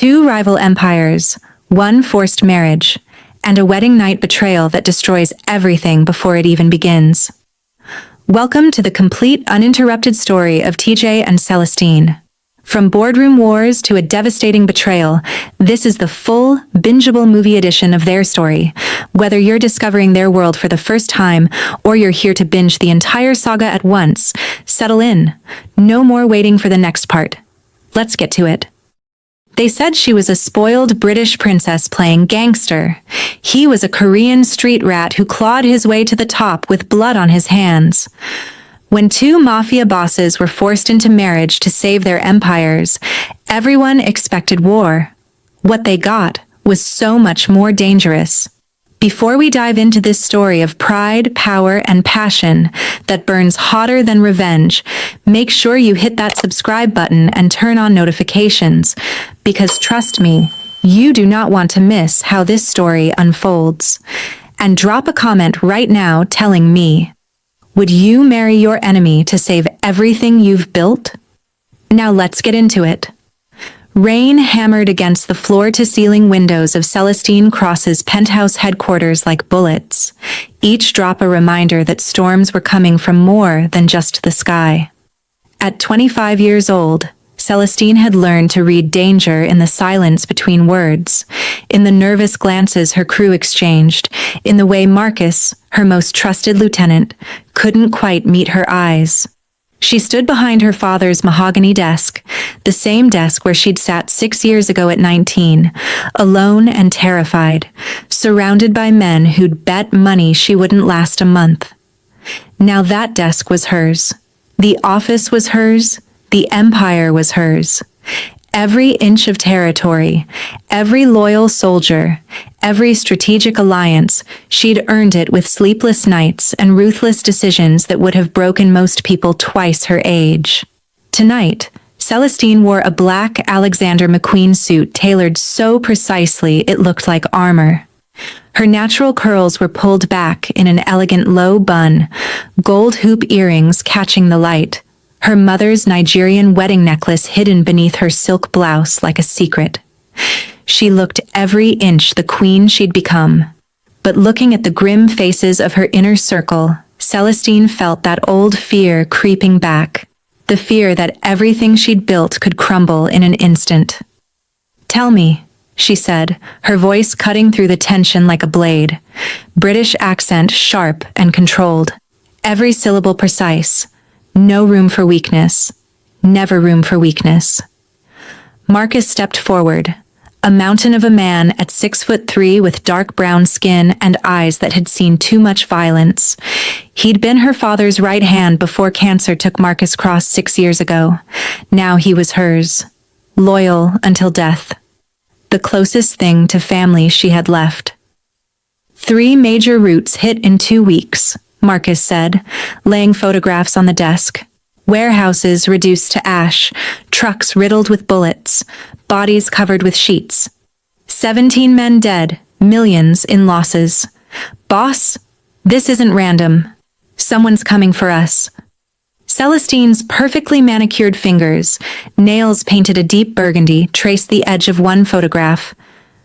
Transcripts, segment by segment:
Two rival empires, one forced marriage, and a wedding night betrayal that destroys everything before it even begins. Welcome to the complete, uninterrupted story of TJ and Celestine. From boardroom wars to a devastating betrayal, this is the full, bingeable movie edition of their story. Whether you're discovering their world for the first time or you're here to binge the entire saga at once, settle in. No more waiting for the next part. Let's get to it. They said she was a spoiled British princess playing gangster. He was a Korean street rat who clawed his way to the top with blood on his hands. When two mafia bosses were forced into marriage to save their empires, everyone expected war. What they got was so much more dangerous. Before we dive into this story of pride, power, and passion that burns hotter than revenge, make sure you hit that subscribe button and turn on notifications, because trust me, you do not want to miss how this story unfolds. And drop a comment right now telling me, would you marry your enemy to save everything you've built? Now let's get into it. Rain hammered against the floor-to-ceiling windows of Celestine Cross's penthouse headquarters like bullets, each drop a reminder that storms were coming from more than just the sky. At 25 years old, Celestine had learned to read danger in the silence between words, in the nervous glances her crew exchanged, in the way Marcus, her most trusted lieutenant, couldn't quite meet her eyes. She stood behind her father's mahogany desk, the same desk where she'd sat 6 years ago at 19, alone and terrified, surrounded by men who'd bet money she wouldn't last a month. Now that desk was hers. The office was hers. The empire was hers. Every inch of territory, every loyal soldier, every strategic alliance, she'd earned it with sleepless nights and ruthless decisions that would have broken most people twice her age. Tonight, Celestine wore a black Alexander McQueen suit tailored so precisely it looked like armor. Her natural curls were pulled back in an elegant low bun, gold hoop earrings catching the light, her mother's Nigerian wedding necklace hidden beneath her silk blouse like a secret. She looked every inch the queen she'd become. But looking at the grim faces of her inner circle, Celestine felt that old fear creeping back, the fear that everything she'd built could crumble in an instant. "Tell me," she said, her voice cutting through the tension like a blade, British accent sharp and controlled, every syllable precise. No room for weakness. Never room for weakness. Marcus stepped forward, a mountain of a man at 6'3" with dark brown skin and eyes that had seen too much violence. He'd been her father's right hand before cancer took Marcus Cross 6 years ago. Now he was hers. Loyal until death. The closest thing to family she had left. 3 major routes hit in 2 weeks. Marcus said, laying photographs on the desk. Warehouses reduced to ash, trucks riddled with bullets, bodies covered with sheets. 17 men dead, millions in losses. Boss, this isn't random. Someone's coming for us. Celestine's perfectly manicured fingers, nails painted a deep burgundy, traced the edge of one photograph.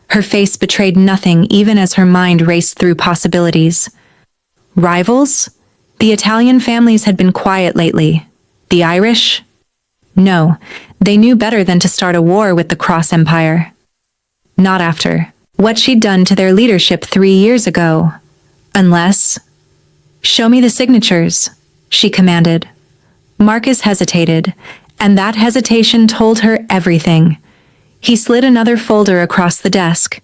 Her face betrayed nothing even as her mind raced through possibilities. Rivals? The Italian families had been quiet lately. The Irish? No, they knew better than to start a war with the Cross Empire. Not after what she'd done to their leadership 3 years ago. Unless... "Show me the signatures," she commanded. Marcus hesitated, and that hesitation told her everything. He slid another folder across the desk.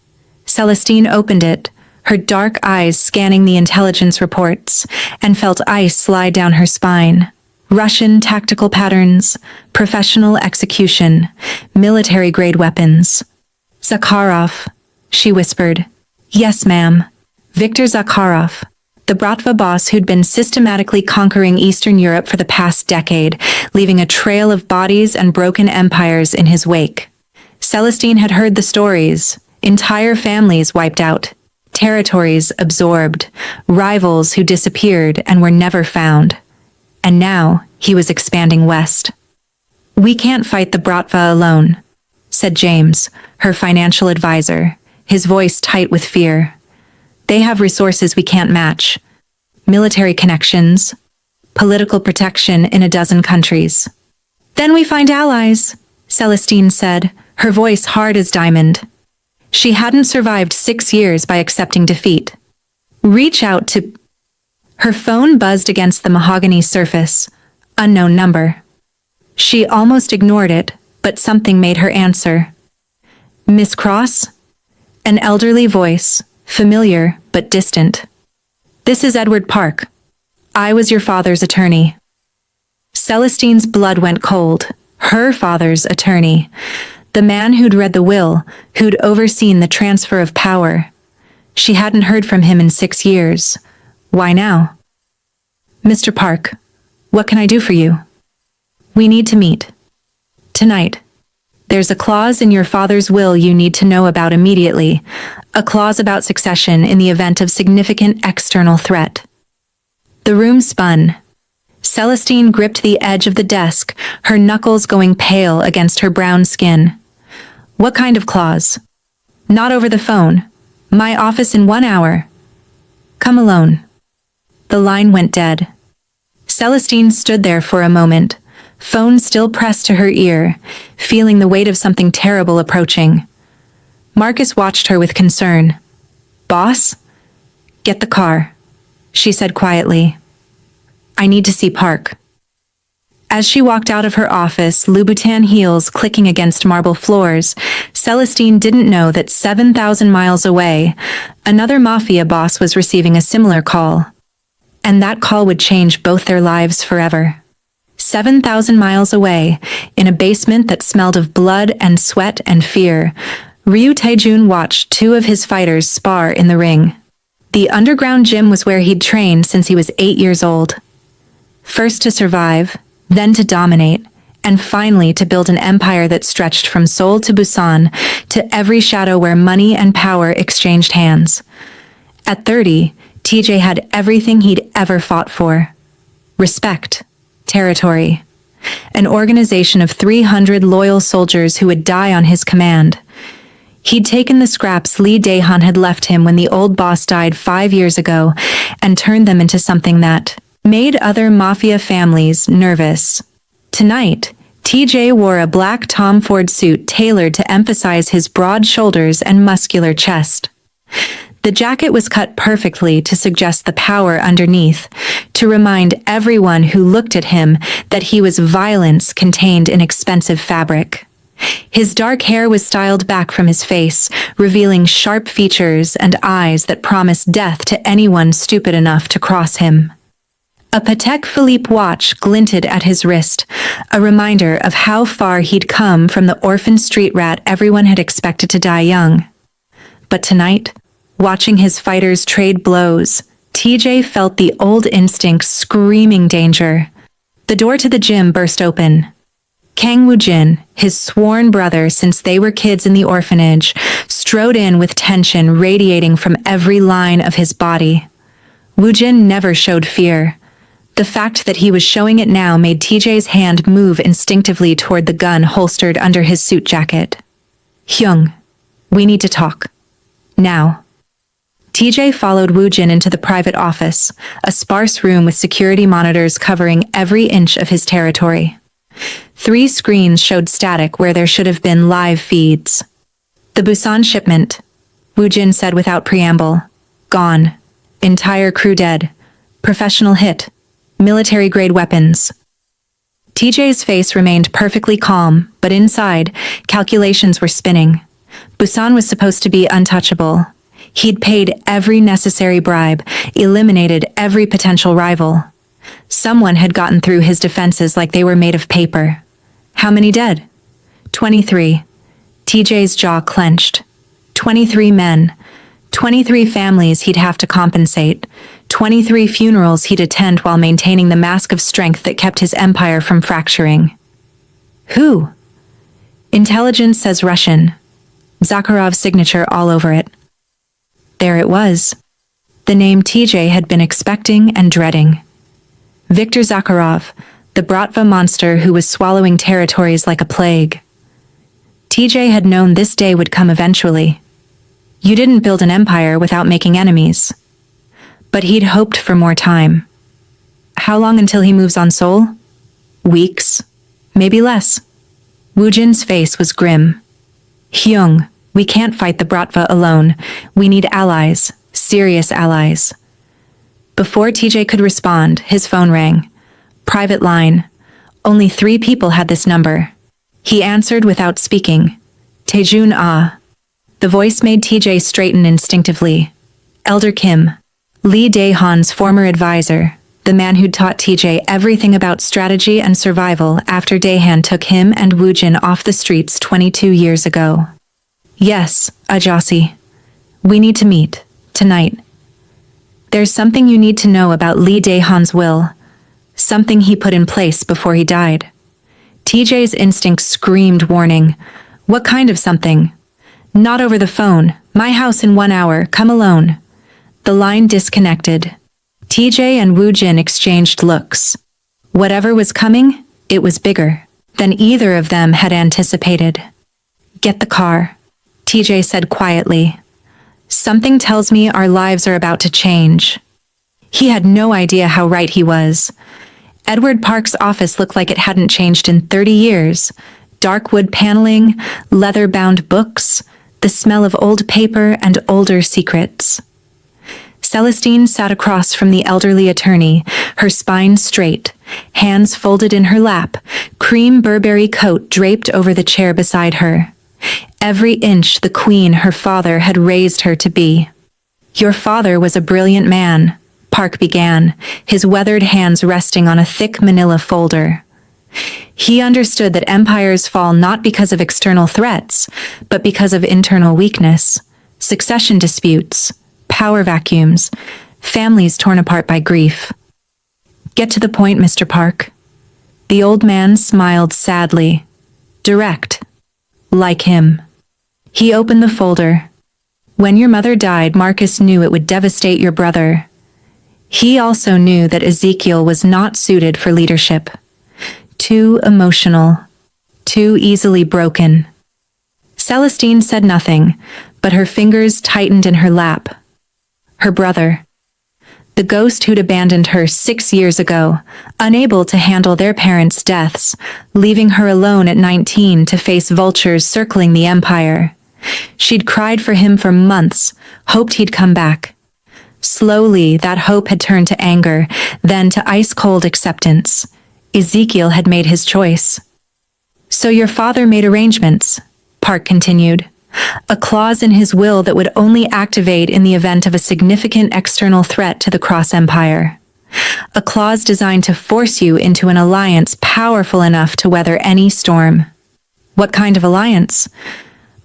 Celestine opened it, her dark eyes scanning the intelligence reports, and felt ice slide down her spine. Russian tactical patterns, professional execution, military-grade weapons. "Zakarov," she whispered. "Yes, ma'am. Viktor Zakarov, the Bratva boss who'd been systematically conquering Eastern Europe for the past decade, leaving a trail of bodies and broken empires in his wake." Celestine had heard the stories. Entire families wiped out. Territories absorbed, rivals who disappeared and were never found. And now he was expanding west. "We can't fight the Bratva alone," said James, her financial advisor, his voice tight with fear. They have resources we can't match. Military connections, political protection in a dozen countries. Then we find allies, Celestine said, her voice hard as diamond. She hadn't survived 6 years by accepting defeat. Reach out to... Her phone buzzed against the mahogany surface. Unknown number. She almost ignored it, but something made her answer. Miss Cross? An elderly voice, familiar but distant. This is Edward Park. I was your father's attorney. Celestine's blood went cold. Her father's attorney. The man who'd read the will, who'd overseen the transfer of power. She hadn't heard from him in 6 years. Why now? Mr. Park, what can I do for you? We need to meet. Tonight. There's a clause in your father's will you need to know about immediately. A clause about succession in the event of significant external threat. The room spun. Celestine gripped the edge of the desk, her knuckles going pale against her brown skin. What kind of clause? Not over the phone. My office in 1 hour. Come alone. The line went dead. Celestine stood there for a moment, phone still pressed to her ear, feeling the weight of something terrible approaching. Marcus watched her with concern. Boss? Get the car, she said quietly. I need to see Park. As she walked out of her office, Louboutin heels clicking against marble floors, Celestine didn't know that 7,000 miles away, another mafia boss was receiving a similar call. And that call would change both their lives forever. 7,000 miles away, in a basement that smelled of blood and sweat and fear, Ryu Taejun watched 2 of his fighters spar in the ring. The underground gym was where he'd trained since he was 8 years old. First to survive, then to dominate, and finally to build an empire that stretched from Seoul to Busan, to every shadow where money and power exchanged hands. At 30, TJ had everything he'd ever fought for. Respect, territory, an organization of 300 loyal soldiers who would die on his command. He'd taken the scraps Lee Daehan had left him when the old boss died 5 years ago and turned them into something that made other mafia families nervous. Tonight, TJ wore a black Tom Ford suit tailored to emphasize his broad shoulders and muscular chest. The jacket was cut perfectly to suggest the power underneath, to remind everyone who looked at him that he was violence contained in expensive fabric. His dark hair was styled back from his face, revealing sharp features and eyes that promised death to anyone stupid enough to cross him. A Patek Philippe watch glinted at his wrist, a reminder of how far he'd come from the orphan street rat everyone had expected to die young. But tonight, watching his fighters trade blows, TJ felt the old instinct screaming danger. The door to the gym burst open. Kang Woo-jin, his sworn brother since they were kids in the orphanage, strode in with tension radiating from every line of his body. Woo-jin never showed fear. The fact that he was showing it now made TJ's hand move instinctively toward the gun holstered under his suit jacket. Hyung, we need to talk. Now. TJ followed Woo-jin into the private office, a sparse room with security monitors covering every inch of his territory. 3 screens showed static where there should have been live feeds. The Busan shipment, Woo-jin said without preamble. Gone. Entire crew dead. Professional hit. Military-grade weapons. TJ's face remained perfectly calm, but inside, calculations were spinning. Busan was supposed to be untouchable. He'd paid every necessary bribe, eliminated every potential rival. Someone had gotten through his defenses like they were made of paper. How many dead? 23. TJ's jaw clenched. 23 men. 23 families he'd have to compensate. 23 funerals he'd attend while maintaining the mask of strength that kept his empire from fracturing. Who? Intelligence says Russian. Zakarov's signature all over it. There it was. The name TJ had been expecting and dreading. Viktor Zakarov, the Bratva monster who was swallowing territories like a plague. TJ had known this day would come eventually. You didn't build an empire without making enemies. But he'd hoped for more time. How long until he moves on Seoul? Weeks, maybe less. Woojin's face was grim. Hyung, we can't fight the Bratva alone. We need allies, serious allies. Before TJ could respond, his phone rang. Private line. Only 3 people had this number. He answered without speaking. Taejun Ah. The voice made TJ straighten instinctively. Elder Kim. Lee Dae-han's former advisor, the man who'd taught TJ everything about strategy and survival after Dae-han took him and Woojin off the streets 22 years ago. Yes, Ajasi. We need to meet, tonight. There's something you need to know about Lee Dae-han's will. Something he put in place before he died. TJ's instinct screamed warning. What kind of something? Not over the phone. My house in 1 hour. Come alone. The line disconnected. TJ and Woojin exchanged looks. Whatever was coming, it was bigger than either of them had anticipated. Get the car, TJ said quietly. Something tells me our lives are about to change. He had no idea how right he was. Edward Park's office looked like it hadn't changed in 30 years. Dark wood paneling, leather-bound books, the smell of old paper and older secrets. Celestine sat across from the elderly attorney, her spine straight, hands folded in her lap, cream Burberry coat draped over the chair beside her. Every inch the queen her father had raised her to be. Your father was a brilliant man, Park began, his weathered hands resting on a thick manila folder. He understood that empires fall not because of external threats, but because of internal weakness, succession disputes, power vacuums, families torn apart by grief. Get to the point, Mr. Park. The old man smiled sadly. Direct. Like him. He opened the folder. When your mother died, Marcus knew it would devastate your brother. He also knew that Ezekiel was not suited for leadership. Too emotional. Too easily broken. Celestine said nothing, but her fingers tightened in her lap. Her brother. The ghost who'd abandoned her 6 years ago, unable to handle their parents' deaths, leaving her alone at 19 to face vultures circling the empire. She'd cried for him for months, hoped he'd come back. Slowly, that hope had turned to anger, then to ice-cold acceptance. Ezekiel had made his choice. So your father made arrangements, Park continued. A clause in his will that would only activate in the event of a significant external threat to the Cross Empire. A clause designed to force you into an alliance powerful enough to weather any storm. What kind of alliance?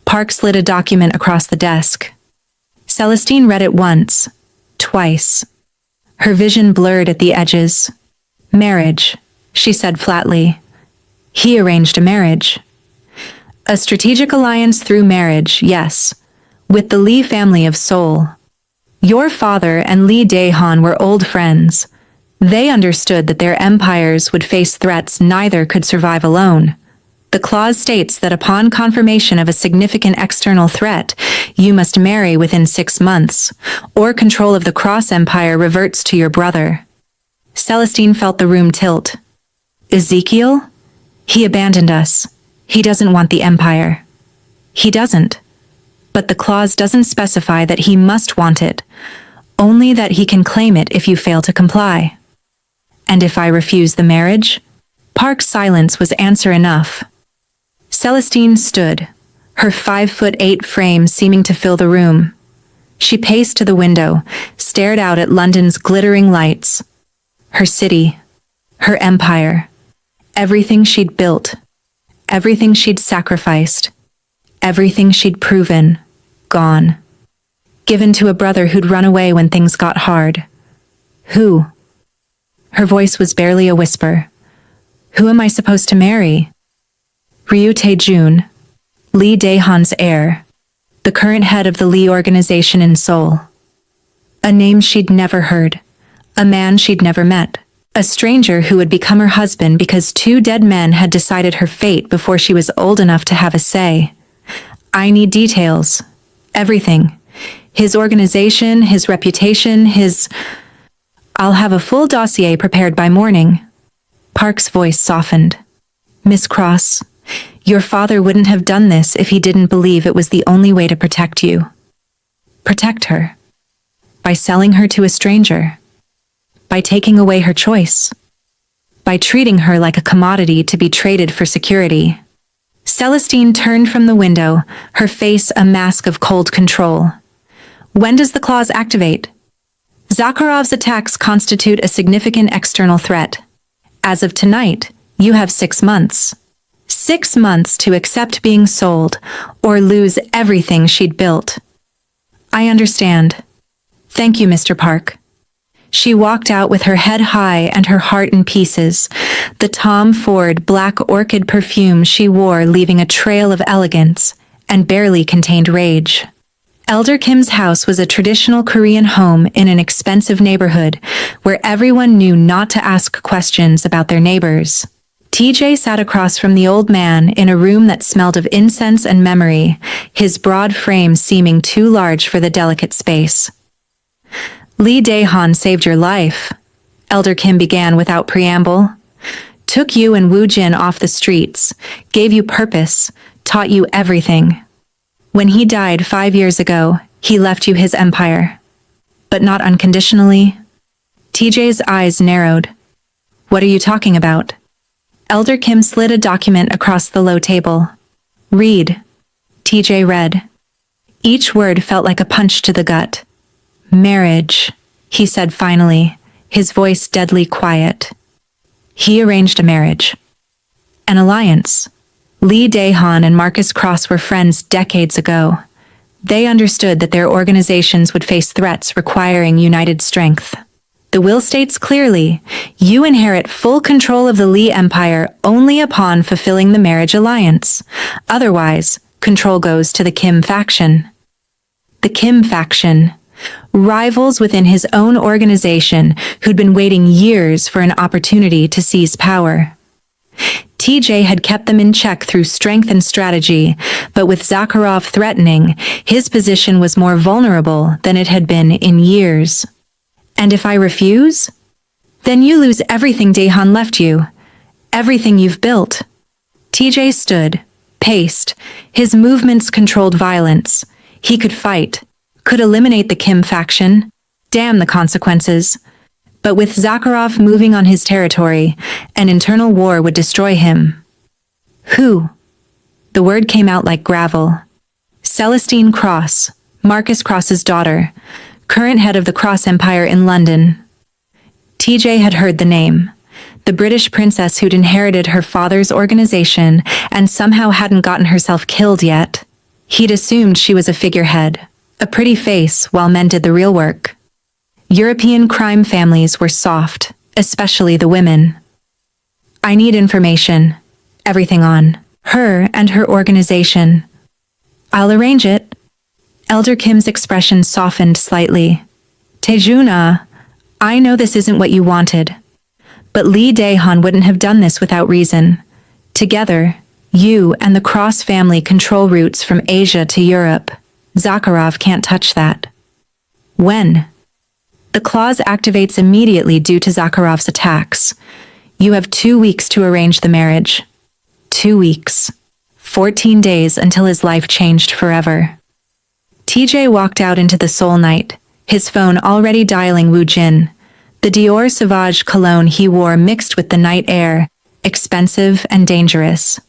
Park slid a document across the desk. Celestine read it once, twice. Her vision blurred at the edges. Marriage, she said flatly. He arranged a marriage. A strategic alliance through marriage, yes, with the Lee family of Seoul. Your father and Lee Dae-han were old friends. They understood that their empires would face threats neither could survive alone. The clause states that upon confirmation of a significant external threat, you must marry within 6 months, or control of the Cross Empire reverts to your brother. Celestine felt the room tilt. Ezekiel? He abandoned us. He doesn't want the empire. He doesn't. But the clause doesn't specify that he must want it, only that he can claim it if you fail to comply. And if I refuse the marriage? Park's silence was answer enough. Celestine stood, her 5'8" frame seeming to fill the room. She paced to the window, stared out at London's glittering lights. Her city, her empire, everything she'd built. Everything she'd sacrificed, everything she'd proven, gone. Given to a brother who'd run away when things got hard. Who? Her voice was barely a whisper. Who am I supposed to marry? Ryu Tae-jun, Lee Dae-han's heir, the current head of the Lee organization in Seoul. A name she'd never heard, a man she'd never met. A stranger who would become her husband because 2 dead men had decided her fate before she was old enough to have a say. I need details. Everything. His organization, his reputation, I'll have a full dossier prepared by morning. Park's voice softened. Miss Cross, your father wouldn't have done this if he didn't believe it was the only way to protect you. Protect her. By selling her to a stranger. By taking away her choice. By treating her like a commodity to be traded for security. Celestine turned from the window, her face a mask of cold control. When does the clause activate? Zakarov's attacks constitute a significant external threat. As of tonight, you have 6 months. 6 months to accept being sold, or lose everything she'd built. I understand. Thank you, Mr. Park. She walked out with her head high and her heart in pieces, the Tom Ford black orchid perfume she wore leaving a trail of elegance and barely contained rage. Elder Kim's house was a traditional Korean home in an expensive neighborhood where everyone knew not to ask questions about their neighbors. TJ sat across from the old man in a room that smelled of incense and memory, his broad frame seeming too large for the delicate space. Lee Dae-han saved your life, Elder Kim began without preamble. Took you and Woo Jin off the streets, gave you purpose, taught you everything. When he died 5 years ago, he left you his empire. But not unconditionally. TJ's eyes narrowed. What are you talking about? Elder Kim slid a document across the low table. Read. TJ read. Each word felt like a punch to the gut. Marriage, he said finally, his voice deadly quiet. He arranged a marriage. An alliance. Lee Dae-han and Marcus Cross were friends decades ago. They understood that their organizations would face threats requiring united strength. The will states clearly, you inherit full control of the Lee Empire only upon fulfilling the marriage alliance. Otherwise, control goes to the Kim faction. The Kim faction. Rivals within his own organization who'd been waiting years for an opportunity to seize power. TJ had kept them in check through strength and strategy, but with Zakarov threatening, his position was more vulnerable than it had been in years. And if I refuse? Then you lose everything Dae-han left you. Everything you've built. TJ stood, paced, his movements controlled violence. He could fight, could eliminate the Kim faction, damn the consequences. But with Zakarov moving on his territory, an internal war would destroy him. Who? The word came out like gravel. Celestine Cross, Marcus Cross's daughter, current head of the Cross Empire in London. TJ had heard the name. The British princess who'd inherited her father's organization and somehow hadn't gotten herself killed yet. He'd assumed she was a figurehead, a pretty face while men did the real work. European crime families were soft, especially the women. I need information. Everything on her and her organization. I'll arrange it. Elder Kim's expression softened slightly. Taejuna, I know this isn't what you wanted. But Lee Dae-han wouldn't have done this without reason. Together, you and the Cross family control routes from Asia to Europe. Zakarov can't touch that. When? The clause activates immediately due to Zakarov's attacks. You have 2 weeks to arrange the marriage. 2 weeks. 14 days until his life changed forever. TJ walked out into the Seoul night, his phone already dialing Woo Jin. The Dior Sauvage cologne he wore mixed with the night air, expensive and dangerous.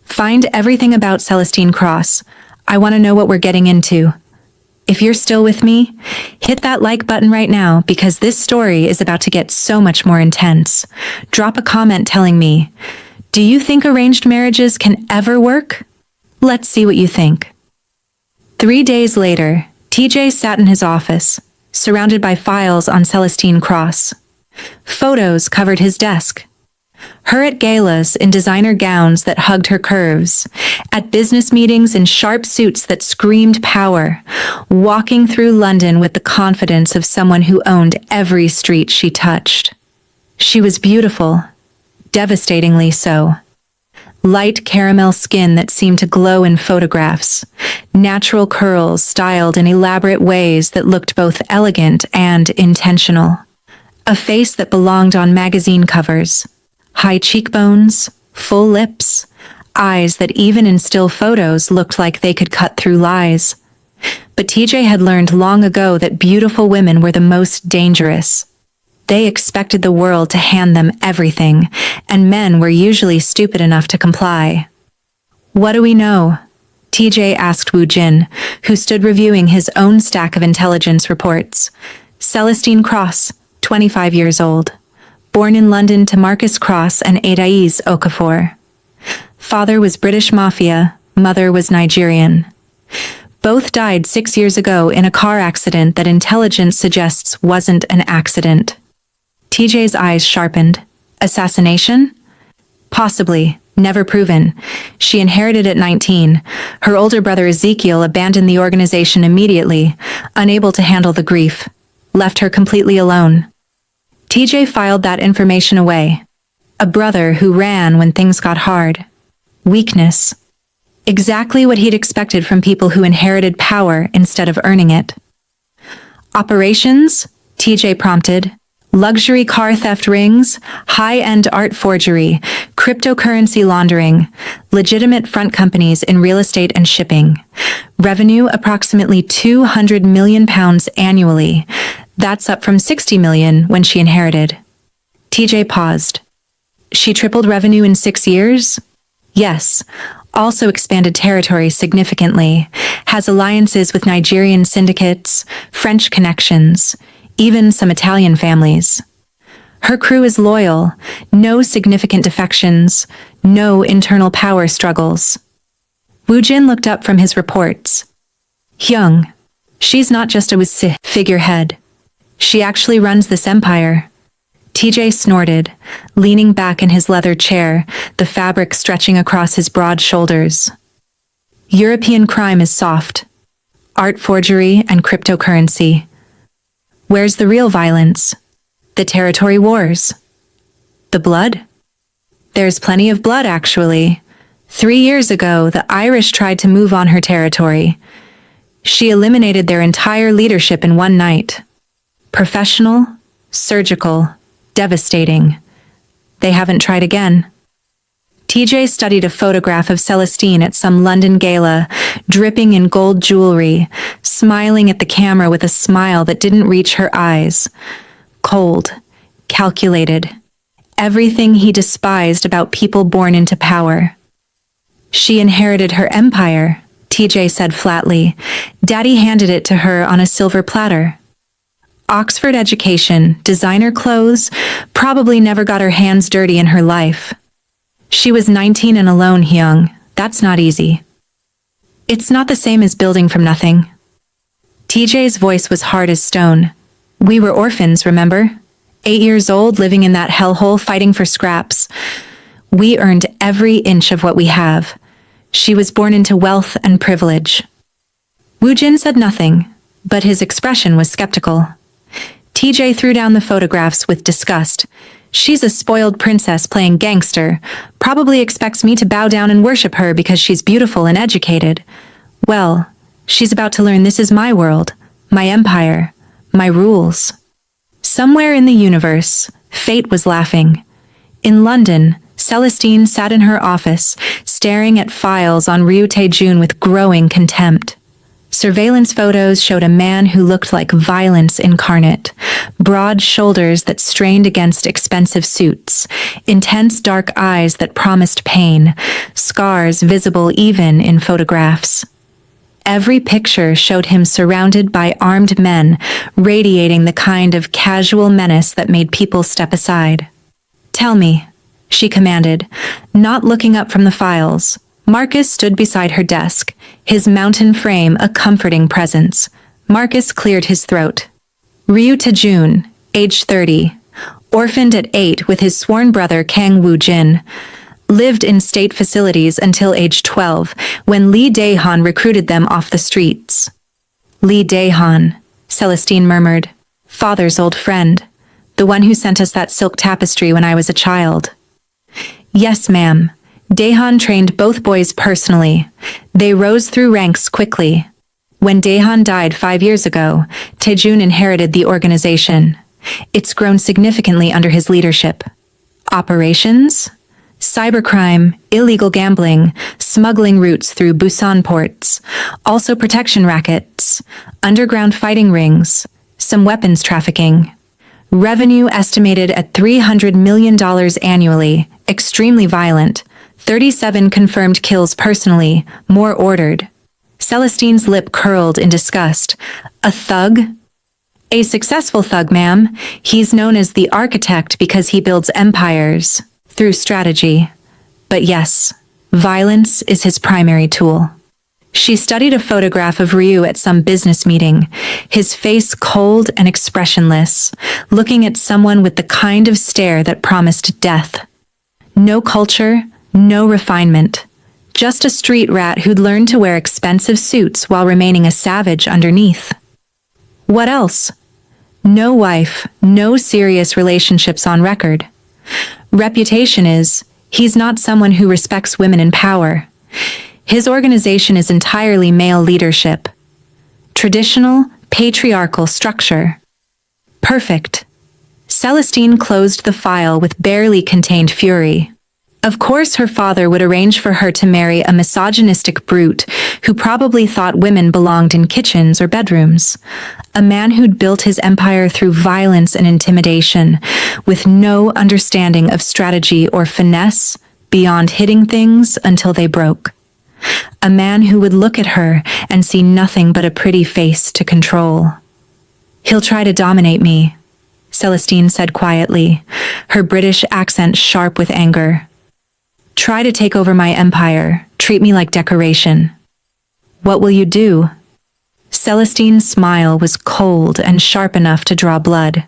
Find everything about Celestine Cross. I want to know what we're getting into. If you're still with me, hit that like button right now because this story is about to get so much more intense. Drop a comment telling me, do you think arranged marriages can ever work? Let's see what you think. 3 days later, TJ sat in his office, surrounded by files on Celestine Cross. Photos covered his desk. Her at galas in designer gowns that hugged her curves, at business meetings in sharp suits that screamed power, walking through London with the confidence of someone who owned every street she touched. She was beautiful, devastatingly so. Light caramel skin that seemed to glow in photographs. Natural curls styled in elaborate ways that looked both elegant and intentional. A face that belonged on magazine covers. High cheekbones, full lips, eyes that even in still photos looked like they could cut through lies. But TJ had learned long ago that beautiful women were the most dangerous. They expected the world to hand them everything, and men were usually stupid enough to comply. "What do we know?" TJ asked Woo Jin, who stood reviewing his own stack of intelligence reports. Celestine Cross, 25 years old. Born in London to Marcus Cross and Adaize Okafor. Father was British Mafia, mother was Nigerian. Both died 6 years ago in a car accident that intelligence suggests wasn't an accident. TJ's eyes sharpened. Assassination? Possibly. Never proven. She inherited at 19. Her older brother Ezekiel abandoned the organization immediately, unable to handle the grief. Left her completely alone. TJ filed that information away. A brother who ran when things got hard. Weakness. Exactly what he'd expected from people who inherited power instead of earning it. Operations? TJ prompted. Luxury car theft rings, high-end art forgery, cryptocurrency laundering, legitimate front companies in real estate and shipping. Revenue approximately £200 million annually. That's up from 60 million when she inherited. TJ paused. She tripled revenue in 6 years? Yes. Also expanded territory significantly. Has alliances with Nigerian syndicates, French connections, even some Italian families. Her crew is loyal, no significant defections, no internal power struggles. Woo Jin looked up from his reports. Hyung, she's not just a figurehead. She actually runs this empire. TJ snorted, leaning back in his leather chair, the fabric stretching across his broad shoulders. European crime is soft. Art forgery and cryptocurrency. Where's the real violence? The territory wars. The blood? There's plenty of blood, actually. 3 years ago, the Irish tried to move on her territory. She eliminated their entire leadership in one night. Professional, surgical, devastating. They haven't tried again. TJ studied a photograph of Celestine at some London gala, dripping in gold jewelry, smiling at the camera with a smile that didn't reach her eyes. Cold, calculated. Everything he despised about people born into power. She inherited her empire, TJ said flatly. Daddy handed it to her on a silver platter. Oxford education, designer clothes, probably never got her hands dirty in her life. She was 19 and alone, Hyung. That's not easy. It's not the same as building from nothing. TJ's voice was hard as stone. We were orphans, remember? 8 years old, living in that hellhole, fighting for scraps. We earned every inch of what we have. She was born into wealth and privilege. Woo Jin said nothing, but his expression was skeptical. TJ threw down the photographs with disgust. She's a spoiled princess playing gangster, probably expects me to bow down and worship her because she's beautiful and educated. Well, she's about to learn this is my world, my empire, my rules. Somewhere in the universe, fate was laughing. In London, Celestine sat in her office, staring at files on Ryu Tae-jun with growing contempt. Surveillance photos showed a man who looked like violence incarnate, broad shoulders that strained against expensive suits, intense dark eyes that promised pain, scars visible even in photographs. Every picture showed him surrounded by armed men, radiating the kind of casual menace that made people step aside. Tell me, she commanded, not looking up from the files. Marcus stood beside her desk, his mountain frame a comforting presence. Marcus cleared his throat. Ryu Tae-jun, age 30, orphaned at 8 with his sworn brother Kang Woo Jin, lived in state facilities until age 12, when Lee Dae-han recruited them off the streets. Lee Dae-han, Celestine murmured. Father's old friend, the one who sent us that silk tapestry when I was a child. Yes, ma'am. Daehan trained both boys personally. They rose through ranks quickly. When Daehan died 5 years ago, Taejun inherited the organization. It's grown significantly under his leadership. Operations? Cybercrime, illegal gambling, smuggling routes through Busan ports, also protection rackets, underground fighting rings, some weapons trafficking. Revenue estimated at $300 million annually, extremely violent, 37 confirmed kills personally, more ordered. Celestine's lip curled in disgust. A thug? A successful thug, ma'am. He's known as the architect because he builds empires through strategy. But yes, violence is his primary tool. She studied a photograph of Ryu at some business meeting, his face cold and expressionless, looking at someone with the kind of stare that promised death. No culture, no refinement. Just a street rat who'd learned to wear expensive suits while remaining a savage underneath. What else? No wife, no serious relationships on record. Reputation is, he's not someone who respects women in power. His organization is entirely male leadership. Traditional, patriarchal structure. Perfect. Celestine closed the file with barely contained fury. Of course her father would arrange for her to marry a misogynistic brute who probably thought women belonged in kitchens or bedrooms. A man who'd built his empire through violence and intimidation, with no understanding of strategy or finesse beyond hitting things until they broke. A man who would look at her and see nothing but a pretty face to control. He'll try to dominate me, Celestine said quietly, her British accent sharp with anger. Try to take over my empire, treat me like decoration. What will you do? Celestine's smile was cold and sharp enough to draw blood.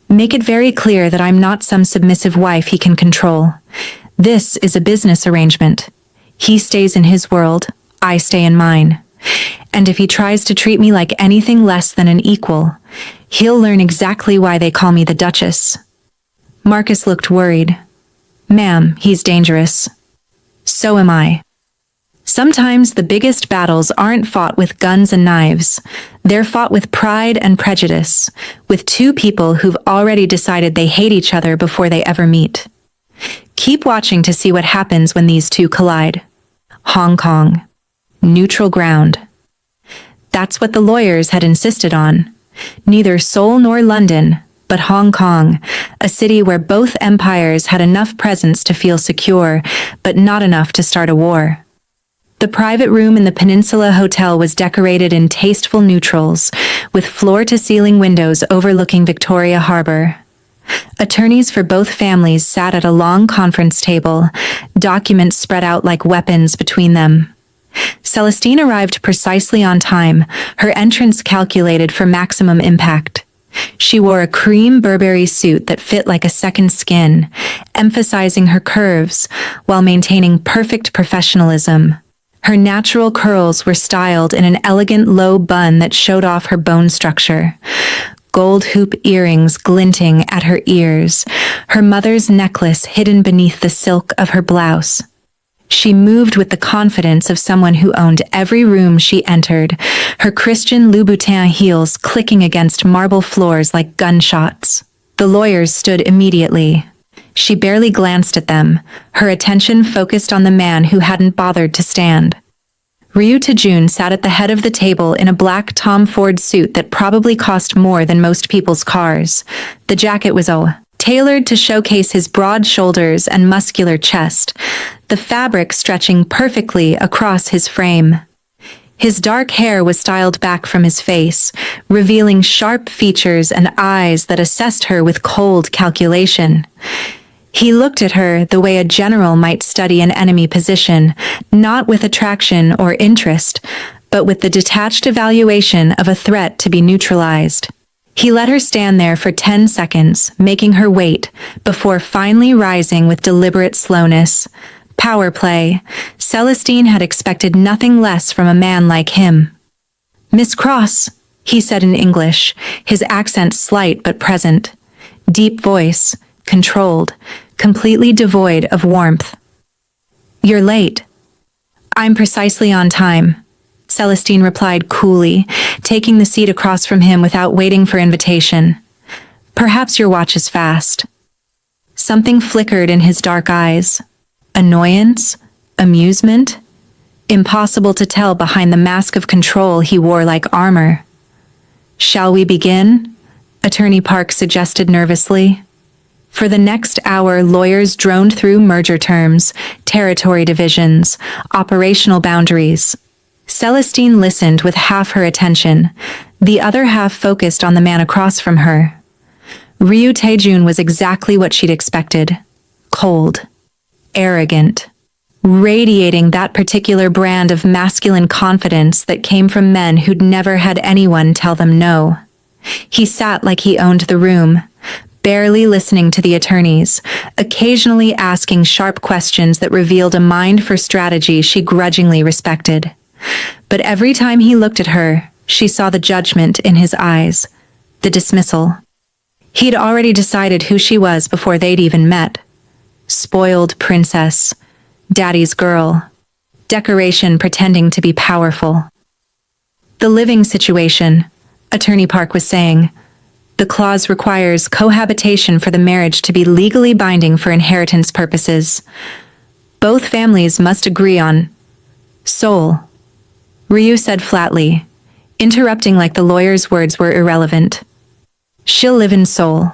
Make it very clear that I'm not some submissive wife he can control. This is a business arrangement. He stays in his world, I stay in mine. And if he tries to treat me like anything less than an equal, he'll learn exactly why they call me the Duchess. Marcus looked worried. Ma'am, he's dangerous. So am I. Sometimes the biggest battles aren't fought with guns and knives. They're fought with pride and prejudice, with two people who've already decided they hate each other before they ever meet. Keep watching to see what happens when these two collide. Hong Kong. Neutral ground. That's what the lawyers had insisted on. Neither Seoul nor London, but Hong Kong, a city where both empires had enough presence to feel secure, but not enough to start a war. The private room in the Peninsula Hotel was decorated in tasteful neutrals, with floor-to-ceiling windows overlooking Victoria Harbor. Attorneys for both families sat at a long conference table, documents spread out like weapons between them. Celestine arrived precisely on time, her entrance calculated for maximum impact. She wore a cream Burberry suit that fit like a second skin, emphasizing her curves while maintaining perfect professionalism. Her natural curls were styled in an elegant low bun that showed off her bone structure. Gold hoop earrings glinting at her ears, her mother's necklace hidden beneath the silk of her blouse. She moved with the confidence of someone who owned every room she entered, her Christian Louboutin heels clicking against marble floors like gunshots. The lawyers stood immediately. She barely glanced at them, her attention focused on the man who hadn't bothered to stand. Ryu Taejun sat at the head of the table in a black Tom Ford suit that probably cost more than most people's cars. The jacket was tailored to showcase his broad shoulders and muscular chest, the fabric stretching perfectly across his frame. His dark hair was styled back from his face, revealing sharp features and eyes that assessed her with cold calculation. He looked at her the way a general might study an enemy position, not with attraction or interest, but with the detached evaluation of a threat to be neutralized. He let her stand there for 10 seconds, making her wait, before finally rising with deliberate slowness. Power play. Celestine had expected nothing less from a man like him. "Miss Cross," he said in English, his accent slight but present. Deep voice, controlled, completely devoid of warmth. You're late. I'm precisely on time, Celestine replied coolly, taking the seat across from him without waiting for invitation. Perhaps your watch is fast. Something flickered in his dark eyes. Annoyance? Amusement? Impossible to tell behind the mask of control he wore like armor. Shall we begin? Attorney Park suggested nervously. For the next hour, lawyers droned through merger terms, territory divisions, operational boundaries. Celestine listened with half her attention, the other half focused on the man across from her. Ryu Taejun was exactly what she'd expected. Cold. Arrogant. Radiating that particular brand of masculine confidence that came from men who'd never had anyone tell them no. He sat like he owned the room, barely listening to the attorneys, occasionally asking sharp questions that revealed a mind for strategy she grudgingly respected. But every time he looked at her, she saw the judgment in his eyes, the dismissal. He'd already decided who she was before they'd even met. Spoiled princess, daddy's girl, decoration pretending to be powerful. The living situation, Attorney Park was saying. The clause requires cohabitation for the marriage to be legally binding for inheritance purposes. Both families must agree on Seoul, Ryu said flatly, interrupting like the lawyer's words were irrelevant. She'll live in Seoul.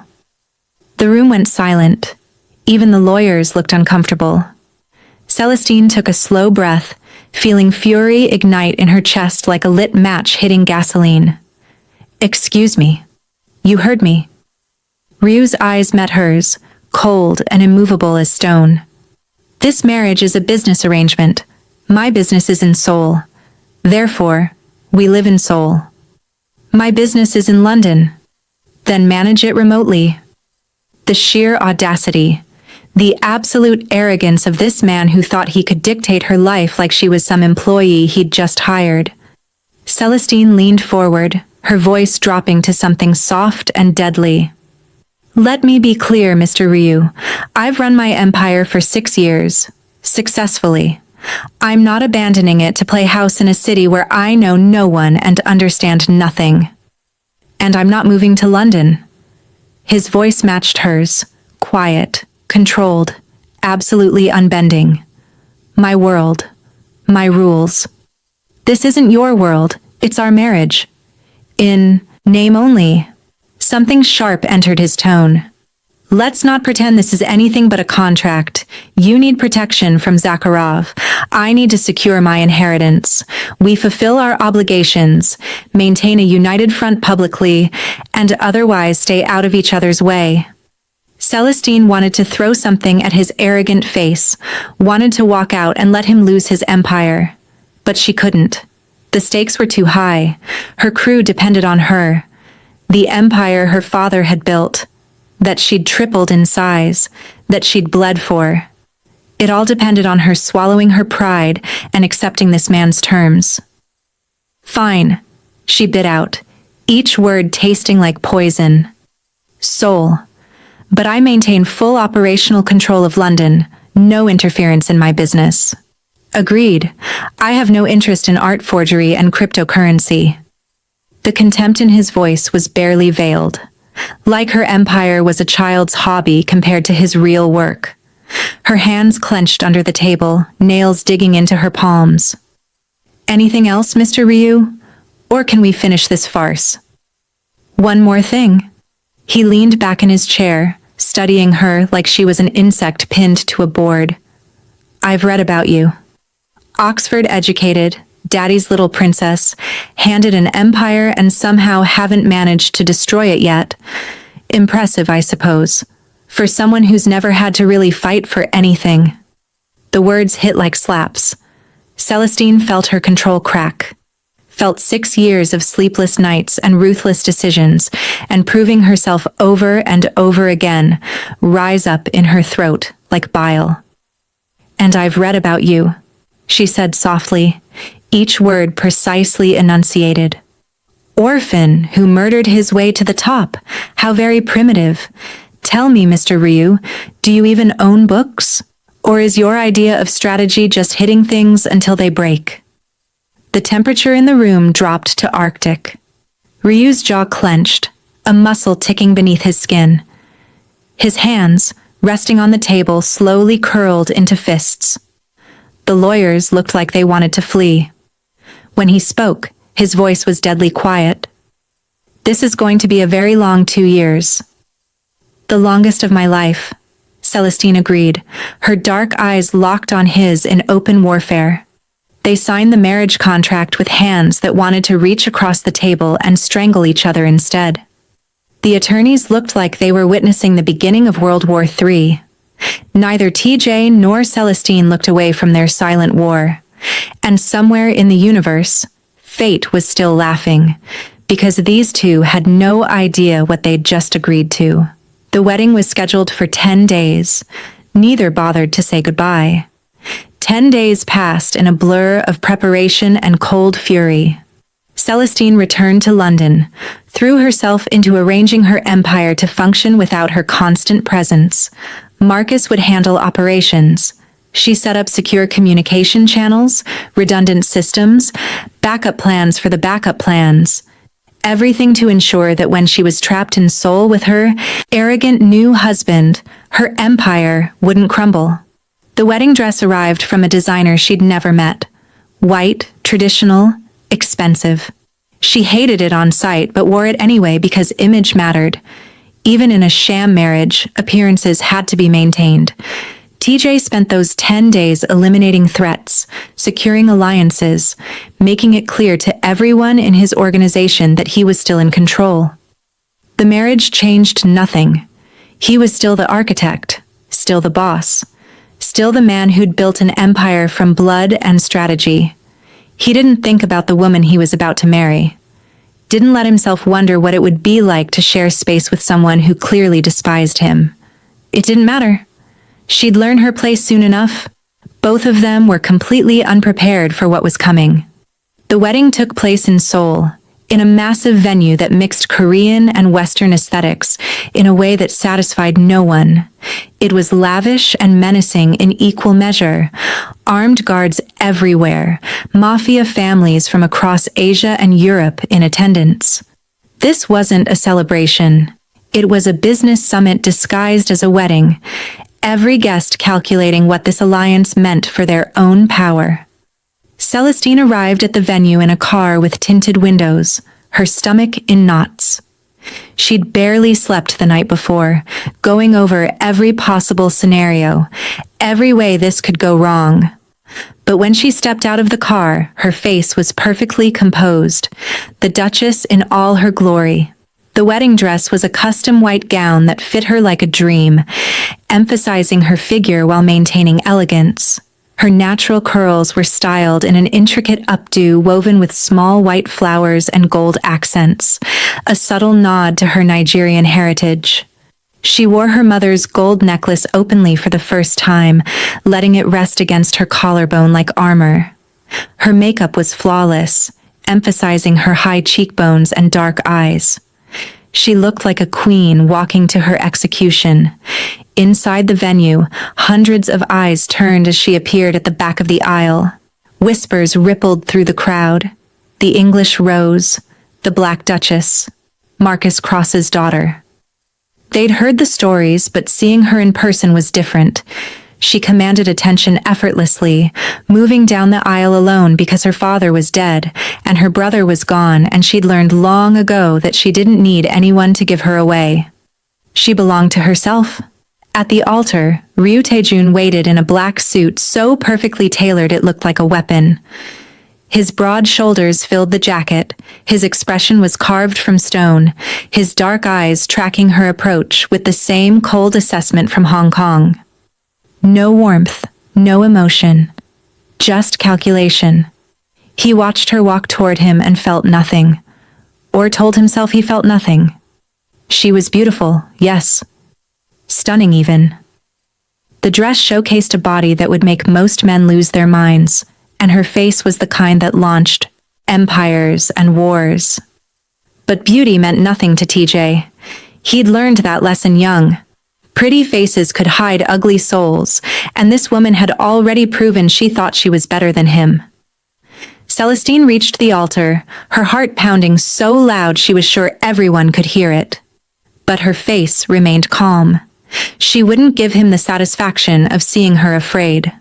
The room went silent. Even the lawyers looked uncomfortable. Celestine took a slow breath, feeling fury ignite in her chest like a lit match hitting gasoline. Excuse me. You heard me. Ryu's eyes met hers, cold and immovable as stone. This marriage is a business arrangement. My business is in Seoul. Therefore, we live in Seoul. My business is in London. Then manage it remotely. The sheer audacity, the absolute arrogance of this man who thought he could dictate her life like she was some employee he'd just hired. Celestine leaned forward, her voice dropping to something soft and deadly. Let me be clear, Mr. Ryu. I've run my empire for 6 years. Successfully. I'm not abandoning it to play house in a city where I know no one and understand nothing. And I'm not moving to London. His voice matched hers, quiet, controlled, absolutely unbending. My world. My rules. This isn't your world, it's our marriage. In name only. Something sharp entered his tone. Let's not pretend this is anything but a contract. You need protection from Zakarov. I need to secure my inheritance. We fulfill our obligations, maintain a united front publicly, and otherwise stay out of each other's way. Celestine wanted to throw something at his arrogant face, wanted to walk out and let him lose his empire. But she couldn't. The stakes were too high. Her crew depended on her. The empire her father had built, that she'd tripled in size, that she'd bled for. It all depended on her swallowing her pride and accepting this man's terms. Fine, she bit out, each word tasting like poison. Seoul. But I maintain full operational control of London, no interference in my business. Agreed. I have no interest in art forgery and cryptocurrency. The contempt in his voice was barely veiled. Like her empire was a child's hobby compared to his real work. Her hands clenched under the table, nails digging into her palms. Anything else, Mr. Ryu? Or can we finish this farce? One more thing. He leaned back in his chair, studying her like she was an insect pinned to a board. I've read about you. Oxford educated, daddy's little princess, handed an empire and somehow haven't managed to destroy it yet. Impressive, I suppose, for someone who's never had to really fight for anything. The words hit like slaps. Celestine felt her control crack. Felt 6 years of sleepless nights and ruthless decisions, and proving herself over and over again, rise up in her throat like bile. And I've read about you, she said softly, each word precisely enunciated. Orphan who murdered his way to the top. How very primitive. Tell me, Mr. Ryu, do you even own books? Or is your idea of strategy just hitting things until they break? The temperature in the room dropped to Arctic. Ryu's jaw clenched, a muscle ticking beneath his skin. His hands, resting on the table, slowly curled into fists. The lawyers looked like they wanted to flee. When he spoke, his voice was deadly quiet. This is going to be a very long 2 years. The longest of my life, Celestine agreed, her dark eyes locked on his in open warfare. They signed the marriage contract with hands that wanted to reach across the table and strangle each other instead. The attorneys looked like they were witnessing the beginning of World War III. Neither TJ nor Celestine looked away from their silent war. And somewhere in the universe, fate was still laughing, because these two had no idea what they'd just agreed to. The wedding was scheduled for 10 days. Neither bothered to say goodbye. 10 days passed in a blur of preparation and cold fury. Celestine returned to London, threw herself into arranging her empire to function without her constant presence. Marcus would handle operations. She set up secure communication channels, redundant systems, backup plans for the backup plans. Everything to ensure that when she was trapped in Seoul with her arrogant new husband, her empire wouldn't crumble. The wedding dress arrived from a designer she'd never met. White, traditional, expensive. She hated it on sight but wore it anyway because image mattered. Even in a sham marriage, appearances had to be maintained. TJ spent those 10 days eliminating threats, securing alliances, making it clear to everyone in his organization that he was still in control. The marriage changed nothing. He was still the architect, still the boss, still the man who'd built an empire from blood and strategy. He didn't think about the woman he was about to marry. Didn't let himself wonder what it would be like to share space with someone who clearly despised him. It didn't matter. She'd learn her place soon enough. Both of them were completely unprepared for what was coming. The wedding took place in Seoul, in a massive venue that mixed Korean and Western aesthetics in a way that satisfied no one. It was lavish and menacing in equal measure. Armed guards everywhere, mafia families from across Asia and Europe in attendance. This wasn't a celebration. It was a business summit disguised as a wedding, every guest calculating what this alliance meant for their own power. Celestine arrived at the venue in a car with tinted windows, her stomach in knots. She'd barely slept the night before, going over every possible scenario, every way this could go wrong. But when she stepped out of the car, her face was perfectly composed, the Duchess in all her glory. The wedding dress was a custom white gown that fit her like a dream, emphasizing her figure while maintaining elegance. Her natural curls were styled in an intricate updo woven with small white flowers and gold accents, a subtle nod to her Nigerian heritage. She wore her mother's gold necklace openly for the first time, letting it rest against her collarbone like armor. Her makeup was flawless, emphasizing her high cheekbones and dark eyes. She looked like a queen walking to her execution. Inside the venue, hundreds of eyes turned as she appeared at the back of the aisle. Whispers rippled through the crowd. The English Rose, the Black Duchess, Marcus Cross's daughter. They'd heard the stories, but seeing her in person was different. She commanded attention effortlessly, moving down the aisle alone because her father was dead, and her brother was gone, and she'd learned long ago that she didn't need anyone to give her away. She belonged to herself. At the altar, Ryu Taejun waited in a black suit so perfectly tailored it looked like a weapon. His broad shoulders filled the jacket, his expression was carved from stone, his dark eyes tracking her approach with the same cold assessment from Hong Kong. No warmth, no emotion, just calculation. He watched her walk toward him and felt nothing, or told himself he felt nothing. She was beautiful, yes. Stunning even. The dress showcased a body that would make most men lose their minds, and her face was the kind that launched empires and wars. But beauty meant nothing to TJ. He'd learned that lesson young. Pretty faces could hide ugly souls, and this woman had already proven she thought she was better than him. Celestine reached the altar, her heart pounding so loud she was sure everyone could hear it. But her face remained calm. She wouldn't give him the satisfaction of seeing her afraid.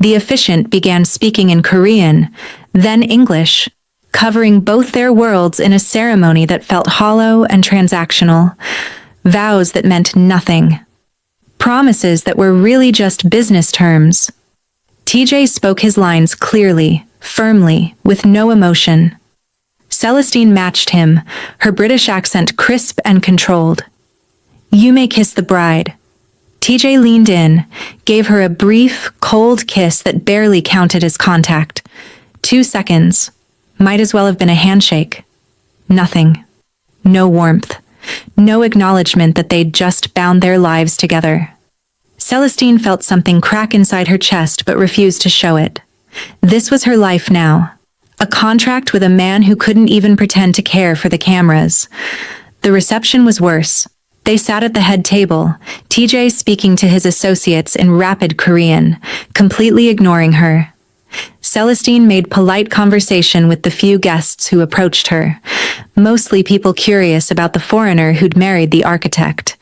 The officiant began speaking in Korean, then English, covering both their worlds in a ceremony that felt hollow and transactional, vows that meant nothing, promises that were really just business terms. TJ spoke his lines clearly, firmly, with no emotion. Celestine matched him, her British accent crisp and controlled. "You may kiss the bride." TJ leaned in, gave her a brief, cold kiss that barely counted as contact. 2 seconds. Might as well have been a handshake. Nothing. No warmth. No acknowledgement that they'd just bound their lives together. Celestine felt something crack inside her chest but refused to show it. This was her life now. A contract with a man who couldn't even pretend to care for the cameras. The reception was worse. They sat at the head table, TJ speaking to his associates in rapid Korean, completely ignoring her. Celestine made polite conversation with the few guests who approached her, mostly people curious about the foreigner who'd married the architect.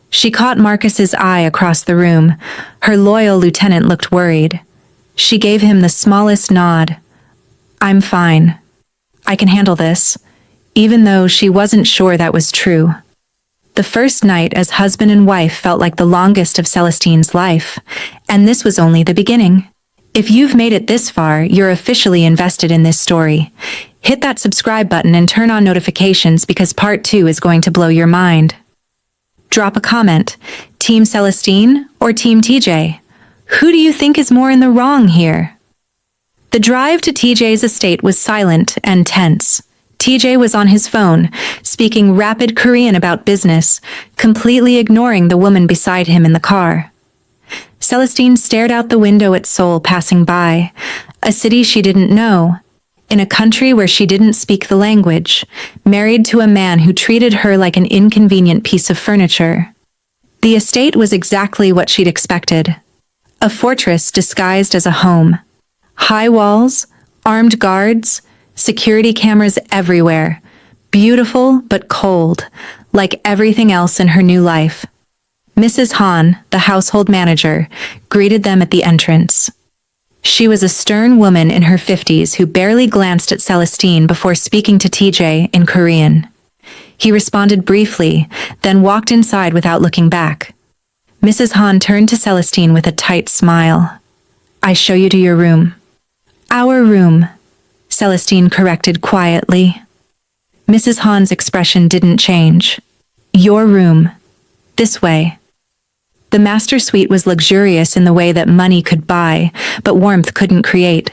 She caught Marcus's eye across the room. Her loyal lieutenant looked worried. She gave him the smallest nod. "I'm fine. I can handle this," even though she wasn't sure that was true. The first night as husband and wife felt like the longest of Celestine's life, and this was only the beginning. If you've made it this far, you're officially invested in this story. Hit that subscribe button and turn on notifications because part 2 is going to blow your mind. Drop a comment. Team Celestine or Team TJ? Who do you think is more in the wrong here? The drive to TJ's estate was silent and tense. TJ was on his phone, speaking rapid Korean about business, completely ignoring the woman beside him in the car. Celestine stared out the window at Seoul passing by, a city she didn't know, in a country where she didn't speak the language, married to a man who treated her like an inconvenient piece of furniture. The estate was exactly what she'd expected. A fortress disguised as a home. High walls, armed guards, security cameras everywhere. Beautiful but cold, like everything else in her new life. Mrs. Han, the household manager, greeted them at the entrance. She was a stern woman in her 50s who barely glanced at Celestine before speaking to TJ in Korean. He responded briefly, then walked inside without looking back. Mrs. Han turned to Celestine with a tight smile. "I show you to your room." "Our room," Celestine corrected quietly. Mrs. Han's expression didn't change. "Your room. This way." The master suite was luxurious in the way that money could buy, but warmth couldn't create.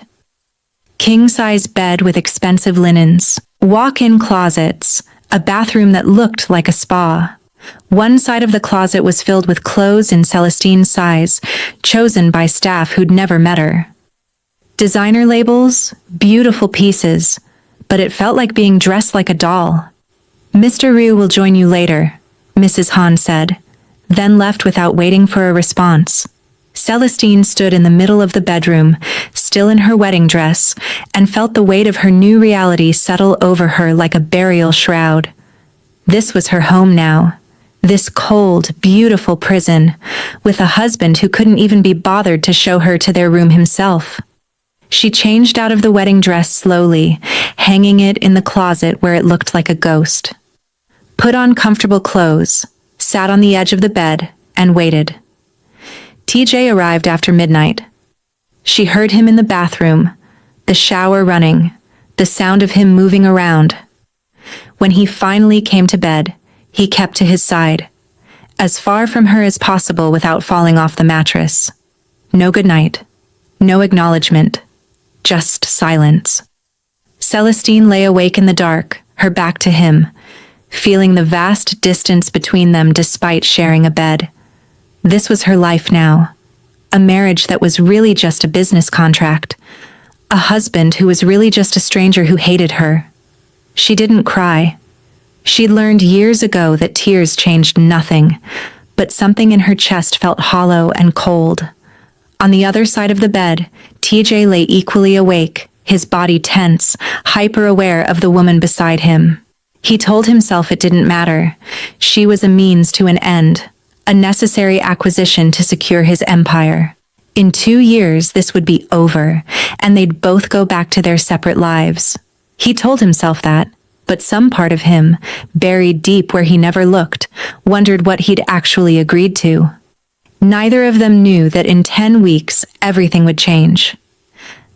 King-size bed with expensive linens, walk-in closets, a bathroom that looked like a spa. One side of the closet was filled with clothes in Celestine's size, chosen by staff who'd never met her. Designer labels, beautiful pieces, but it felt like being dressed like a doll. "Mr. Ryu will join you later," Mrs. Han said, then left without waiting for a response. Celestine stood in the middle of the bedroom, still in her wedding dress, and felt the weight of her new reality settle over her like a burial shroud. This was her home now. This cold, beautiful prison, with a husband who couldn't even be bothered to show her to their room himself. She changed out of the wedding dress slowly, hanging it in the closet where it looked like a ghost. Put on comfortable clothes, sat on the edge of the bed, and waited. TJ arrived after midnight. She heard him in the bathroom, the shower running, the sound of him moving around. When he finally came to bed, he kept to his side, as far from her as possible without falling off the mattress. No goodnight, no acknowledgement, just silence. Celestine lay awake in the dark, her back to him, feeling the vast distance between them despite sharing a bed. This was her life now. A marriage that was really just a business contract. A husband who was really just a stranger who hated her. She didn't cry. She'd learned years ago that tears changed nothing, but something in her chest felt hollow and cold. On the other side of the bed, TJ lay equally awake, his body tense, hyper-aware of the woman beside him. He told himself it didn't matter. She was a means to an end, a necessary acquisition to secure his empire. In 2 years, this would be over, and they'd both go back to their separate lives. He told himself that, but some part of him, buried deep where he never looked, wondered what he'd actually agreed to. Neither of them knew that in 10 weeks, everything would change.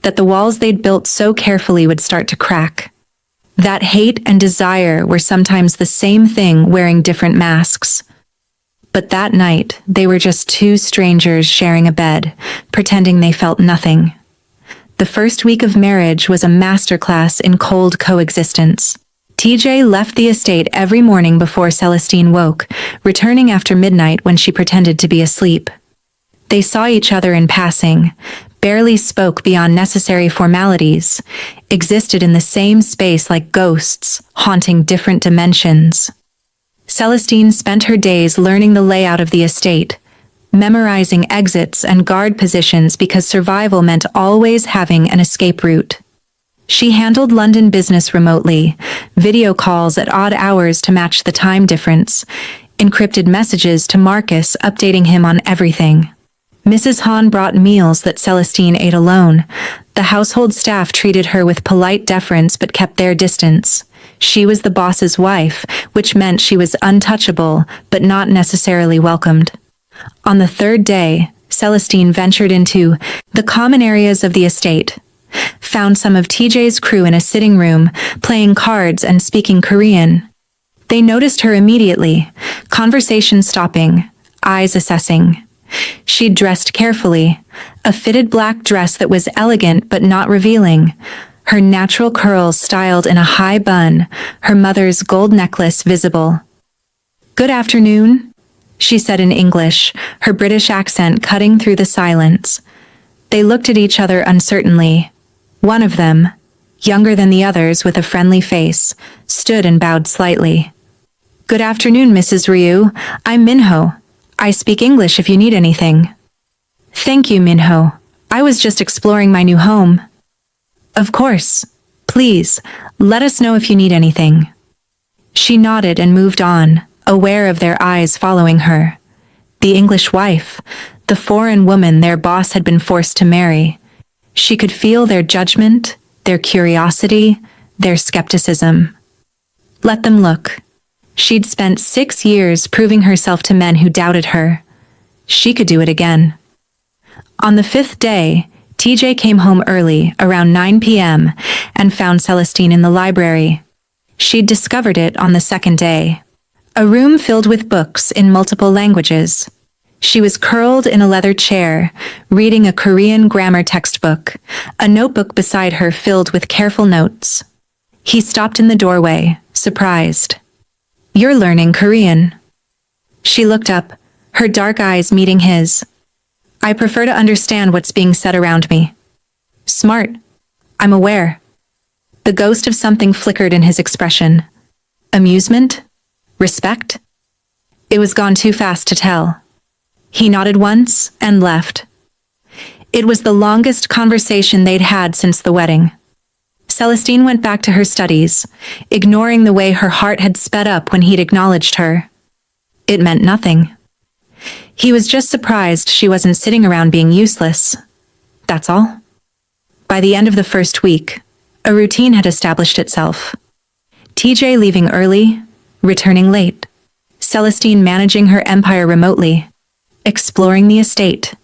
That the walls they'd built so carefully would start to crack. That hate and desire were sometimes the same thing wearing different masks. But that night, they were just two strangers sharing a bed, pretending they felt nothing. The first week of marriage was a masterclass in cold coexistence. TJ left the estate every morning before Celestine woke, returning after midnight when she pretended to be asleep. They saw each other in passing, barely spoke beyond necessary formalities, existed in the same space like ghosts, haunting different dimensions. Celestine spent her days learning the layout of the estate, memorizing exits and guard positions because survival meant always having an escape route. She handled London business remotely, video calls at odd hours to match the time difference, encrypted messages to Marcus updating him on everything. Mrs. Han brought meals that Celestine ate alone. The household staff treated her with polite deference but kept their distance. She was the boss's wife, which meant she was untouchable but not necessarily welcomed. On the third day, Celestine ventured into the common areas of the estate, found some of TJ's crew in a sitting room, playing cards and speaking Korean. They noticed her immediately, conversation stopping, eyes assessing. She'd dressed carefully, a fitted black dress that was elegant but not revealing, her natural curls styled in a high bun, her mother's gold necklace visible. "Good afternoon," she said in English, her British accent cutting through the silence. They looked at each other uncertainly. One of them, younger than the others with a friendly face, stood and bowed slightly. "Good afternoon, Mrs. Ryu. I'm Minho. I speak English if you need anything." "Thank you, Minho. I was just exploring my new home." "Of course. Please, let us know if you need anything." She nodded and moved on, aware of their eyes following her. The English wife, the foreign woman their boss had been forced to marry. She could feel their judgment, their curiosity, their skepticism. Let them look. She'd spent 6 years proving herself to men who doubted her. She could do it again. On the 5th day, TJ came home early, around 9 p.m., and found Celestine in the library. She'd discovered it on the 2nd day. A room filled with books in multiple languages. She was curled in a leather chair, reading a Korean grammar textbook, a notebook beside her filled with careful notes. He stopped in the doorway, surprised. "You're learning Korean." She looked up, her dark eyes meeting his. "I prefer to understand what's being said around me." "Smart. I'm aware." The ghost of something flickered in his expression. Amusement? Respect? It was gone too fast to tell. He nodded once and left. It was the longest conversation they'd had since the wedding. Celestine went back to her studies, ignoring the way her heart had sped up when he'd acknowledged her. It meant nothing. He was just surprised she wasn't sitting around being useless. That's all. By the end of the first week, a routine had established itself. TJ leaving early, returning late. Celestine managing her empire remotely, exploring the estate,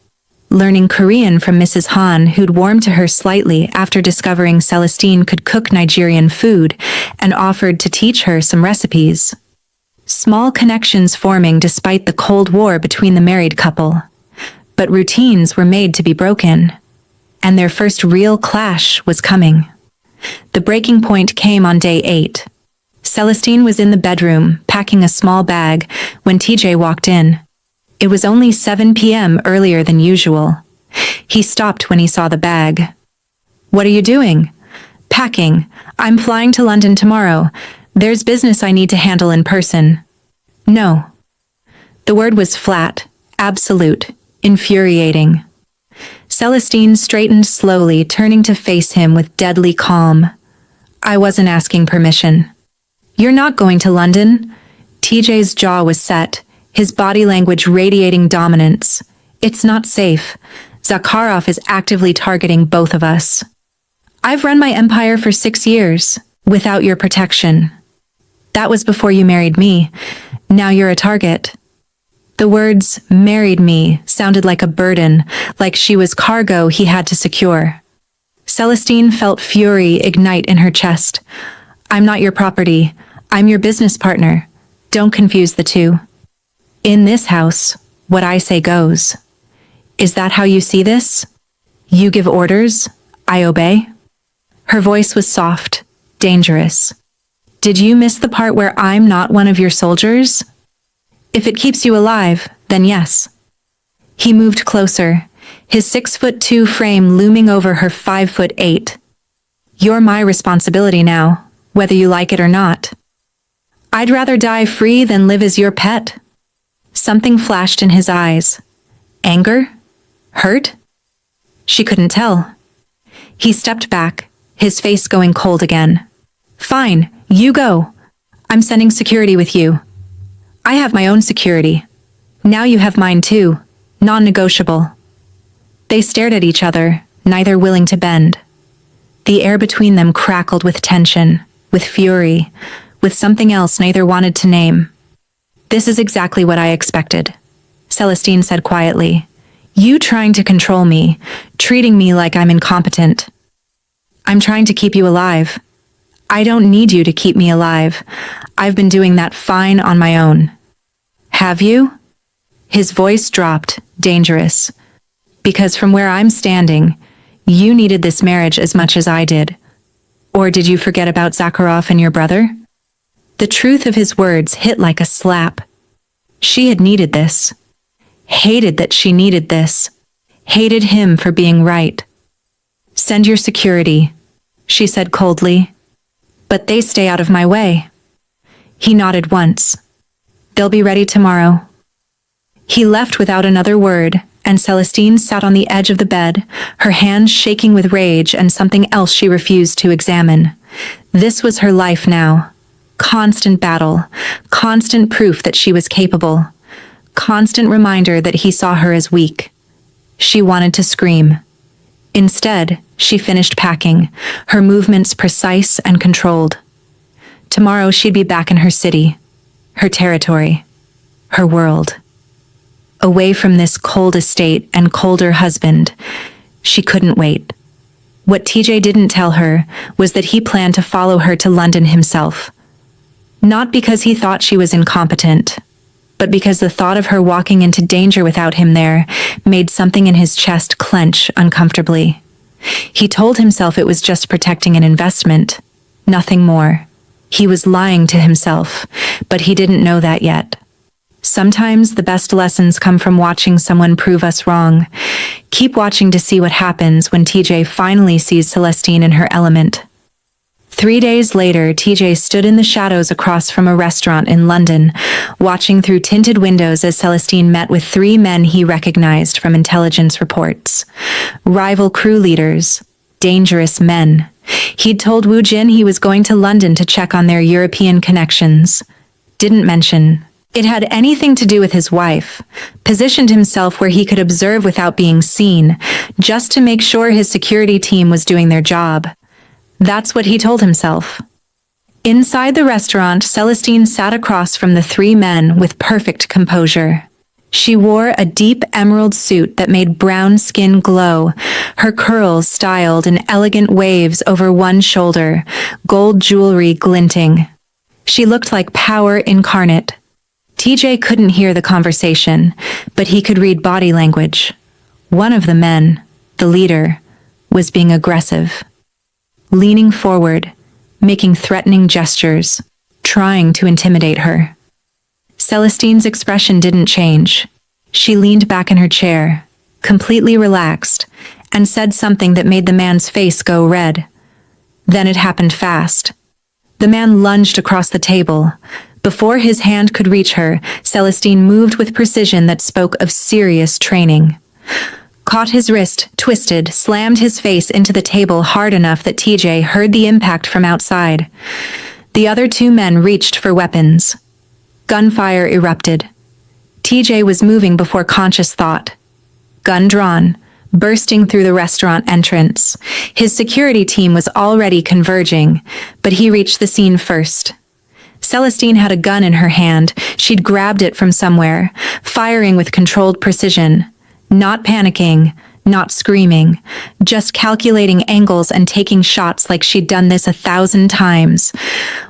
learning Korean from Mrs. Han, who'd warmed to her slightly after discovering Celestine could cook Nigerian food and offered to teach her some recipes. Small connections forming despite the Cold War between the married couple. But routines were made to be broken, and their first real clash was coming. The breaking point came on day 8. Celestine was in the bedroom, packing a small bag, when TJ walked in. It was only 7 p.m. earlier than usual. He stopped when he saw the bag. "What are you doing?" "Packing. I'm flying to London tomorrow. There's business I need to handle in person." "No." The word was flat, absolute, infuriating. Celestine straightened slowly, turning to face him with deadly calm. I wasn't asking permission. You're not going to London? TJ's jaw was set, his body language radiating dominance. It's not safe. Zakarov is actively targeting both of us. I've run my empire for 6 years, without your protection. That was before you married me. Now you're a target. The words, married me, sounded like a burden, like she was cargo he had to secure. Celestine felt fury ignite in her chest. I'm not your property. I'm your business partner. Don't confuse the two. In this house, what I say goes. Is that how you see this? You give orders, I obey? Her voice was soft, dangerous. Did you miss the part where I'm not one of your soldiers? If it keeps you alive, then yes. He moved closer, his 6'2" frame looming over her 5'8". You're my responsibility now, whether you like it or not. I'd rather die free than live as your pet. Something flashed in his eyes. Anger? Hurt? She couldn't tell. He stepped back, his face going cold again. Fine, you go. I'm sending security with you. I have my own security. Now you have mine too. Non-negotiable. They stared at each other, neither willing to bend. The air between them crackled with tension, with fury, with something else neither wanted to name. This is exactly what I expected, Celestine said quietly. You trying to control me, treating me like I'm incompetent. I'm trying to keep you alive. I don't need you to keep me alive. I've been doing that fine on my own. Have you? His voice dropped, dangerous. Because from where I'm standing, you needed this marriage as much as I did. Or did you forget about Zakarov and your brother? The truth of his words hit like a slap. She had needed this. Hated that she needed this. Hated him for being right. Send your security, she said coldly. But they stay out of my way. He nodded once. They'll be ready tomorrow. He left without another word, and Celestine sat on the edge of the bed, her hands shaking with rage and something else she refused to examine. This was her life now. Constant battle, constant proof that she was capable, constant reminder that he saw her as weak. She wanted to scream. Instead, she finished packing, her movements precise and controlled. Tomorrow she'd be back in her city, her territory, her world. Away from this cold estate and colder husband, she couldn't wait. What TJ didn't tell her was that he planned to follow her to London himself. Not because he thought she was incompetent, but because the thought of her walking into danger without him there made something in his chest clench uncomfortably. He told himself it was just protecting an investment, nothing more. He was lying to himself, but he didn't know that yet. Sometimes the best lessons come from watching someone prove us wrong. Keep watching to see what happens when TJ finally sees Celestine in her element. 3 days later, TJ stood in the shadows across from a restaurant in London, watching through tinted windows as Celestine met with 3 men he recognized from intelligence reports. Rival crew leaders, dangerous men. He'd told Woo Jin he was going to London to check on their European connections. Didn't mention it had anything to do with his wife. Positioned himself where he could observe without being seen, just to make sure his security team was doing their job. That's what he told himself. Inside the restaurant, Celestine sat across from the 3 men with perfect composure. She wore a deep emerald suit that made brown skin glow, her curls styled in elegant waves over one shoulder, gold jewelry glinting. She looked like power incarnate. TJ couldn't hear the conversation, but he could read body language. One of the men, the leader, was being aggressive. Leaning forward, making threatening gestures, trying to intimidate her. Celestine's expression didn't change. She leaned back in her chair, completely relaxed, and said something that made the man's face go red. Then it happened fast. The man lunged across the table, Before his hand could reach her, Celestine moved with precision that spoke of serious training. Caught his wrist, twisted, slammed his face into the table hard enough that TJ heard the impact from outside. The other two men reached for weapons. Gunfire erupted. TJ was moving before conscious thought. Gun drawn, bursting through the restaurant entrance. His security team was already converging, but he reached the scene first. Celestine had a gun in her hand. She'd grabbed it from somewhere, firing with controlled precision. Not panicking, not screaming, just calculating angles and taking shots like she'd done this 1,000 times.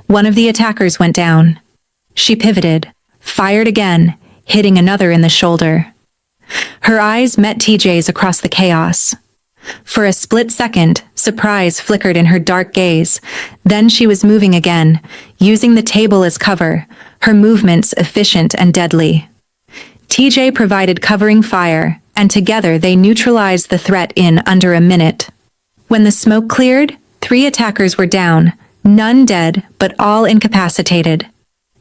One of the attackers went down. She pivoted, fired again, hitting another in the shoulder. Her eyes met TJ's across the chaos. For a split second, surprise flickered in her dark gaze. Then she was moving again, using the table as cover, her movements efficient and deadly. TJ provided covering fire, and together they neutralized the threat in under a minute. When the smoke cleared, 3 attackers were down, none dead, but all incapacitated.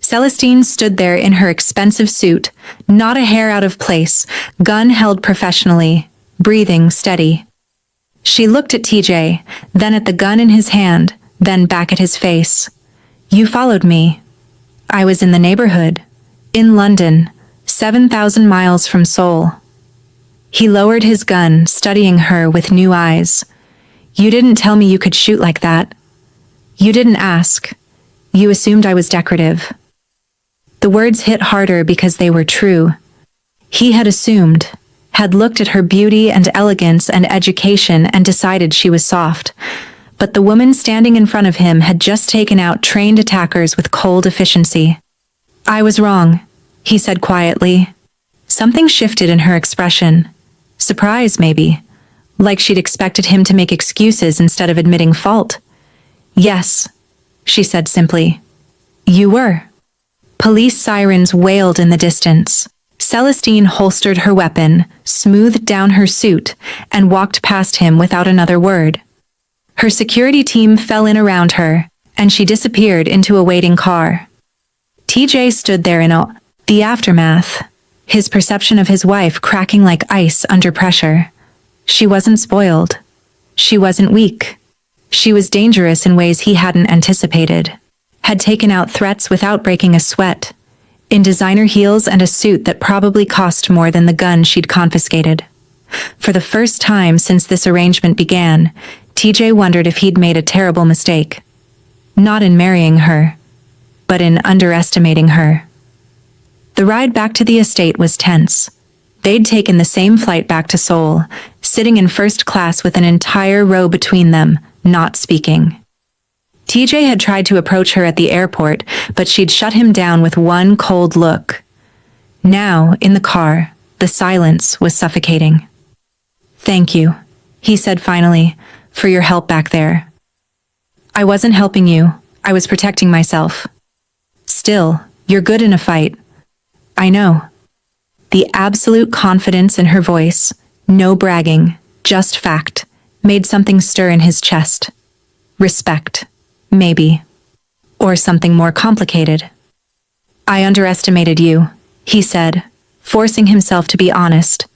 Celestine stood there in her expensive suit, not a hair out of place, gun held professionally, breathing steady. She looked at TJ, then at the gun in his hand, then back at his face. "You followed me. I was in the neighborhood. In London, 7,000 miles from Seoul." He lowered his gun, studying her with new eyes. "You didn't tell me you could shoot like that. You didn't ask. You assumed I was decorative." The words hit harder because they were true. He had assumed, had looked at her beauty and elegance and education and decided she was soft. But the woman standing in front of him had just taken out trained attackers with cold efficiency. "I was wrong," he said quietly. Something shifted in her expression. Surprise, maybe. Like she'd expected him to make excuses instead of admitting fault. "Yes," she said simply. "You were." Police sirens wailed in the distance. Celestine holstered her weapon, smoothed down her suit, and walked past him without another word. Her security team fell in around her, and she disappeared into a waiting car. TJ stood there in the aftermath, his perception of his wife cracking like ice under pressure. She wasn't spoiled. She wasn't weak. She was dangerous in ways he hadn't anticipated. Had taken out threats without breaking a sweat, in designer heels and a suit that probably cost more than the gun she'd confiscated. For the first time since this arrangement began, TJ wondered if he'd made a terrible mistake. Not in marrying her, but in underestimating her. The ride back to the estate was tense. They'd taken the same flight back to Seoul, sitting in first class with an entire row between them, not speaking. TJ had tried to approach her at the airport, but she'd shut him down with one cold look. Now, in the car, the silence was suffocating. "Thank you," he said finally, "for your help back there." "I wasn't helping you, I was protecting myself." "Still, you're good in a fight." "I know." The absolute confidence in her voice, no bragging, just fact, made something stir in his chest. Respect. Maybe. Or something more complicated. "I underestimated you," he said, forcing himself to be honest.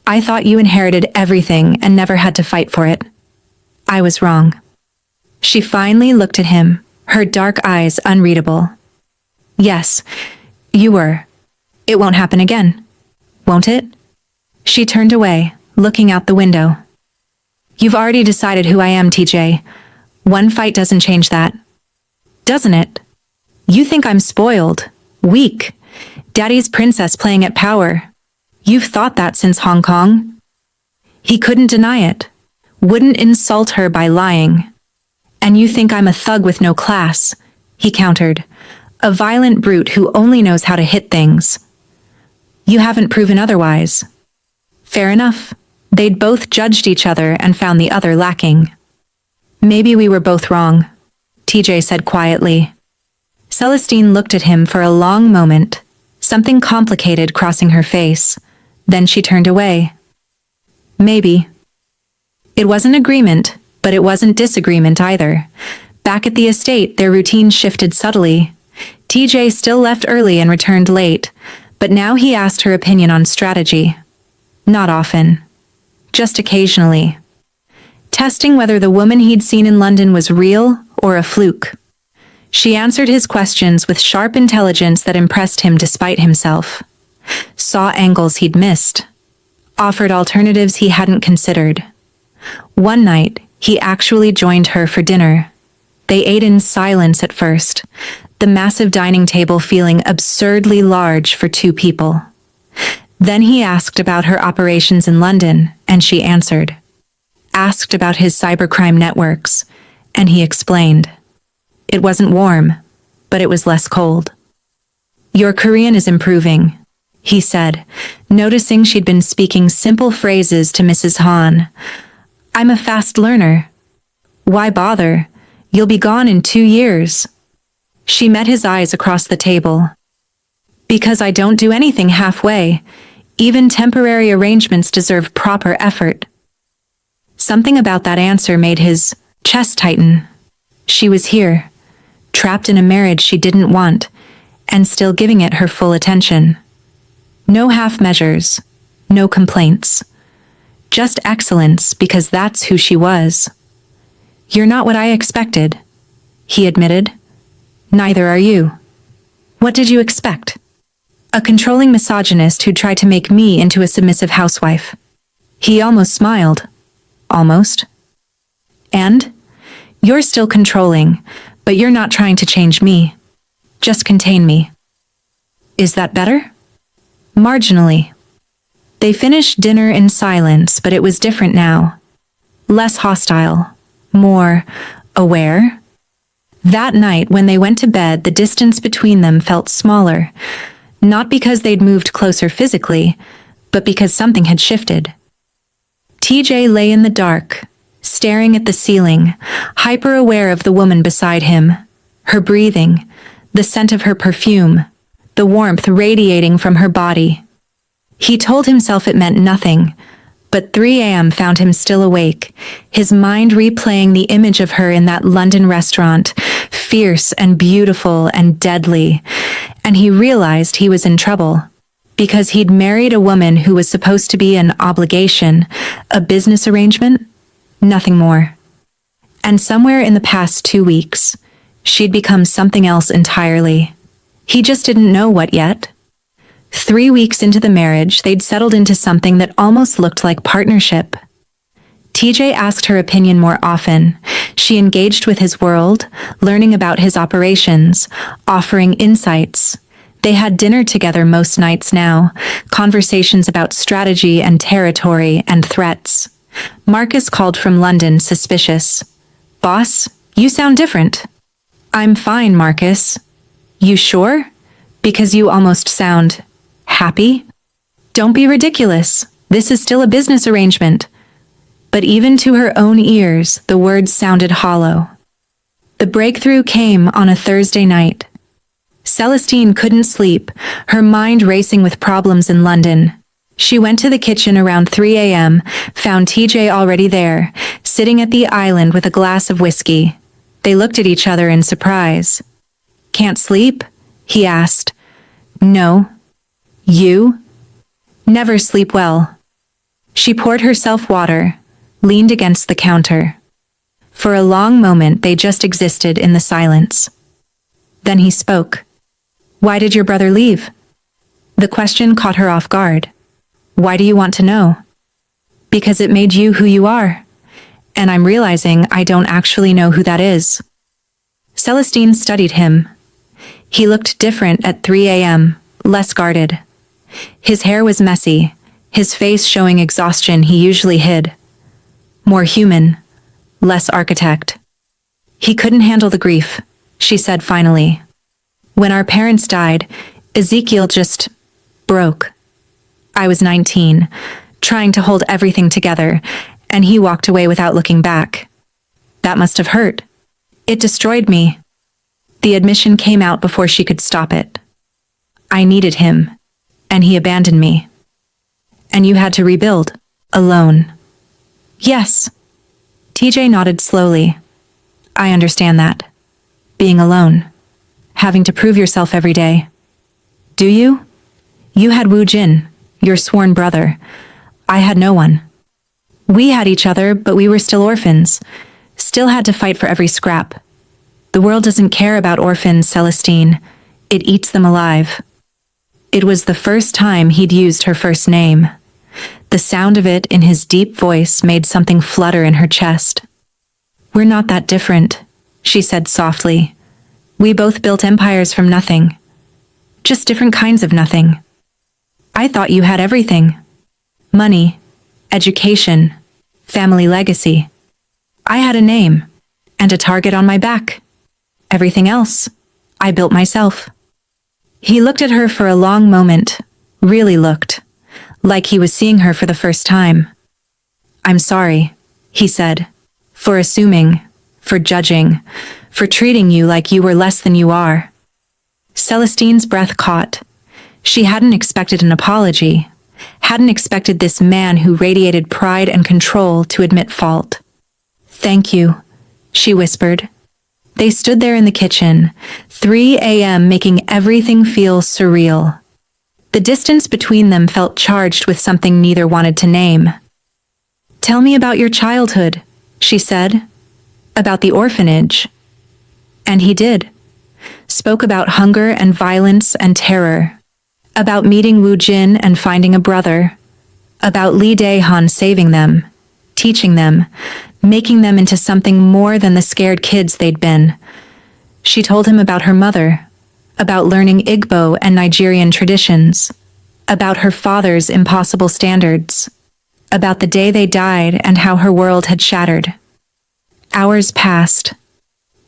"I thought you inherited everything and never had to fight for it. I was wrong." She finally looked at him, her dark eyes unreadable. "Yes, you were. It won't happen again, won't it?" She turned away, looking out the window. "You've already decided who I am, TJ. One fight doesn't change that. Doesn't it? You think I'm spoiled, weak, daddy's princess playing at power. You've thought that since Hong Kong." He couldn't deny it. Wouldn't insult her by lying. "And you think I'm a thug with no class," he countered. "A violent brute who only knows how to hit things. You haven't proven otherwise." Fair enough. They'd both judged each other and found the other lacking. "Maybe we were both wrong," TJ said quietly. Celestine looked at him for a long moment, something complicated crossing her face. Then she turned away. "Maybe." It wasn't agreement, but it wasn't disagreement either. Back at the estate, their routine shifted subtly. TJ still left early and returned late, but now he asked her opinion on strategy. Not often. Just occasionally. Testing whether the woman he'd seen in London was real or a fluke. She answered his questions with sharp intelligence that impressed him despite himself. Saw angles he'd missed. Offered alternatives he hadn't considered. One night, he actually joined her for dinner. They ate in silence at first, the massive dining table feeling absurdly large for two people. Then he asked about her operations in London, and she answered. Asked about his cybercrime networks, and he explained. It wasn't warm, but it was less cold. Your Korean is improving, he said, noticing she'd been speaking simple phrases to Mrs. Han. I'm a fast learner. Why bother? You'll be gone in 2 years. She met his eyes across the table. Because I don't do anything halfway. Even temporary arrangements deserve proper effort. Something about that answer made his chest tighten. She was here, trapped in a marriage she didn't want, and still giving it her full attention. No half measures, no complaints. Just excellence because that's who she was. You're not what I expected, he admitted. Neither are you. What did you expect? A controlling misogynist who tried to make me into a submissive housewife. He almost smiled. Almost. And? You're still controlling, but you're not trying to change me. Just contain me. Is that better? Marginally. They finished dinner in silence, but it was different now. Less hostile. More aware. That night, when they went to bed, the distance between them felt smaller. Not because they'd moved closer physically, but because something had shifted. TJ lay in the dark, staring at the ceiling, hyper-aware of the woman beside him, her breathing, the scent of her perfume, the warmth radiating from her body. He told himself it meant nothing, but 3 a.m. found him still awake, his mind replaying the image of her in that London restaurant, fierce and beautiful and deadly, and he realized he was in trouble. Because he'd married a woman who was supposed to be an obligation, a business arrangement, nothing more. And somewhere in the past 2 weeks, she'd become something else entirely. He just didn't know what yet. 3 weeks into the marriage, they'd settled into something that almost looked like partnership. TJ asked her opinion more often. She engaged with his world, learning about his operations, offering insights. They had dinner together most nights now, conversations about strategy and territory and threats. Marcus called from London, suspicious. Boss, you sound different. I'm fine, Marcus. You sure? Because you almost sound happy? Don't be ridiculous. This is still a business arrangement. But even to her own ears, the words sounded hollow. The breakthrough came on a Thursday night. Celestine couldn't sleep, her mind racing with problems in London. She went to the kitchen around 3 a.m., found TJ already there, sitting at the island with a glass of whiskey. They looked at each other in surprise. Can't sleep? He asked. No. You? Never sleep well. She poured herself water, leaned against the counter. For a long moment they just existed in the silence. Then he spoke. Why did your brother leave? The question caught her off guard. Why do you want to know? Because it made you who you are. And I'm realizing I don't actually know who that is. Celestine studied him. He looked different at 3 a.m., less guarded. His hair was messy, his face showing exhaustion he usually hid. More human, less architect. He couldn't handle the grief, she said finally. When our parents died, Ezekiel just broke. I was 19, trying to hold everything together, and he walked away without looking back. That must have hurt. It destroyed me. The admission came out before she could stop it. I needed him, and he abandoned me. And you had to rebuild, alone. Yes. TJ nodded slowly. I understand that. Being alone. having to prove yourself every day. Do you? You had Woo Jin, your sworn brother. I had no one. We had each other, but we were still orphans. Still had to fight for every scrap. The world doesn't care about orphans, Celestine. It eats them alive. It was the first time he'd used her first name. The sound of it in his deep voice made something flutter in her chest. We're not that different, she said softly. We both built empires from nothing. Just different kinds of nothing. I thought you had everything. Money, education, family legacy. I had a name, and a target on my back. Everything else, I built myself. He looked at her for a long moment, really looked, like he was seeing her for the first time. I'm sorry, he said, for assuming, for judging, for treating you like you were less than you are. Celestine's breath caught. She hadn't expected an apology, hadn't expected this man who radiated pride and control to admit fault. Thank you, she whispered. They stood there in the kitchen, 3 a.m. making everything feel surreal. The distance between them felt charged with something neither wanted to name. Tell me about your childhood, she said. About the orphanage. And he did. Spoke about hunger and violence and terror. About meeting Woo Jin and finding a brother. About Lee Dae-han saving them, teaching them, making them into something more than the scared kids they'd been. She told him about her mother, about learning Igbo and Nigerian traditions, about her father's impossible standards, about the day they died and how her world had shattered. Hours passed.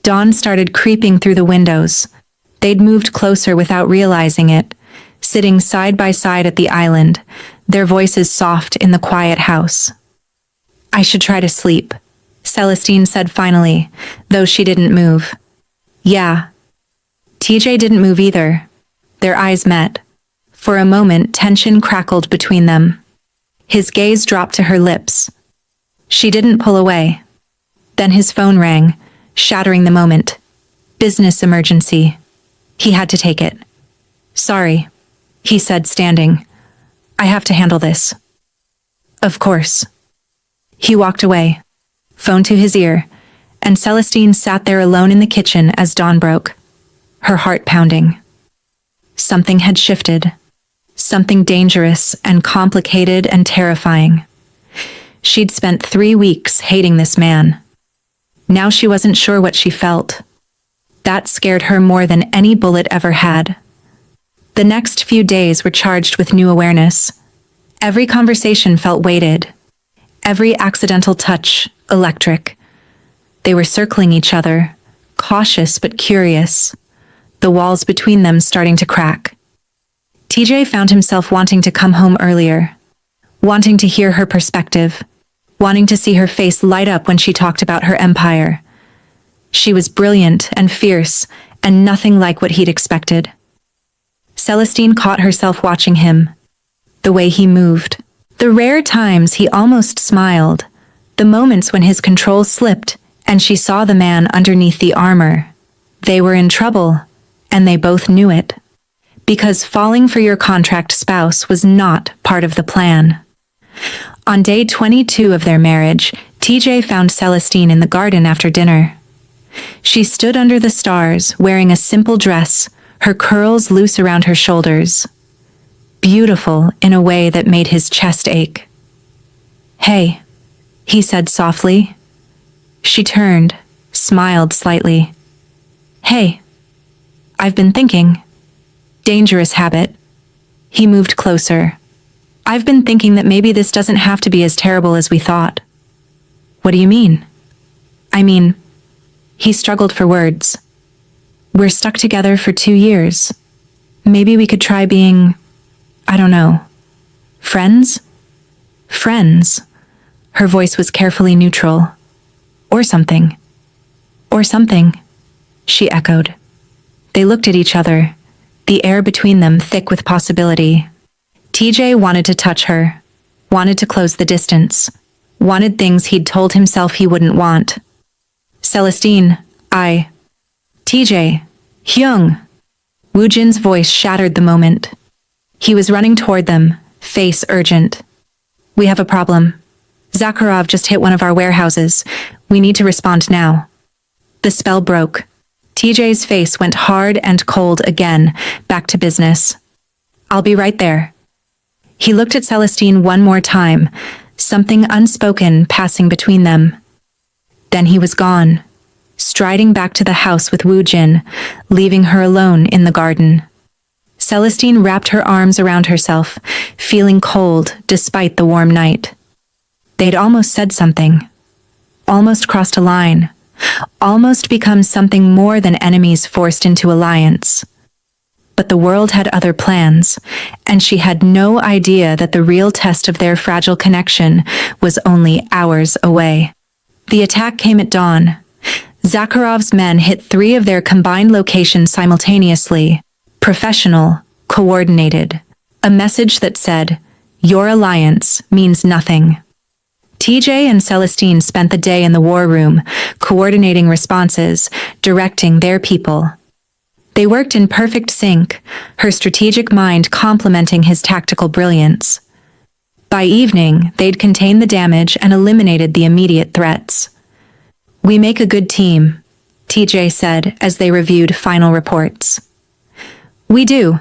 Dawn started creeping through the windows. They'd moved closer without realizing it, sitting side by side at the island, their voices soft in the quiet house. I should try to sleep, Celestine said finally, though she didn't move. Yeah. TJ didn't move either. Their eyes met. For a moment, tension crackled between them. His gaze dropped to her lips. She didn't pull away. Then his phone rang, shattering the moment. Business emergency. He had to take it. Sorry, he said, standing. I have to handle this. Of course. He walked away, phone to his ear, and Celestine sat there alone in the kitchen as dawn broke, her heart pounding. Something had shifted. Something dangerous and complicated and terrifying. She'd spent 3 weeks hating this man. Now she wasn't sure what she felt. That scared her more than any bullet ever had. The next few days were charged with new awareness. Every conversation felt weighted. Every accidental touch, electric. They were circling each other, cautious but curious, the walls between them starting to crack. TJ found himself wanting to come home earlier, wanting to hear her perspective, wanting to see her face light up when she talked about her empire. She was brilliant and fierce, and nothing like what he'd expected. Celestine caught herself watching him, the way he moved. The rare times he almost smiled, the moments when his control slipped and she saw the man underneath the armor. They were in trouble, and they both knew it. Because falling for your contract spouse was not part of the plan. On day 22 of their marriage, TJ found Celestine in the garden after dinner. She stood under the stars, wearing a simple dress, her curls loose around her shoulders. Beautiful in a way that made his chest ache. Hey, he said softly. She turned, smiled slightly. Hey, I've been thinking. Dangerous habit. He moved closer. I've been thinking that maybe this doesn't have to be as terrible as we thought. What do you mean? I mean, he struggled for words. We're stuck together for 2 years. Maybe we could try being, I don't know, friends? Friends. Her voice was carefully neutral. Or something. Or something, she echoed. They looked at each other, the air between them thick with possibility. TJ wanted to touch her, wanted to close the distance, wanted things he'd told himself he wouldn't want. Celestine, TJ, Hyung! Woo Jin's voice shattered the moment. He was running toward them, face urgent. We have a problem. Zakarov just hit one of our warehouses. We need to respond now. The spell broke. TJ's face went hard and cold again, back to business. I'll be right there. He looked at Celestine one more time, something unspoken passing between them. Then he was gone, striding back to the house with Woo Jin, leaving her alone in the garden. Celestine wrapped her arms around herself, feeling cold despite the warm night. They'd almost said something, almost crossed a line, almost become something more than enemies forced into alliance. But the world had other plans, and she had no idea that the real test of their fragile connection was only hours away. The attack came at dawn. Zakarov's men hit 3 of their combined locations simultaneously. Professional, coordinated. A message that said, "Your alliance means nothing." TJ and Celestine spent the day in the war room, coordinating responses, directing their people. They worked in perfect sync, her strategic mind complementing his tactical brilliance. By evening, they'd contained the damage and eliminated the immediate threats. "We make a good team," TJ said as they reviewed final reports. "We do,"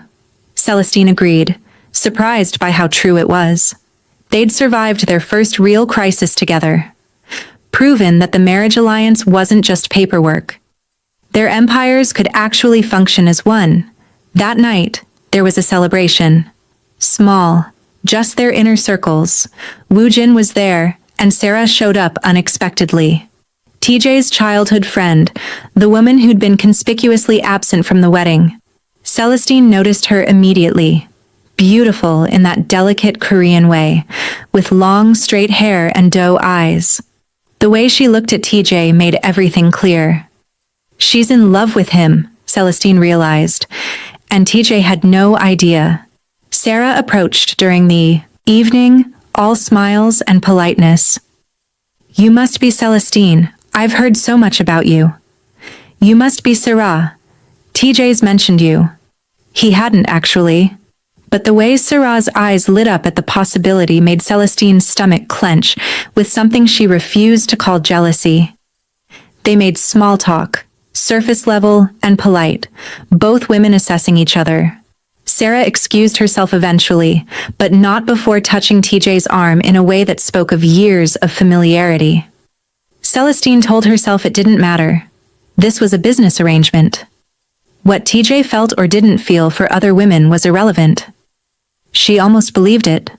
Celestine agreed, surprised by how true it was. They'd survived their first real crisis together, proven that the marriage alliance wasn't just paperwork. Their empires could actually function as one. That night, there was a celebration. Small, just their inner circles. Woo Jin was there, and Sarah showed up unexpectedly. TJ's childhood friend, the woman who'd been conspicuously absent from the wedding. Celestine noticed her immediately. Beautiful in that delicate Korean way, with long, straight hair and doe eyes. The way she looked at TJ made everything clear. She's in love with him, Celestine realized, and TJ had no idea. Sarah approached during the evening, all smiles and politeness. "You must be Celestine. I've heard so much about you." "You must be Sarah. TJ's mentioned you." He hadn't actually. But the way Sarah's eyes lit up at the possibility made Celestine's stomach clench with something she refused to call jealousy. They made small talk, surface level and polite, both women assessing each other. Sarah excused herself eventually, but not before touching TJ's arm in a way that spoke of years of familiarity. Celestine told herself it didn't matter. This was a business arrangement. What TJ felt or didn't feel for other women was irrelevant. She almost believed it.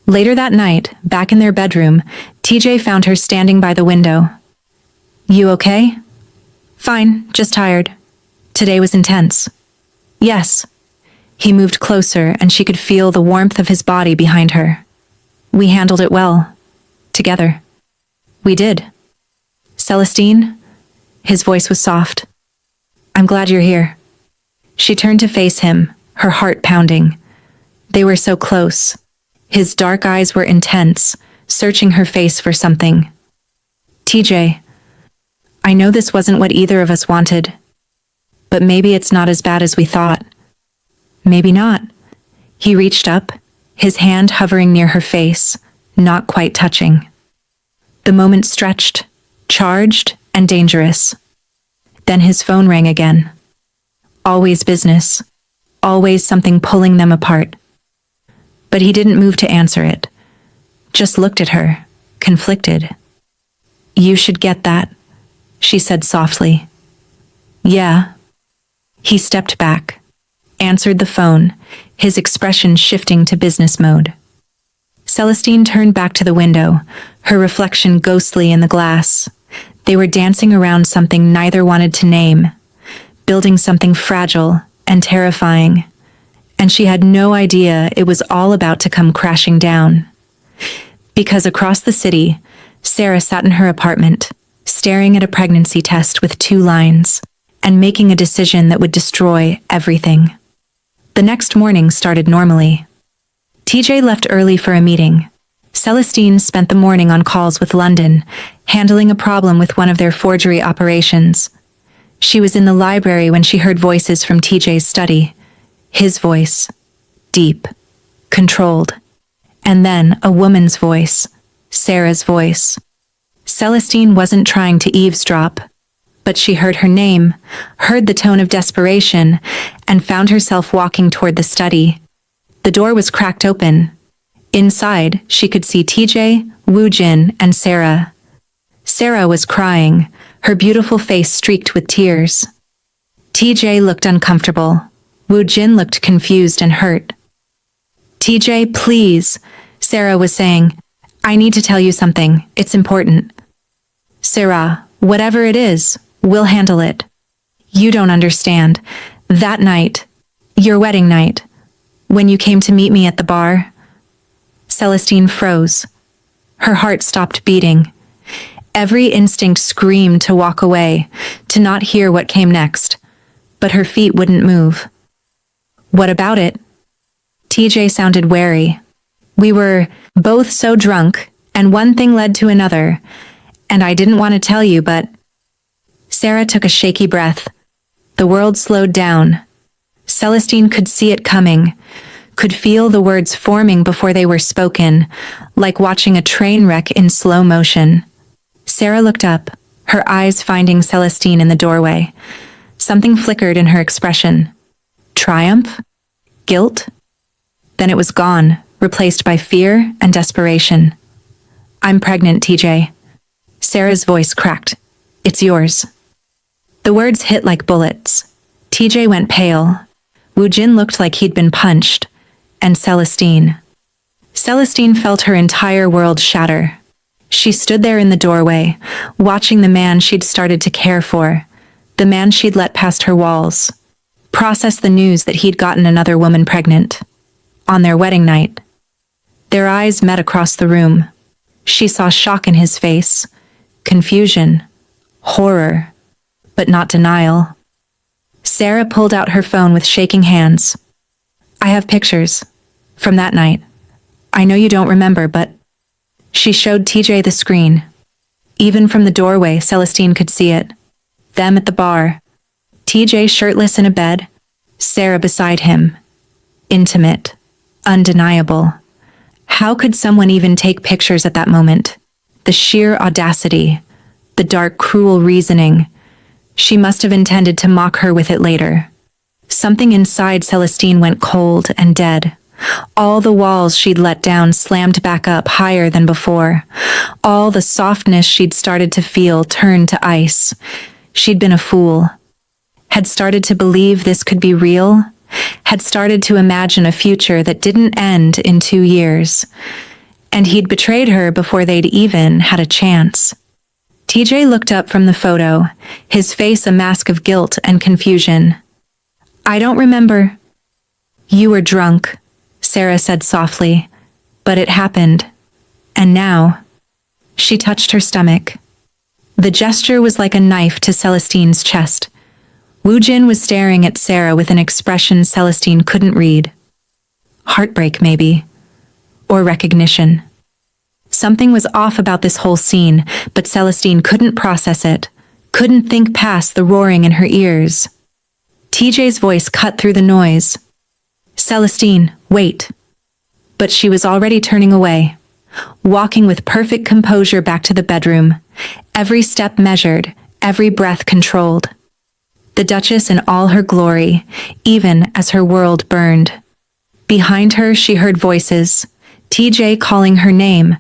Later that night, back in their bedroom, TJ found her standing by the window. "You okay?" "Fine, just tired. Today was intense." "Yes." He moved closer and she could feel the warmth of his body behind her. "We handled it well. Together." "We did." "Celestine?" His voice was soft. "I'm glad you're here." She turned to face him, her heart pounding. They were so close. His dark eyes were intense, searching her face for something. "TJ, I know this wasn't what either of us wanted, but maybe it's not as bad as we thought." "Maybe not." He reached up, his hand hovering near her face, not quite touching. The moment stretched, charged, and dangerous. Then his phone rang again. Always business. Always something pulling them apart. But he didn't move to answer it. Just looked at her, conflicted. "You should get that," she said softly. "Yeah." He stepped back, answered the phone, his expression shifting to business mode. Celestine turned back to the window, her reflection ghostly in the glass. They were dancing around something neither wanted to name, building something fragile and terrifying. And she had no idea it was all about to come crashing down. Because across the city, Sarah sat in her apartment, staring at a pregnancy test with 2 lines, and making a decision that would destroy everything. The next morning started normally. TJ left early for a meeting. Celestine spent the morning on calls with London, handling a problem with one of their forgery operations. She was in the library when she heard voices from TJ's study. His voice, deep, controlled. And then a woman's voice, Sarah's voice. Celestine wasn't trying to eavesdrop, but she heard her name, heard the tone of desperation, and found herself walking toward the study. The door was cracked open. Inside, she could see TJ, Woojin, and Sarah. Sarah was crying, her beautiful face streaked with tears. TJ looked uncomfortable. Woojin looked confused and hurt. TJ, please, Sarah was saying. I need to tell you something. It's important. Sarah, whatever it is, we'll handle it. You don't understand. That night, your wedding night, when you came to meet me at the bar, Celestine froze. Her heart stopped beating. Every instinct screamed to walk away, to not hear what came next, but her feet wouldn't move. What about it? TJ sounded wary. We were both so drunk, and one thing led to another, and I didn't want to tell you, but... Sarah took a shaky breath. The world slowed down. Celestine could see it coming, could feel the words forming before they were spoken, like watching a train wreck in slow motion. Sarah looked up, her eyes finding Celestine in the doorway. Something flickered in her expression. Triumph? Guilt? Then it was gone, replaced by fear and desperation. I'm pregnant, TJ. Sarah's voice cracked. It's yours. The words hit like bullets. TJ went pale. Woojin looked like he'd been punched. And Celestine. Celestine felt her entire world shatter. She stood there in the doorway, watching the man she'd started to care for, the man she'd let past her walls, process the news that he'd gotten another woman pregnant. On their wedding night. Their eyes met across the room. She saw shock in his face, confusion, horror, but not denial. Sarah pulled out her phone with shaking hands. I have pictures. From that night. I know you don't remember, but... She showed TJ the screen. Even from the doorway, Celestine could see it. Them at the bar. TJ shirtless in a bed. Sarah beside him. Intimate. Undeniable. How could someone even take pictures at that moment? The sheer audacity. The dark, cruel reasoning. She must have intended to mock her with it later. Something inside Celestine went cold and dead. All the walls she'd let down slammed back up higher than before. All the softness she'd started to feel turned to ice. She'd been a fool. Had started to believe this could be real. Had started to imagine a future that didn't end in 2 years. And he'd betrayed her before they'd even had a chance. TJ looked up from the photo, his face a mask of guilt and confusion. I don't remember. You were drunk, Sarah said softly, but it happened. And now, she touched her stomach. The gesture was like a knife to Celestine's chest. Woojin was staring at Sarah with an expression Celestine couldn't read. Heartbreak, maybe. Or recognition. Something was off about this whole scene, but Celestine couldn't process it, couldn't think past the roaring in her ears. TJ's voice cut through the noise. Celestine, wait. But she was already turning away, walking with perfect composure back to the bedroom, every step measured, every breath controlled. The Duchess in all her glory, even as her world burned. Behind her she heard voices, TJ calling her name,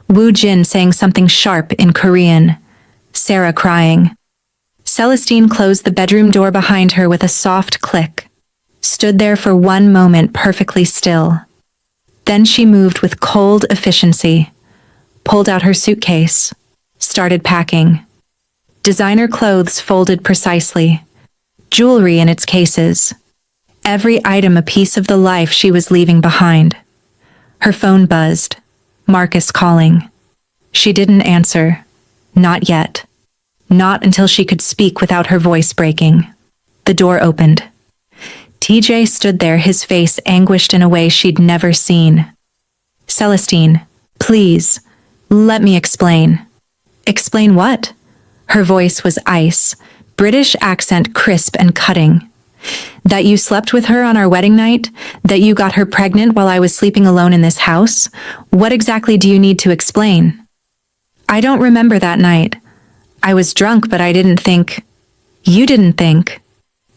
Woojin saying something sharp in Korean, Sarah crying. Celestine closed the bedroom door behind her with a soft click, stood there for one moment perfectly still. Then she moved with cold efficiency, pulled out her suitcase, started packing. Designer clothes folded precisely, jewelry in its cases. Every item a piece of the life she was leaving behind. Her phone buzzed. Marcus calling. She didn't answer. Not yet. Not until she could speak without her voice breaking. The door opened. TJ stood there, his face anguished in a way she'd never seen. Celestine, please, let me explain. Explain what? Her voice was ice, British accent crisp and cutting. That you slept with her on our wedding night? That you got her pregnant while I was sleeping alone in this house? What exactly do you need to explain? I don't remember that night. I was drunk, but I didn't think. You didn't think.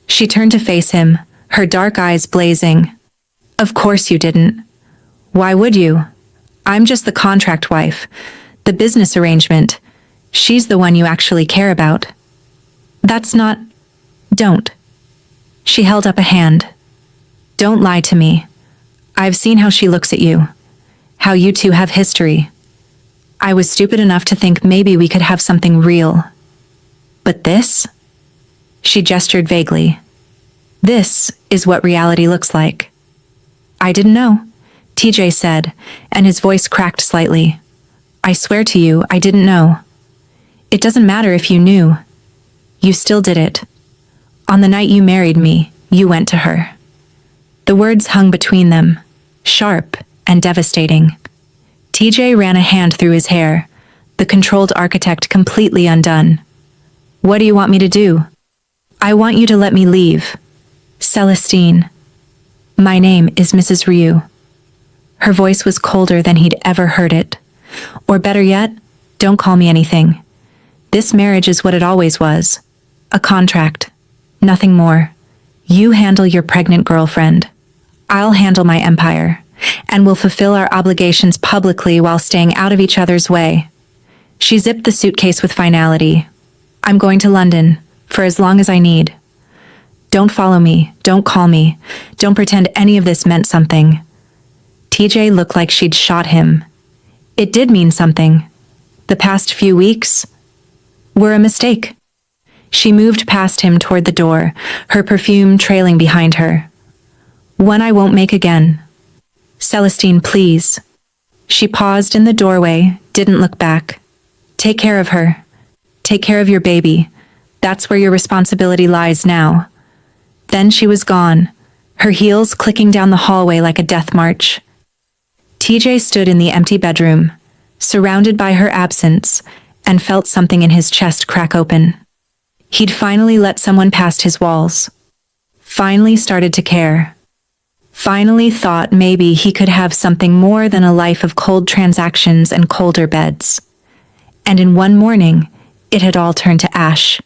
She turned to face him, her dark eyes blazing. Of course you didn't. Why would you? I'm just the contract wife, the business arrangement. She's the one you actually care about. That's not... Don't. She held up a hand. Don't lie to me. I've seen how she looks at you. How you two have history. I was stupid enough to think maybe we could have something real. But this? She gestured vaguely. This is what reality looks like. I didn't know, TJ said, and his voice cracked slightly. I swear to you, I didn't know. It doesn't matter if you knew. You still did it. On the night you married me, you went to her. The words hung between them, sharp and devastating. TJ ran a hand through his hair, the controlled architect completely undone. What do you want me to do? I want you to let me leave. Celestine. My name is Mrs. Ryu. Her voice was colder than he'd ever heard it. Or better yet, don't call me anything. This marriage is what it always was. A contract. Nothing more. You handle your pregnant girlfriend. I'll handle my empire. And we'll fulfill our obligations publicly while staying out of each other's way. She zipped the suitcase with finality. I'm going to London, for as long as I need. Don't follow me, don't call me, don't pretend any of this meant something. TJ looked like she'd shot him. It did mean something. The past few weeks were a mistake. She moved past him toward the door, her perfume trailing behind her. One I won't make again. Celestine, please. She paused in the doorway, didn't look back. Take care of her. Take care of your baby. That's where your responsibility lies now. Then she was gone, her heels clicking down the hallway like a death march. TJ stood in the empty bedroom, surrounded by her absence, and felt something in his chest crack open. He'd finally let someone past his walls. Finally started to care. Finally thought maybe he could have something more than a life of cold transactions and colder beds. And in one morning, it had all turned to ash.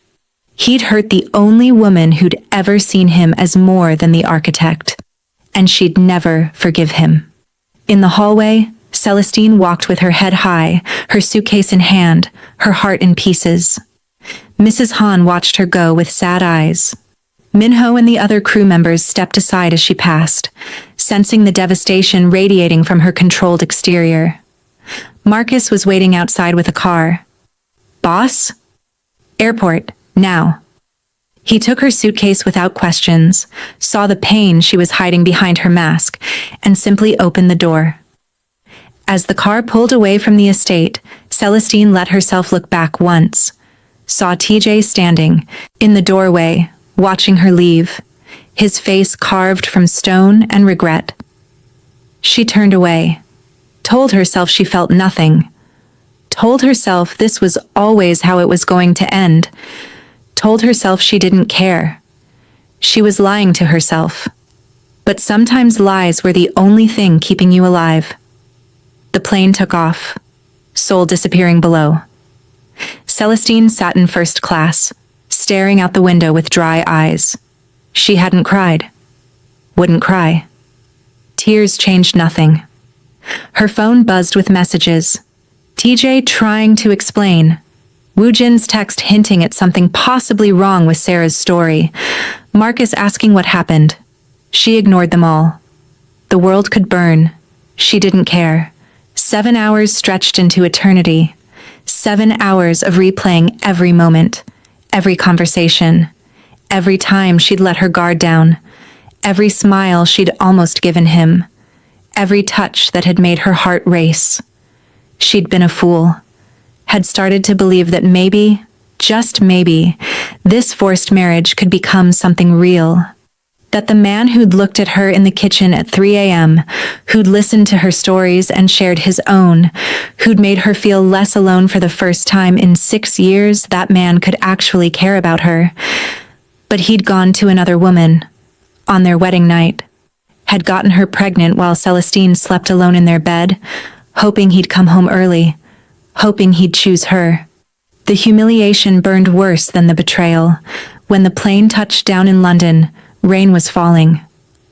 He'd hurt the only woman who'd ever seen him as more than the architect, and she'd never forgive him. In the hallway, Celestine walked with her head high, her suitcase in hand, her heart in pieces. Mrs. Han watched her go with sad eyes. Minho and the other crew members stepped aside as she passed, sensing the devastation radiating from her controlled exterior. Marcus was waiting outside with a car. Boss? Airport, now. He took her suitcase without questions, saw the pain she was hiding behind her mask, and simply opened the door. As the car pulled away from the estate, Celestine let herself look back once, saw TJ standing in the doorway, watching her leave, his face carved from stone and regret. She turned away, told herself she felt nothing, told herself this was always how it was going to end, told herself she didn't care. She was lying to herself. But sometimes lies were the only thing keeping you alive. The plane took off, Seoul disappearing below. Celestine sat in first class, staring out the window with dry eyes. She hadn't cried. Wouldn't cry. Tears changed nothing. Her phone buzzed with messages. TJ trying to explain. Woojin's text hinting at something possibly wrong with Sarah's story. Marcus asking what happened. She ignored them all. The world could burn. She didn't care. 7 hours stretched into eternity. 7 hours of replaying every moment, every conversation, every time she'd let her guard down, every smile she'd almost given him, every touch that had made her heart race. She'd been a fool, had started to believe that maybe, just maybe, this forced marriage could become something real. That the man who'd looked at her in the kitchen at 3 a.m., who'd listened to her stories and shared his own, who'd made her feel less alone for the first time in 6 years, that man could actually care about her. But he'd gone to another woman, on their wedding night, had gotten her pregnant while Celestine slept alone in their bed, hoping he'd come home early, hoping he'd choose her. The humiliation burned worse than the betrayal. When the plane touched down in London, rain was falling.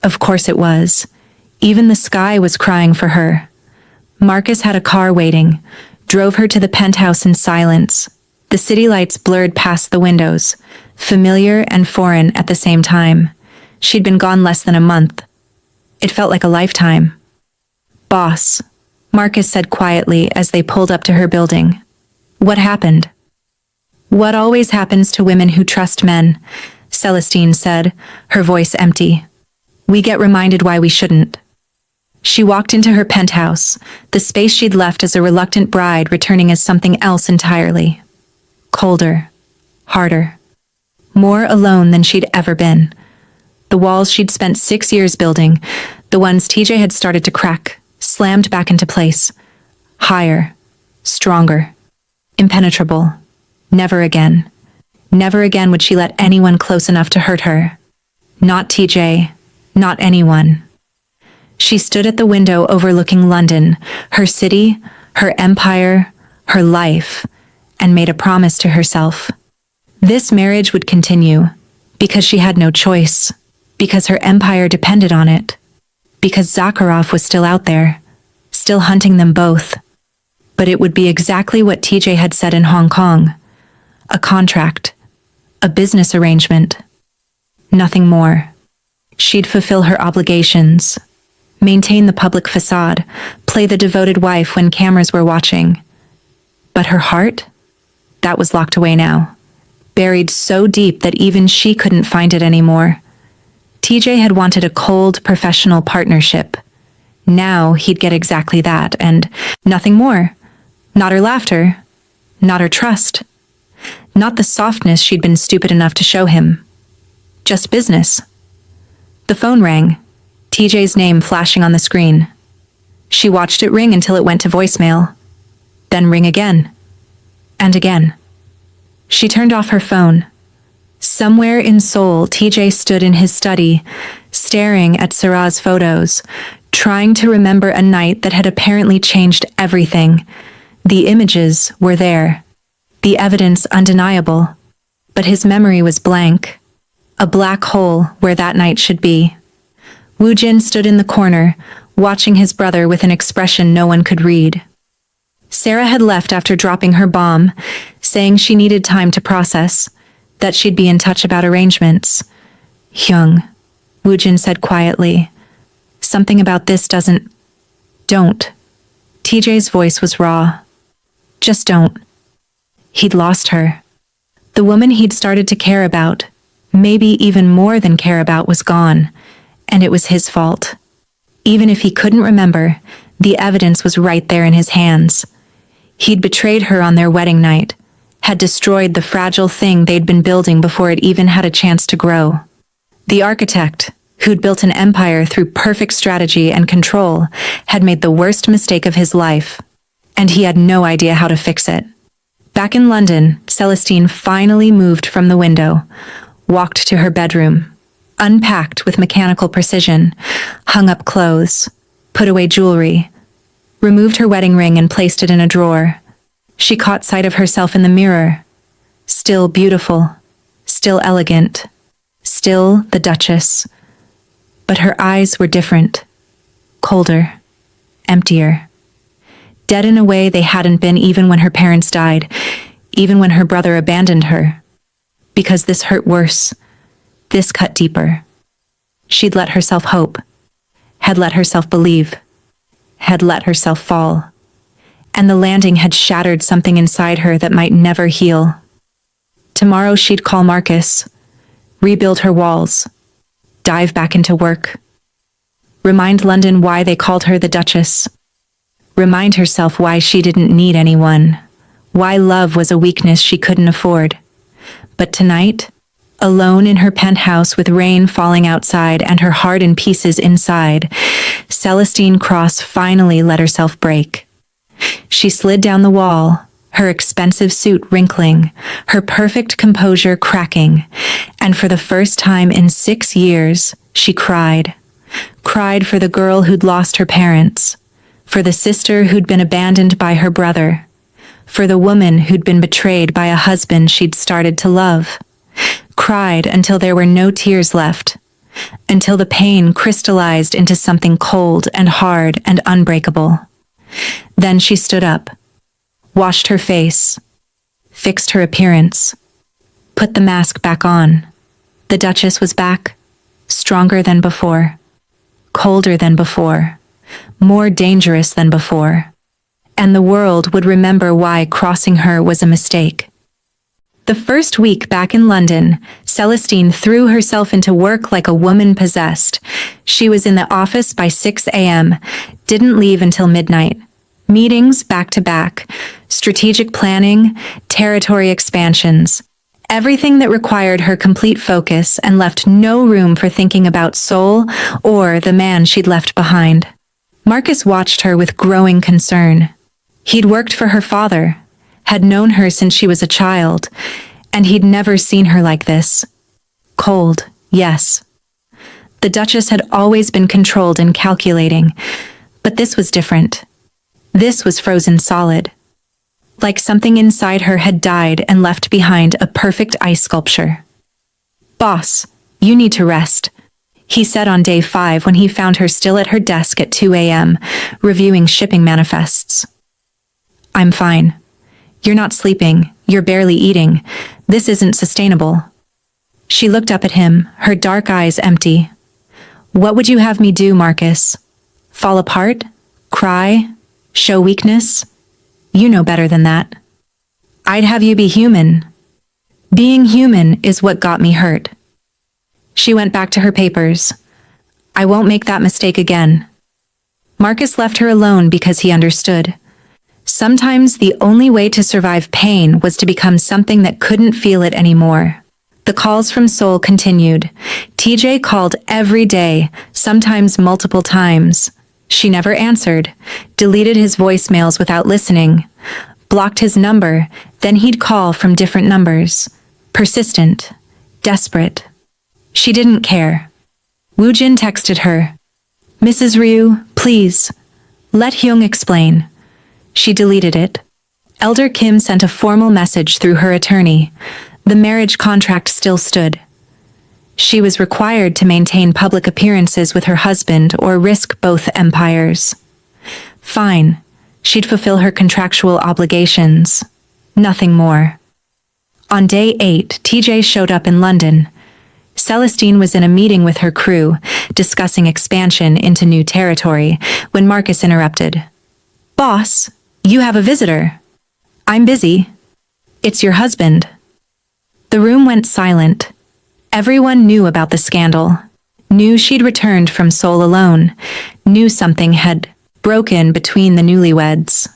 Of course it was. Even the sky was crying for her. Marcus had a car waiting, drove her to the penthouse in silence. The city lights blurred past the windows, familiar and foreign at the same time. She'd been gone less than a month. It felt like a lifetime. "Boss," Marcus said quietly as they pulled up to her building. "What happened?" "What always happens to women who trust men," Celestine said, her voice empty. "We get reminded why we shouldn't." She walked into her penthouse, the space she'd left as a reluctant bride returning as something else entirely. Colder, harder, more alone than she'd ever been. The walls she'd spent 6 years building, the ones TJ had started to crack, slammed back into place. Higher, stronger, impenetrable. Never again. Never again would she let anyone close enough to hurt her. Not TJ, not anyone. She stood at the window overlooking London, her city, her empire, her life, and made a promise to herself. This marriage would continue, because she had no choice, because her empire depended on it, because Zakarov was still out there, still hunting them both. But it would be exactly what TJ had said in Hong Kong. A contract. A business arrangement. Nothing more. She'd fulfill her obligations. Maintain the public facade. Play the devoted wife when cameras were watching. But her heart? That was locked away now. Buried so deep that even she couldn't find it anymore. TJ had wanted a cold, professional partnership. Now he'd get exactly that, and nothing more. Not her laughter. Not her trust. Not the softness she'd been stupid enough to show him. Just business. The phone rang, TJ's name flashing on the screen. She watched it ring until it went to voicemail. Then ring again. And again. She turned off her phone. Somewhere in Seoul, TJ stood in his study, staring at Sarah's photos, trying to remember a night that had apparently changed everything. The images were there. The evidence undeniable. But his memory was blank. A black hole where that night should be. Woo Jin stood in the corner, watching his brother with an expression no one could read. Sarah had left after dropping her bomb, saying she needed time to process, that she'd be in touch about arrangements. "Hyung," Woo Jin said quietly. "Something about this doesn't... Don't." TJ's voice was raw. "Just don't." He'd lost her. The woman he'd started to care about, maybe even more than care about, was gone, and it was his fault. Even if he couldn't remember, the evidence was right there in his hands. He'd betrayed her on their wedding night, had destroyed the fragile thing they'd been building before it even had a chance to grow. The architect, who'd built an empire through perfect strategy and control, had made the worst mistake of his life, and he had no idea how to fix it. Back in London, Celestine finally moved from the window, walked to her bedroom, unpacked with mechanical precision, hung up clothes, put away jewelry, removed her wedding ring and placed it in a drawer. She caught sight of herself in the mirror. Still beautiful, still elegant, still the Duchess. But her eyes were different, colder, emptier. Dead in a way they hadn't been even when her parents died, even when her brother abandoned her. Because this hurt worse. This cut deeper. She'd let herself hope, had let herself believe, had let herself fall. And the landing had shattered something inside her that might never heal. Tomorrow she'd call Marcus, rebuild her walls, dive back into work. Remind London why they called her the Duchess. Remind herself why she didn't need anyone, why love was a weakness she couldn't afford. But tonight, alone in her penthouse with rain falling outside and her heart in pieces inside, Celestine Cross finally let herself break. She slid down the wall, her expensive suit wrinkling, her perfect composure cracking, and for the first time in 6 years, she cried. Cried for the girl who'd lost her parents, for the sister who'd been abandoned by her brother, for the woman who'd been betrayed by a husband she'd started to love. Cried until there were no tears left, until the pain crystallized into something cold and hard and unbreakable. Then she stood up, washed her face, fixed her appearance, put the mask back on. The Duchess was back, stronger than before, colder than before, more dangerous than before. And the world would remember why crossing her was a mistake. The first week back in London, Celestine threw herself into work like a woman possessed. She was in the office by 6 a.m., didn't leave until midnight. Meetings back to back, strategic planning, territory expansions, everything that required her complete focus and left no room for thinking about Seoul or the man she'd left behind. Marcus watched her with growing concern. He'd worked for her father, had known her since she was a child, and he'd never seen her like this. Cold, yes. The Duchess had always been controlled and calculating, but this was different. This was frozen solid. Like something inside her had died and left behind a perfect ice sculpture. "Boss, you need to rest," he said on day 5 when he found her still at her desk at 2 a.m., reviewing shipping manifests. "I'm fine. You're not sleeping, you're barely eating. This isn't sustainable." She looked up at him, her dark eyes empty. "What would you have me do, Marcus? Fall apart? Cry? Show weakness? You know better than that. I'd have you be human. Being human is what got me hurt." She went back to her papers. "I won't make that mistake again." Marcus left her alone because he understood. Sometimes the only way to survive pain was to become something that couldn't feel it anymore. The calls from Seoul continued. TJ called every day, sometimes multiple times. She never answered, deleted his voicemails without listening, blocked his number, then he'd call from different numbers. Persistent, desperate. She didn't care. Woojin texted her. "Mrs. Ryu, please. Let Hyung explain." She deleted it. Elder Kim sent a formal message through her attorney. The marriage contract still stood. She was required to maintain public appearances with her husband or risk both empires. Fine. She'd fulfill her contractual obligations. Nothing more. On day 8, TJ showed up in London. Celestine was in a meeting with her crew, discussing expansion into new territory, when Marcus interrupted. "Boss, you have a visitor." "I'm busy." "It's your husband." The room went silent. Everyone knew about the scandal, knew she'd returned from Seoul alone, knew something had broken between the newlyweds.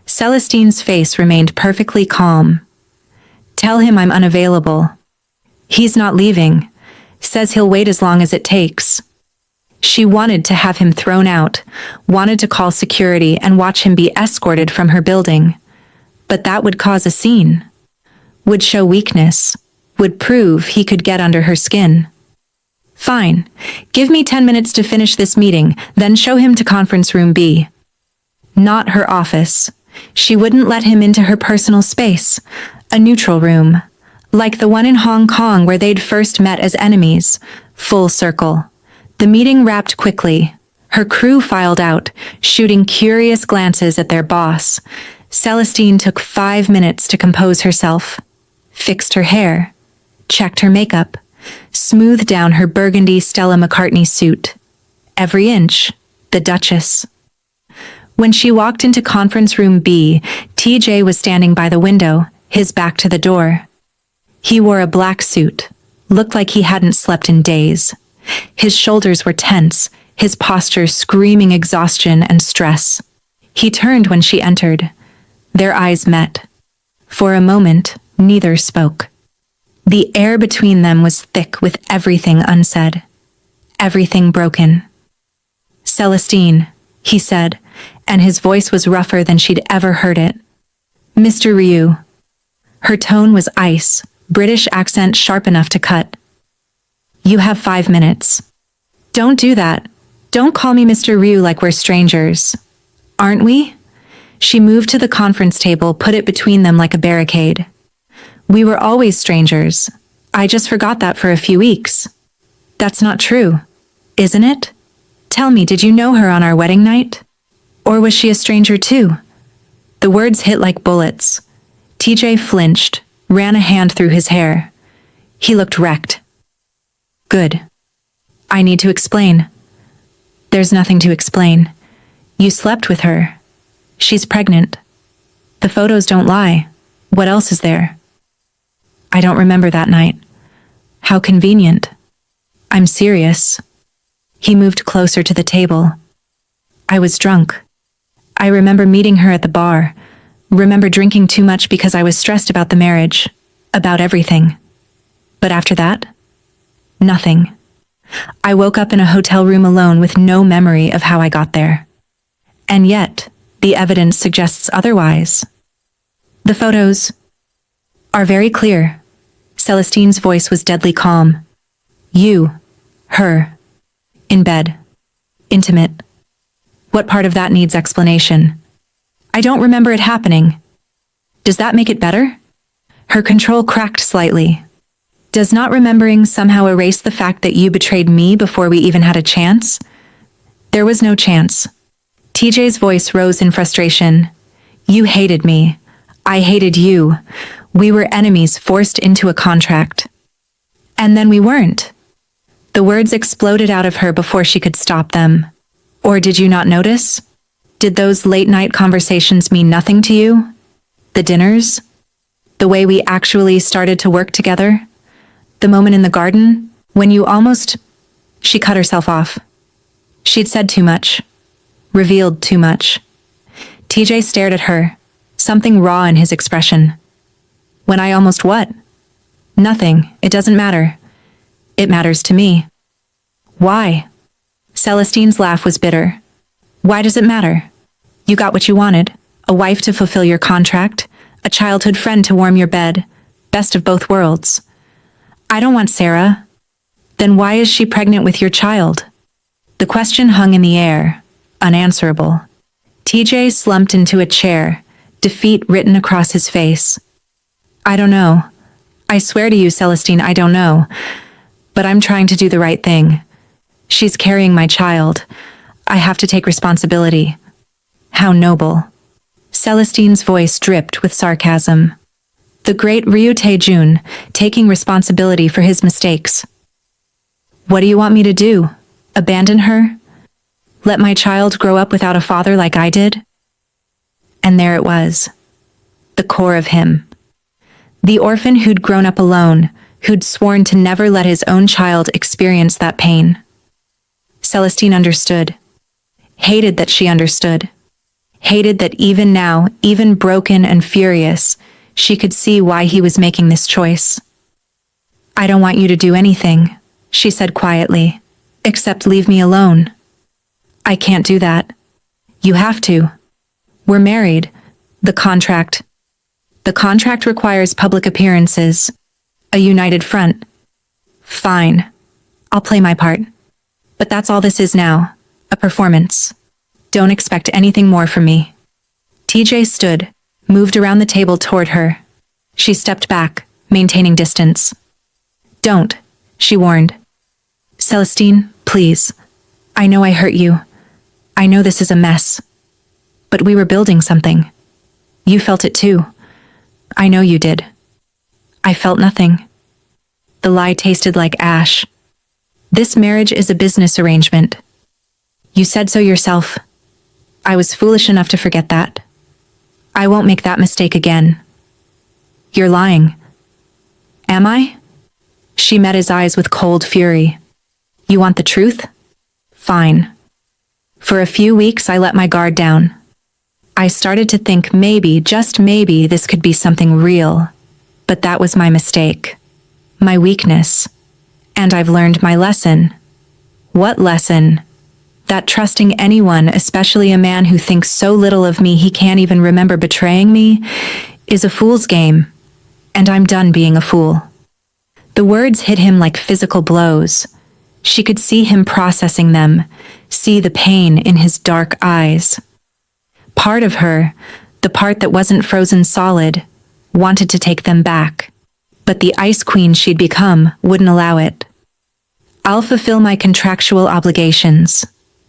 Celestine's face remained perfectly calm. "Tell him I'm unavailable. He's not leaving. Says he'll wait as long as it takes." She wanted to have him thrown out, wanted to call security and watch him be escorted from her building. But that would cause a scene. Would show weakness. Would prove he could get under her skin. "Fine. Give me 10 minutes to finish this meeting, then show him to conference room B." Not her office. She wouldn't let him into her personal space. A neutral room. Like the one in Hong Kong where they'd first met as enemies. Full circle. The meeting wrapped quickly. Her crew filed out, shooting curious glances at their boss. Celestine took 5 minutes to compose herself. Fixed her hair. Checked her makeup. Smoothed down her burgundy Stella McCartney suit. Every inch. The Duchess. When she walked into conference room B, TJ was standing by the window, his back to the door. He wore a black suit. Looked like he hadn't slept in days. His shoulders were tense, his posture screaming exhaustion and stress. He turned when she entered. Their eyes met. For a moment, neither spoke. The air between them was thick with everything unsaid, everything broken. "Celestine," he said, and his voice was rougher than she'd ever heard it. "Mr. Ryu." Her tone was ice, British accent sharp enough to cut. "You have 5 minutes. Don't do that. Don't call me Mr. Ryu like we're strangers. Aren't we?" She moved to the conference table, put it between them like a barricade. "We were always strangers. I just forgot that for a few weeks." "That's not true, isn't it? Tell me, did you know her on our wedding night? Or was she a stranger too?" The words hit like bullets. TJ flinched, ran a hand through his hair. He looked wrecked. "Good. I need to explain." "There's nothing to explain. You slept with her. She's pregnant. The photos don't lie. What else is there?" "I don't remember that night." "How convenient." "I'm serious." He moved closer to the table. "I was drunk. I remember meeting her at the bar, remember drinking too much because I was stressed about the marriage, about everything. But after that, nothing. I woke up in a hotel room alone with no memory of how I got there. And yet, the evidence suggests otherwise. The photos are very clear." Celestine's voice was deadly calm. "You, her, in bed, intimate. What part of that needs explanation?" "I don't remember it happening." "Does that make it better?" Her control cracked slightly. "Does not remembering somehow erase the fact that you betrayed me before we even had a chance?" "There was no chance." TJ's voice rose in frustration. "You hated me. I hated you. We were enemies forced into a contract. And then we weren't." The words exploded out of her before she could stop them. "Or did you not notice? Did those late-night conversations mean nothing to you? The dinners? The way we actually started to work together? The moment in the garden, when you almost—" She cut herself off. She'd said too much. Revealed too much. TJ stared at her, something raw in his expression. "When I almost what?" "Nothing. It doesn't matter. It matters to me." "Why?" Celestine's laugh was bitter. "Why does it matter? You got what you wanted, a wife to fulfill your contract, a childhood friend to warm your bed, best of both worlds. I don't want Sarah. Then why is she pregnant with your child?" The question hung in the air, unanswerable. TJ slumped into a chair, defeat written across his face. "I don't know. I swear to you, Celestine, I don't know. But I'm trying to do the right thing. She's carrying my child. I have to take responsibility." "How noble." Celestine's voice dripped with sarcasm. The great Ryu Tae-jun, taking responsibility for his mistakes. "What do you want me to do? Abandon her? Let my child grow up without a father like I did?" And there it was. The core of him. The orphan who'd grown up alone, who'd sworn to never let his own child experience that pain. Celestine understood. Hated that she understood. Hated that even now, even broken and furious, she could see why he was making this choice. "I don't want you to do anything," she said quietly, "except leave me alone." "I can't do that." "You have to. We're married. The contract. The contract requires public appearances. A united front." "Fine. I'll play my part. But that's all this is now. A performance. Don't expect anything more from me." TJ stood, moved around the table toward her. She stepped back, maintaining distance. "Don't," she warned. "Celestine, please. I know I hurt you. I know this is a mess. But we were building something. You felt it too. I know you did." "I felt nothing." The lie tasted like ash. "This marriage is a business arrangement. You said so yourself. I was foolish enough to forget that. I won't make that mistake again." "You're lying." "Am I?" She met his eyes with cold fury. "You want the truth? Fine." For a few weeks I let my guard down. I started to think maybe, just maybe, this could be something real. But that was my mistake. my weakness. And I've learned my lesson. What lesson? That trusting anyone, especially a man who thinks so little of me he can't even remember betraying me, is a fool's game. And I'm done being a fool. The words hit him like physical blows. She could see him processing them, see the pain in his dark eyes. Part of her, the part that wasn't frozen solid, wanted to take them back. But the ice queen she'd become wouldn't allow it. I'll fulfill my contractual obligations,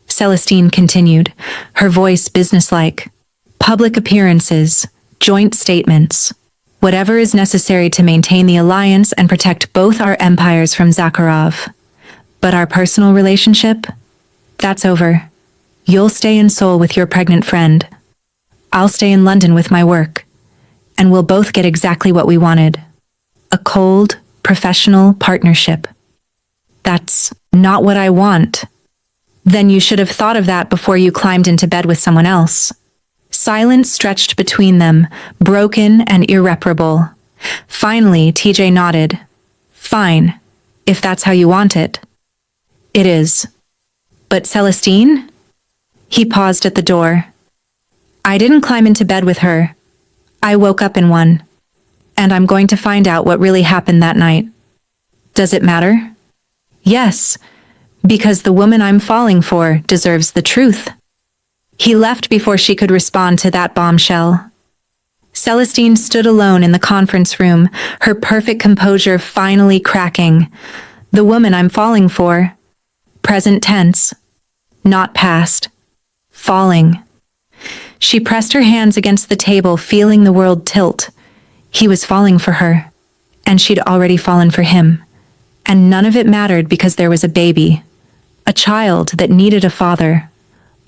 Celestine continued, her voice businesslike. Public appearances, joint statements, whatever is necessary to maintain the alliance and protect both our empires from Zakarov. But our personal relationship? That's over. You'll stay in Seoul with your pregnant friend. I'll stay in London with my work. And we'll both get exactly what we wanted. A cold, professional partnership. That's not what I want. Then you should have thought of that before you climbed into bed with someone else. Silence stretched between them, broken and irreparable. Finally, TJ nodded. Fine, if that's how you want it. It is. But Celestine? He paused at the door. I didn't climb into bed with her. I woke up in one. And I'm going to find out what really happened that night. Does it matter? Yes, because the woman I'm falling for deserves the truth. He left before she could respond to that bombshell. Celestine stood alone in the conference room, her perfect composure finally cracking. The woman I'm falling for. Present tense. Not past. Falling. She pressed her hands against the table, feeling the world tilt. He was falling for her, and she'd already fallen for him. And none of it mattered because there was a baby. A child that needed a father.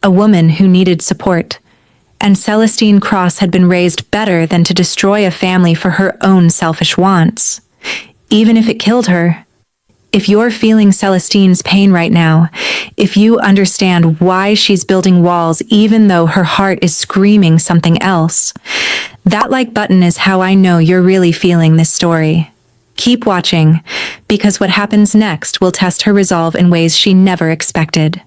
A woman who needed support. And Celestine Cross had been raised better than to destroy a family for her own selfish wants. Even if it killed her. If you're feeling Celestine's pain right now, if you understand why she's building walls even though her heart is screaming something else, that like button is how I know you're really feeling this story. Keep watching, because what happens next will test her resolve in ways she never expected.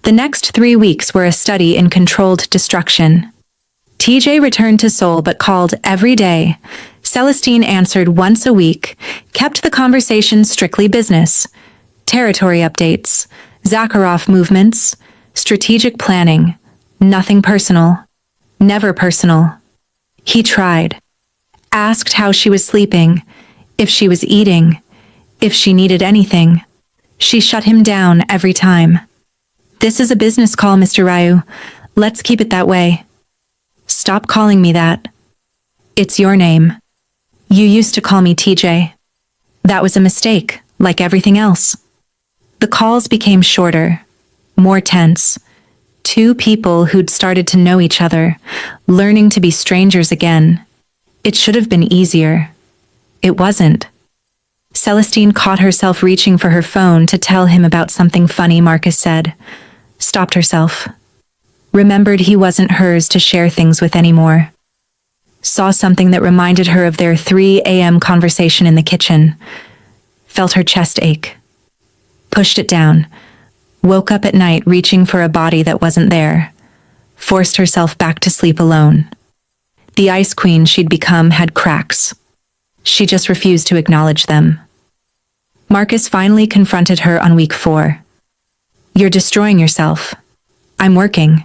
The next 3 weeks were a study in controlled destruction. TJ returned to Seoul but called every day. Celestine answered once a week, kept the conversation strictly business. Territory updates, Zakarov movements, strategic planning, nothing personal. Never personal. He tried. Asked how she was sleeping, if she was eating, if she needed anything. She shut him down every time. This is a business call, Mr. Ryu. Let's keep it that way. Stop calling me that. It's your name. You used to call me TJ. That was a mistake, like everything else. The calls became shorter, more tense. Two people who'd started to know each other, learning to be strangers again. It should have been easier. It wasn't. Celestine caught herself reaching for her phone to tell him about something funny Marcus said. Stopped herself. Remembered he wasn't hers to share things with anymore. Saw something that reminded her of their 3 a.m. conversation in the kitchen. Felt her chest ache. Pushed it down. Woke up at night reaching for a body that wasn't there. Forced herself back to sleep alone. The ice queen she'd become had cracks. She just refused to acknowledge them. Marcus finally confronted her on week 4. You're destroying yourself. I'm working.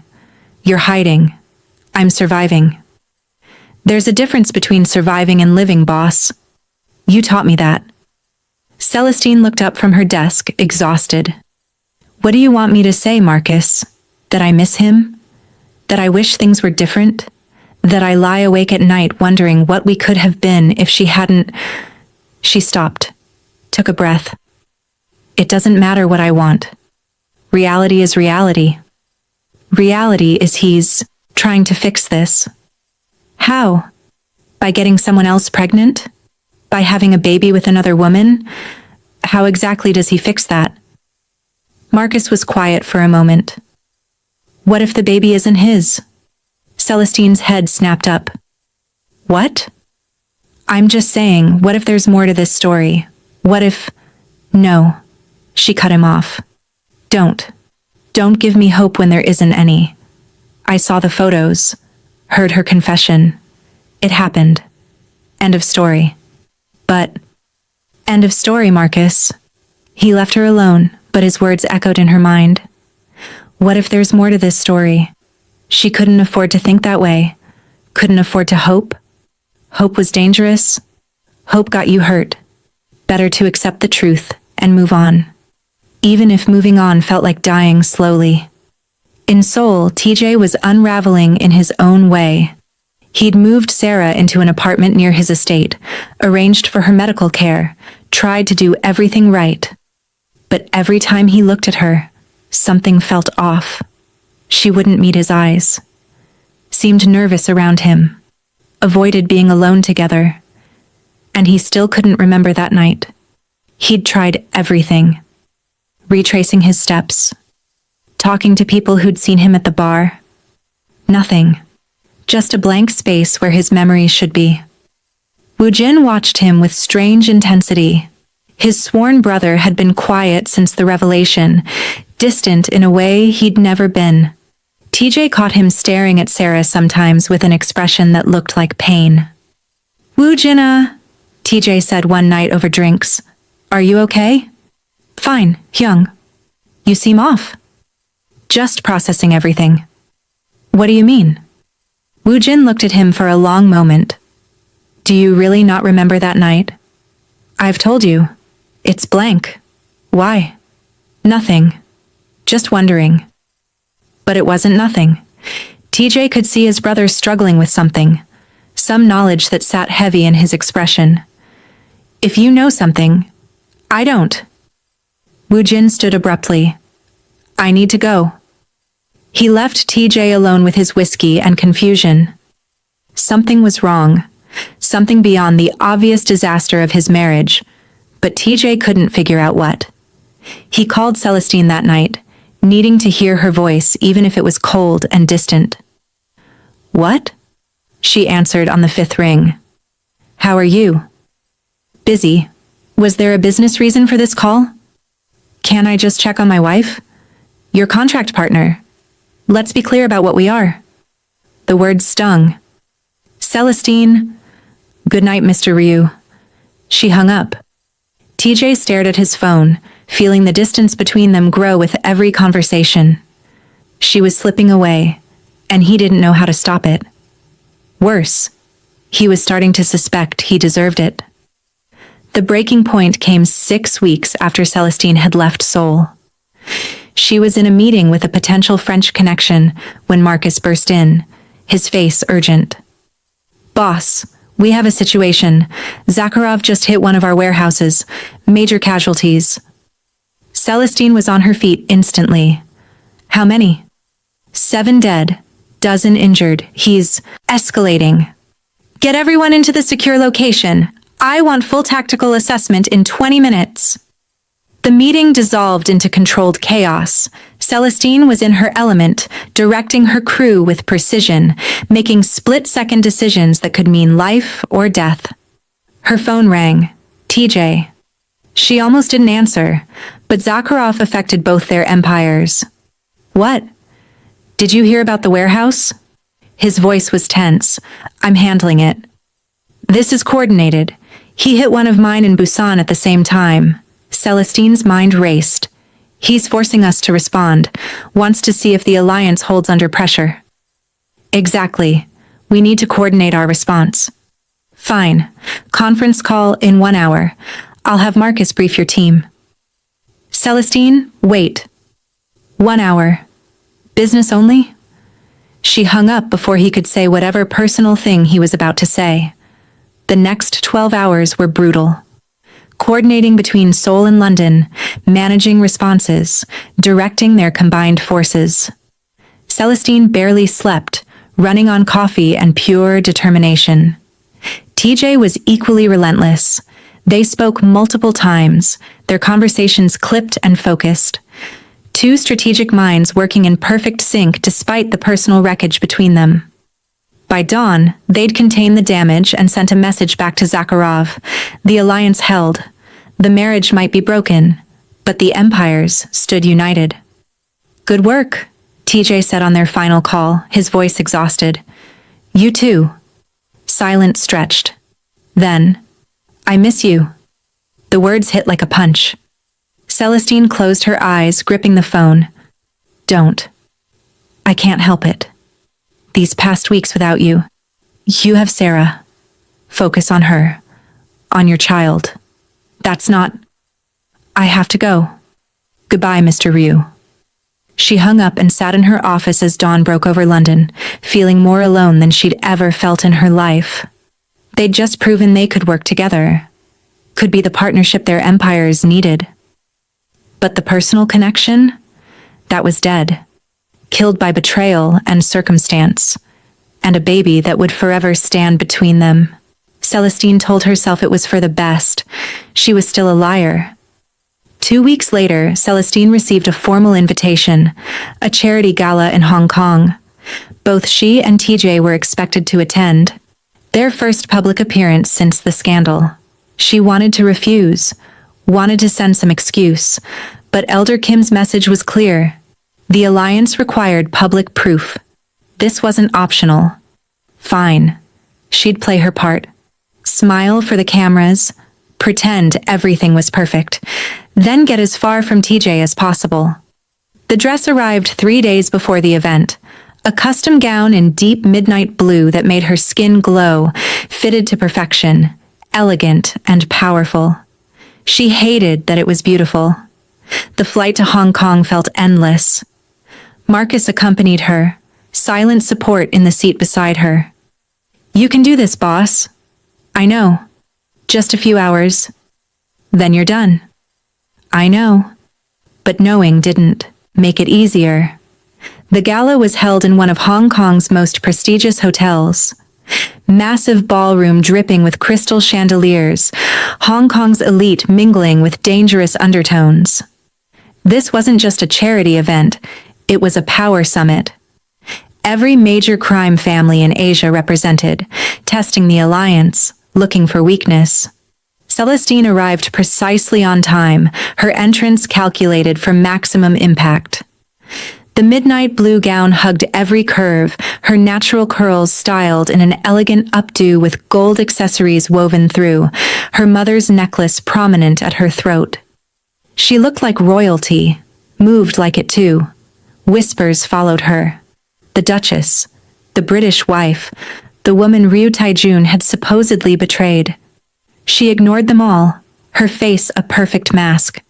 You're hiding. I'm surviving. There's a difference between surviving and living, boss. You taught me that. Celestine looked up from her desk, exhausted. What do you want me to say, Marcus? That I miss him? That I wish things were different? That I lie awake at night wondering what we could have been if she hadn't... She stopped. Took a breath. It doesn't matter what I want. Reality is reality. Reality is he's trying to fix this. How? By getting someone else pregnant? By having a baby with another woman? How exactly does he fix that? Marcus was quiet for a moment. What if the baby isn't his? Celestine's head snapped up. What? I'm just saying, what if there's more to this story? What if... No. She cut him off. Don't. Don't give me hope when there isn't any. I saw the photos, heard her confession. It happened. End of story. But... End of story, Marcus. He left her alone, but his words echoed in her mind. What if there's more to this story? She couldn't afford to think that way. Couldn't afford to hope. Hope was dangerous. Hope got you hurt. Better to accept the truth and move on. Even if moving on felt like dying slowly. In Seoul, TJ was unraveling in his own way. He'd moved Sarah into an apartment near his estate, arranged for her medical care, tried to do everything right. But every time he looked at her, something felt off. She wouldn't meet his eyes. Seemed nervous around him. Avoided being alone together. And he still couldn't remember that night. He'd tried everything. Retracing his steps. Talking to people who'd seen him at the bar. Nothing. Just a blank space where his memories should be. Woo-jin watched him with strange intensity. His sworn brother had been quiet since the revelation, distant in a way he'd never been. TJ caught him staring at Sarah sometimes with an expression that looked like pain. Woo-jin, TJ said one night over drinks. Are you okay? Fine, Hyung. You seem off. Just processing everything. What do you mean? Woo-jin looked at him for a long moment. Do you really not remember that night? I've told you. It's blank. Why? Nothing. Just wondering. But it wasn't nothing. TJ could see his brother struggling with something. Some knowledge that sat heavy in his expression. If you know something, I don't. Woo-jin stood abruptly. I need to go. He left TJ alone with his whiskey and confusion. Something was wrong. Something beyond the obvious disaster of his marriage. But TJ couldn't figure out what. He called Celestine that night, needing to hear her voice even if it was cold and distant. What? She answered on the 5th ring. How are you? Busy. Was there a business reason for this call? Can I just check on my wife? Your contract partner. Let's be clear about what we are. The words stung. Celestine. Good night, Mr. Ryu. She hung up. TJ stared at his phone, feeling the distance between them grow with every conversation. She was slipping away, and he didn't know how to stop it. Worse, he was starting to suspect he deserved it. The breaking point came 6 weeks after Celestine had left Seoul. She was in a meeting with a potential French connection when Marcus burst in, his face urgent. Boss, we have a situation. Zakarov just hit one of our warehouses. Major casualties. Celestine was on her feet instantly. How many? 7 dead, dozen injured. He's escalating. Get everyone into the secure location. I want full tactical assessment in 20 minutes. The meeting dissolved into controlled chaos. Celestine was in her element, directing her crew with precision, making split-second decisions that could mean life or death. Her phone rang. TJ. She almost didn't answer, but Zakarov affected both their empires. What? Did you hear about the warehouse? His voice was tense. I'm handling it. This is coordinated. He hit one of mine in Busan at the same time. Celestine's mind raced. He's forcing us to respond, wants to see if the alliance holds under pressure. Exactly. We need to coordinate our response. Fine. Conference call in 1 hour. I'll have Marcus brief your team. Celestine, wait. 1 hour. Business only? She hung up before he could say whatever personal thing he was about to say. The next 12 hours were brutal. Coordinating between Seoul and London, managing responses, directing their combined forces. Celestine barely slept, running on coffee and pure determination. TJ was equally relentless. They spoke multiple times, their conversations clipped and focused. 2 strategic minds working in perfect sync despite the personal wreckage between them. By dawn, they'd contained the damage and sent a message back to Zakarov. The alliance held. The marriage might be broken, but the empires stood united. "Good work," TJ said on their final call, his voice exhausted. "You too." Silence stretched. Then, "I miss you." The words hit like a punch. Celestine closed her eyes, gripping the phone. "Don't. I can't help it. These past weeks without you. You have Sarah. Focus on her. On your child. That's not... I have to go. Goodbye, Mr. Ryu." She hung up and sat in her office as dawn broke over London, feeling more alone than she'd ever felt in her life. They'd just proven they could work together. Could be the partnership their empires needed. But the personal connection? That was dead. Killed by betrayal and circumstance. And a baby that would forever stand between them. Celestine told herself it was for the best. She was still a liar. 2 weeks later, Celestine received a formal invitation, a charity gala in Hong Kong. Both she and TJ were expected to attend. Their first public appearance since the scandal. She wanted to refuse, wanted to send some excuse, but Elder Kim's message was clear. The alliance required public proof. This wasn't optional. Fine. She'd play her part. Smile for the cameras, pretend everything was perfect, then get as far from TJ as possible. The dress arrived 3 days before the event. A custom gown in deep midnight blue that made her skin glow, fitted to perfection, elegant and powerful. She hated that it was beautiful. The flight to Hong Kong felt endless. Marcus accompanied her, silent support in the seat beside her. "You can do this, boss." "I know. Just a few hours. Then you're done." "I know." But knowing didn't make it easier. The gala was held in one of Hong Kong's most prestigious hotels. Massive ballroom dripping with crystal chandeliers, Hong Kong's elite mingling with dangerous undertones. This wasn't just a charity event, it was a power summit. Every major crime family in Asia represented, testing the alliance, looking for weakness. Celestine arrived precisely on time, her entrance calculated for maximum impact. The midnight blue gown hugged every curve, her natural curls styled in an elegant updo with gold accessories woven through, her mother's necklace prominent at her throat. She looked like royalty, moved like it too. Whispers followed her. The Duchess, the British wife, the woman Ryu Taijun had supposedly betrayed. She ignored them all, her face a perfect mask.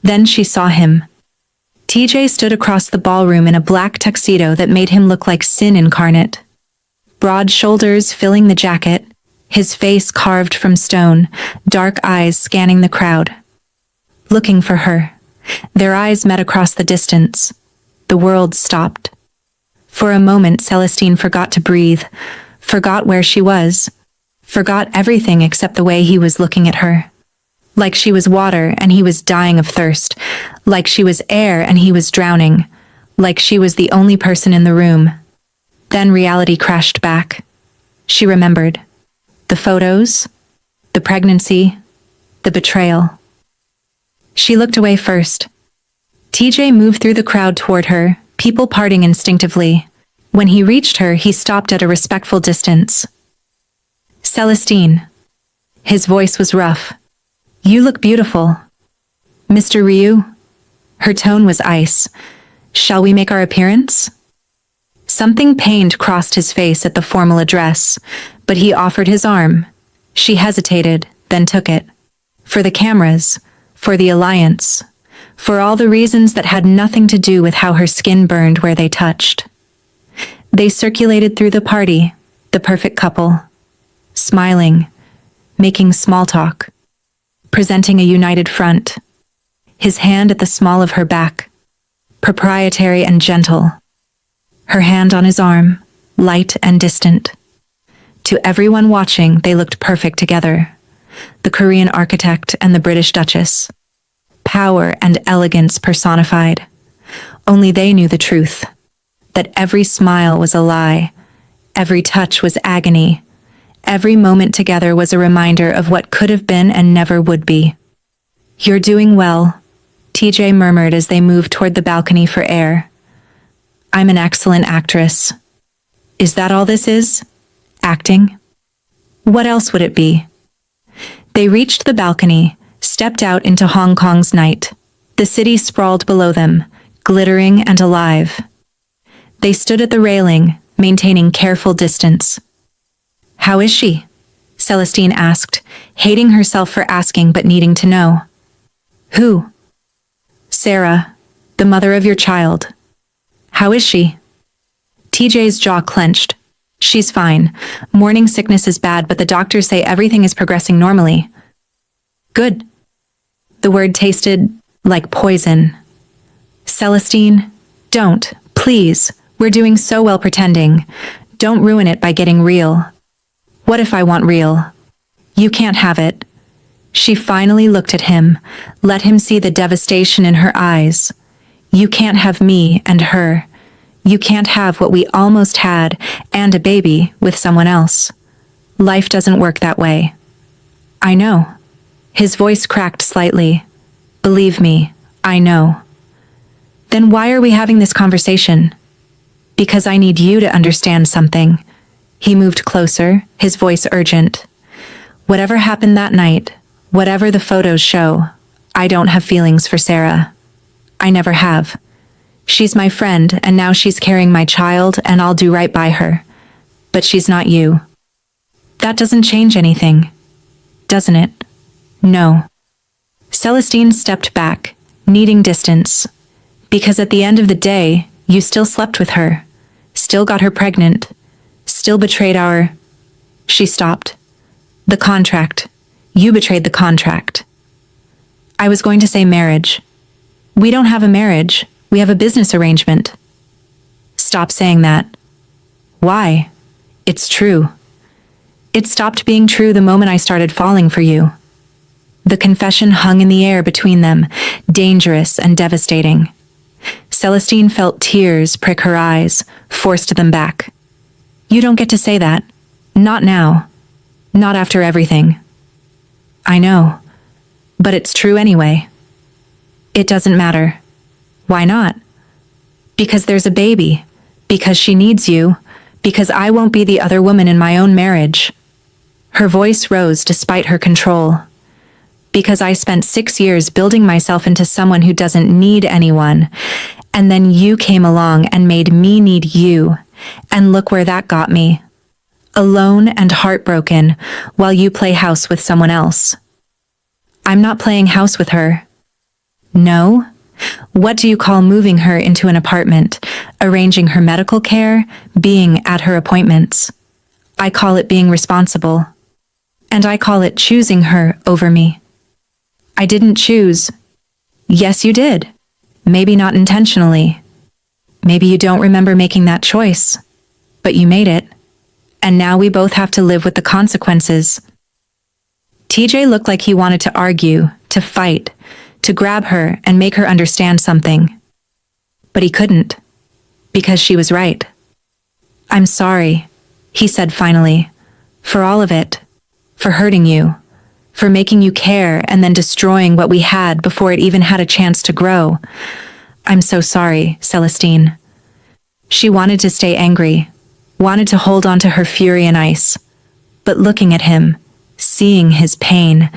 Then she saw him. TJ stood across the ballroom in a black tuxedo that made him look like sin incarnate. Broad shoulders filling the jacket, his face carved from stone, dark eyes scanning the crowd. Looking for her. Their eyes met across the distance. The world stopped. For a moment, Celestine forgot to breathe, forgot where she was, forgot everything except the way he was looking at her. Like she was water and he was dying of thirst, like she was air and he was drowning, like she was the only person in the room. Then reality crashed back. She remembered. The photos, the pregnancy, the betrayal. She looked away first. TJ moved through the crowd toward her, people parting instinctively. When he reached her, he stopped at a respectful distance. "Celestine." His voice was rough. "You look beautiful." "Mr. Ryu?" Her tone was ice. "Shall we make our appearance?" Something pained crossed his face at the formal address, but he offered his arm. She hesitated, then took it. For the cameras, for the alliance, for all the reasons that had nothing to do with how her skin burned where they touched. They circulated through the party, the perfect couple, smiling, making small talk, presenting a united front, his hand at the small of her back, proprietary and gentle, her hand on his arm, light and distant. To everyone watching, they looked perfect together, the Korean architect and the British Duchess. Power and elegance personified. Only they knew the truth, that every smile was a lie, every touch was agony, every moment together was a reminder of what could have been and never would be. You're doing well, TJ murmured as they moved toward the balcony for air. I'm an excellent actress. Is that all this is? Acting? What else would it be? They reached the balcony, stepped out into Hong Kong's night. The city sprawled below them, glittering and alive. They stood at the railing, maintaining careful distance. How is she? Celestine asked, hating herself for asking but needing to know. Who? Sarah, the mother of your child. How is she? TJ's jaw clenched. She's fine. Morning sickness is bad, but the doctors say everything is progressing normally. Good. The word tasted like poison. Celestine, don't, please. We're doing so well pretending. Don't ruin it by getting real. What if I want real? You can't have it. She finally looked at him, let him see the devastation in her eyes. You can't have me and her. You can't have what we almost had and a baby with someone else. Life doesn't work that way. I know. His voice cracked slightly. Believe me, I know. Then why are we having this conversation? Because I need you to understand something. He moved closer, his voice urgent. Whatever happened that night, whatever the photos show, I don't have feelings for Sarah. I never have. She's my friend, and now she's carrying my child, and I'll do right by her. But she's not you. That doesn't change anything, doesn't it? No. Celestine stepped back, needing distance. Because at the end of the day, you still slept with her, still got her pregnant, still betrayed our... She stopped. The contract. You betrayed the contract. I was going to say marriage. We don't have a marriage. We have a business arrangement. Stop saying that. Why? It's true. It stopped being true the moment I started falling for you. The confession hung in the air between them, dangerous and devastating. Celestine felt tears prick her eyes, forced them back. You don't get to say that. Not now. Not after everything. I know. But it's true anyway. It doesn't matter. Why not? Because there's a baby. Because she needs you. Because I won't be the other woman in my own marriage. Her voice rose despite her control. Because I spent 6 years building myself into someone who doesn't need anyone. And then you came along and made me need you. And look where that got me. Alone and heartbroken while you play house with someone else. I'm not playing house with her. No? What do you call moving her into an apartment, arranging her medical care, being at her appointments? I call it being responsible. And I call it choosing her over me. I didn't choose. Yes, you did. Maybe not intentionally. Maybe you don't remember making that choice. But you made it. And now we both have to live with the consequences. TJ looked like he wanted to argue, to fight, to grab her and make her understand something. But he couldn't. Because she was right. I'm sorry, he said finally. For all of it. For hurting you. For making you care and then destroying what we had before it even had a chance to grow. I'm so sorry, Celestine. She wanted to stay angry, wanted to hold on to her fury and ice. But looking at him, seeing his pain,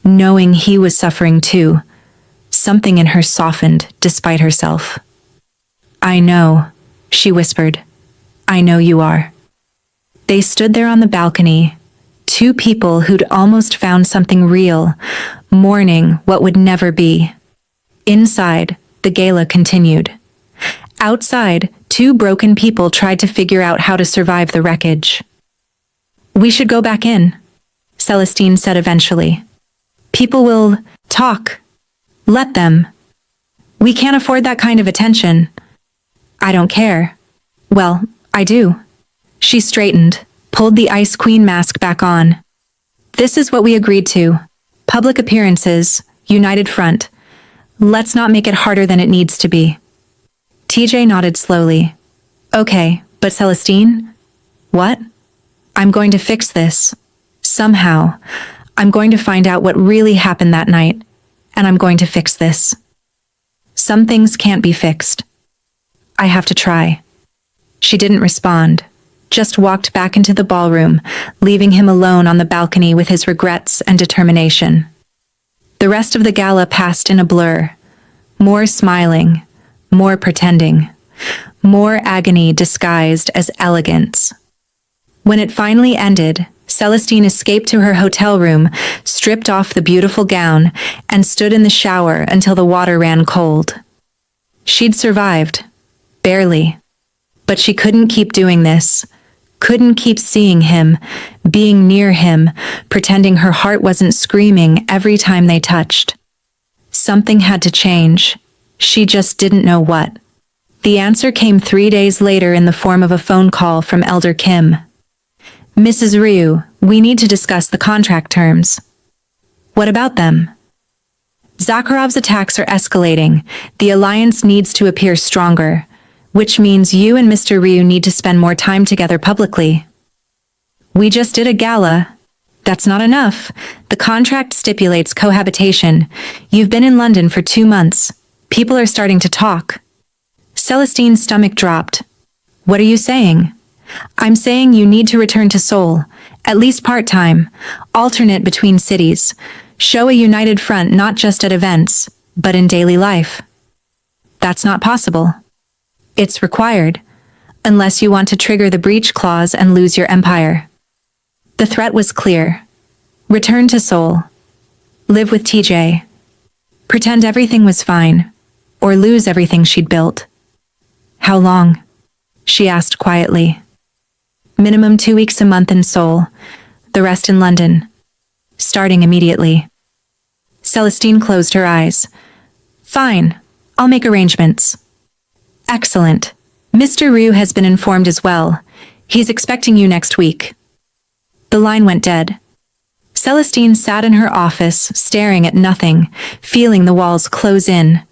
knowing he was suffering too, something in her softened despite herself. I know, she whispered. I know you are. They stood there on the balcony, two people who'd almost found something real, mourning what would never be. Inside, the gala continued. Outside, two broken people tried to figure out how to survive the wreckage. We should go back in, Celestine said eventually. People will talk. Let them. We can't afford that kind of attention. I don't care. Well, I do. She straightened, pulled the Ice Queen mask back on. This is what we agreed to. Public appearances, united front. Let's not make it harder than it needs to be. TJ nodded slowly. Okay, but Celestine? What? I'm going to fix this. Somehow. I'm going to find out what really happened that night. and I'm going to fix this. Some things can't be fixed. I have to try." She didn't respond, just walked back into the ballroom, leaving him alone on the balcony with his regrets and determination. The rest of the gala passed in a blur. More smiling, more pretending, more agony disguised as elegance. When it finally ended, Celestine escaped to her hotel room, stripped off the beautiful gown, and stood in the shower until the water ran cold. She'd survived. Barely. But she couldn't keep doing this. Couldn't keep seeing him, being near him, pretending her heart wasn't screaming every time they touched. Something had to change. She just didn't know what. The answer came 3 days later in the form of a phone call from Elder Kim. "Mrs. Ryu, we need to discuss the contract terms." "What about them?" "Zakarov's attacks are escalating. The alliance needs to appear stronger, which means you and Mr. Ryu need to spend more time together publicly." "We just did a gala. That's not enough. The contract stipulates cohabitation. You've been in London for 2 months. People are starting to talk." Celestine's stomach dropped. "What are you saying?" "I'm saying you need to return to Seoul, at least part-time, alternate between cities. Show a united front not just at events, but in daily life." "That's not possible." "It's required, unless you want to trigger the breach clause and lose your empire." The threat was clear. Return to Seoul. Live with TJ. Pretend everything was fine, or lose everything she'd built. "How long?" she asked quietly. "Minimum 2 weeks a month in Seoul, the rest in London. Starting immediately." Celestine closed her eyes. "Fine, I'll make arrangements." "Excellent. Mr. Ryu has been informed as well. He's expecting you next week." The line went dead. Celestine sat in her office, staring at nothing, feeling the walls close in.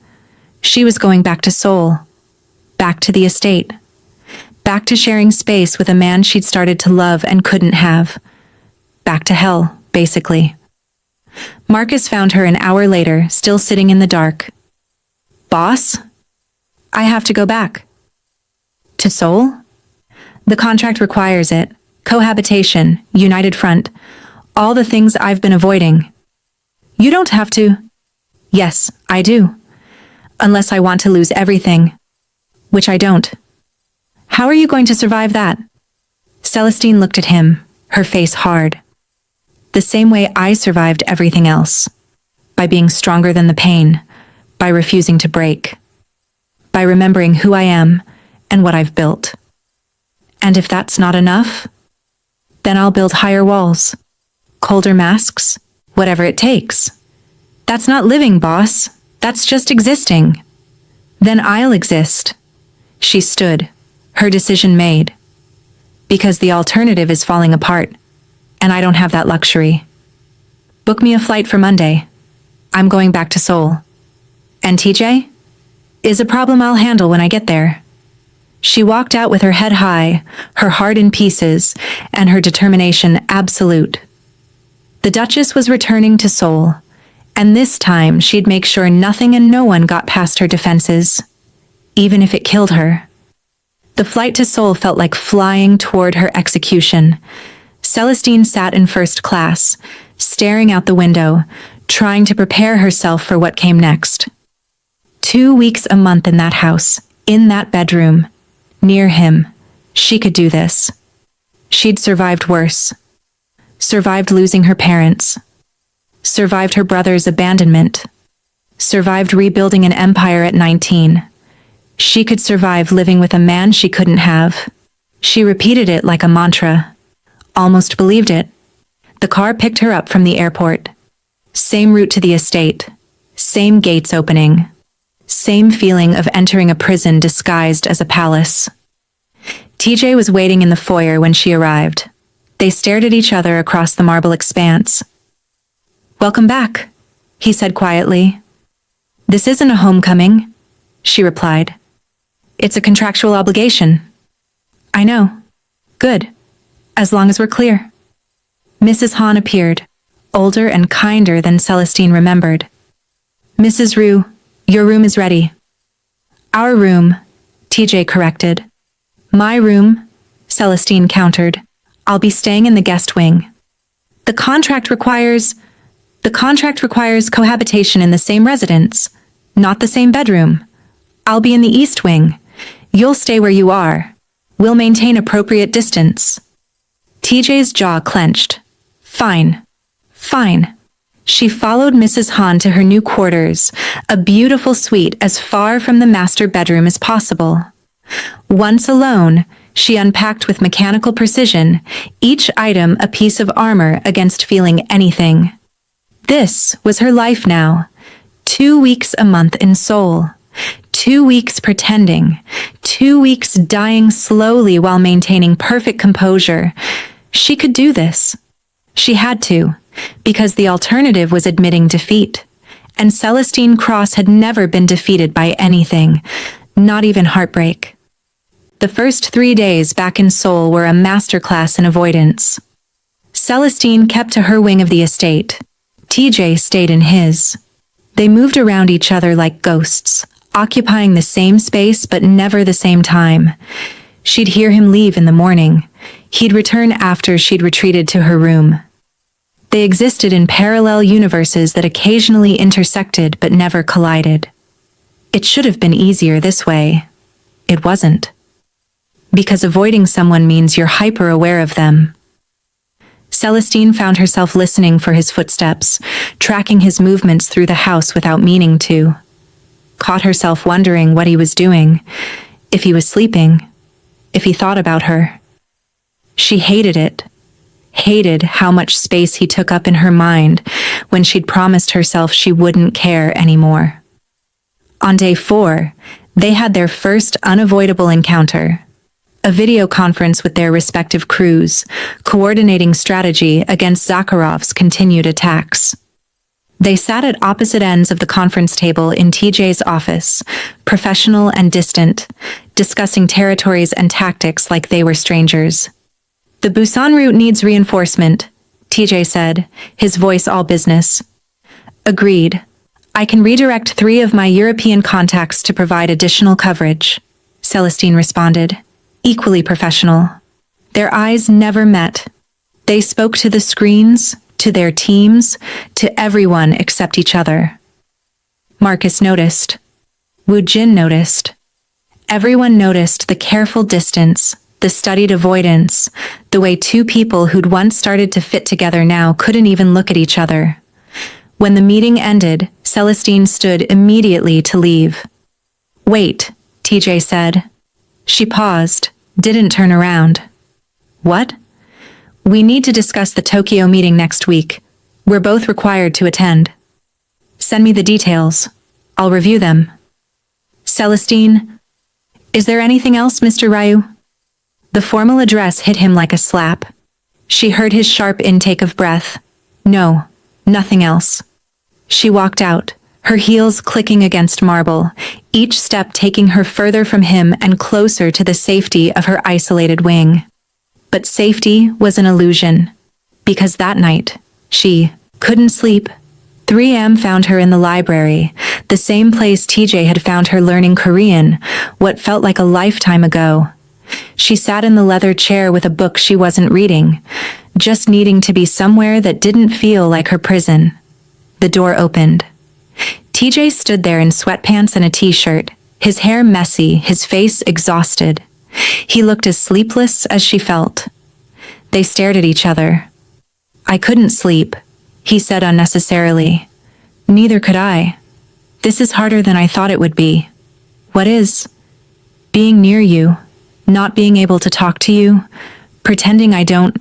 She was going back to Seoul. Back to the estate. Back to sharing space with a man she'd started to love and couldn't have. Back to hell, basically. Marcus found her an hour later, still sitting in the dark. "Boss? I have to go back." "To Seoul?" "The contract requires it. Cohabitation, united front, all the things I've been avoiding." "You don't have to." "Yes, I do. Unless I want to lose everything. Which I don't." "How are you going to survive that?" Celestine looked at him, her face hard. "The same way I survived everything else. By being stronger than the pain. By refusing to break. By remembering who I am and what I've built. And if that's not enough, then I'll build higher walls. Colder masks, whatever it takes. That's not living, boss. That's just existing. Then I'll exist." She stood, her decision made. "Because the alternative is falling apart, and I don't have that luxury. Book me a flight for Monday. I'm going back to Seoul. And TJ? Is a problem I'll handle when I get there." She walked out with her head high, her heart in pieces, and her determination absolute. The Duchess was returning to Seoul, and this time she'd make sure nothing and no one got past her defenses, even if it killed her. The flight to Seoul felt like flying toward her execution. Celestine sat in first class, staring out the window, trying to prepare herself for what came next. 2 weeks a month in that house, in that bedroom, near him. She could do this. She'd survived worse. Survived losing her parents. Survived her brother's abandonment. Survived rebuilding an empire at 19. She could survive living with a man she couldn't have. She repeated it like a mantra. Almost believed it. The car picked her up from the airport. Same route to the estate. Same gates opening. Same feeling of entering a prison disguised as a palace. TJ was waiting in the foyer when she arrived. They stared at each other across the marble expanse. "Welcome back," he said quietly. "This isn't a homecoming," she replied. "It's a contractual obligation." "I know. Good. As long as we're clear." Mrs. Han appeared, older and kinder than Celestine remembered. Mrs. Rue, your room is ready. Our room, TJ corrected. My room, Celestine countered. I'll be staying in the guest wing. The contract requires cohabitation in the same residence, not the same bedroom. I'll be in the east wing. You'll stay where you are. We'll maintain appropriate distance. TJ's jaw clenched. Fine. Fine. She followed Mrs. Han to her new quarters, a beautiful suite as far from the master bedroom as possible. Once alone, she unpacked with mechanical precision, each item a piece of armor against feeling anything. This was her life now. 2 weeks a month in Seoul. 2 weeks pretending. 2 weeks dying slowly while maintaining perfect composure. She could do this. She had to, because the alternative was admitting defeat. And Celestine Cross had never been defeated by anything, not even heartbreak. The first 3 days back in Seoul were a masterclass in avoidance. Celestine kept to her wing of the estate. TJ stayed in his. They moved around each other like ghosts, occupying the same space but never the same time. She'd hear him leave in the morning. He'd return after she'd retreated to her room. They existed in parallel universes that occasionally intersected but never collided. It should have been easier this way. It wasn't. Because avoiding someone means you're hyper-aware of them. Celestine found herself listening for his footsteps, tracking his movements through the house without meaning to. Caught herself wondering what he was doing, if he was sleeping, if he thought about her. She hated it. Hated how much space he took up in her mind when she'd promised herself she wouldn't care anymore. On day 4, they had their first unavoidable encounter. A video conference with their respective crews, coordinating strategy against Zakarov's continued attacks. They sat at opposite ends of the conference table in TJ's office, professional and distant, discussing territories and tactics like they were strangers. The Busan route needs reinforcement, TJ said, his voice all business. Agreed. I can redirect 3 of my European contacts to provide additional coverage, Celestine responded, equally professional. Their eyes never met. They spoke to the screens, to their teams, to everyone except each other. Marcus noticed. Woo Jin noticed. Everyone noticed the careful distance, the studied avoidance, the way 2 people who'd once started to fit together now couldn't even look at each other. When the meeting ended, Celestine stood immediately to leave. Wait, TJ said. She paused, didn't turn around. What? We need to discuss the Tokyo meeting next week. We're both required to attend. Send me the details. I'll review them. Celestine, is there anything else, Mr. Ryu? The formal address hit him like a slap. She heard his sharp intake of breath. No, nothing else. She walked out, her heels clicking against marble, each step taking her further from him and closer to the safety of her isolated wing. But safety was an illusion, because that night, she couldn't sleep. 3am found her in the library, the same place TJ had found her learning Korean, what felt like a lifetime ago. She sat in the leather chair with a book she wasn't reading, just needing to be somewhere that didn't feel like her prison. The door opened. TJ stood there in sweatpants and a t-shirt, his hair messy, his face exhausted. He looked as sleepless as she felt. They stared at each other. I couldn't sleep, he said unnecessarily. Neither could I. This is harder than I thought it would be. What is? Being near you, not being able to talk to you, pretending I don't.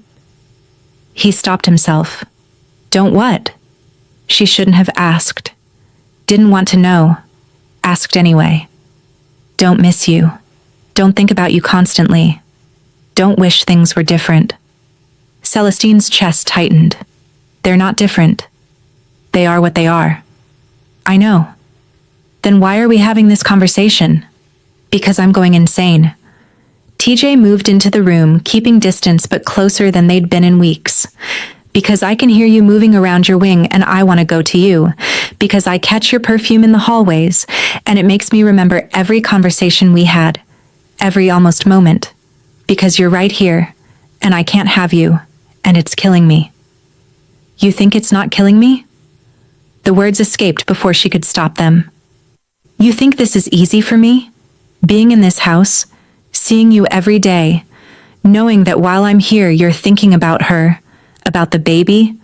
He stopped himself. Don't what? She shouldn't have asked. Didn't want to know. Asked anyway. Don't miss you. Don't think about you constantly. Don't wish things were different. Celestine's chest tightened. They're not different. They are what they are. I know. Then why are we having this conversation? Because I'm going insane. TJ moved into the room, keeping distance but closer than they'd been in weeks. Because I can hear you moving around your wing and I want to go to you. Because I catch your perfume in the hallways and it makes me remember every conversation we had, every almost moment. Because you're right here and I can't have you and it's killing me. You think it's not killing me? The words escaped before she could stop them. You think this is easy for me? Being in this house, seeing you every day, knowing that while I'm here you're thinking about her, about the baby,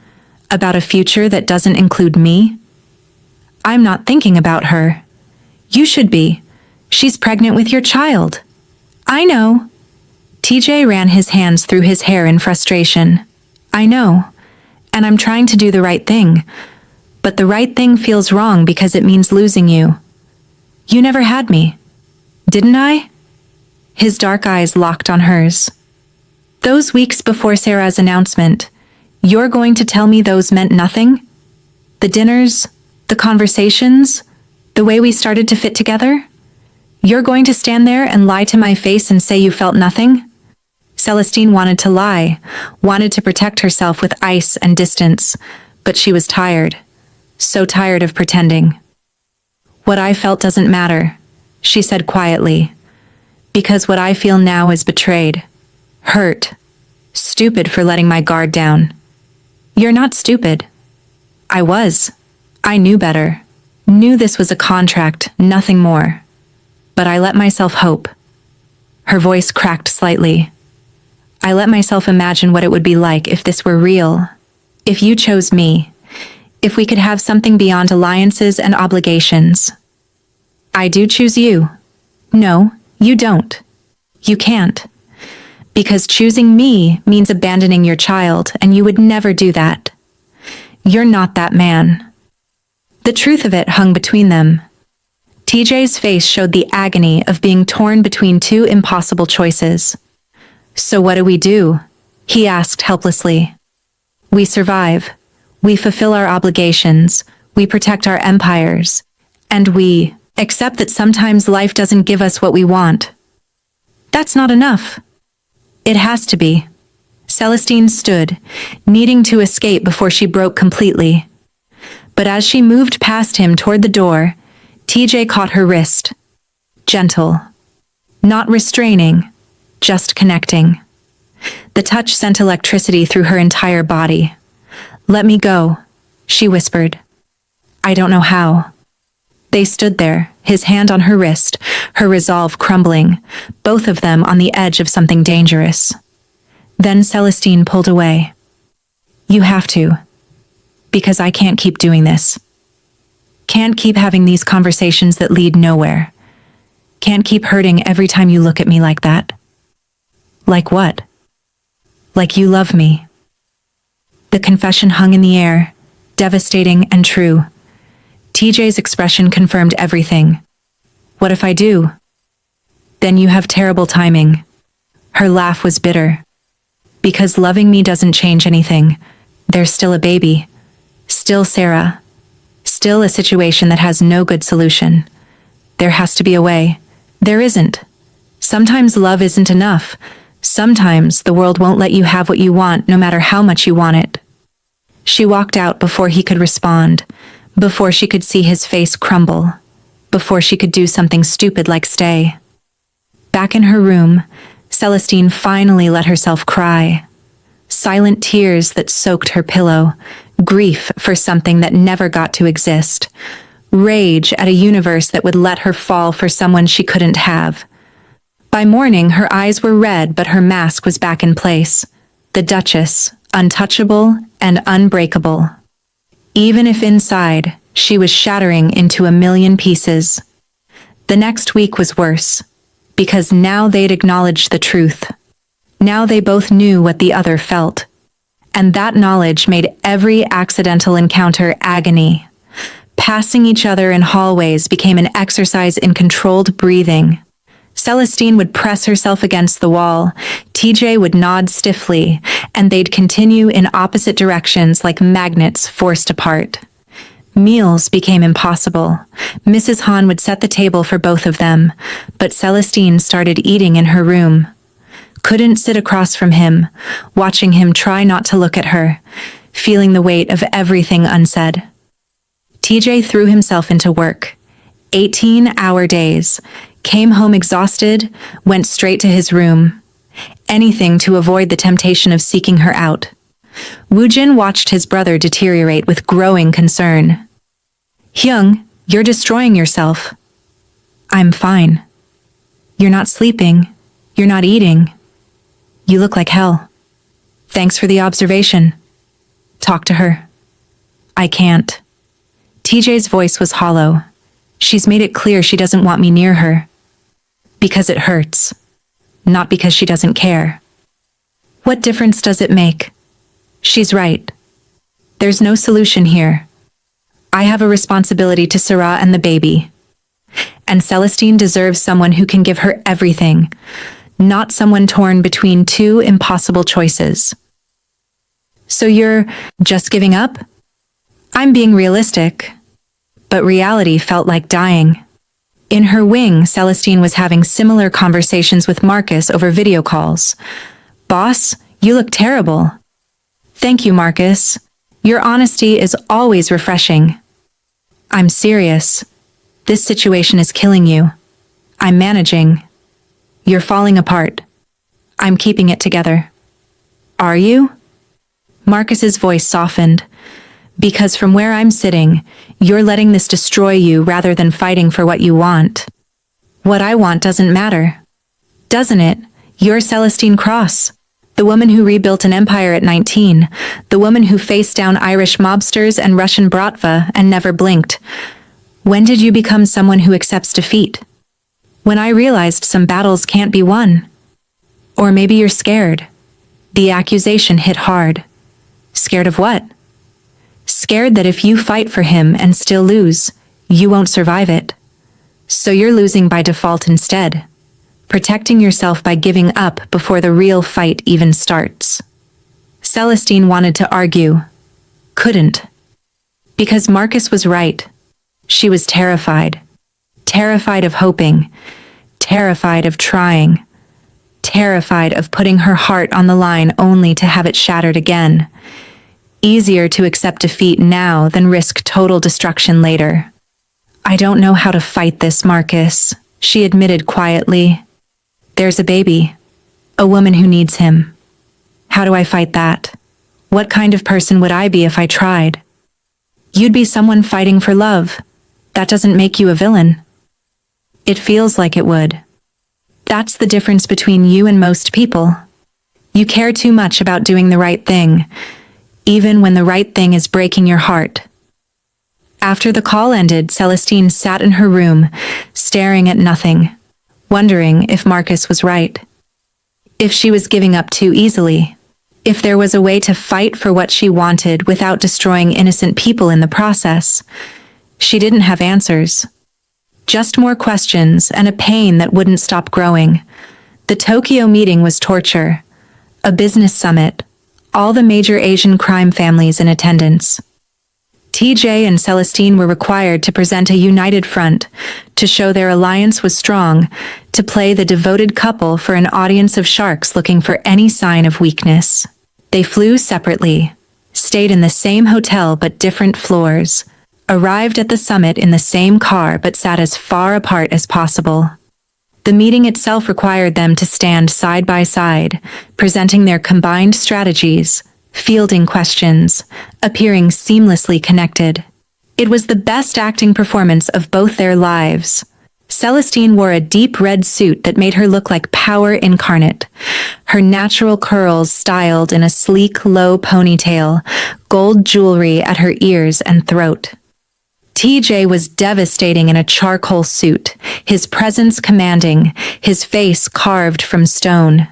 about a future that doesn't include me? I'm not thinking about her. You should be. She's pregnant with your child. I know. TJ ran his hands through his hair in frustration. I know. And I'm trying to do the right thing. But the right thing feels wrong because it means losing you. You never had me. Didn't I? His dark eyes locked on hers. Those weeks before Sarah's announcement, you're going to tell me those meant nothing? The dinners, the conversations, the way we started to fit together? You're going to stand there and lie to my face and say you felt nothing? Celestine wanted to lie, wanted to protect herself with ice and distance, but she was tired. So tired of pretending. What I felt doesn't matter, she said quietly. Because what I feel now is betrayed. Hurt. Stupid for letting my guard down. You're not stupid. I was. I knew better. Knew this was a contract, nothing more. But I let myself hope. Her voice cracked slightly. I let myself imagine what it would be like if this were real. If you chose me. If we could have something beyond alliances and obligations. I do choose you. No, you don't. You can't. Because choosing me means abandoning your child, and you would never do that. You're not that man. The truth of it hung between them. TJ's face showed the agony of being torn between two impossible choices. So what do? He asked helplessly. We survive. We fulfill our obligations. We protect our empires. And we accept that sometimes life doesn't give us what we want. That's not enough. It has to be. Celestine stood, needing to escape before she broke completely. But as she moved past him toward the door, TJ caught her wrist. Gentle. Not restraining, just connecting. The touch sent electricity through her entire body. Let me go, she whispered. I don't know how. They stood there, his hand on her wrist, her resolve crumbling, both of them on the edge of something dangerous. Then Celestine pulled away. You have to. Because I can't keep doing this. Can't keep having these conversations that lead nowhere. Can't keep hurting every time you look at me like that. Like what? Like you love me. The confession hung in the air, devastating and true. TJ's expression confirmed everything. What if I do? Then you have terrible timing. Her laugh was bitter. Because loving me doesn't change anything. There's still a baby. Still Sarah. Still a situation that has no good solution. There has to be a way. There isn't. Sometimes love isn't enough. Sometimes the world won't let you have what you want no matter how much you want it. She walked out before he could respond. Before she could see his face crumble. Before she could do something stupid like stay. Back in her room, Celestine finally let herself cry. Silent tears that soaked her pillow. Grief for something that never got to exist. Rage at a universe that would let her fall for someone she couldn't have. By morning, her eyes were red, but her mask was back in place. The Duchess, untouchable and unbreakable. Even if inside, she was shattering into a million pieces. The next week was worse, because now they'd acknowledged the truth. Now they both knew what the other felt. And that knowledge made every accidental encounter agony. Passing each other in hallways became an exercise in controlled breathing. Celestine would press herself against the wall, TJ would nod stiffly, and they'd continue in opposite directions like magnets forced apart. Meals became impossible. Mrs. Han would set the table for both of them, but Celestine started eating in her room. Couldn't sit across from him, watching him try not to look at her. feeling the weight of everything unsaid. TJ threw himself into work. 18-hour days, came home exhausted, went straight to his room. Anything to avoid the temptation of seeking her out. Woojin watched his brother deteriorate with growing concern. "Hyung, you're destroying yourself." "I'm fine." "You're not sleeping. You're not eating. You look like hell." "Thanks for the observation." "Talk to her." "I can't." TJ's voice was hollow. "She's made it clear she doesn't want me near her. Because it hurts. Not because she doesn't care." "What difference does it make?" "She's right. There's no solution here. I have a responsibility to Sarah and the baby. And Celestine deserves someone who can give her everything, not someone torn between two impossible choices." "So you're just giving up?" "I'm being realistic." But reality felt like dying. In her wing, Celestine was having similar conversations with Marcus over video calls. "Boss, you look terrible." "Thank you, Marcus. Your honesty is always refreshing." "I'm serious. This situation is killing you." "I'm managing." "You're falling apart." "I'm keeping it together." "Are you?" Marcus's voice softened. "Because from where I'm sitting, you're letting this destroy you rather than fighting for what you want." "What I want doesn't matter." "Doesn't it? You're Celestine Cross, the woman who rebuilt an empire at 19, the woman who faced down Irish mobsters and Russian bratva and never blinked. When did you become someone who accepts defeat?" "When I realized some battles can't be won." "Or maybe you're scared." The accusation hit hard. "Scared of what?" "Scared that if you fight for him and still lose, you won't survive it. So you're losing by default instead, protecting yourself by giving up before the real fight even starts." Celestine wanted to argue. Couldn't. Because Marcus was right. She was terrified. Terrified of hoping. Terrified of trying. Terrified of putting her heart on the line only to have it shattered again. Easier to accept defeat now than risk total destruction later. "I don't know how to fight this, Marcus," she admitted quietly. "There's a baby. A woman who needs him. How do I fight that? What kind of person would I be if I tried?" "You'd be someone fighting for love. That doesn't make you a villain." "It feels like it would." "That's the difference between you and most people. You care too much about doing the right thing, even when the right thing is breaking your heart." After the call ended, Celestine sat in her room, staring at nothing, wondering if Marcus was right. If she was giving up too easily. If there was a way to fight for what she wanted without destroying innocent people in the process. She didn't have answers. Just more questions and a pain that wouldn't stop growing. The Tokyo meeting was torture. A business summit. All the major Asian crime families in attendance. TJ and Celestine were required to present a united front, to show their alliance was strong, to play the devoted couple for an audience of sharks looking for any sign of weakness. They flew separately, stayed in the same hotel but different floors, arrived at the summit in the same car but sat as far apart as possible. The meeting itself required them to stand side by side, presenting their combined strategies, fielding questions, appearing seamlessly connected. It was the best acting performance of both their lives. Celestine wore a deep red suit that made her look like power incarnate, her natural curls styled in a sleek, low ponytail, gold jewelry at her ears and throat. TJ was devastating in a charcoal suit, his presence commanding, his face carved from stone.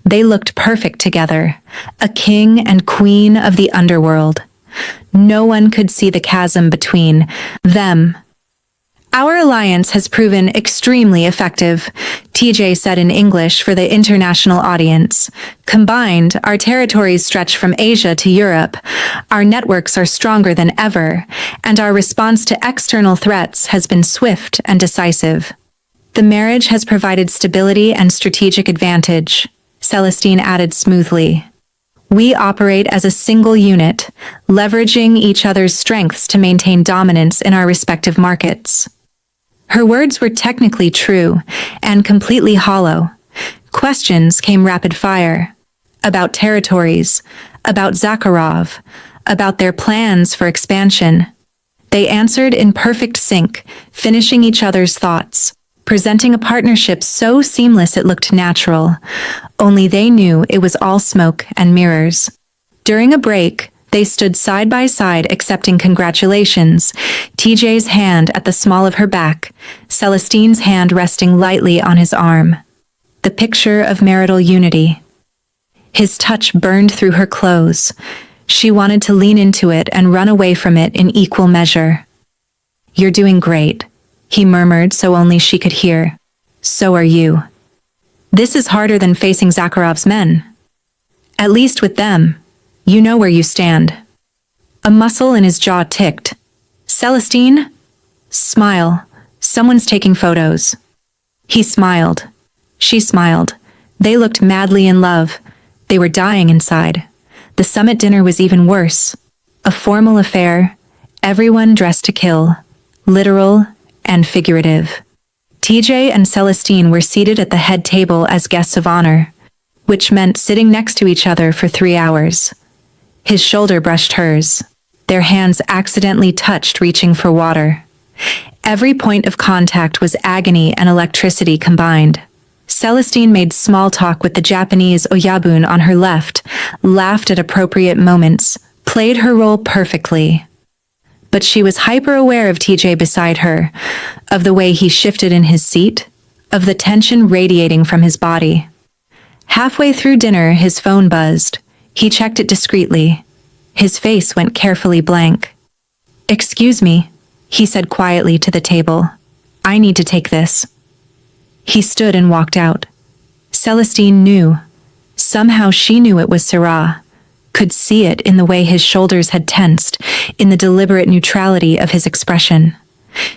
They looked perfect together, a king and queen of the underworld. No one could see the chasm between them. "Our alliance has proven extremely effective," TJ said in English for the international audience. "Combined, our territories stretch from Asia to Europe. Our networks are stronger than ever, and our response to external threats has been swift and decisive. The marriage has provided stability and strategic advantage," Celestine added smoothly. We operate as a single unit, leveraging each other's strengths to maintain dominance in our respective markets. Her words were technically true and completely hollow. Questions came rapid fire. About territories, about Zakarov, about their plans for expansion. They answered in perfect sync, finishing each other's thoughts, presenting a partnership so seamless it looked natural. Only they knew it was all smoke and mirrors. During a break, they stood side by side accepting congratulations, TJ's hand at the small of her back, Celestine's hand resting lightly on his arm. The picture of marital unity. His touch burned through her clothes. She wanted to lean into it and run away from it in equal measure. "You're doing great," he murmured so only she could hear. "So are you. This is harder than facing Zakarov's men. At least with them, you know where you stand." A muscle in his jaw ticked. "Celestine? Smile. Someone's taking photos." He smiled. She smiled. They looked madly in love. They were dying inside. The summit dinner was even worse. A formal affair, everyone dressed to kill, literal and figurative. TJ and Celestine were seated at the head table as guests of honor, which meant sitting next to each other for 3 hours. His shoulder brushed hers. Their hands accidentally touched, reaching for water. Every point of contact was agony and electricity combined. Celestine made small talk with the Japanese Oyabun on her left, laughed at appropriate moments, played her role perfectly. But she was hyper-aware of TJ beside her, of the way he shifted in his seat, of the tension radiating from his body. Halfway through dinner, his phone buzzed. He checked it discreetly. His face went carefully blank. "Excuse me," he said quietly to the table. "I need to take this." He stood and walked out. Celestine knew. Somehow she knew it was Sarah. Could see it in the way his shoulders had tensed, in the deliberate neutrality of his expression.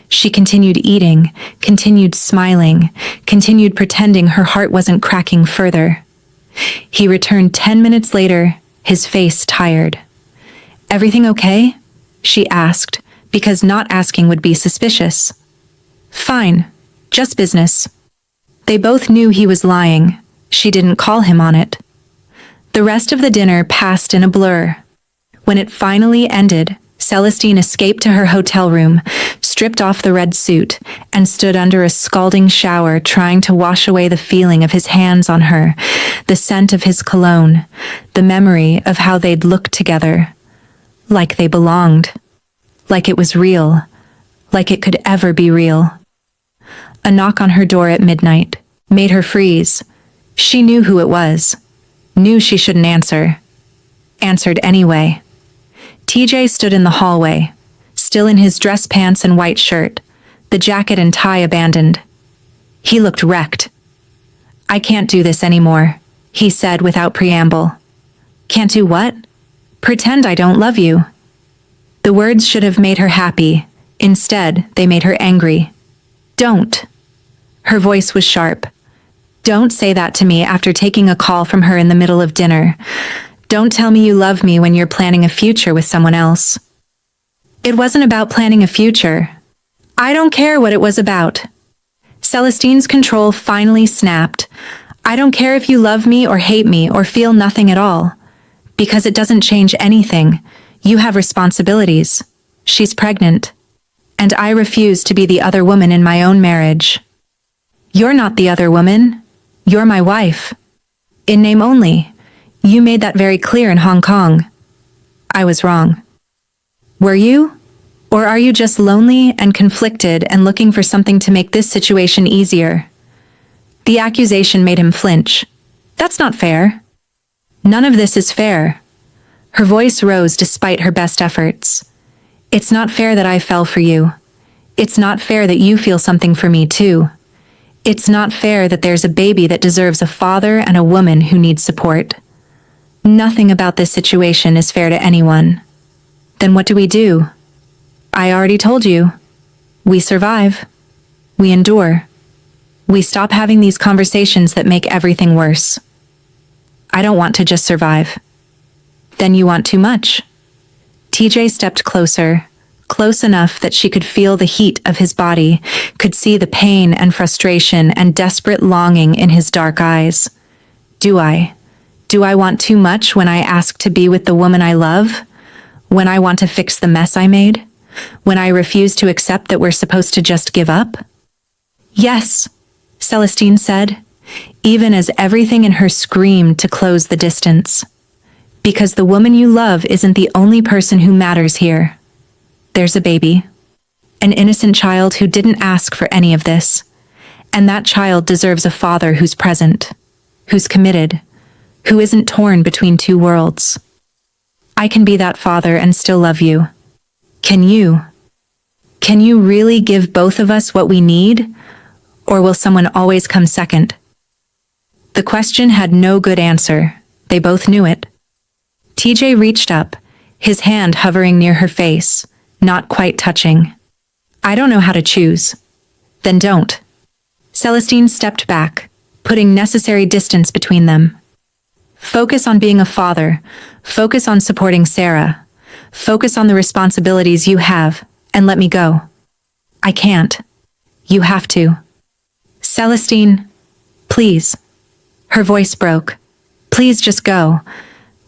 She continued eating, continued smiling, continued pretending her heart wasn't cracking further. He returned 10 minutes later, his face tired. "Everything okay?" she asked, because not asking would be suspicious. "Fine. Just business." They both knew he was lying. She didn't call him on it. The rest of the dinner passed in a blur. When it finally ended, Celestine escaped to her hotel room, stripped off the red suit, and stood under a scalding shower trying to wash away the feeling of his hands on her, the scent of his cologne, the memory of how they'd looked together. Like they belonged. Like it was real. Like it could ever be real. A knock on her door at midnight made her freeze. She knew who it was. Knew she shouldn't answer. Answered anyway. TJ stood in the hallway, still in his dress pants and white shirt, the jacket and tie abandoned. He looked wrecked. "I can't do this anymore," he said without preamble. "Can't do what?" "Pretend I don't love you." The words should have made her happy. Instead, they made her angry. "Don't." Her voice was sharp. "Don't say that to me after taking a call from her in the middle of dinner. Don't tell me you love me when you're planning a future with someone else." It wasn't about planning a future. I don't care what it was about. Celestine's control finally snapped. "I don't care if you love me or hate me or feel nothing at all. Because it doesn't change anything. You have responsibilities. She's pregnant. And I refuse to be the other woman in my own marriage." "You're not the other woman. You're my wife. In name only. You made that very clear in Hong Kong." "I was wrong." "Were you? Or are you just lonely and conflicted and looking for something to make this situation easier?" The accusation made him flinch. "That's not fair." "None of this is fair." Her voice rose despite her best efforts. "It's not fair that I fell for you. It's not fair that you feel something for me too. It's not fair that there's a baby that deserves a father and a woman who needs support. Nothing about this situation is fair to anyone. Then what do we do? I already told you. We survive. We endure. We stop having these conversations that make everything worse. I don't want to just survive. Then you want too much. TJ stepped closer, close enough that she could feel the heat of his body, could see the pain and frustration and desperate longing in his dark eyes. Do I? Do I want too much when I ask to be with the woman I love? When I want to fix the mess I made? When I refuse to accept that we're supposed to just give up? Yes, Celestine said, even as everything in her screamed to close the distance. Because the woman you love isn't the only person who matters here. There's a baby. An innocent child who didn't ask for any of this. And that child deserves a father who's present, who's committed, who isn't torn between two worlds. I can be that father and still love you. Can you? Can you really give both of us what we need? Or will someone always come second? The question had no good answer. They both knew it. TJ reached up, his hand hovering near her face, not quite touching. I don't know how to choose. Then don't. Celestine stepped back, putting necessary distance between them. Focus on being a father. Focus on supporting Sarah. Focus on the responsibilities you have, and let me go. I can't. You have to. Celestine, please. Her voice broke. Please just go.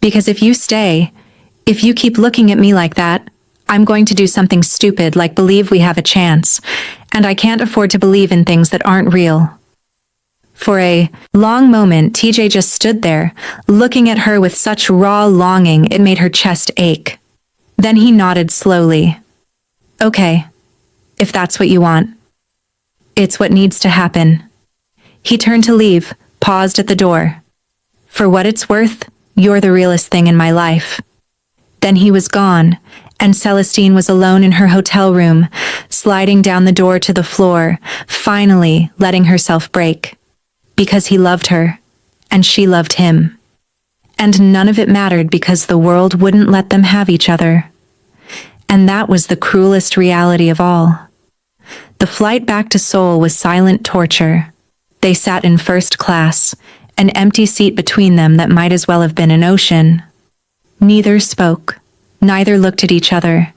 Because if you stay, if you keep looking at me like that, I'm going to do something stupid like believe we have a chance, and I can't afford to believe in things that aren't real. For a long moment, TJ just stood there, looking at her with such raw longing it made her chest ache. Then he nodded slowly. Okay, if that's what you want. It's what needs to happen. He turned to leave, paused at the door. For what it's worth, you're the realest thing in my life. Then he was gone, and Celestine was alone in her hotel room, sliding down the door to the floor, finally letting herself break. Because he loved her, and she loved him. And none of it mattered because the world wouldn't let them have each other. And that was the cruelest reality of all. The flight back to Seoul was silent torture. They sat in first class, an empty seat between them that might as well have been an ocean. Neither spoke, neither looked at each other,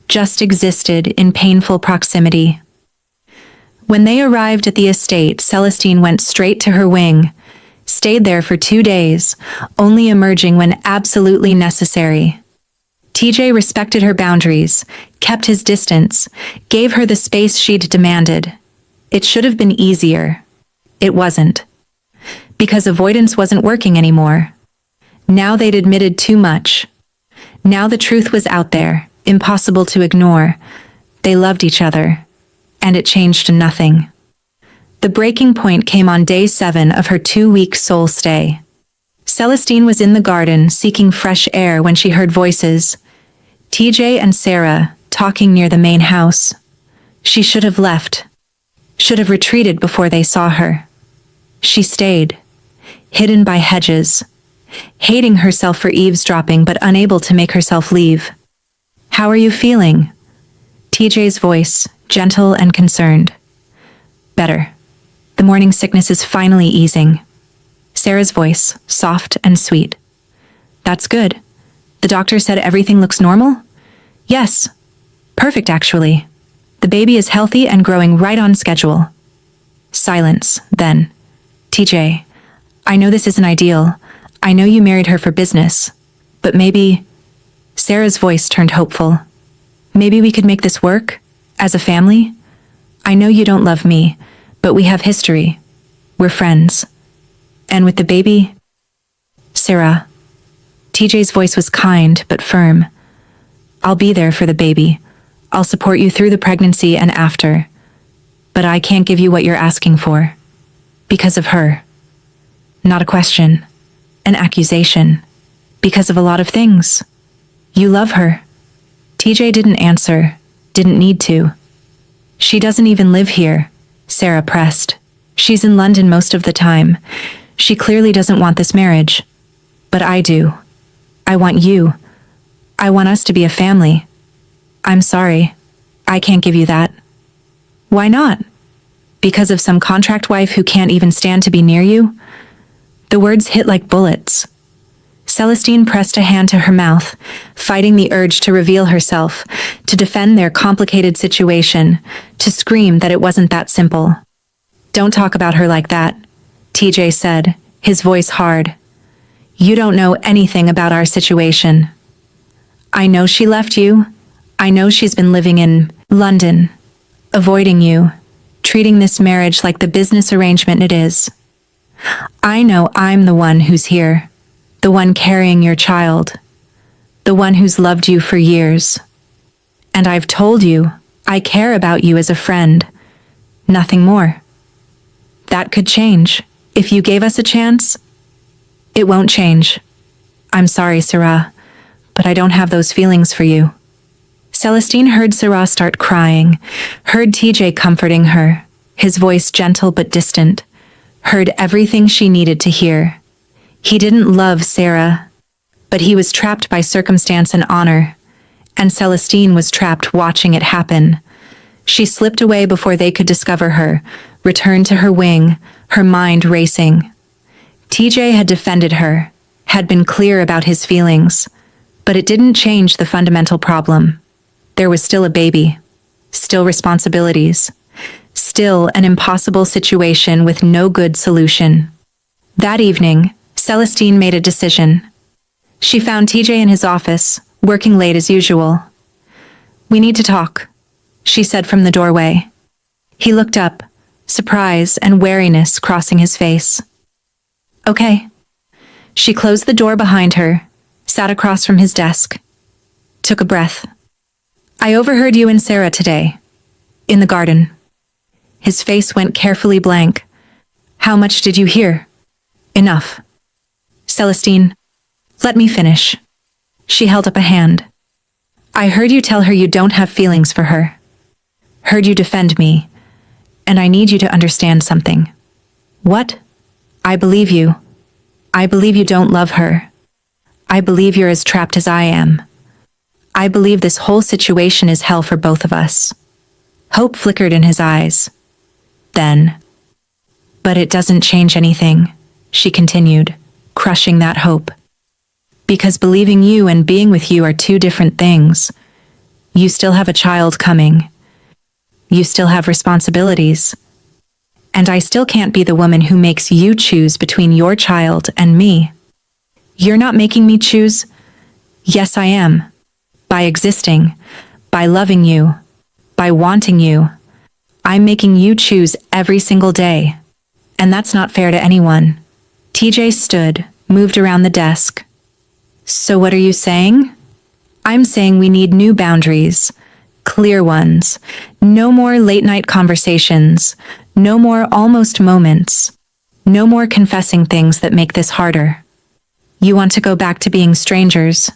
just existed in painful proximity. When they arrived at the estate, Celestine went straight to her wing, stayed there for 2 days, only emerging when absolutely necessary. TJ respected her boundaries, kept his distance, gave her the space she'd demanded. It should have been easier. It wasn't. Because avoidance wasn't working anymore. Now they'd admitted too much. Now the truth was out there, impossible to ignore. They loved each other. And it changed nothing. The breaking point came on day 7 of her 2-week Seoul stay. Celestine was in the garden seeking fresh air when she heard voices. TJ and Sarah talking near the main house. She should have left. Should have retreated before they saw her. She stayed, hidden by hedges, hating herself for eavesdropping but unable to make herself leave. How are you feeling? TJ's voice, gentle and concerned. Better. The morning sickness is finally easing. Sarah's voice, soft and sweet. That's good. The doctor said everything looks normal? Yes. Perfect, actually. The baby is healthy and growing right on schedule. Silence, then. TJ, I know this isn't ideal. I know you married her for business. But maybe... Sarah's voice turned hopeful. Maybe we could make this work? As a family? I know you don't love me, but we have history. We're friends. And with the baby... Sarah. TJ's voice was kind but firm. I'll be there for the baby. I'll support you through the pregnancy and after. But I can't give you what you're asking for. Because of her. Not a question. An accusation. Because of a lot of things. You love her. TJ didn't answer. Didn't need to. She doesn't even live here, Sarah pressed. She's in London most of the time. She clearly doesn't want this marriage. But I do. I want you. I want us to be a family. I'm sorry. I can't give you that. Why not? Because of some contract wife who can't even stand to be near you? The words hit like bullets. Celestine pressed a hand to her mouth, fighting the urge to reveal herself, to defend their complicated situation, to scream that it wasn't that simple. "Don't talk about her like that," TJ said, his voice hard. "You don't know anything about our situation. I know she left you. I know she's been living in London, avoiding you, treating this marriage like the business arrangement it is. I know I'm the one who's here, the one carrying your child, the one who's loved you for years. And I've told you, I care about you as a friend, nothing more. That could change, if you gave us a chance. It won't change. I'm sorry, Sarah, but I don't have those feelings for you." Celestine heard Sarah start crying, heard TJ comforting her, his voice gentle but distant, heard everything she needed to hear. He didn't love Sarah, but he was trapped by circumstance and honor, and Celestine was trapped watching it happen. She slipped away before they could discover her, returned to her wing, her mind racing. TJ had defended her, had been clear about his feelings, but it didn't change the fundamental problem. There was still a baby, still responsibilities, still an impossible situation with no good solution. That evening, Celestine made a decision. She found TJ in his office, working late as usual. "We need to talk," she said from the doorway. He looked up, surprise and wariness crossing his face. "Okay." She closed the door behind her, sat across from his desk, took a breath. "I overheard you and Sarah today, in the garden." His face went carefully blank. "How much did you hear?" "Enough." "Celestine, let me finish." She held up a hand. "I heard you tell her you don't have feelings for her. Heard you defend me, and I need you to understand something." "What?" "I believe you. I believe you don't love her. I believe you're as trapped as I am. I believe this whole situation is hell for both of us." Hope flickered in his eyes. Then, "But it doesn't change anything," she continued, crushing that hope. "Because believing you and being with you are two different things. You still have a child coming. You still have responsibilities. And I still can't be the woman who makes you choose between your child and me. You're not making me choose. Yes, I am. By existing, by loving you, by wanting you. I'm making you choose every single day. And that's not fair to anyone." TJ stood, moved around the desk. "So what are you saying?" "I'm saying we need new boundaries. Clear ones. No more late-night conversations. No more almost moments. No more confessing things that make this harder. You want to go back to being strangers.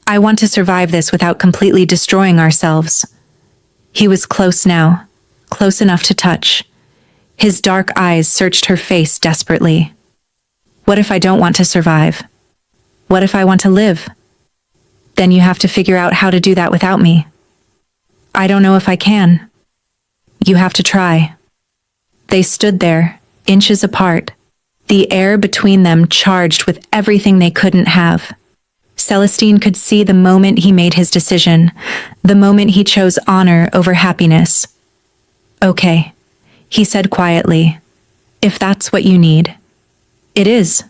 I want to survive this without completely destroying ourselves." He was close now, close enough to touch. His dark eyes searched her face desperately. "What if I don't want to survive? What if I want to live? Then you have to figure out how to do that without me." "I don't know if I can." "You have to try." They stood there, inches apart, the air between them charged with everything they couldn't have. Celestine could see the moment he made his decision, the moment he chose honor over happiness. "Okay," he said quietly. "If that's what you need." "It is."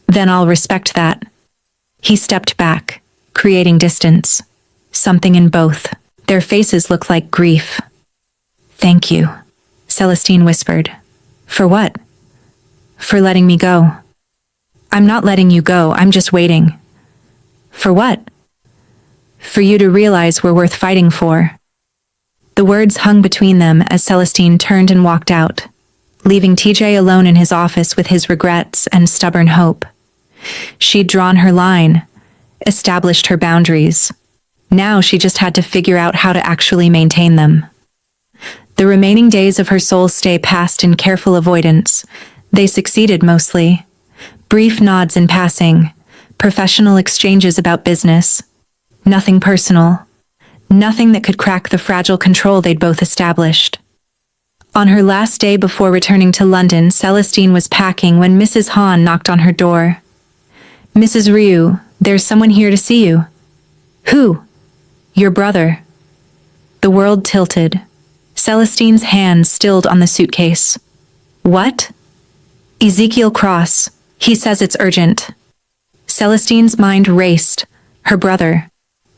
"Then I'll respect that." He stepped back, creating distance. Something in both. Their faces looked like grief. "Thank you," Celestine whispered. "For what?" "For letting me go." "I'm not letting you go, I'm just waiting." "For what?" "For you to realize we're worth fighting for." The words hung between them as Celestine turned and walked out, leaving TJ alone in his office with his regrets and stubborn hope. She'd drawn her line, established her boundaries. Now she just had to figure out how to actually maintain them. The remaining days of her soul's stay passed in careful avoidance. They succeeded mostly. Brief nods in passing, professional exchanges about business. Nothing personal. Nothing that could crack the fragile control they'd both established. On her last day before returning to London, Celestine was packing when Mrs. Hahn knocked on her door. Mrs. Ryu, there's someone here to see you. Who? Your brother. The world tilted. Celestine's hand stilled on the suitcase. What? Ezekiel Cross. He says it's urgent. Celestine's mind raced. Her brother.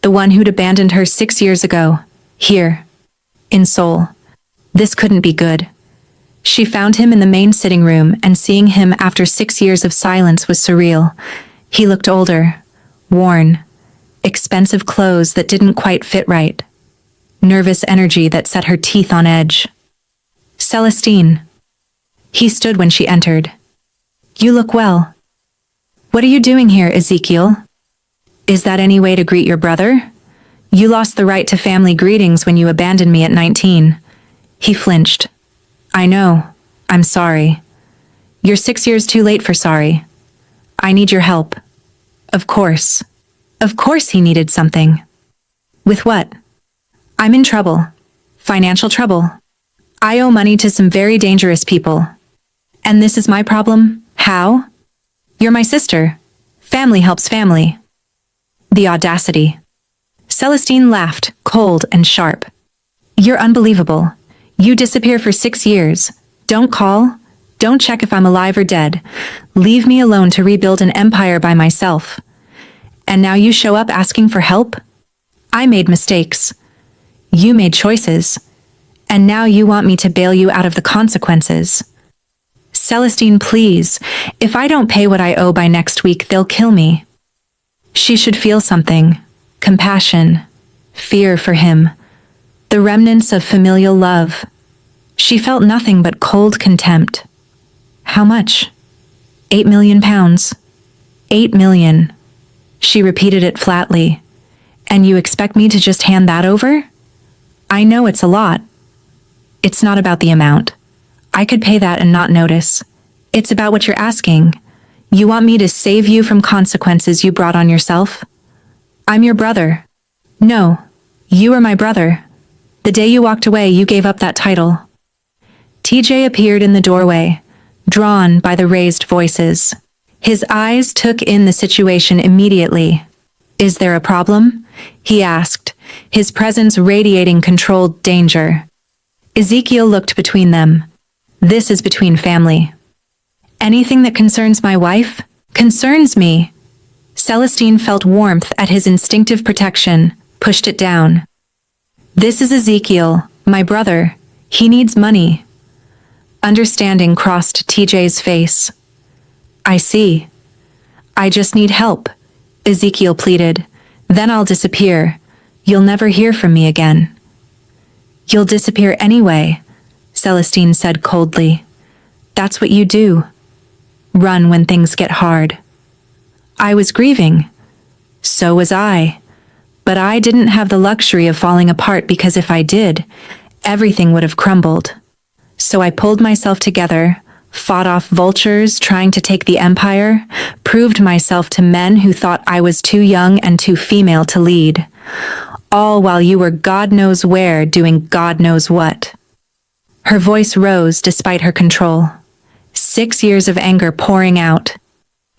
The one who'd abandoned her 6 years ago. Here. In Seoul. This couldn't be good. She found him in the main sitting room, and seeing him after 6 years of silence was surreal. He looked older, worn, expensive clothes that didn't quite fit right, nervous energy that set her teeth on edge. Celestine. He stood when she entered. You look well. What are you doing here, Ezekiel? Is that any way to greet your brother? You lost the right to family greetings when you abandoned me at 19. He flinched. I know. I'm sorry. You're 6 years too late for sorry. I need your help. Of course. Of course he needed something. With what? I'm in trouble. Financial trouble. I owe money to some very dangerous people. And this is my problem? How? You're my sister. Family helps family. The audacity. Celestine laughed, cold and sharp. You're unbelievable. You disappear for 6 years. Don't call. Don't check if I'm alive or dead. Leave me alone to rebuild an empire by myself. And now you show up asking for help? I made mistakes. You made choices. And now you want me to bail you out of the consequences. Celestine, please. If I don't pay what I owe by next week, they'll kill me. She should feel something. Compassion. Fear for him. The remnants of familial love. She felt nothing but cold contempt. How much? 8 million pounds. 8 million. She repeated it flatly. And you expect me to just hand that over? I know it's a lot. It's not about the amount. I could pay that and not notice. It's about what you're asking. You want me to save you from consequences you brought on yourself? I'm your brother. No, you are my brother. The day you walked away, you gave up that title. TJ appeared in the doorway, drawn by the raised voices. His eyes took in the situation immediately. Is there a problem? He asked, his presence radiating controlled danger. Ezekiel looked between them. This is between family. Anything that concerns my wife concerns me. Celestine felt warmth at his instinctive protection, pushed it down. This is Ezekiel, my brother. He needs money. Understanding crossed TJ's face. I see. I just need help, Ezekiel pleaded. Then I'll disappear. You'll never hear from me again. You'll disappear anyway, Celestine said coldly. That's what you do. Run when things get hard. I was grieving. So was I. But I didn't have the luxury of falling apart because if I did, everything would have crumbled. So I pulled myself together, fought off vultures trying to take the empire, proved myself to men who thought I was too young and too female to lead. All while you were God knows where doing God knows what. Her voice rose despite her control. 6 years of anger pouring out.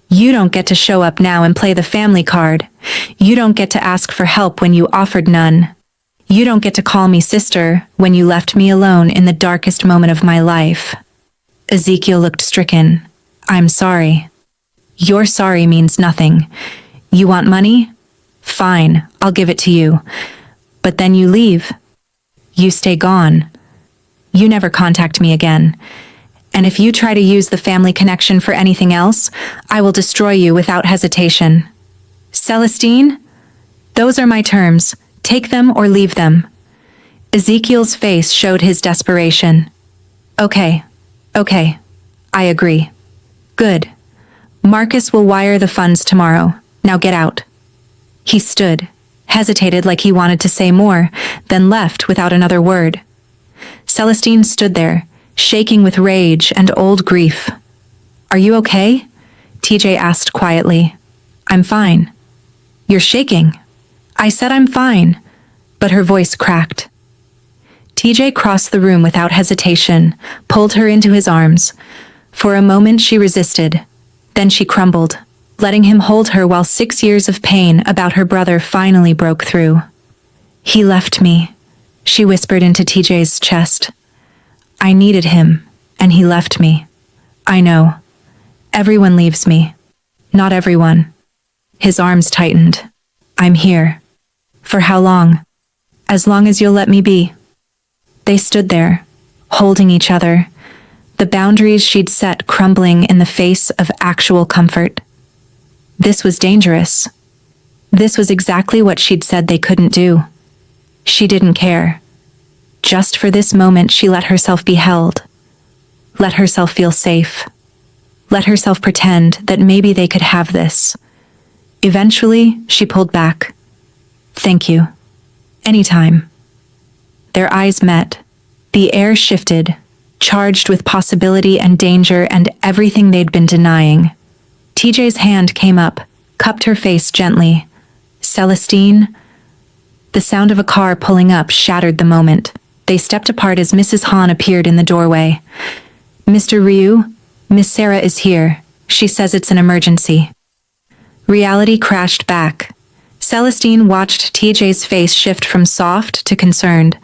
You don't get to show up now and play the family card. You don't get to ask for help when you offered none. You don't get to call me sister when you left me alone in the darkest moment of my life. Ezekiel looked stricken. I'm sorry. Your sorry means nothing. You want money? Fine, I'll give it to you. But then you leave. You stay gone. You never contact me again. And if you try to use the family connection for anything else, I will destroy you without hesitation. Celestine? Those are my terms. Take them or leave them. Ezekiel's face showed his desperation. Okay. I agree. Good. Marcus will wire the funds tomorrow. Now get out. He stood, hesitated like he wanted to say more, then left without another word. Celestine stood there, shaking with rage and old grief. Are you okay? TJ asked quietly. I'm fine. You're shaking. I said I'm fine, but her voice cracked. TJ crossed the room without hesitation, pulled her into his arms. For a moment she resisted, then she crumbled. letting him hold her while 6 years of pain about her brother finally broke through. "He left me," she whispered into TJ's chest. "I needed him, and he left me. I know. Everyone leaves me. Not everyone." His arms tightened. "I'm here." "For how long?" "As long as you'll let me be." They stood there, holding each other, the boundaries she'd set crumbling in the face of actual comfort. This was dangerous. This was exactly what she'd said they couldn't do. She didn't care. Just for this moment, she let herself be held. Let herself feel safe. Let herself pretend that maybe they could have this. Eventually, she pulled back. "Thank you. Anytime." Their eyes met. The air shifted, charged with possibility and danger and everything they'd been denying. TJ's hand came up, cupped her face gently. "Celestine?" The sound of a car pulling up shattered the moment. They stepped apart as Mrs. Han appeared in the doorway. "Mr. Ryu, Miss Sarah is here. She says it's an emergency." Reality crashed back. Celestine watched TJ's face shift from soft to concerned.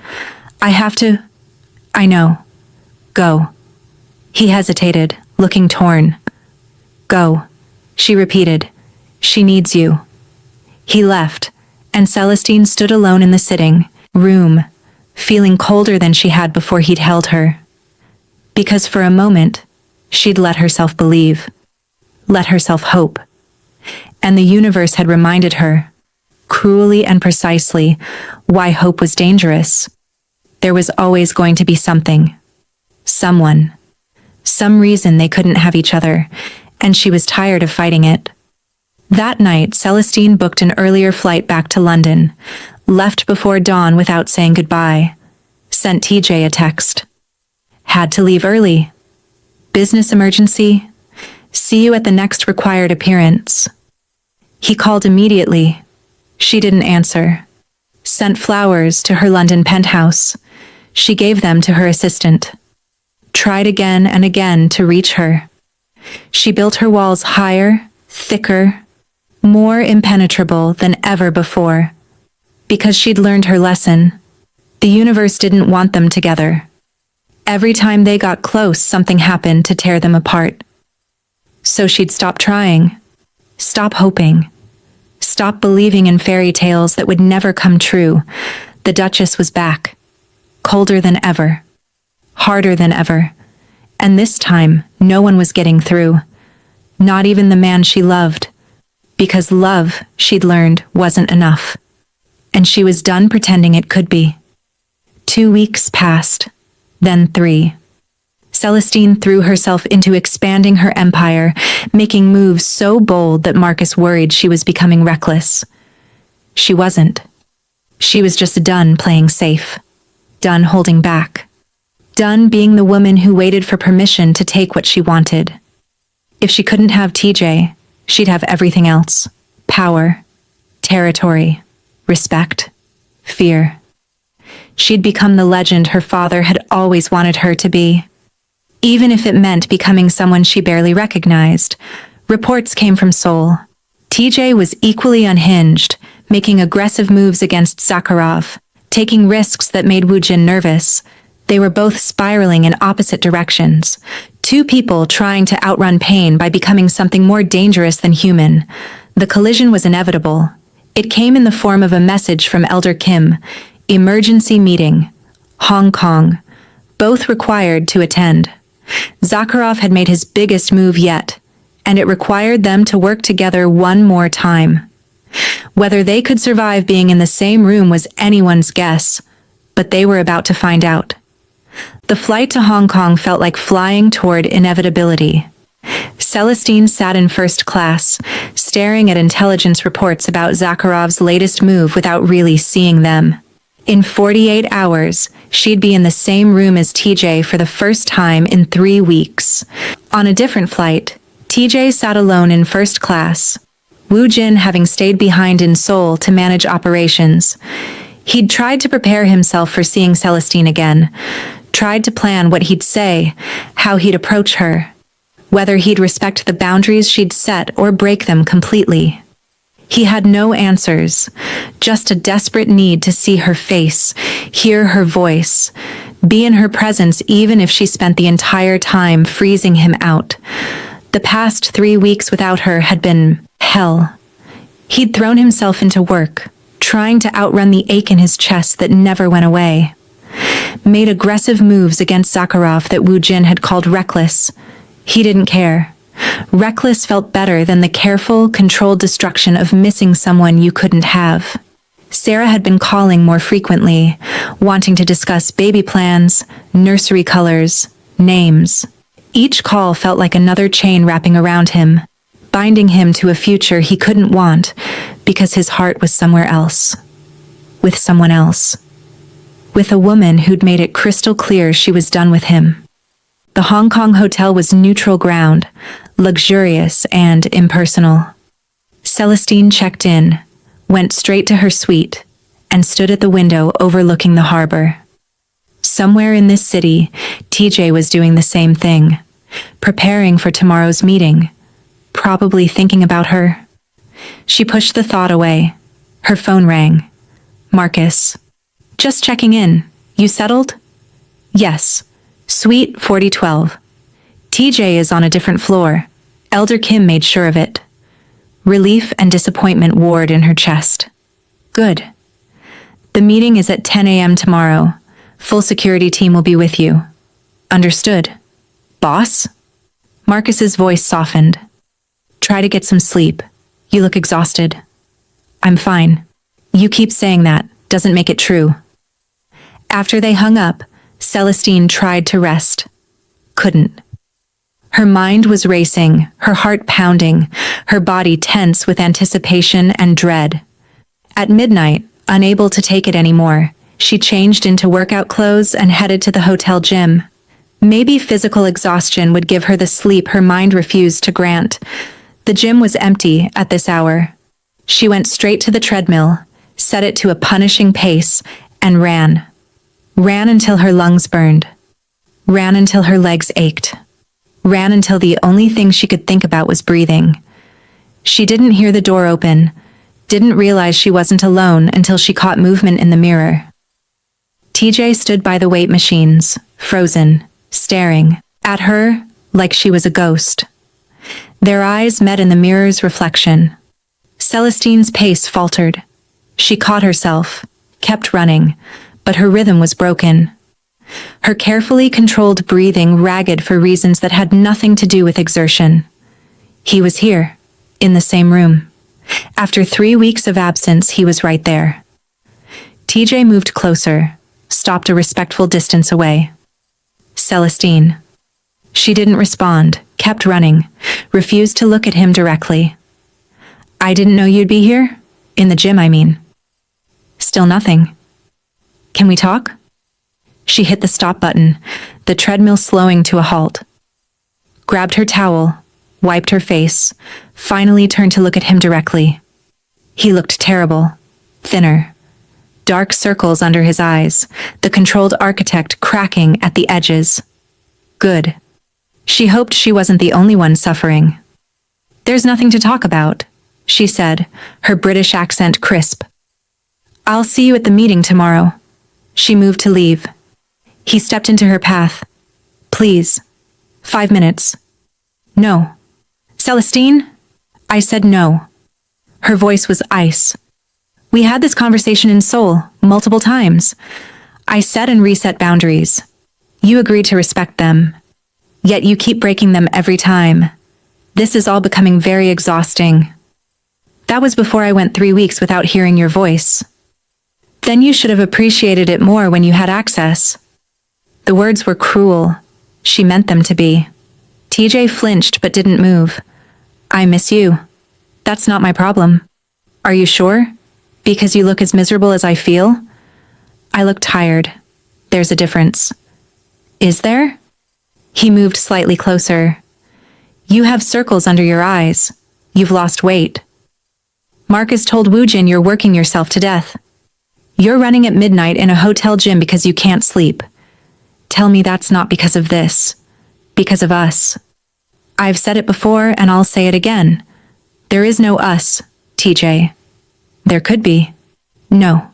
I know. Go." He hesitated, looking torn. "Go," she repeated. "She needs you." He left, and Celestine stood alone in the sitting room, feeling colder than she had before he'd held her. Because for a moment, she'd let herself believe, let herself hope. And the universe had reminded her, cruelly and precisely, why hope was dangerous. There was always going to be something. Someone. Some reason they couldn't have each other, and she was tired of fighting it. That night, Celestine booked an earlier flight back to London, left before dawn without saying goodbye, sent TJ a text. "Had to leave early. Business emergency. See you at the next required appearance." He called immediately. She didn't answer. Sent flowers to her London penthouse. She gave them to her assistant. Tried again and again to reach her. She built her walls higher, thicker, more impenetrable than ever before. Because she'd learned her lesson. The universe didn't want them together. Every time they got close, something happened to tear them apart. So she'd stop trying. Stop hoping. Stop believing in fairy tales that would never come true. The Duchess was back. Colder than ever. Harder than ever. And this time, no one was getting through. Not even the man she loved. Because love, she'd learned, wasn't enough. And she was done pretending it could be. 2 weeks passed. Then 3. Celestine threw herself into expanding her empire, making moves so bold that Marcus worried she was becoming reckless. She wasn't. She was just done playing safe. Done holding back. Done being the woman who waited for permission to take what she wanted. If she couldn't have TJ, she'd have everything else. Power, territory, respect, fear. She'd become the legend her father had always wanted her to be. Even if it meant becoming someone she barely recognized. Reports came from Seoul. TJ was equally unhinged, making aggressive moves against Zakarov, taking risks that made Woojin nervous. They were both spiraling in opposite directions. 2 people trying to outrun pain by becoming something more dangerous than human. The collision was inevitable. It came in the form of a message from Elder Kim. Emergency meeting. Hong Kong. Both required to attend. Zakarov had made his biggest move yet, and it required them to work together one more time. Whether they could survive being in the same room was anyone's guess, but they were about to find out. The flight to Hong Kong felt like flying toward inevitability. Celestine sat in first class, staring at intelligence reports about Zakarov's latest move without really seeing them. In 48 hours, she'd be in the same room as TJ for the first time in 3 weeks. On a different flight, TJ sat alone in first class, Woojin having stayed behind in Seoul to manage operations. He'd tried to prepare himself for seeing Celestine again, tried to plan what he'd say, how he'd approach her. whether he'd respect the boundaries she'd set or break them completely. He had no answers, just a desperate need to see her face, hear her voice, be in her presence even if she spent the entire time freezing him out. The past 3 weeks without her had been hell. He'd thrown himself into work, trying to outrun the ache in his chest that never went away. Made aggressive moves against Zakarov that Woo Jin had called reckless. He didn't care. Reckless felt better than the careful, controlled destruction of missing someone you couldn't have. Sarah had been calling more frequently, wanting to discuss baby plans, nursery colors, names. Each call felt like another chain wrapping around him, binding him to a future he couldn't want because his heart was somewhere else. With someone else. With a woman who'd made it crystal clear she was done with him. The Hong Kong hotel was neutral ground, luxurious and impersonal. Celestine checked in, went straight to her suite, and stood at the window overlooking the harbor. Somewhere in this city, TJ was doing the same thing, preparing for tomorrow's meeting, probably thinking about her. She pushed the thought away. Her phone rang. Marcus. Just checking in. You settled? Yes. Suite 4012. TJ is on a different floor. Elder Kim made sure of it. Relief and disappointment warred in her chest. Good. The meeting is at 10 a.m. tomorrow. Full security team will be with you. Understood. Boss? Marcus's voice softened. Try to get some sleep. You look exhausted. I'm fine. You keep saying that. Doesn't make it true. After they hung up, Celestine tried to rest. Couldn't. Her mind was racing, her heart pounding, her body tense with anticipation and dread. At midnight, unable to take it anymore, she changed into workout clothes and headed to the hotel gym. Maybe physical exhaustion would give her the sleep her mind refused to grant. The gym was empty at this hour. She went straight to the treadmill, set it to a punishing pace, and ran. Ran until her lungs burned. Ran until her legs ached. Ran until the only thing she could think about was breathing. She didn't hear the door open, didn't realize she wasn't alone until she caught movement in the mirror. TJ stood by the weight machines, frozen, staring at her like she was a ghost. Their eyes met in the mirror's reflection. Celestine's pace faltered. She caught herself, kept running, but her rhythm was broken. Her carefully controlled breathing ragged for reasons that had nothing to do with exertion. He was here, in the same room. After 3 weeks of absence, he was right there. TJ moved closer, stopped a respectful distance away. Celestine. She didn't respond, kept running, refused to look at him directly. I didn't know you'd be here? In the gym, I mean. Still nothing. Can we talk? She hit the stop button, the treadmill slowing to a halt. Grabbed her towel, wiped her face, finally turned to look at him directly. He looked terrible, thinner. Dark circles under his eyes, the controlled architect cracking at the edges. Good. She hoped she wasn't the only one suffering. There's nothing to talk about, she said, her British accent crisp. I'll see you at the meeting tomorrow. She moved to leave. He stepped into her path. Please. 5 minutes. No. Celestine? I said no. Her voice was ice. We had this conversation in Seoul, multiple times. I set and reset boundaries. You agreed to respect them. Yet you keep breaking them every time. This is all becoming very exhausting. That was before I went 3 weeks without hearing your voice. Then you should have appreciated it more when you had access. The words were cruel. She meant them to be. TJ flinched but didn't move. I miss you. That's not my problem. Are you sure? Because you look as miserable as I feel? I look tired. There's a difference. Is there? He moved slightly closer. You have circles under your eyes. You've lost weight. Marcus told Woojin you're working yourself to death. You're running at midnight in a hotel gym because you can't sleep. Tell me that's not because of this. Because of us. I've said it before and I'll say it again. There is no us, TJ. There could be. No,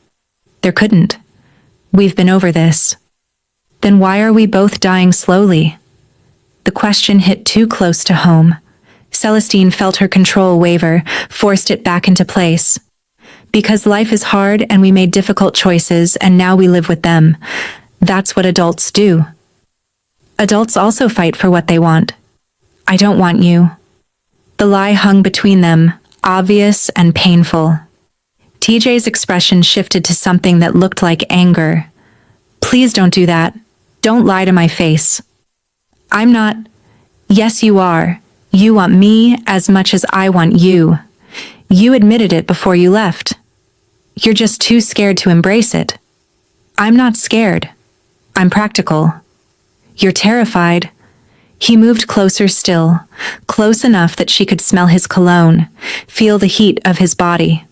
there couldn't. We've been over this. Then why are we both dying slowly? The question hit too close to home. Celestine felt her control waver, forced it back into place. Because life is hard and we made difficult choices and now we live with them. That's what adults do. Adults also fight for what they want. I don't want you. The lie hung between them, obvious and painful. TJ's expression shifted to something that looked like anger. Please don't do that. Don't lie to my face. I'm not. Yes, you are. You want me as much as I want you. You admitted it before you left. You're just too scared to embrace it. I'm not scared. I'm practical. You're terrified. He moved closer still, close enough that she could smell his cologne, feel the heat of his body.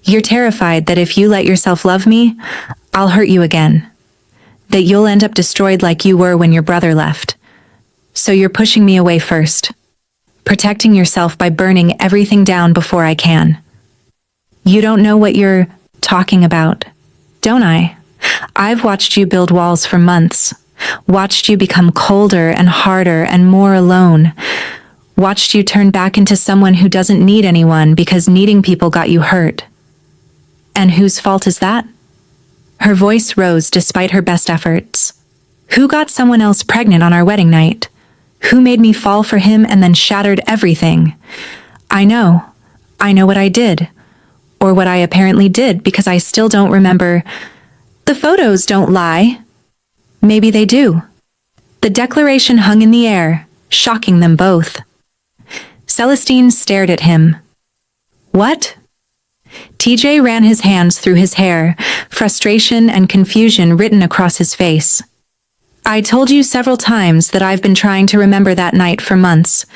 You're terrified that if you let yourself love me, I'll hurt you again. That you'll end up destroyed like you were when your brother left. So you're pushing me away first. Protecting yourself by burning everything down before I can. You don't know what you're talking about, don't I? I've watched you build walls for months. Watched you become colder and harder and more alone. Watched you turn back into someone who doesn't need anyone because needing people got you hurt. And whose fault is that? Her voice rose despite her best efforts. Who got someone else pregnant on our wedding night? Who made me fall for him and then shattered everything? I know what I did. Or what I apparently did because I still don't remember. The photos don't lie. Maybe they do. The declaration hung in the air, shocking them both. Celestine stared at him. What? TJ ran his hands through his hair, frustration and confusion written across his face. I told you several times that I've been trying to remember that night for months.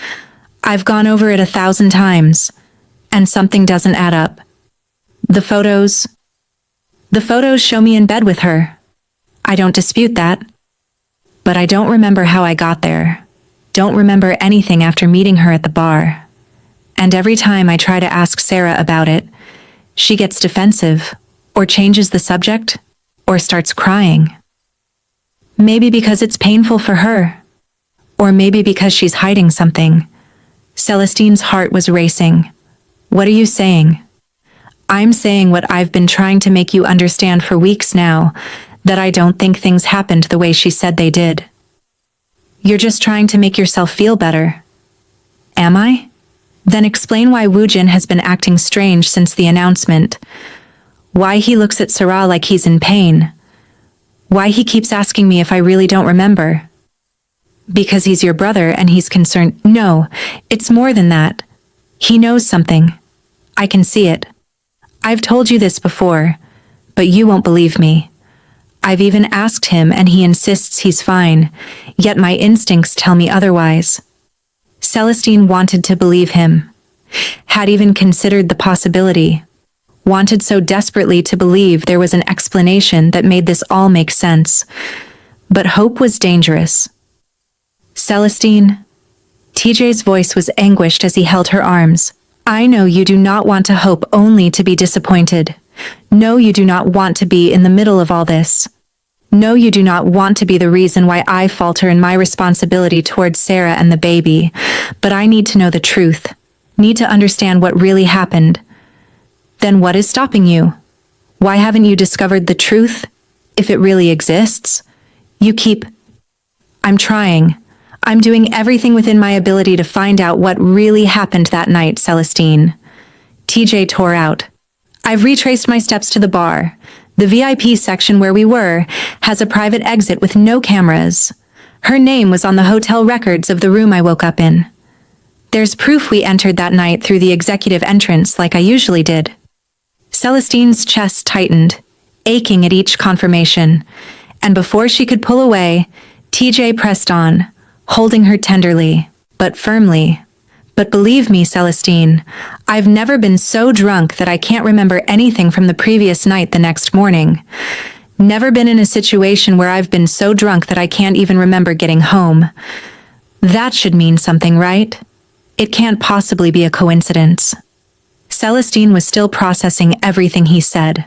I've gone over it 1,000 times, and something doesn't add up. The photos show me in bed with her. I don't dispute that. But I don't remember how I got there. Don't remember anything after meeting her at the bar. And every time I try to ask Sarah about it, she gets defensive, or changes the subject, or starts crying. Maybe because it's painful for her. Or maybe because she's hiding something. Celestine's heart was racing. What are you saying? I'm saying what I've been trying to make you understand for weeks now, that I don't think things happened the way she said they did. You're just trying to make yourself feel better. Am I? Then explain why Woojin has been acting strange since the announcement. Why he looks at Sarah like he's in pain. Why he keeps asking me if I really don't remember. Because he's your brother and he's concerned. No, it's more than that. He knows something. I can see it. I've told you this before, but you won't believe me. I've even asked him and he insists he's fine, yet my instincts tell me otherwise. Celestine wanted to believe him. Had even considered the possibility. Wanted so desperately to believe there was an explanation that made this all make sense. But hope was dangerous. Celestine. TJ's voice was anguished as he held her arms. I know you do not want to hope only to be disappointed. No, you do not want to be in the middle of all this. No, you do not want to be the reason why I falter in my responsibility towards Sarah and the baby. But I need to know the truth. Need to understand what really happened. Then what is stopping you? Why haven't you discovered the truth? If it really exists? You keep... I'm trying. I'm doing everything within my ability to find out what really happened that night, Celestine. TJ tore out. I've retraced my steps to the bar. The VIP section where we were has a private exit with no cameras. Her name was on the hotel records of the room I woke up in. There's proof we entered that night through the executive entrance like I usually did. Celestine's chest tightened, aching at each confirmation, and before she could pull away, TJ pressed on, holding her tenderly, but firmly. But believe me, Celestine, I've never been so drunk that I can't remember anything from the previous night the next morning. Never been in a situation where I've been so drunk that I can't even remember getting home. That should mean something, right? It can't possibly be a coincidence. Celestine was still processing everything he said.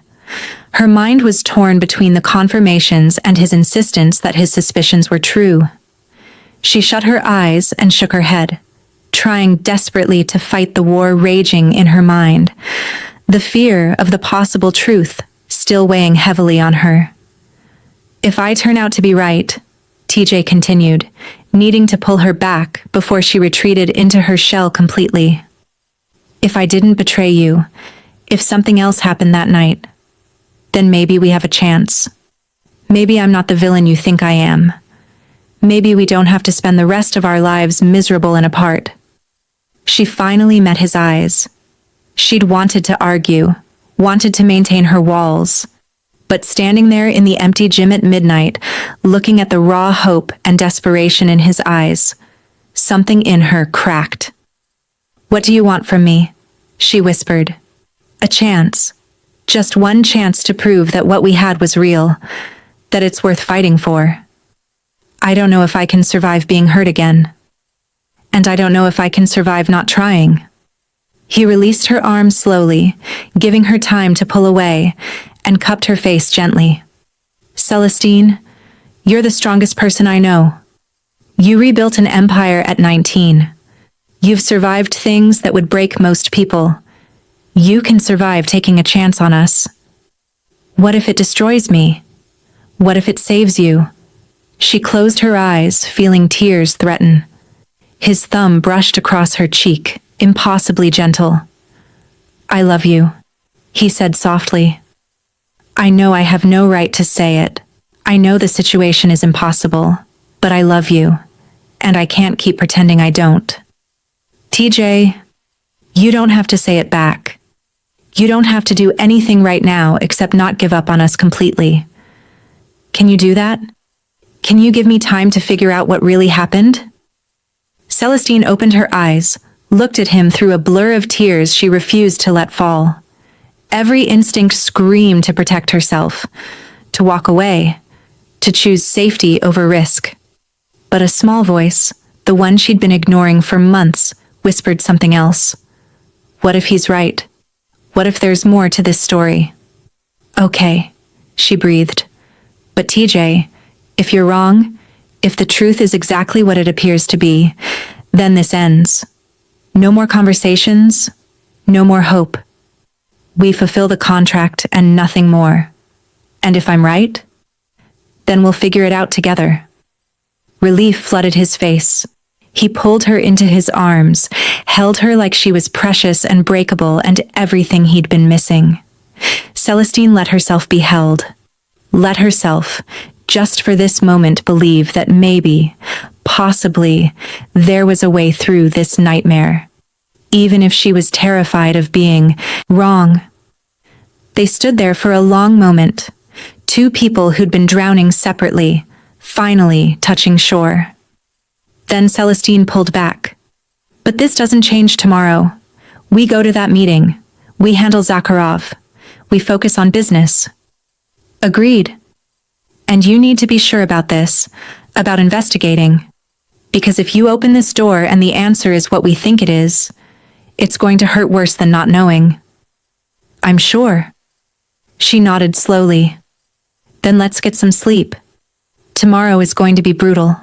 Her mind was torn between the confirmations and his insistence that his suspicions were true. She shut her eyes and shook her head, trying desperately to fight the war raging in her mind, the fear of the possible truth still weighing heavily on her. If I turn out to be right, TJ continued, needing to pull her back before she retreated into her shell completely. If I didn't betray you, if something else happened that night, then maybe we have a chance. Maybe I'm not the villain you think I am. Maybe we don't have to spend the rest of our lives miserable and apart. She finally met his eyes. She'd wanted to argue, wanted to maintain her walls, but standing there in the empty gym at midnight, looking at the raw hope and desperation in his eyes, something in her cracked. "What do you want from me?" she whispered. "A chance. Just one chance to prove that what we had was real, that it's worth fighting for. I don't know if I can survive being hurt again. And I don't know if I can survive not trying." He released her arm slowly, giving her time to pull away, and cupped her face gently. "Celestine, you're the strongest person I know. You rebuilt an empire at 19. You've survived things that would break most people. You can survive taking a chance on us. What if it destroys me? What if it saves you?" She closed her eyes, feeling tears threaten. His thumb brushed across her cheek, impossibly gentle. "I love you," he said softly. "I know I have no right to say it. I know the situation is impossible, but I love you, and I can't keep pretending I don't." "TJ, you don't have to say it back. You don't have to do anything right now except not give up on us completely. Can you do that? Can you give me time to figure out what really happened?" Celestine opened her eyes, looked at him through a blur of tears she refused to let fall. Every instinct screamed to protect herself, to walk away, to choose safety over risk. But a small voice, the one she'd been ignoring for months, whispered something else. What if he's right? What if there's more to this story? "Okay," she breathed. "But TJ, if you're wrong, if the truth is exactly what it appears to be, then this ends. No more conversations, no more hope. We fulfill the contract and nothing more. And if I'm right, then we'll figure it out together." Relief flooded his face. He pulled her into his arms, held her like she was precious and breakable and everything he'd been missing. Celestine let herself be held. Let herself, just for this moment, believe that maybe, possibly, there was a way through this nightmare, even if she was terrified of being wrong. They stood there for a long moment, two people who'd been drowning separately, finally touching shore. Then Celestine pulled back. "But this doesn't change tomorrow. We go to that meeting. We handle Zakarov. We focus on business." "Agreed. And you need to be sure about this, about investigating. Because if you open this door and the answer is what we think it is, it's going to hurt worse than not knowing." "I'm sure." She nodded slowly. "Then let's get some sleep. Tomorrow is going to be brutal."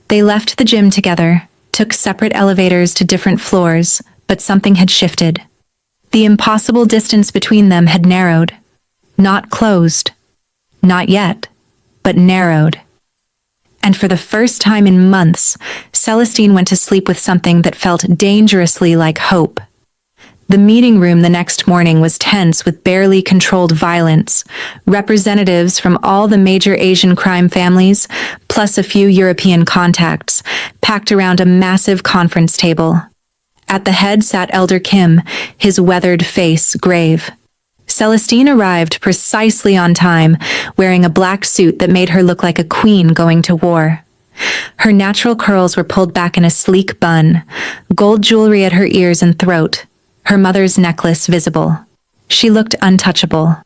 They left the gym together, took separate elevators to different floors, but something had shifted. The impossible distance between them had narrowed. Not closed. Not yet, but narrowed. And for the first time in months, Celestine went to sleep with something that felt dangerously like hope. The meeting room the next morning was tense with barely controlled violence, representatives from all the major Asian crime families, plus a few European contacts, packed around a massive conference table. At the head sat Elder Kim, his weathered face grave. Celestine arrived precisely on time, wearing a black suit that made her look like a queen going to war. Her natural curls were pulled back in a sleek bun, gold jewelry at her ears and throat, her mother's necklace visible. She looked untouchable.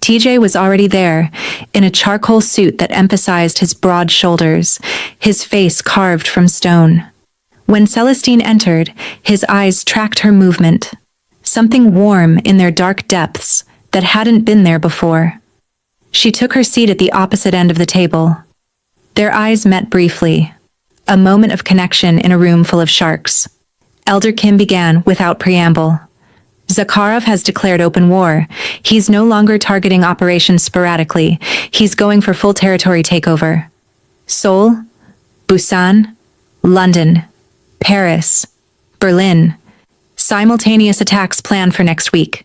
TJ was already there, in a charcoal suit that emphasized his broad shoulders, his face carved from stone. When Celestine entered, his eyes tracked her movement. Something warm in their dark depths that hadn't been there before. She took her seat at the opposite end of the table. Their eyes met briefly. A moment of connection in a room full of sharks. Elder Kim began without preamble. Zakarov has declared open war. He's no longer targeting operations sporadically. He's going for full territory takeover. Seoul, Busan, London, Paris, Berlin. Simultaneous attacks planned for next week.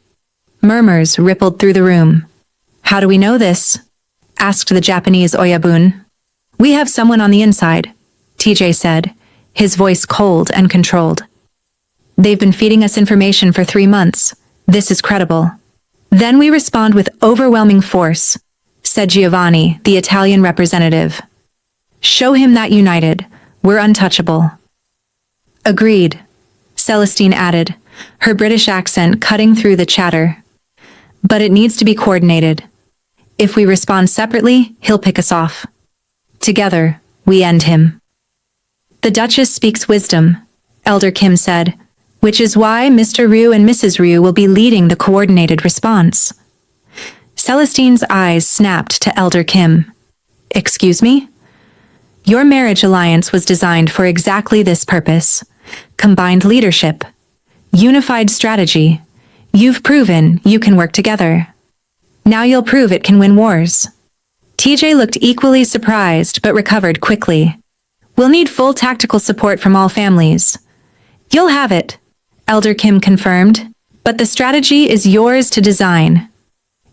Murmurs rippled through the room. How do we know this? Asked the Japanese Oyabun. We have someone on the inside, TJ said, his voice cold and controlled. They've been feeding us information for 3 months. This is credible. Then we respond with overwhelming force, said Giovanni, the Italian representative. Show him that united, we're untouchable. Agreed, Celestine added, her British accent cutting through the chatter. But it needs to be coordinated. If we respond separately, he'll pick us off. Together, we end him. The Duchess speaks wisdom, Elder Kim said, which is why Mr. Ryu and Mrs. Ryu will be leading the coordinated response. Celestine's eyes snapped to Elder Kim. Excuse me? Your marriage alliance was designed for exactly this purpose. Combined leadership. Unified strategy. You've proven you can work together. Now you'll prove it can win wars. TJ looked equally surprised but recovered quickly. We'll need full tactical support from all families. You'll have it, Elder Kim confirmed, but the strategy is yours to design.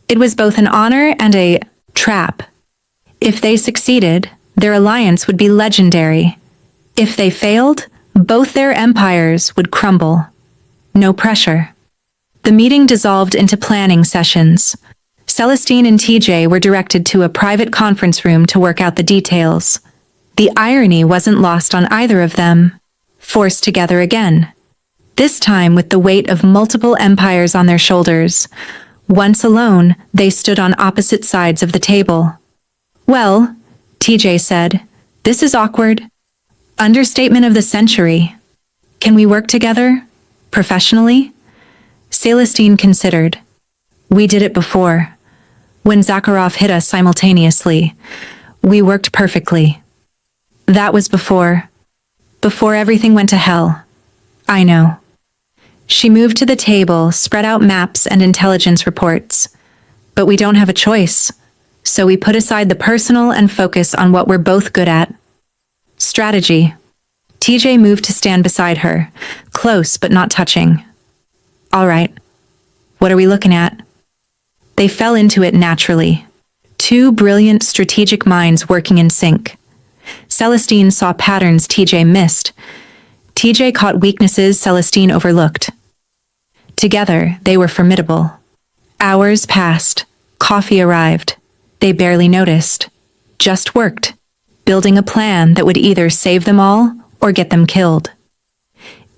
It was both an honor and a trap. If they succeeded, their alliance would be legendary. If they failed, both their empires would crumble. No pressure. The meeting dissolved into planning sessions. Celestine and TJ were directed to a private conference room to work out the details. The irony wasn't lost on either of them. Forced together again. This time with the weight of multiple empires on their shoulders. Once alone, they stood on opposite sides of the table. Well, TJ said, this is awkward. Understatement of the century. Can we work together? Professionally? Celestine considered. We did it before. When Zakarov hit us simultaneously, we worked perfectly. That was before everything went to hell. I know. She moved to the table, spread out maps and intelligence reports. But we don't have a choice. So we put aside the personal and focus on what we're both good at. Strategy. TJ moved to stand beside her, close but not touching. All right. What are we looking at? They fell into it naturally. Two brilliant strategic minds working in sync. Celestine saw patterns TJ missed. TJ caught weaknesses Celestine overlooked. Together, they were formidable. Hours passed. Coffee arrived. They barely noticed. Just worked, building a plan that would either save them all or get them killed.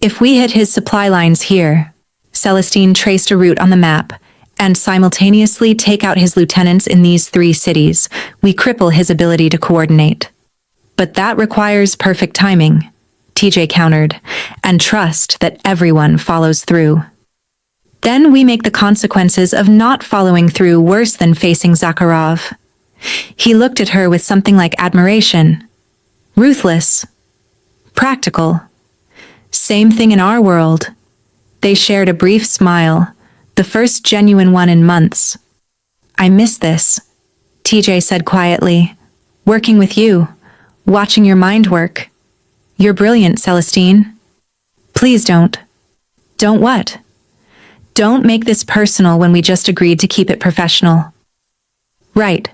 If we hit his supply lines here, Celestine traced a route on the map, and simultaneously take out his lieutenants in these 3 cities, we cripple his ability to coordinate. But that requires perfect timing, TJ countered, and trust that everyone follows through. Then we make the consequences of not following through worse than facing Zakarov. He looked at her with something like admiration. Ruthless. Practical. Same thing in our world. They shared a brief smile, the first genuine one in months. I miss this, TJ said quietly. Working with you, watching your mind work. You're brilliant, Celestine. Please don't. Don't what? Don't make this personal when we just agreed to keep it professional. Right.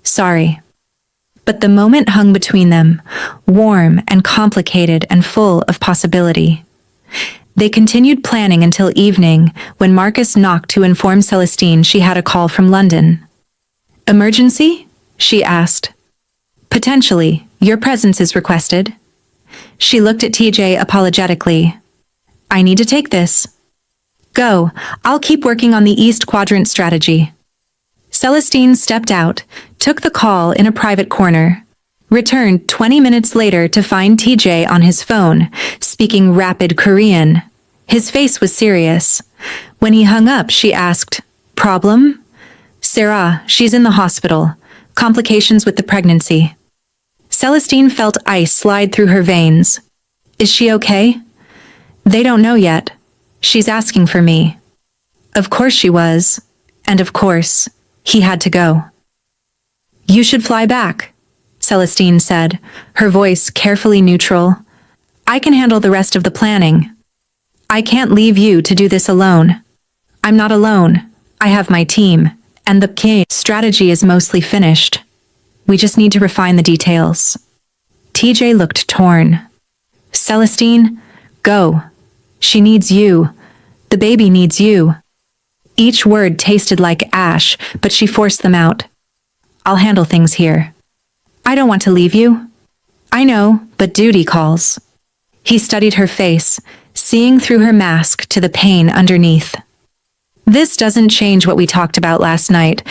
Sorry. But the moment hung between them, warm and complicated and full of possibility. They continued planning until evening, when Marcus knocked to inform Celestine she had a call from London. Emergency? She asked. Potentially, your presence is requested. She looked at TJ apologetically. I need to take this. Go, I'll keep working on the East Quadrant strategy. Celestine stepped out, took the call in a private corner, returned 20 minutes later to find TJ on his phone, speaking rapid Korean. His face was serious. When he hung up, she asked, "Problem?" "Sarah, she's in the hospital. Complications with the pregnancy." Celestine felt ice slide through her veins. "Is she okay?" "They don't know yet. She's asking for me." Of course she was. And of course, he had to go. "You should fly back," Celestine said, her voice carefully neutral. "I can handle the rest of the planning. I can't leave you to do this alone." "I'm not alone. I have my team, and the key strategy is mostly finished. We just need to refine the details." TJ looked torn. "Celestine, go. She needs you. The baby needs you." Each word tasted like ash, but she forced them out. "I'll handle things here. I don't want to leave you." "I know, but duty calls." He studied her face, seeing through her mask to the pain underneath. "This doesn't change what we talked about last night.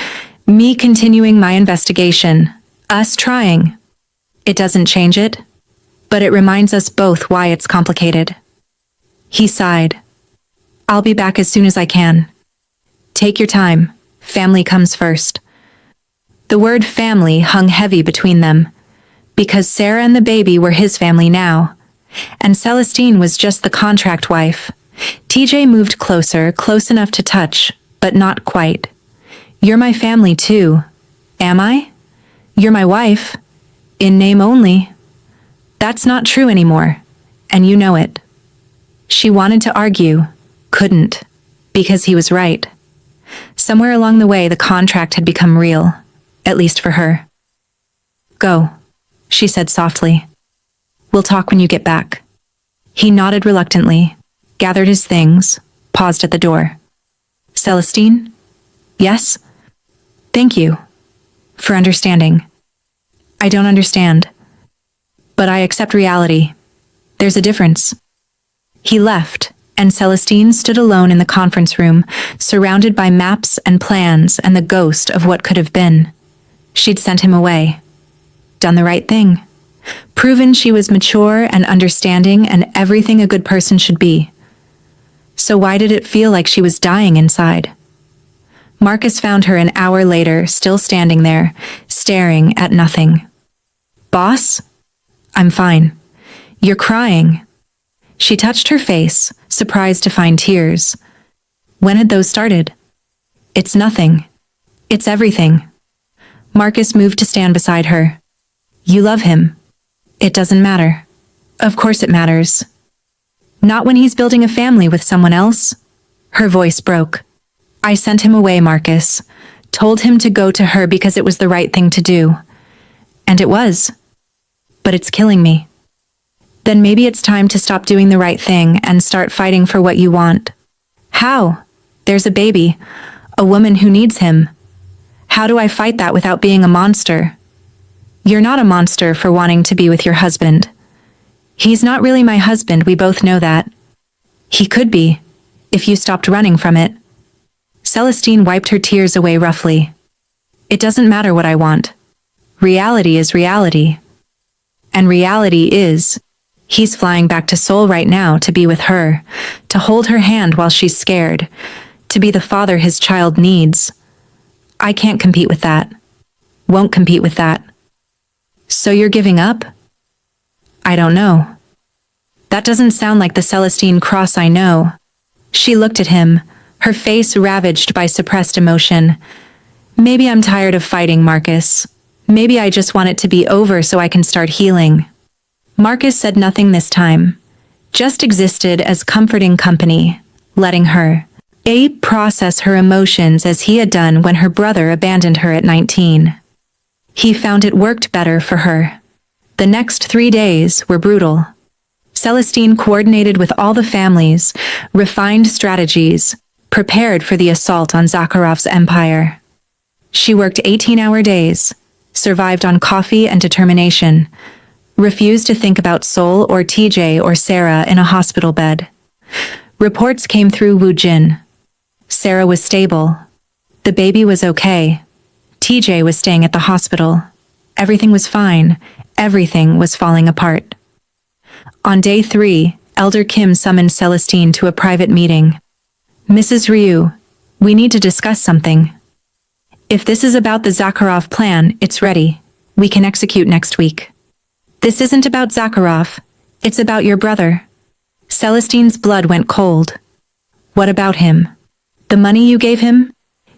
Me continuing my investigation. Us trying. It doesn't change it, but it reminds us both why it's complicated." He sighed. "I'll be back as soon as I can. Take your time. Family comes first." The word family hung heavy between them, because Sarah and the baby were his family now, and Celestine was just the contract wife. TJ moved closer, close enough to touch, but not quite. "You're my family too. Am I? You're my wife. In name only." "That's not true anymore, and you know it." She wanted to argue, couldn't, because he was right. Somewhere along the way, the contract had become real, at least for her. "Go," she said softly. "We'll talk when you get back." He nodded reluctantly, gathered his things, paused at the door. "Celestine?" "Yes?" "Thank you. For understanding." "I don't understand. But I accept reality. There's a difference." He left, and Celestine stood alone in the conference room, surrounded by maps and plans and the ghost of what could have been. She'd sent him away. Done the right thing. Proven she was mature and understanding and everything a good person should be. So why did it feel like she was dying inside? Marcus found her an hour later, still standing there, staring at nothing. "Boss? I'm fine. You're crying." She touched her face, surprised to find tears. When had those started? "It's nothing. It's everything." Marcus moved to stand beside her. "You love him. It doesn't matter." "Of course it matters." "Not when he's building a family with someone else." Her voice broke. "I sent him away, Marcus. Told him to go to her because it was the right thing to do. And it was. But it's killing me." "Then maybe it's time to stop doing the right thing and start fighting for what you want." "How? There's a baby, a woman who needs him. How do I fight that without being a monster?" "You're not a monster for wanting to be with your husband. He's not really my husband, we both know that. He could be, if you stopped running from it." Celestine wiped her tears away roughly. "It doesn't matter what I want. Reality is reality. And reality is, he's flying back to Seoul right now to be with her, to hold her hand while she's scared, to be the father his child needs. I can't compete with that. Won't compete with that." "So you're giving up?" "I don't know." That doesn't sound like the Celestine Cross I know. She looked at him, her face ravaged by suppressed emotion. "Maybe I'm tired of fighting, Marcus. Maybe I just want it to be over so I can start healing." Marcus said nothing this time, just existed as comforting company, letting her process her emotions as he had done when her brother abandoned her at 19. He found it worked better for her. The next 3 days were brutal. Celestine coordinated with all the families, refined strategies, prepared for the assault on Zakarov's empire. She worked 18-hour days, survived on coffee and determination, refused to think about Seoul or TJ or Sarah in a hospital bed. Reports came through Woo Jin. Sarah was stable. The baby was okay, TJ was staying at the hospital. Everything was fine. Everything was falling apart. On day 3, Elder Kim summoned Celestine to a private meeting. "Mrs. Ryu, we need to discuss something. If this is about the Zakarov plan, it's ready. We can execute next week." "This isn't about Zakarov. It's about your brother." Celestine's blood went cold. "What about him? The money you gave him?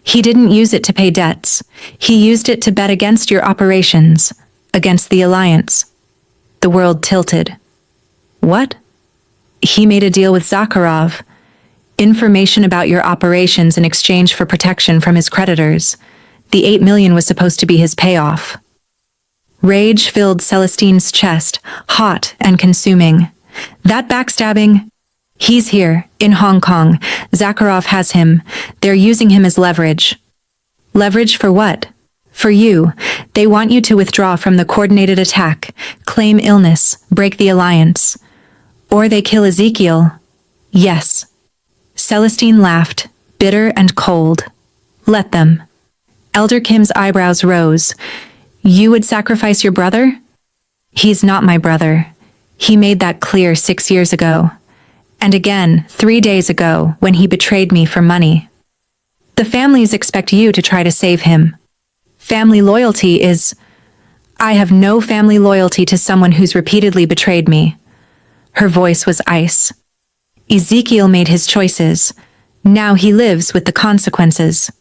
He didn't use it to pay debts. He used it to bet against your operations, against the Alliance." The world tilted. "What?" "He made a deal with Zakarov. Information about your operations in exchange for protection from his creditors. The 8 million was supposed to be his payoff." Rage filled Celestine's chest, hot and consuming. "That backstabbing? He's here, in Hong Kong. Zakarov has him. They're using him as leverage." "Leverage for what?" "For you. They want you to withdraw from the coordinated attack, claim illness, break the Alliance. Or they kill Ezekiel." "Yes." Celestine laughed, bitter and cold. "Let them." Elder Kim's eyebrows rose. "You would sacrifice your brother?" "He's not my brother. He made that clear 6 years ago. And again, 3 days ago, when he betrayed me for money. The families expect you to try to save him. Family loyalty is... I have no family loyalty to someone who's repeatedly betrayed me." Her voice was ice. "Ezekiel made his choices. Now he lives with the consequences.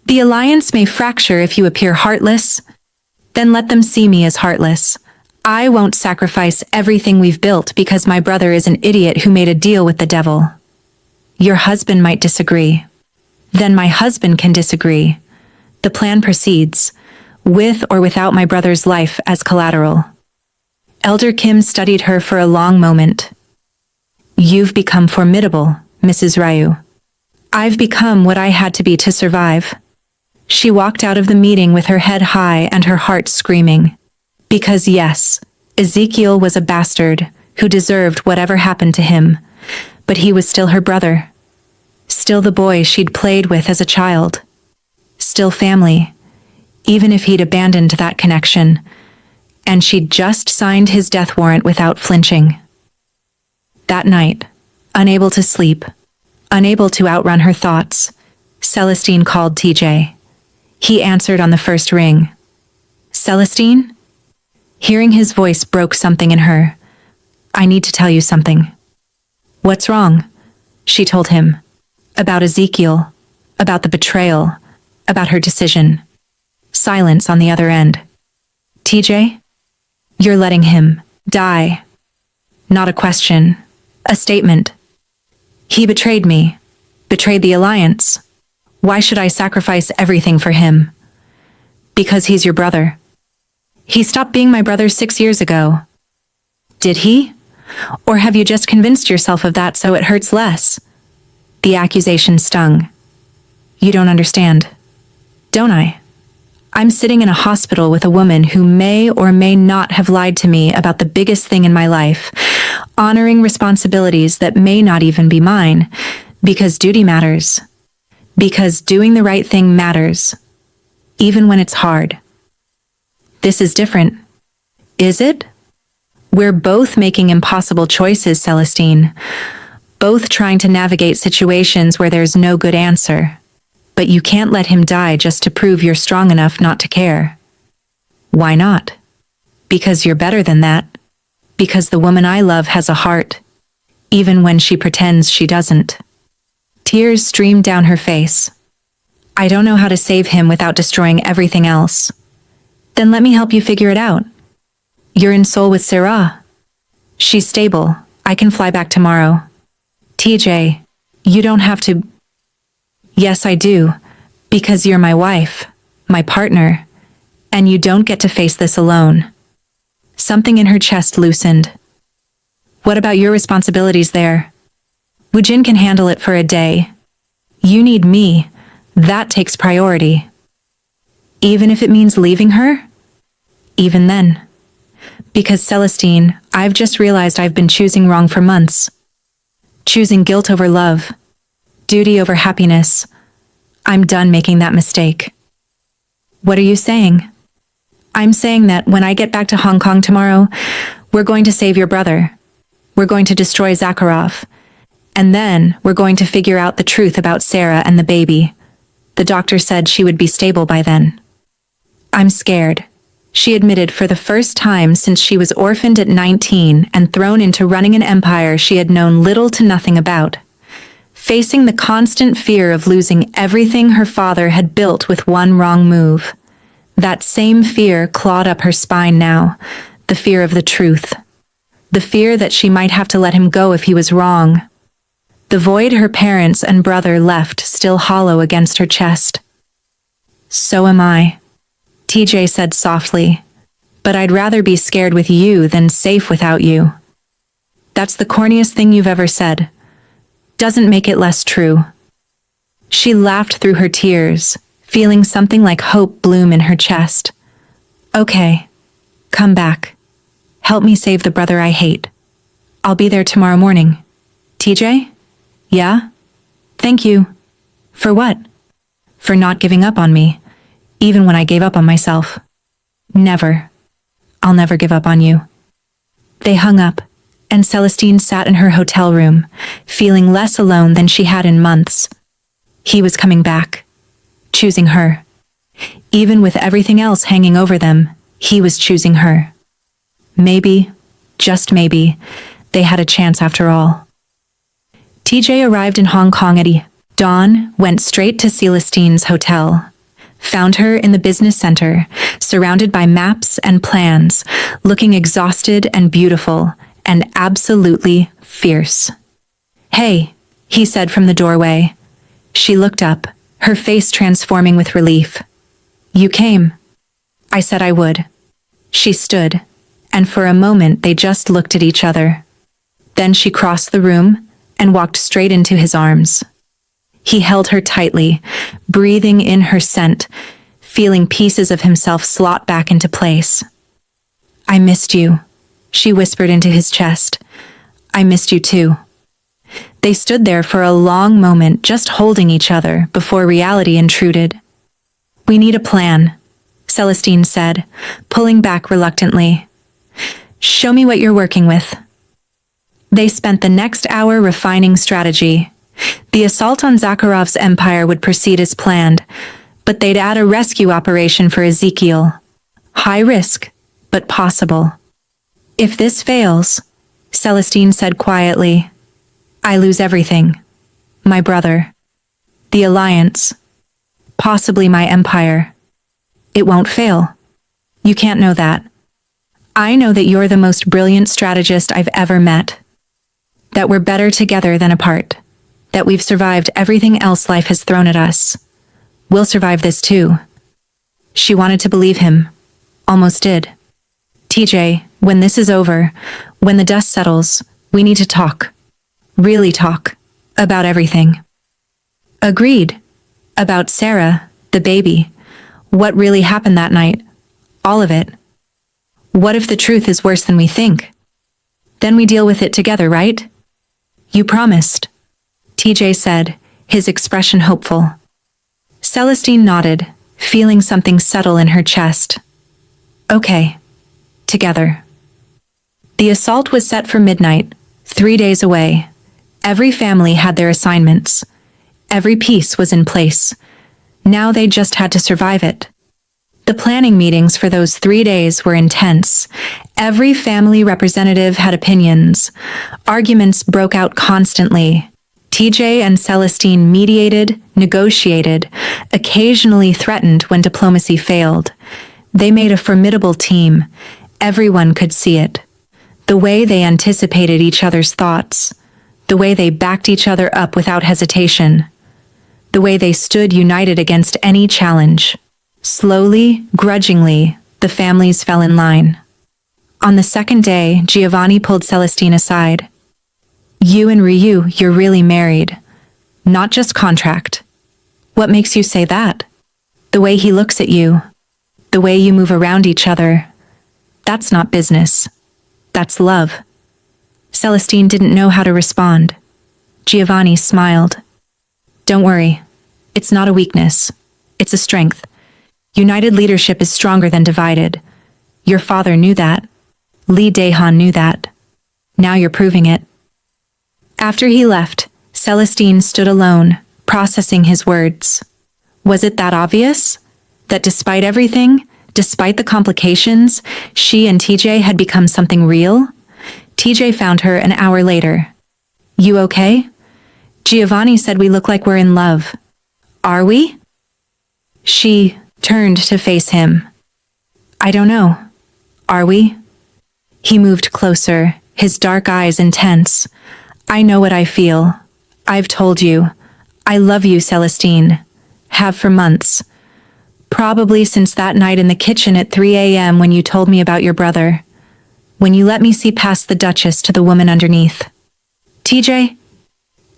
The Alliance may fracture if you appear heartless. Then let them see me as heartless. I won't sacrifice everything we've built because my brother is an idiot who made a deal with the devil." "Your husband might disagree." "Then my husband can disagree. The plan proceeds, with or without my brother's life as collateral." Elder Kim studied her for a long moment. "You've become formidable, Mrs. Ryu." "I've become what I had to be to survive." She walked out of the meeting with her head high and her heart screaming. Because yes, Ezekiel was a bastard who deserved whatever happened to him, but he was still her brother. Still the boy she'd played with as a child. Still family, even if he'd abandoned that connection, and she'd just signed his death warrant without flinching. That night, unable to sleep, unable to outrun her thoughts, Celestine called TJ. He answered on the first ring. "Celestine?" Hearing his voice broke something in her. "I need to tell you something." "What's wrong?" She told him. About Ezekiel, about the betrayal, about her decision. Silence on the other end. "TJ? You're letting him die." Not a question, a statement. "He betrayed me, betrayed the Alliance. Why should I sacrifice everything for him?" "Because he's your brother." "He stopped being my brother 6 years ago." "Did he? Or have you just convinced yourself of that so it hurts less?" The accusation stung. "You don't understand." "Don't I? I'm sitting in a hospital with a woman who may or may not have lied to me about the biggest thing in my life, honoring responsibilities that may not even be mine, because duty matters. Because doing the right thing matters, even when it's hard. This is different. Is it? We're both making impossible choices, Celestine. Both trying to navigate situations where there's no good answer. But you can't let him die just to prove you're strong enough not to care. Why not? Because you're better than that. Because the woman I love has a heart, even when she pretends she doesn't. Tears streamed down her face. I don't know how to save him without destroying everything else. Then let me help you figure it out. You're in Seoul with Sarah. She's stable. I can fly back tomorrow. TJ, you don't have to... Yes, I do. Because you're my wife, my partner, and you don't get to face this alone. Something in her chest loosened. What about your responsibilities there? Woojin can handle it for a day. You need me. That takes priority. Even if it means leaving her? Even then. Because Celestine, I've just realized I've been choosing wrong for months. Choosing guilt over love. Duty over happiness. I'm done making that mistake. What are you saying? I'm saying that when I get back to Hong Kong tomorrow, we're going to save your brother. We're going to destroy Zakarov. And then we're going to figure out the truth about Sarah and the baby. The doctor said she would be stable by then. I'm scared, she admitted for the first time since she was orphaned at 19 and thrown into running an empire she had known little to nothing about. Facing the constant fear of losing everything her father had built with one wrong move. That same fear clawed up her spine now, the fear of the truth. The fear that she might have to let him go if he was wrong. The void her parents and brother left still hollow against her chest. So am I, TJ said softly, but I'd rather be scared with you than safe without you. That's the corniest thing you've ever said. Doesn't make it less true. She laughed through her tears, feeling something like hope bloom in her chest. Okay, come back. Help me save the brother I hate. I'll be there tomorrow morning. TJ? Yeah? Thank you. For what? For not giving up on me, even when I gave up on myself. Never. I'll never give up on you. They hung up, and Celestine sat in her hotel room, feeling less alone than she had in months. He was coming back, choosing her. Even with everything else hanging over them, he was choosing her. Maybe, just maybe, they had a chance after all. TJ arrived in Hong Kong at dawn, went straight to Celestine's hotel. Found her in the business center, surrounded by maps and plans, looking exhausted and beautiful, and absolutely fierce. Hey, he said from the doorway. She looked up, her face transforming with relief. You came. I said I would. She stood, and for a moment they just looked at each other. Then she crossed the room and walked straight into his arms. He held her tightly, breathing in her scent, feeling pieces of himself slot back into place. I missed you, she whispered into his chest. I missed you too. They stood there for a long moment just holding each other before reality intruded. We need a plan, Celestine said, pulling back reluctantly. Show me what you're working with. They spent the next hour refining strategy. The assault on Zakarov's empire would proceed as planned, but they'd add a rescue operation for Ezekiel. High risk, but possible. If this fails, Celestine said quietly, I lose everything. My brother. The alliance. Possibly my empire. It won't fail. You can't know that. I know that you're the most brilliant strategist I've ever met. That we're better together than apart. That we've survived everything else life has thrown at us. We'll survive this too. She wanted to believe him. Almost did. TJ, when this is over, when the dust settles, we need to talk. Really talk. About everything. Agreed. About Sarah, the baby. What really happened that night. All of it. What if the truth is worse than we think? Then we deal with it together, right? You promised. TJ said, his expression hopeful. Celestine nodded, feeling something settle in her chest. Okay. Together. The assault was set for midnight, 3 days away. Every family had their assignments. Every piece was in place. Now they just had to survive it. The planning meetings for those 3 days were intense. Every family representative had opinions. Arguments broke out constantly. TJ and Celestine mediated, negotiated, occasionally threatened when diplomacy failed. They made a formidable team. Everyone could see it. The way they anticipated each other's thoughts. The way they backed each other up without hesitation. The way they stood united against any challenge. Slowly, grudgingly, the families fell in line. On the second day, Giovanni pulled Celestine aside. You and Ryu, you're really married. Not just contract. What makes you say that? The way he looks at you. The way you move around each other. That's not business. That's love. Celestine didn't know how to respond. Giovanni smiled. Don't worry. It's not a weakness. It's a strength. United leadership is stronger than divided. Your father knew that. Lee Dae-han knew that. Now you're proving it. After he left, Celestine stood alone, processing his words. Was it that obvious? That despite everything, despite the complications, she and TJ had become something real? TJ found her an hour later. You okay? Giovanni said we look like we're in love. Are we? She turned to face him. I don't know. Are we? He moved closer, his dark eyes intense. I know what I feel. I've told you. I love you, Celestine. Have for months. Probably since that night in the kitchen at 3 a.m. when you told me about your brother. When you let me see past the Duchess to the woman underneath. TJ?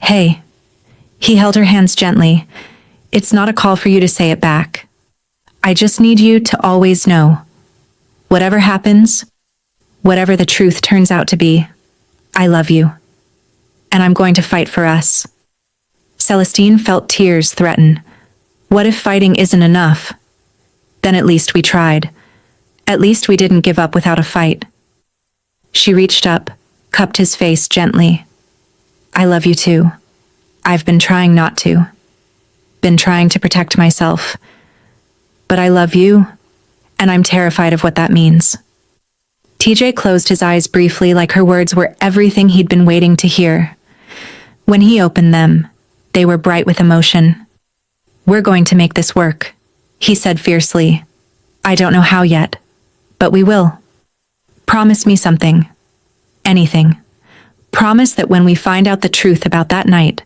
Hey. He held her hands gently. It's not a call for you to say it back. I just need you to always know. Whatever happens, whatever the truth turns out to be, I love you. And I'm going to fight for us. Celestine felt tears threaten. What if fighting isn't enough? Then at least we tried. At least we didn't give up without a fight. She reached up, cupped his face gently. I love you too. I've been trying not to. Been trying to protect myself. But I love you, and I'm terrified of what that means. TJ closed his eyes briefly like her words were everything he'd been waiting to hear. When he opened them, they were bright with emotion. We're going to make this work, he said fiercely. I don't know how yet, but we will. Promise me something. Anything. Promise that when we find out the truth about that night,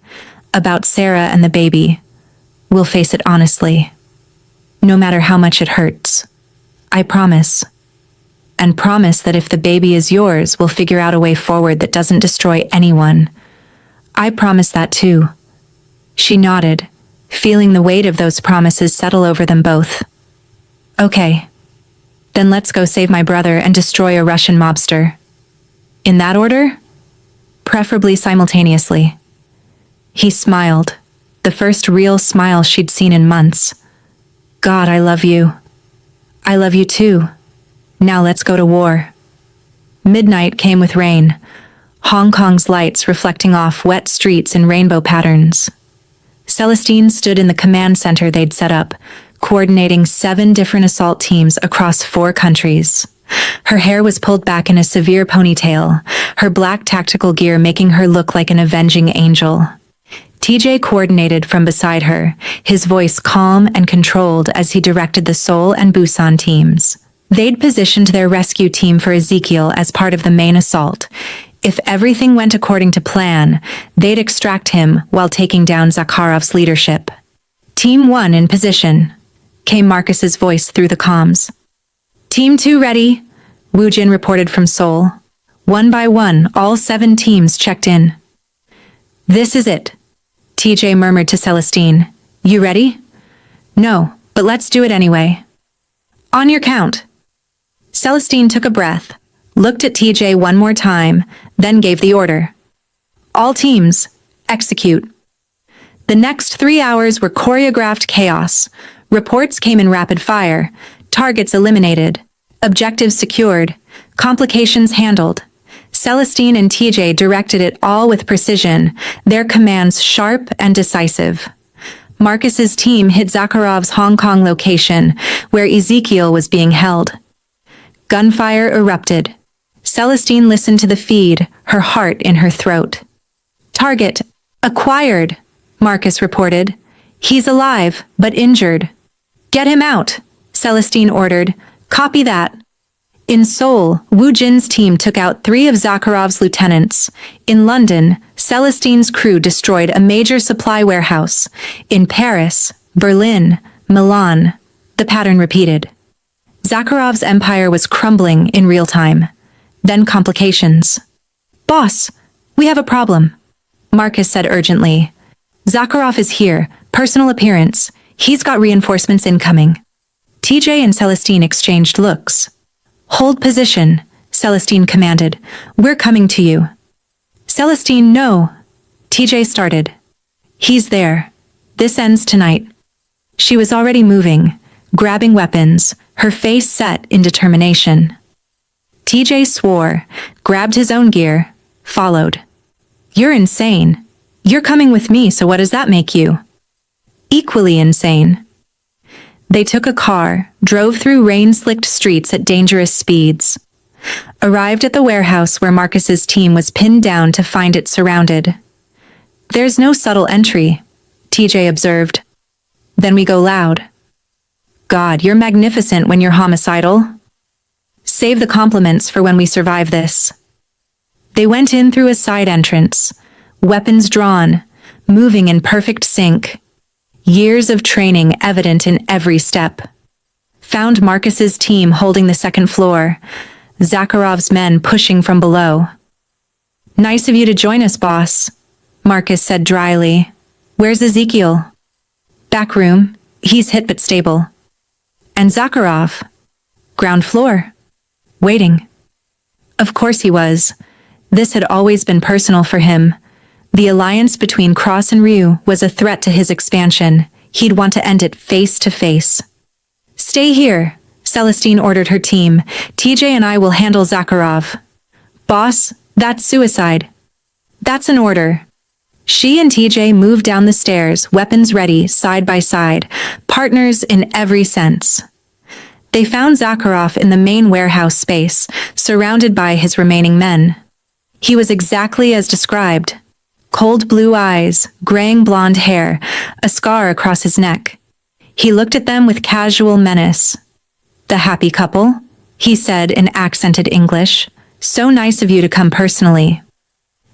about Sarah and the baby, we'll face it honestly. No matter how much it hurts. I promise. And promise that if the baby is yours, we'll figure out a way forward that doesn't destroy anyone. I promise that too. She nodded, feeling the weight of those promises settle over them both. Okay. Then let's go save my brother and destroy a Russian mobster. In that order? Preferably simultaneously. He smiled, the first real smile she'd seen in months. God, I love you. I love you too. Now let's go to war. Midnight came with rain, Hong Kong's lights reflecting off wet streets in rainbow patterns. Celestine stood in the command center they'd set up, coordinating 7 different assault teams across 4 countries. Her hair was pulled back in a severe ponytail, her black tactical gear making her look like an avenging angel. TJ coordinated from beside her, his voice calm and controlled as he directed the Seoul and Busan teams. They'd positioned their rescue team for Ezekiel as part of the main assault. If everything went according to plan, they'd extract him while taking down Zakarov's leadership. Team 1 in position, came Marcus's voice through the comms. Team 2 ready, Woo Jin reported from Seoul. One by one, all 7 teams checked in. This is it, TJ murmured to Celestine. You ready? No, but let's do it anyway. On your count. Celestine took a breath, looked at TJ one more time, then gave the order. All teams, execute. The next 3 hours were choreographed chaos. Reports came in rapid fire, targets eliminated, objectives secured, complications handled. Celestine and TJ directed it all with precision, their commands sharp and decisive. Marcus's team hit Zakarov's Hong Kong location, where Ezekiel was being held. Gunfire erupted. Celestine listened to the feed, her heart in her throat. Target acquired, Marcus reported. He's alive, but injured. Get him out, Celestine ordered. Copy that. In Seoul, Woo Jin's team took out 3 of Zakarov's lieutenants. In London, Celestine's crew destroyed a major supply warehouse. In Paris, Berlin, Milan, the pattern repeated. Zakarov's empire was crumbling in real time. Then complications. Boss, we have a problem, Marcus said urgently. Zakarov is here, personal appearance. He's got reinforcements incoming. TJ and Celestine exchanged looks. Hold position, Celestine commanded. We're coming to you. Celestine, no. TJ started. He's there. This ends tonight. She was already moving, grabbing weapons, her face set in determination. TJ swore, grabbed his own gear, followed. "You're insane. You're coming with me, so what does that make you?" "Equally insane." They took a car, drove through rain-slicked streets at dangerous speeds. Arrived at the warehouse where Marcus's team was pinned down to find it surrounded. "There's no subtle entry," TJ observed. "Then we go loud." "God, you're magnificent when you're homicidal. Save the compliments for when we survive this." They went in through a side entrance, weapons drawn, moving in perfect sync. Years of training evident in every step. Found Marcus's team holding the second floor, Zakarov's men pushing from below. "Nice of you to join us, boss," Marcus said dryly. "Where's Ezekiel?" "Back room. He's hit but stable." "And Zakarov?" "Ground floor. Waiting." Of course he was. This had always been personal for him. The alliance between Cross and Ryu was a threat to his expansion. He'd want to end it face to face. "Stay here," Celestine ordered her team. "TJ and I will handle Zakarov." "Boss, that's suicide." "That's an order." She and TJ moved down the stairs, weapons ready, side by side, partners in every sense. They found Zakarov in the main warehouse space, surrounded by his remaining men. He was exactly as described. Cold blue eyes, graying blonde hair, a scar across his neck. He looked at them with casual menace. "The happy couple?" he said in accented English. "So nice of you to come personally."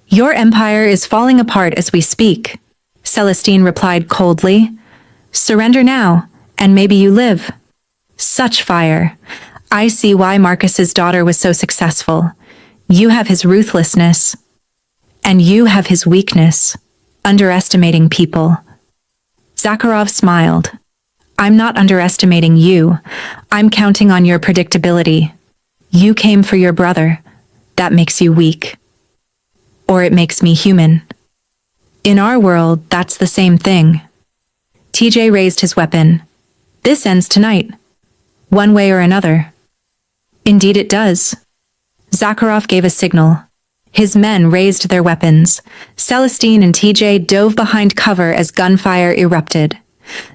"Your empire is falling apart as we speak," Celestine replied coldly. "Surrender now, and maybe you live." Such fire. I see why Marcus's daughter was so successful. You have his ruthlessness. And you have his weakness, underestimating people. Zakarov smiled. "I'm not underestimating you. I'm counting on your predictability. You came for your brother. That makes you weak. Or it makes me human. In our world, that's the same thing." TJ raised his weapon. "This ends tonight. One way or another." "Indeed it does." Zakarov gave a signal. His men raised their weapons. Celestine and TJ dove behind cover as gunfire erupted.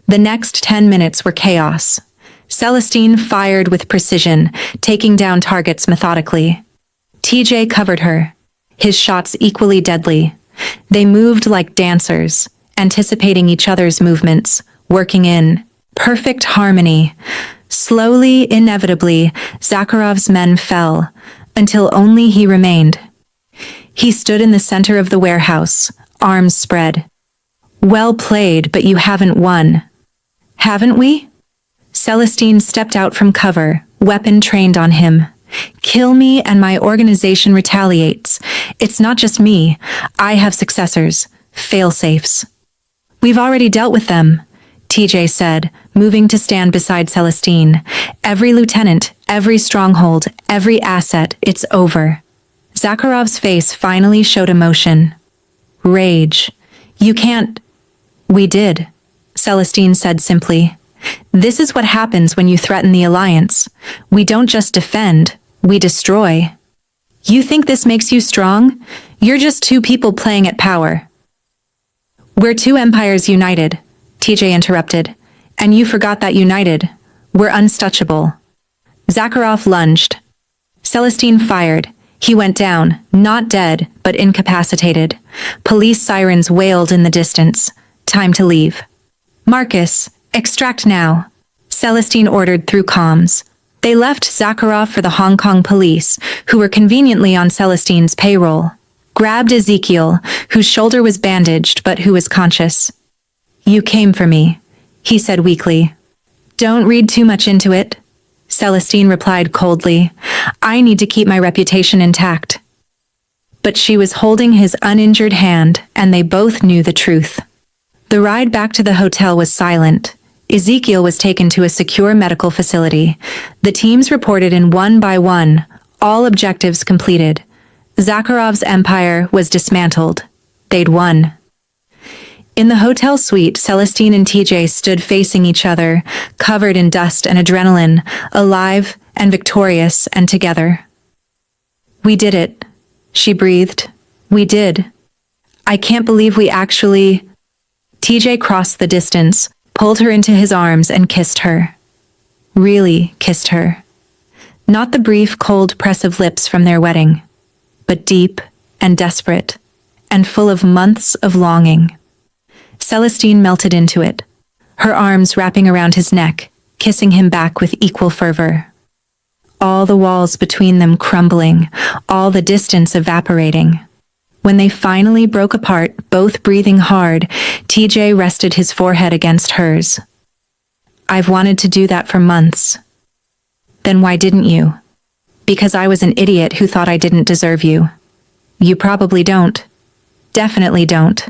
The next 10 minutes were chaos. Celestine fired with precision, taking down targets methodically. TJ covered her, his shots equally deadly. They moved like dancers, anticipating each other's movements, working in perfect harmony. Slowly, inevitably, Zakarov's men fell, until only he remained. He stood in the center of the warehouse, arms spread. "Well played, but you haven't won." "Haven't we?" Celestine stepped out from cover, weapon trained on him. "Kill me and my organization retaliates. It's not just me. I have successors, fail-safes." "We've already dealt with them," TJ said, moving to stand beside Celestine. "Every lieutenant, every stronghold, every asset, it's over." Zakarov's face finally showed emotion. Rage. "You can't—" "We did," Celestine said simply. "This is what happens when you threaten the alliance. We don't just defend, we destroy." "You think this makes you strong? You're just two people playing at power." "We're two empires united," TJ interrupted. "And you forgot that united. We're unstouchable." Zakarov lunged. Celestine fired. He went down, not dead, but incapacitated. Police sirens wailed in the distance. Time to leave. "Marcus, extract now," Celestine ordered through comms. They left Zakarov for the Hong Kong police, who were conveniently on Celestine's payroll. Grabbed Ezekiel, whose shoulder was bandaged but who was conscious. "You came for me," he said weakly. "Don't read too much into it," Celestine replied coldly. "I need to keep my reputation intact." But she was holding his uninjured hand, and they both knew the truth. The ride back to the hotel was silent. Ezekiel was taken to a secure medical facility. The teams reported in one by one, all objectives completed. Zakarov's empire was dismantled. They'd won. In the hotel suite, Celestine and TJ stood facing each other, covered in dust and adrenaline, alive and victorious and together. "We did it," she breathed. "We did. I can't believe we actually—" TJ crossed the distance, pulled her into his arms and kissed her. Really kissed her. Not the brief, cold press of lips from their wedding, but deep and desperate, and full of months of longing. Celestine melted into it, her arms wrapping around his neck, kissing him back with equal fervor. All the walls between them crumbling, all the distance evaporating. When they finally broke apart, both breathing hard, TJ rested his forehead against hers. "I've wanted to do that for months." "Then why didn't you?" "Because I was an idiot who thought I didn't deserve you." "You probably don't. Definitely don't."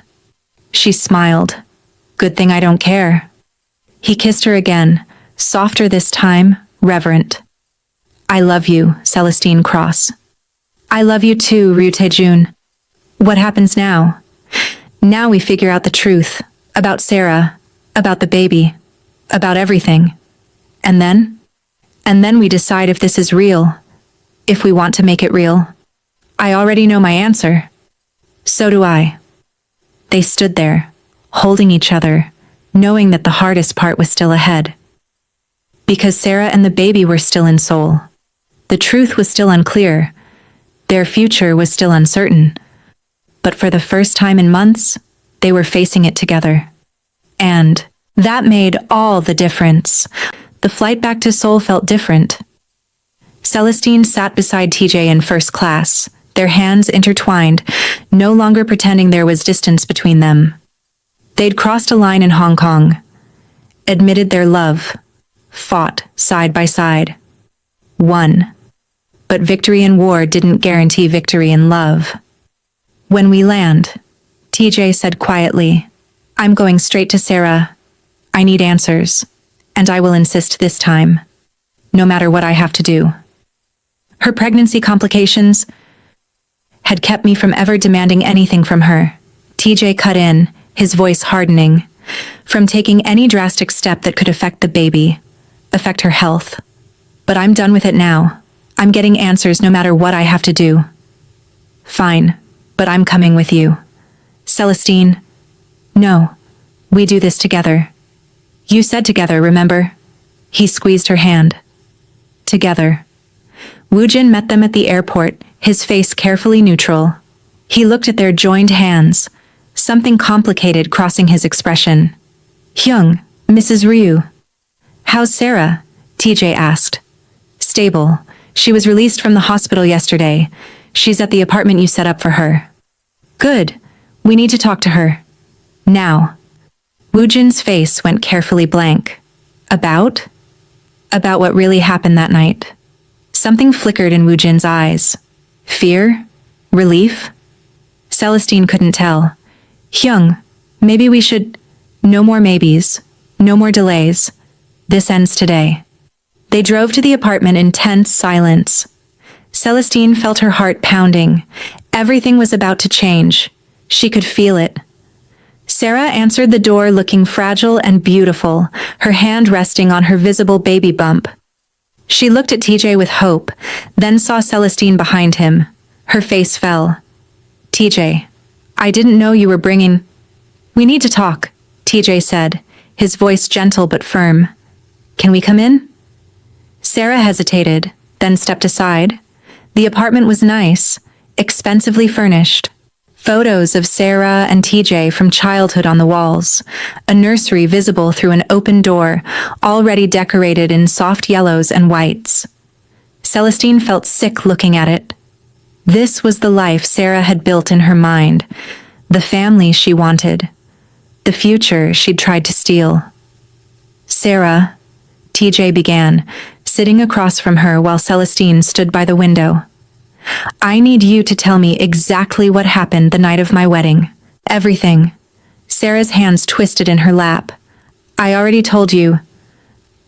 She smiled. "Good thing I don't care." He kissed her again, softer this time, reverent. "I love you, Celestine Cross." "I love you too, Ryu Taejun." "What happens now?" "Now we figure out the truth. About Sarah. About the baby. About everything. And then? And then we decide if this is real. If we want to make it real." "I already know my answer." "So do I." They stood there, holding each other, knowing that the hardest part was still ahead. Because Sarah and the baby were still in Seoul. The truth was still unclear. Their future was still uncertain. But for the first time in months, they were facing it together. And that made all the difference. The flight back to Seoul felt different. Celestine sat beside TJ in first class, their hands intertwined, no longer pretending there was distance between them. They'd crossed a line in Hong Kong, admitted their love, fought side by side, won. But victory in war didn't guarantee victory in love. "When we land," TJ said quietly, "I'm going straight to Sarah. I need answers, and I will insist this time, no matter what I have to do." Her pregnancy complications had kept me from ever demanding anything from her. TJ cut in, his voice hardening, from taking any drastic step that could affect the baby, affect her health. "But I'm done with it now. I'm getting answers no matter what I have to do." "Fine, but I'm coming with you." "Celestine." "No, we do this together." "You said together, remember?" He squeezed her hand. "Together." Woojin met them at the airport, his face carefully neutral. He looked at their joined hands, something complicated crossing his expression. "Hyung, Mrs. Ryu." "How's Sarah?" TJ asked. "Stable. She was released from the hospital yesterday. She's at the apartment you set up for her." "Good. We need to talk to her. Now." Woojin's face went carefully blank. About? About what really happened that night. Something flickered in Woojin's eyes. Fear? Relief? Celestine couldn't tell. "Hyung, maybe we should—" "No more maybes. No more delays. This ends today." They drove to the apartment in tense silence. Celestine felt her heart pounding. Everything was about to change. She could feel it. Sarah answered the door looking fragile and beautiful, her hand resting on her visible baby bump. She looked at TJ with hope, then saw Celestine behind him. Her face fell. "TJ, I didn't know you were bringing—" "We need to talk," TJ said, his voice gentle but firm. "Can we come in?" Sarah hesitated, then stepped aside. The apartment was nice, expensively furnished. Photos of Sarah and TJ from childhood on the walls, a nursery visible through an open door, already decorated in soft yellows and whites. Celestine felt sick looking at it. This was the life Sarah had built in her mind, the family she wanted, the future she'd tried to steal. "Sarah," TJ began, sitting across from her while Celestine stood by the window. "I need you to tell me exactly what happened the night of my wedding. Everything." Sarah's hands twisted in her lap. "I already told you."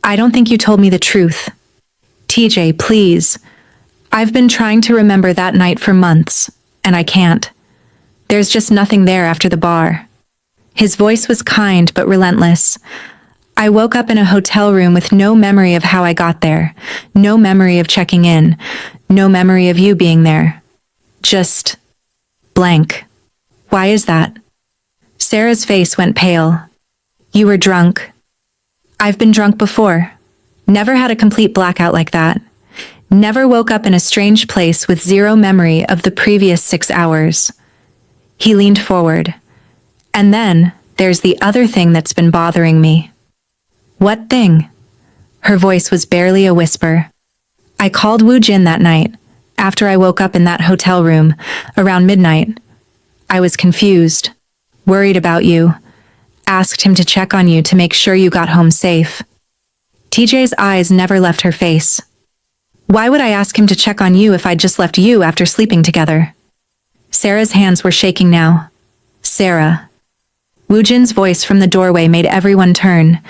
"I don't think you told me the truth." "TJ, please. I've been trying to remember that night for months, and I can't. There's just nothing there after the bar." His voice was kind but relentless. I woke up in a hotel room with no memory of how I got there, no memory of checking in, no memory of you being there. Just blank. Why is that? Sarah's face went pale. You were drunk. I've been drunk before. Never had a complete blackout like that. Never woke up in a strange place with zero memory of the previous 6 hours. He leaned forward. And then, there's the other thing that's been bothering me. What thing? Her voice was barely a whisper. I called Woo Jin that night, after I woke up in that hotel room, around midnight. I was confused, worried about you, asked him to check on you to make sure you got home safe. TJ's eyes never left her face. Why would I ask him to check on you if I'd just left you after sleeping together? Sarah's hands were shaking now. Sarah. Woo Jin's voice from the doorway made everyone turn.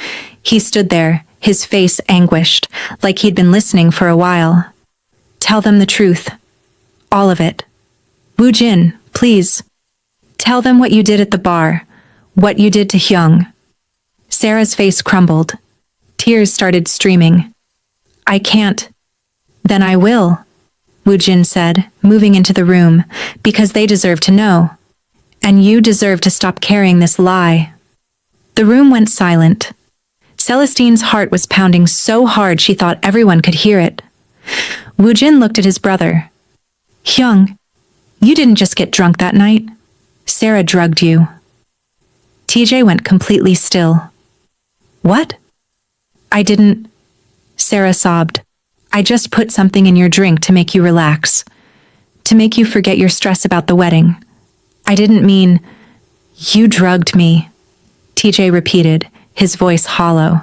He stood there, his face anguished, like he'd been listening for a while. Tell them the truth. All of it. Woo Jin, please. Tell them what you did at the bar, what you did to Hyung. Sarah's face crumbled. Tears started streaming. I can't. Then I will, Woo Jin said, moving into the room, because they deserve to know. And you deserve to stop carrying this lie. The room went silent. Celestine's heart was pounding so hard she thought everyone could hear it. Woo Jin looked at his brother. Hyung, you didn't just get drunk that night. Sarah drugged you. TJ went completely still. What? I didn't. Sarah sobbed. I just put something in your drink to make you relax. To make you forget your stress about the wedding. I didn't mean, you drugged me, TJ repeated, his voice hollow.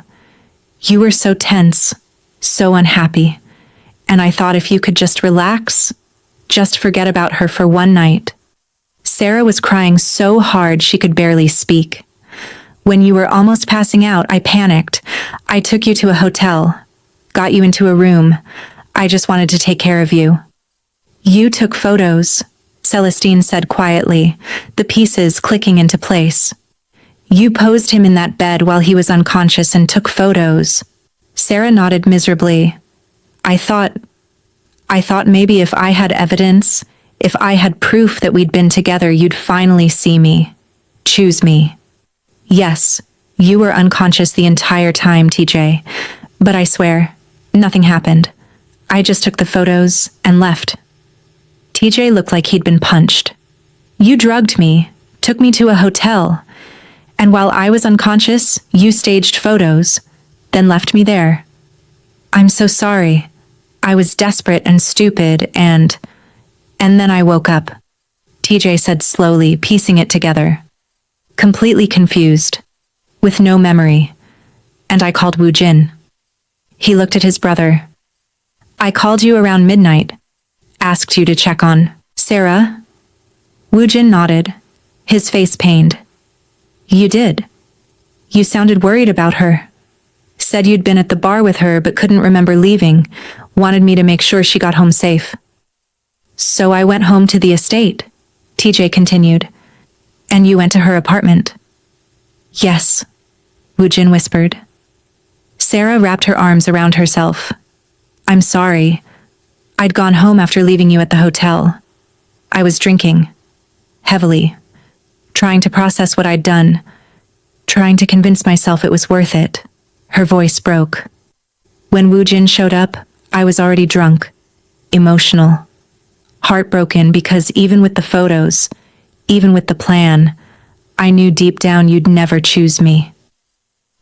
You were so tense, so unhappy, and I thought if you could just relax, just forget about her for one night. Sarah was crying so hard she could barely speak. When you were almost passing out, I panicked. I took you to a hotel, got you into a room. I just wanted to take care of you. You took photos, Celestine said quietly, the pieces clicking into place. You posed him in that bed while he was unconscious and took photos. Sarah nodded miserably. I thought maybe if I had evidence, if I had proof that we'd been together, you'd finally see me. Choose me. Yes, you were unconscious the entire time, TJ. But I swear, nothing happened. I just took the photos and left. TJ looked like he'd been punched. You drugged me, took me to a hotel, and while I was unconscious, you staged photos, then left me there. I'm so sorry. I was desperate and stupid and then I woke up, TJ said slowly, piecing it together. Completely confused, with no memory, and I called Woo Jin. He looked at his brother. I called you around midnight. Asked you to check on Sarah? Woo Jin nodded, his face pained. You did. You sounded worried about her. Said you'd been at the bar with her but couldn't remember leaving, wanted me to make sure she got home safe. So I went home to the estate, TJ continued. And you went to her apartment. Yes, Woo Jin whispered. Sarah wrapped her arms around herself. I'm sorry. I'd gone home after leaving you at the hotel. I was drinking. Heavily. Trying to process what I'd done. Trying to convince myself it was worth it. Her voice broke. When Woo Jin showed up, I was already drunk. Emotional. Heartbroken because even with the photos, even with the plan, I knew deep down you'd never choose me.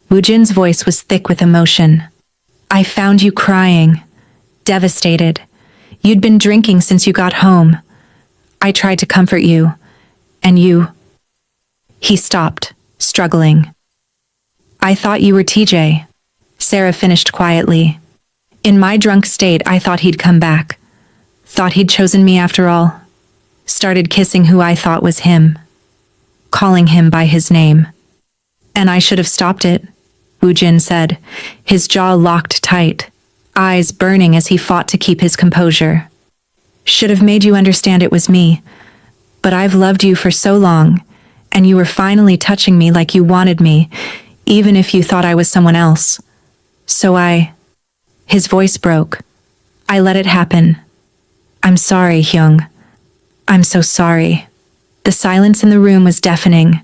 Woo Jin's voice was thick with emotion. I found you crying. Devastated. You'd been drinking since you got home. I tried to comfort you. And you... He stopped, struggling. I thought you were TJ. Sarah finished quietly. In my drunk state, I thought he'd come back. Thought he'd chosen me after all. Started kissing who I thought was him. Calling him by his name. And I should have stopped it, Woo Jin said, his jaw locked tight, eyes burning as he fought to keep his composure. Should have made you understand it was me. But I've loved you for so long, And you were finally touching me like you wanted me, even if you thought I was someone else. So His voice broke. I let it happen. I'm sorry, Hyung. I'm so sorry. The silence in the room was deafening.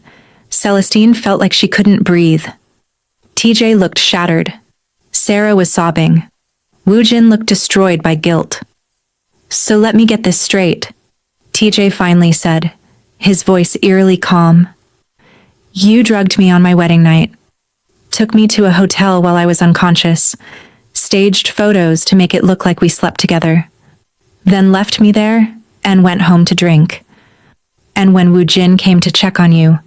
Celestine felt like she couldn't breathe. TJ looked shattered. Sarah was sobbing. Woojin looked destroyed by guilt. So let me get this straight, TJ finally said, his voice eerily calm. You drugged me on my wedding night, took me to a hotel while I was unconscious, staged photos to make it look like we slept together, then left me there and went home to drink. And when Woojin came to check on you,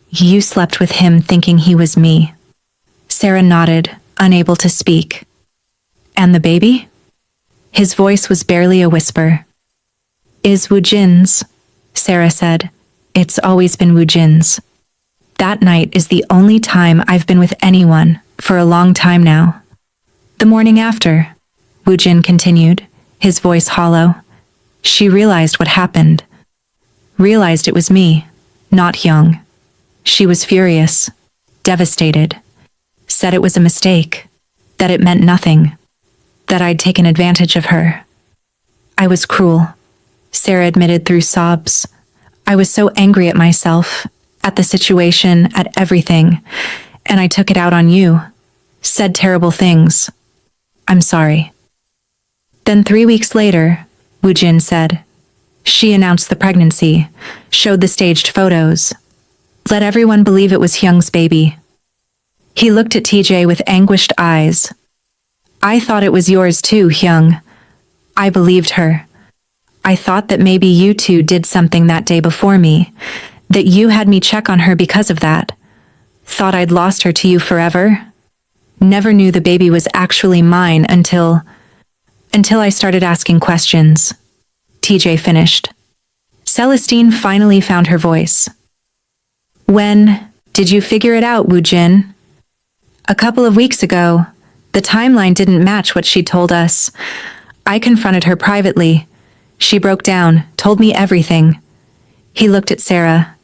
you slept with him thinking he was me. Sarah nodded, unable to speak. And the baby? His voice was barely a whisper. Is Woojin's, Sarah said. It's always been Woojin's. That night is the only time I've been with anyone for a long time now. The morning after, Woojin continued, his voice hollow. She realized what happened. Realized it was me, not Hyung. She was furious, devastated. Said it was a mistake, that it meant nothing, that I'd taken advantage of her. I was cruel, Sarah admitted through sobs. I was so angry at myself, at the situation, at everything, and I took it out on you. Said terrible things. I'm sorry. Then 3 weeks later, Woojin said. She announced the pregnancy, showed the staged photos, let everyone believe it was Hyung's baby. He looked at TJ with anguished eyes. I thought it was yours too, Hyung. I believed her. I thought that maybe you two did something that day before me, that you had me check on her because of that. Thought I'd lost her to you forever. Never knew the baby was actually mine until I started asking questions. TJ finished. Celestine finally found her voice. When did you figure it out, Woojin? A couple of weeks ago. The timeline didn't match what she told us. I confronted her privately. She broke down, told me everything. He looked at Sarah.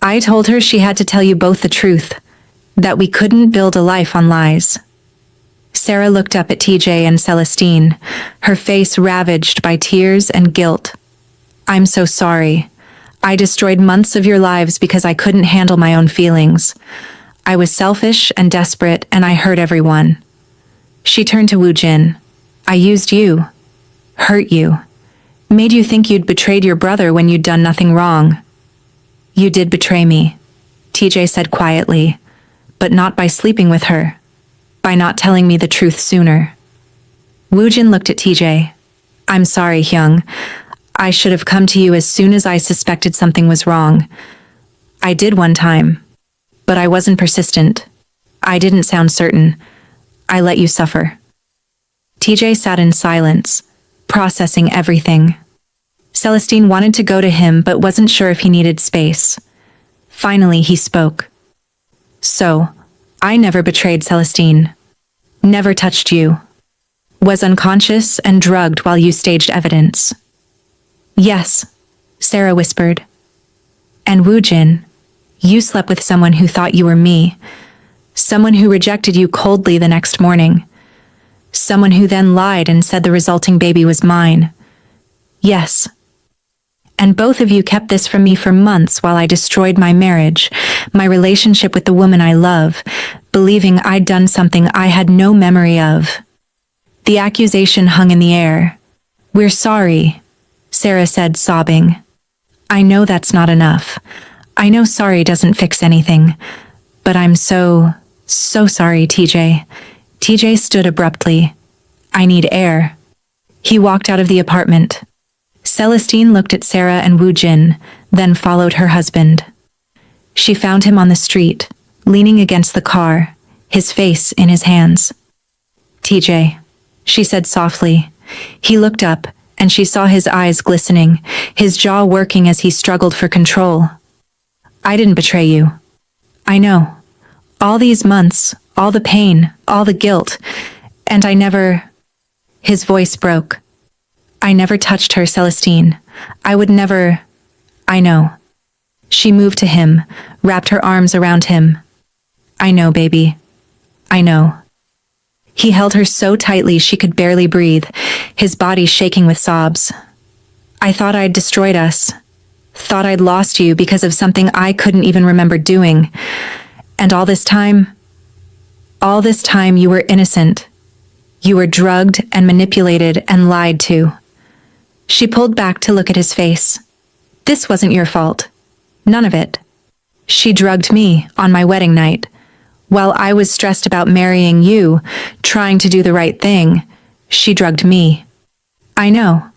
I told her she had to tell you both the truth, that we couldn't build a life on lies. Sarah looked up at TJ and Celestine, her face ravaged by tears and guilt. I'm so sorry. I destroyed months of your lives because I couldn't handle my own feelings. I was selfish and desperate, and I hurt everyone. She turned to Woojin. I used you, hurt you, made you think you'd betrayed your brother when you'd done nothing wrong. You did betray me, TJ said quietly, but not by sleeping with her, by not telling me the truth sooner. Woojin looked at TJ. I'm sorry, Hyung. I should have come to you as soon as I suspected something was wrong. I did one time, but I wasn't persistent. I didn't sound certain. I let you suffer. TJ sat in silence, processing everything. Celestine wanted to go to him but wasn't sure if he needed space. Finally, he spoke. So, I never betrayed Celestine. Never touched you. Was unconscious and drugged while you staged evidence. Yes, Sarah whispered. And Woojin, you slept with someone who thought you were me. Someone who rejected you coldly the next morning. Someone who then lied and said the resulting baby was mine. Yes. And both of you kept this from me for months while I destroyed my marriage, my relationship with the woman I love, believing I'd done something I had no memory of. The accusation hung in the air. We're sorry, Sarah said, sobbing. I know that's not enough. I know sorry doesn't fix anything. But I'm so sorry, TJ. TJ stood abruptly. I need air. He walked out of the apartment. Celestine looked at Sarah and Woojin, then followed her husband. She found him on the street, leaning against the car, his face in his hands. TJ, she said softly. He looked up, and she saw his eyes glistening, his jaw working as he struggled for control. I didn't betray you. I know. All these months, all the pain, all the guilt, and I never... His voice broke. I never touched her, Celestine. I would never... I know. She moved to him, wrapped her arms around him. I know, baby. I know. He held her so tightly she could barely breathe, his body shaking with sobs. I thought I'd destroyed us. Thought I'd lost you because of something I couldn't even remember doing. And all this time you were innocent. You were drugged and manipulated and lied to. She pulled back to look at his face. This wasn't your fault. None of it. She drugged me on my wedding night. While I was stressed about marrying you, trying to do the right thing, she drugged me. I know.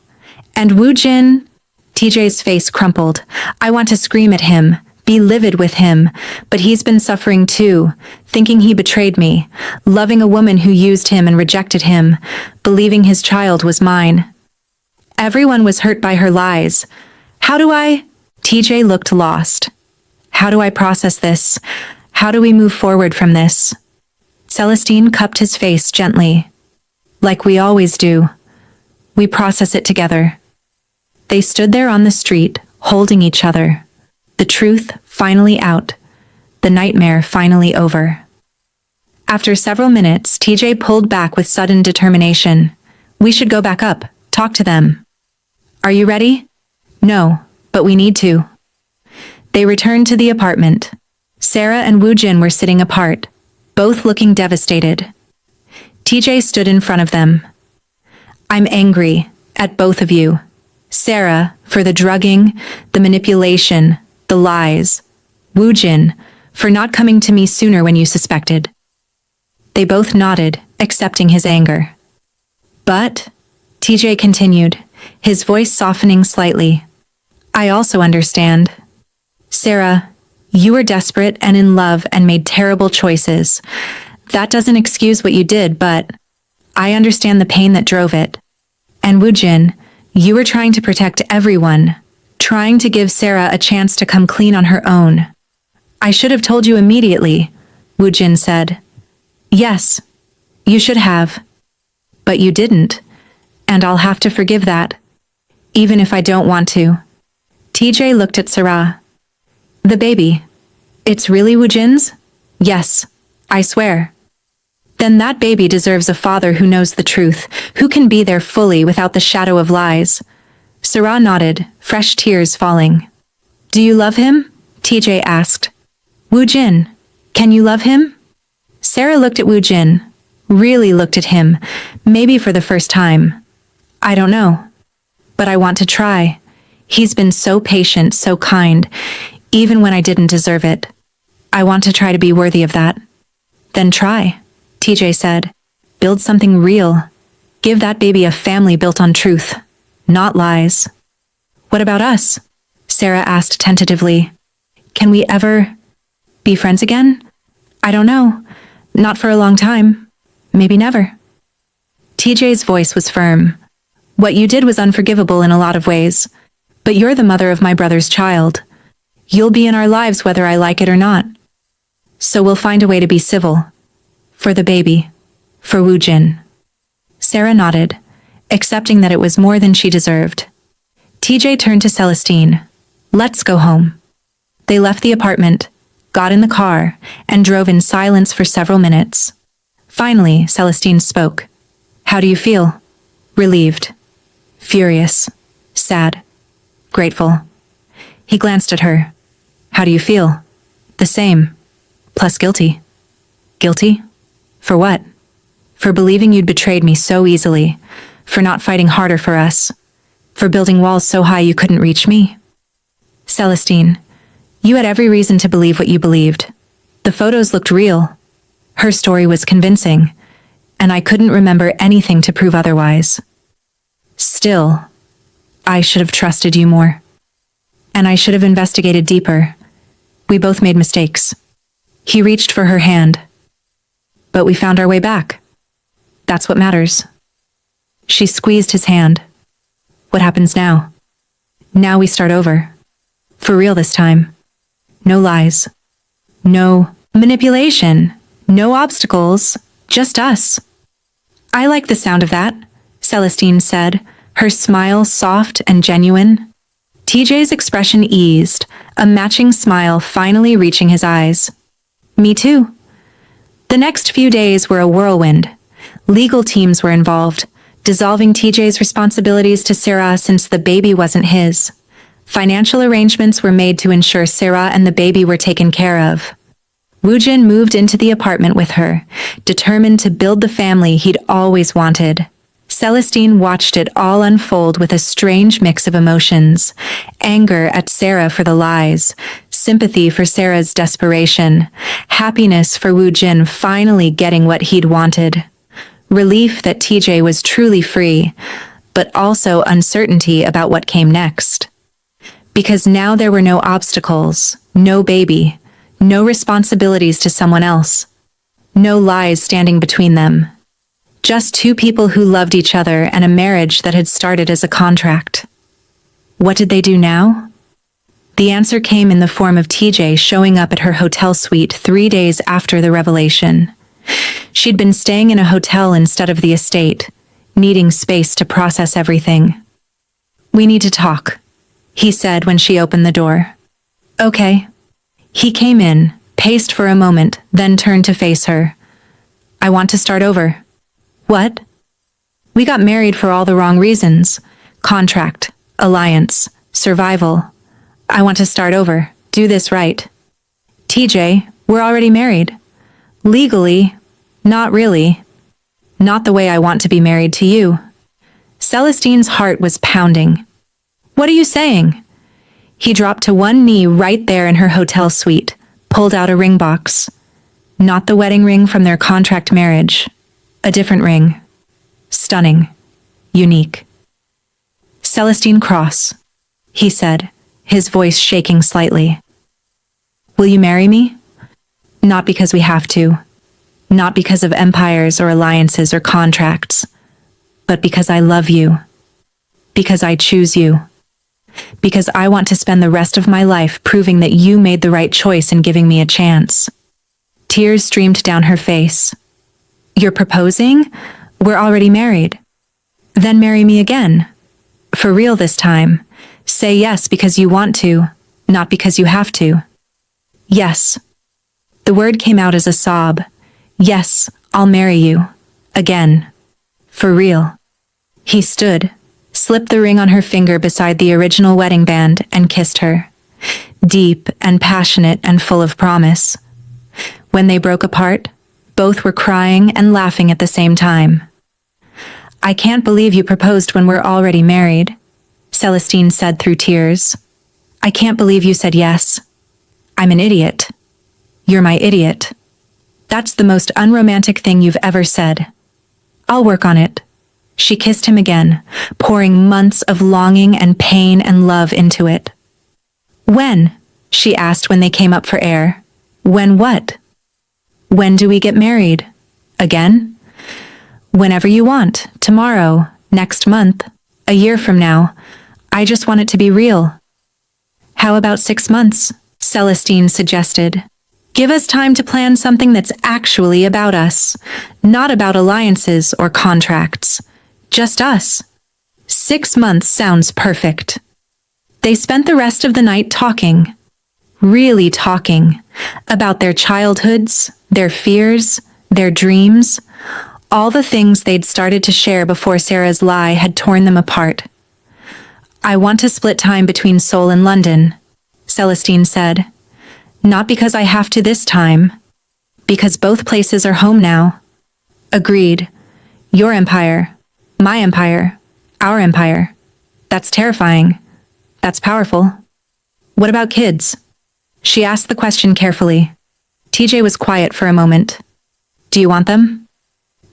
And Woo Jin? TJ's face crumpled. I want to scream at him, be livid with him, but he's been suffering too, thinking he betrayed me, loving a woman who used him and rejected him, believing his child was mine. Everyone was hurt by her lies. How do I? TJ looked lost. How do I process this? How do we move forward from this? Celestine cupped his face gently. Like we always do. We process it together. They stood there on the street, holding each other. The truth finally out. The nightmare finally over. After several minutes, TJ pulled back with sudden determination. We should go back up, talk to them. Are you ready? No, but we need to. They returned to the apartment. Sarah and Woo Jin were sitting apart, both looking devastated. TJ stood in front of them. I'm angry at both of you. Sarah, for the drugging, the manipulation, the lies. Woo Jin, for not coming to me sooner when you suspected. They both nodded, accepting his anger. But, TJ continued, his voice softening slightly. I also understand. Sarah, you were desperate and in love and made terrible choices. That doesn't excuse what you did, but I understand the pain that drove it. And Woo Jin, you were trying to protect everyone, trying to give Sarah a chance to come clean on her own. I should have told you immediately, Woo Jin said. Yes, you should have. But you didn't, and I'll have to forgive that, even if I don't want to. TJ looked at Sarah. The baby. It's really Woo Jin's? Yes, I swear. Then that baby deserves a father who knows the truth, who can be there fully without the shadow of lies. Sarah nodded, fresh tears falling. Do you love him? TJ asked. Woo Jin, can you love him? Sarah looked at Woo Jin, really looked at him, maybe for the first time. I don't know. But I want to try. He's been so patient, so kind, even when I didn't deserve it. I want to try to be worthy of that. Then try, TJ said. Build something real. Give that baby a family built on truth, not lies. What about us? Sarah asked tentatively. Can we ever be friends again? I don't know. Not for a long time. Maybe never. TJ's voice was firm. What you did was unforgivable in a lot of ways, but you're the mother of my brother's child. You'll be in our lives whether I like it or not. So we'll find a way to be civil. For the baby. For Woo Jin. Sarah nodded, accepting that it was more than she deserved. TJ turned to Celestine. Let's go home. They left the apartment, got in the car, and drove in silence for several minutes. Finally, Celestine spoke. How do you feel? Relieved. Furious. Sad. Grateful. He glanced at her. How do you feel? The same. Plus guilty. Guilty? For what? For believing you'd betrayed me so easily. For not fighting harder for us. For building walls so high you couldn't reach me. Celestine, you had every reason to believe what you believed. The photos looked real. Her story was convincing, and I couldn't remember anything to prove otherwise. Still, I should have trusted you more. And I should have investigated deeper. We both made mistakes. He reached for her hand. But we found our way back. That's what matters. She squeezed his hand. What happens now? Now we start over. For real this time. No lies. No manipulation. No obstacles. Just us. I like the sound of that, Celestine said, her smile soft and genuine. TJ's expression eased, a matching smile finally reaching his eyes. Me too. The next few days were a whirlwind. Legal teams were involved, dissolving TJ's responsibilities to Sarah since the baby wasn't his. Financial arrangements were made to ensure Sarah and the baby were taken care of. Woojin moved into the apartment with her, determined to build the family he'd always wanted. Celestine watched it all unfold with a strange mix of emotions: anger at Sarah for the lies, sympathy for Sarah's desperation, happiness for Woojin finally getting what he'd wanted, relief that TJ was truly free, but also uncertainty about what came next. Because now there were no obstacles, no baby, no responsibilities to someone else, no lies standing between them. Just two people who loved each other and a marriage that had started as a contract. What did they do now? The answer came in the form of TJ showing up at her hotel suite 3 days after the revelation. She'd been staying in a hotel instead of the estate, needing space to process everything. "We need to talk," he said when she opened the door. "Okay." He came in, paced for a moment, then turned to face her. "I want to start over." "What?" "We got married for all the wrong reasons. Contract, alliance, survival. I want to start over, do this right." "TJ, we're already married." "Legally, not really. Not the way I want to be married to you." Celestine's heart was pounding. "What are you saying?" He dropped to one knee right there in her hotel suite, pulled out a ring box. Not the wedding ring from their contract marriage. A different ring. Stunning. Unique. "Celestine Cross," he said, his voice shaking slightly. "Will you marry me? Not because we have to. Not because of empires or alliances or contracts. But because I love you. Because I choose you. Because I want to spend the rest of my life proving that you made the right choice in giving me a chance." Tears streamed down her face. "You're proposing? We're already married." "Then marry me again. For real this time. Say yes because you want to, not because you have to." "Yes." The word came out as a sob. "Yes, I'll marry you. Again. For real." He stood, slipped the ring on her finger beside the original wedding band, and kissed her. Deep and passionate and full of promise. When they broke apart, both were crying and laughing at the same time. "I can't believe you proposed when we're already married," Celestine said through tears. "I can't believe you said yes. I'm an idiot. You're my idiot. That's the most unromantic thing you've ever said. I'll work on it." She kissed him again, pouring months of longing and pain and love into it. "When?" she asked when they came up for air. "When what?" "When do we get married? Again?" "Whenever you want. Tomorrow. Next month. A year from now. I just want it to be real." "How about 6 months?" Celestine suggested. "Give us time to plan something that's actually about us, not about alliances or contracts. Just us." 6 months sounds perfect. They spent the rest of the night talking. Really talking. About their childhoods, their fears, their dreams. All the things they'd started to share before Sarah's lie had torn them apart. "I want to split time between Seoul and London," Celestine said. "Not because I have to this time. Because both places are home now." "Agreed. Your empire. My empire. Our empire. That's terrifying. That's powerful. What about kids?" She asked the question carefully. TJ was quiet for a moment. "Do you want them?"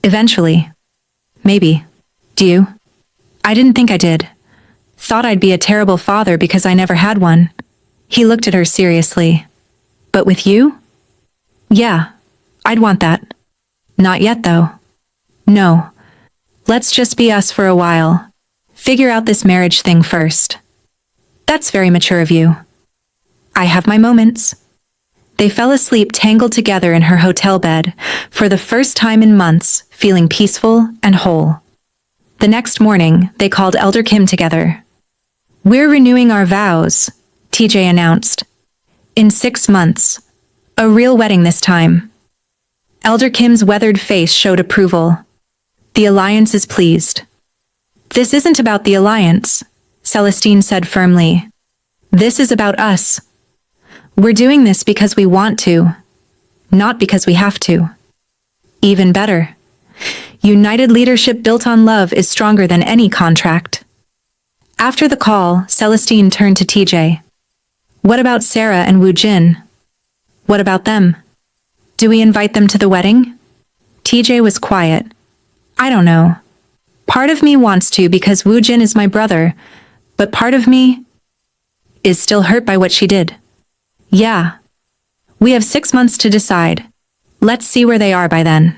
"Eventually. Maybe. Do you?" "I didn't think I did. Thought I'd be a terrible father because I never had one." He looked at her seriously. "But with you?" "Yeah. I'd want that. Not yet, though. No. Let's just be us for a while. Figure out this marriage thing first." "That's very mature of you." "I have my moments." They fell asleep tangled together in her hotel bed, for the first time in months, feeling peaceful and whole. The next morning, they called Elder Kim together. "We're renewing our vows," TJ announced. "In 6 months. A real wedding this time." Elder Kim's weathered face showed approval. "The alliance is pleased." "This isn't about the alliance," Celestine said firmly. "This is about us. We're doing this because we want to, not because we have to." Even better. United leadership built on love is stronger than any contract. After the call, Celestine turned to TJ. "What about Sarah and Woo Jin? What about them? Do we invite them to the wedding?" TJ was quiet. "I don't know. Part of me wants to because Woo Jin is my brother, but part of me is still hurt by what she did." "Yeah. We have 6 months to decide. Let's see where they are by then."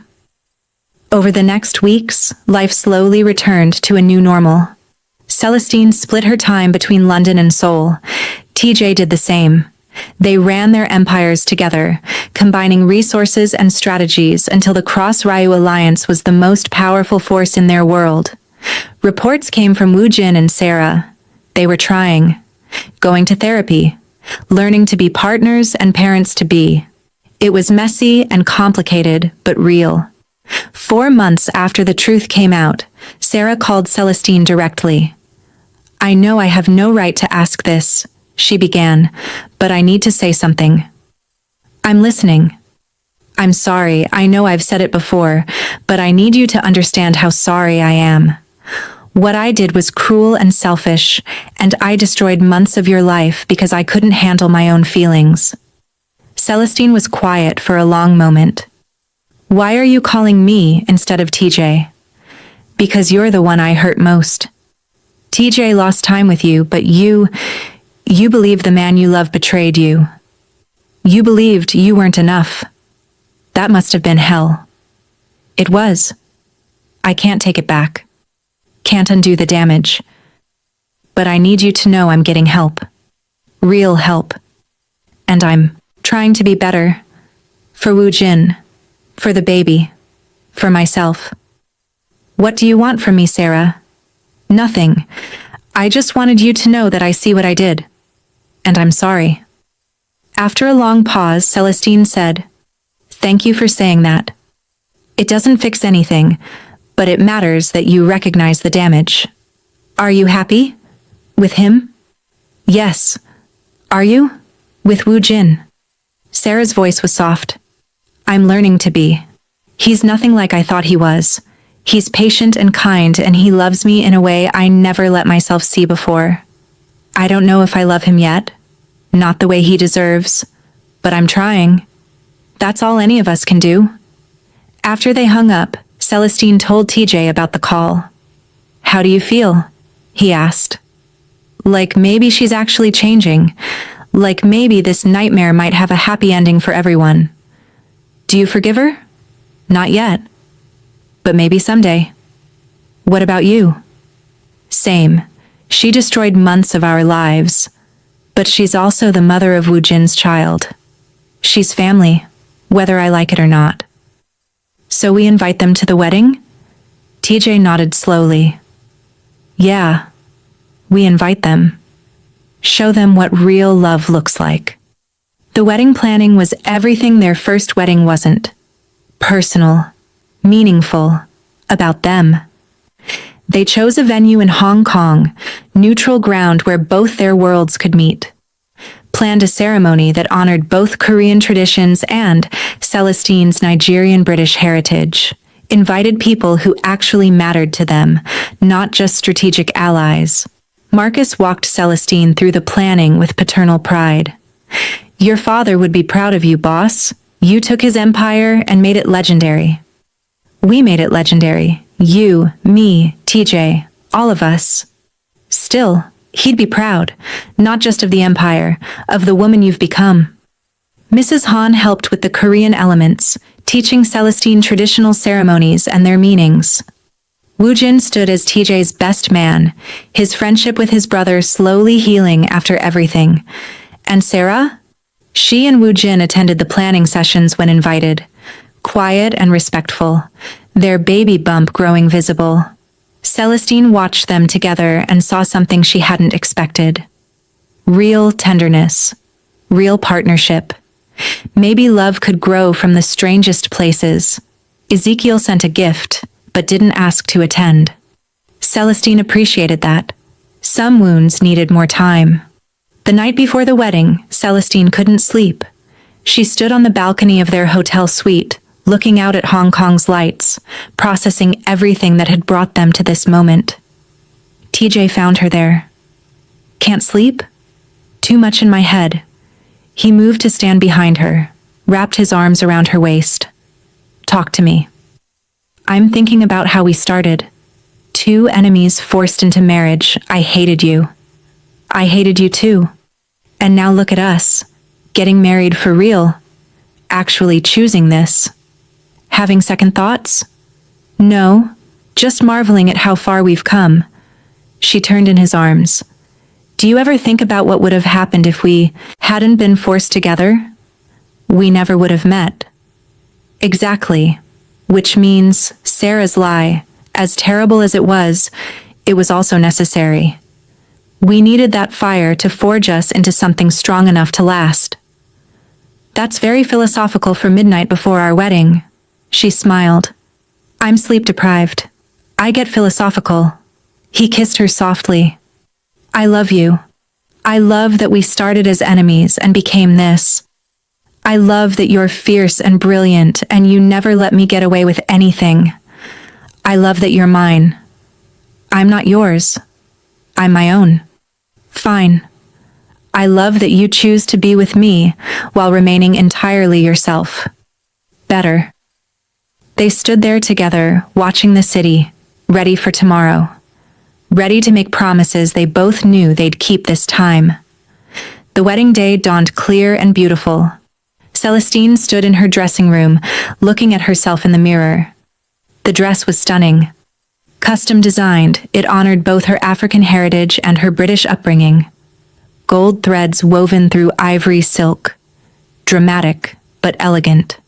Over the next weeks, life slowly returned to a new normal. Celestine split her time between London and Seoul. TJ did the same. They ran their empires together, combining resources and strategies until the Cross-Ryu Alliance was the most powerful force in their world. Reports came from Woo Jin and Sarah. They were trying, going to therapy, learning to be partners and parents to be. It was messy and complicated, but real. 4 months after the truth came out, Sarah called Celestine directly. "I know I have no right to ask this," she began, "but I need to say something." "I'm listening." "I'm sorry, I know I've said it before, but I need you to understand how sorry I am. What I did was cruel and selfish, and I destroyed months of your life because I couldn't handle my own feelings." Celestine was quiet for a long moment. "Why are you calling me instead of TJ?" "Because you're the one I hurt most. TJ lost time with you, but you believed the man you love betrayed you. You believed you weren't enough. That must have been hell." "It was. I can't take it back. Can't undo the damage. But I need you to know I'm getting help. Real help. And I'm trying to be better. For Woo Jin. For the baby. For myself." "What do you want from me, Sarah?" "Nothing. I just wanted you to know that I see what I did. And I'm sorry." After a long pause, Celestine said, "Thank you for saying that. It doesn't fix anything, but it matters that you recognize the damage. Are you happy? With him?" "Yes. Are you? With Woo Jin?" Sarah's voice was soft. "I'm learning to be. He's nothing like I thought he was. He's patient and kind, and he loves me in a way I never let myself see before. I don't know if I love him yet. Not the way he deserves. But I'm trying. That's all any of us can do." After they hung up, Celestine told TJ about the call. "How do you feel?" he asked. "Like maybe she's actually changing. Like maybe this nightmare might have a happy ending for everyone. Do you forgive her?" "Not yet. But maybe someday." "What about you?" "Same. She destroyed months of our lives. But she's also the mother of Woo Jin's child. She's family, whether I like it or not." "So we invite them to the wedding?" TJ nodded slowly. "Yeah. We invite them. Show them what real love looks like." The wedding planning was everything their first wedding wasn't. Personal. Meaningful. About them. They chose a venue in Hong Kong, neutral ground where both their worlds could meet. Planned a ceremony that honored both Korean traditions and Celestine's Nigerian-British heritage. Invited people who actually mattered to them, not just strategic allies. Marcus walked Celestine through the planning with paternal pride. "Your father would be proud of you, boss. You took his empire and made it legendary. We made it legendary. You, me, TJ, all of us. Still, he'd be proud, not just of the empire, of the woman you've become." Mrs. Han helped with the Korean elements, teaching Celestine traditional ceremonies and their meanings. Woo Jin stood as TJ's best man, his friendship with his brother slowly healing after everything. And Sarah? She and Woo Jin attended the planning sessions when invited. Quiet and respectful, their baby bump growing visible. Celestine watched them together and saw something she hadn't expected. Real tenderness. Real partnership. Maybe love could grow from the strangest places. Ezekiel sent a gift, but didn't ask to attend. Celestine appreciated that. Some wounds needed more time. The night before the wedding, Celestine couldn't sleep. She stood on the balcony of their hotel suite, looking out at Hong Kong's lights, processing everything that had brought them to this moment. TJ found her there. Can't sleep? Too much in my head. He moved to stand behind her, wrapped his arms around her waist. Talk to me. I'm thinking about how we started. Two enemies forced into marriage. I hated you. I hated you too. And now look at us. Getting married for real. Actually choosing this. Having second thoughts? No, just marveling at how far we've come. She turned in his arms. Do you ever think about what would have happened if we hadn't been forced together? We never would have met. Exactly. Which means Sarah's lie, as terrible as it was also necessary. We needed that fire to forge us into something strong enough to last. That's very philosophical for midnight before our wedding. She smiled. I'm sleep-deprived. I get philosophical. He kissed her softly. I love you. I love that we started as enemies and became this. I love that you're fierce and brilliant and you never let me get away with anything. I love that you're mine. I'm not yours. I'm my own. Fine. I love that you choose to be with me while remaining entirely yourself. Better. They stood there together, watching the city, ready for tomorrow. Ready to make promises they both knew they'd keep this time. The wedding day dawned clear and beautiful. Celestine stood in her dressing room, looking at herself in the mirror. The dress was stunning. Custom designed, it honored both her African heritage and her British upbringing. Gold threads woven through ivory silk. Dramatic, but elegant.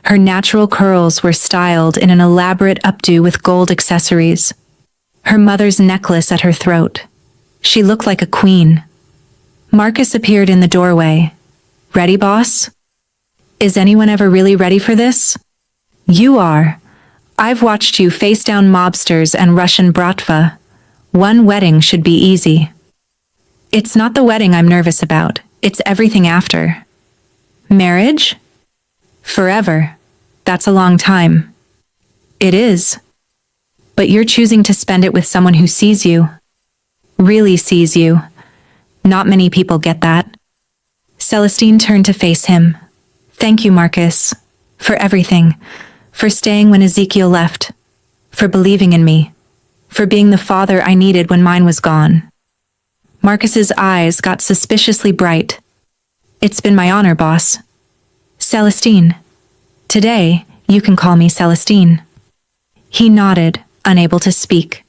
Her natural curls were styled in an elaborate updo with gold accessories. Her mother's necklace at her throat. She looked like a queen. Marcus appeared in the doorway. Ready, boss? Is anyone ever really ready for this? You are. I've watched you face down mobsters and Russian bratva. One wedding should be easy. It's not the wedding I'm nervous about. It's everything after. Marriage? Forever. That's a long time. It is. But you're choosing to spend it with someone who sees you. Really sees you. Not many people get that. Celestine turned to face him. Thank you, Marcus. For everything. For staying when Ezekiel left. For believing in me. For being the father I needed when mine was gone. Marcus's eyes got suspiciously bright. It's been my honor, boss. Celestine. Today, you can call me Celestine. He nodded, unable to speak.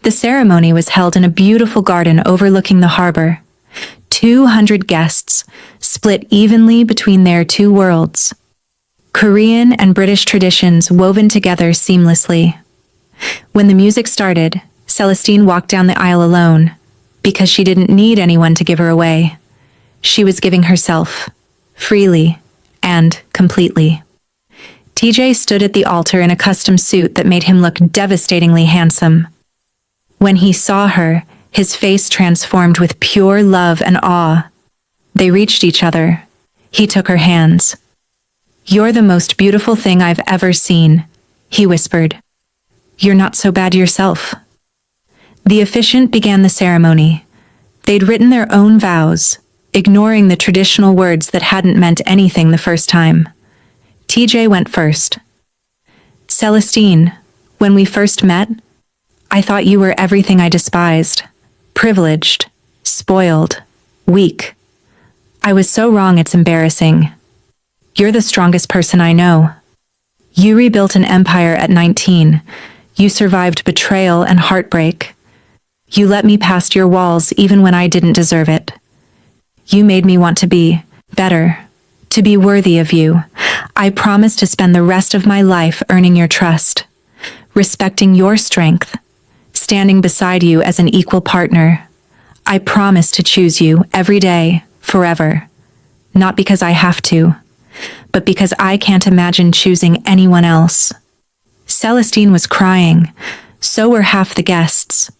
The ceremony was held in a beautiful garden overlooking the harbor. 200 guests, split evenly between their two worlds. Korean and British traditions woven together seamlessly. When the music started, Celestine walked down the aisle alone, because she didn't need anyone to give her away. She was giving herself, freely and completely. TJ stood at the altar in a custom suit that made him look devastatingly handsome. When he saw her, his face transformed with pure love and awe. They reached each other. He took her hands. You're the most beautiful thing I've ever seen, he whispered. You're not so bad yourself. The officiant began the ceremony. They'd written their own vows, ignoring the traditional words that hadn't meant anything the first time. TJ went first. Celestine, when we first met, I thought you were everything I despised. Privileged, spoiled, weak. I was so wrong it's embarrassing. You're the strongest person I know. You rebuilt an empire at 19. You survived betrayal and heartbreak. You let me past your walls even when I didn't deserve it. You made me want to be better, to be worthy of you. I promise to spend the rest of my life earning your trust. respecting your strength, standing beside you as an equal partner. I promise to choose you every day, forever. Not because I have to, but because I can't imagine choosing anyone else. Celestine was crying. So were half the guests.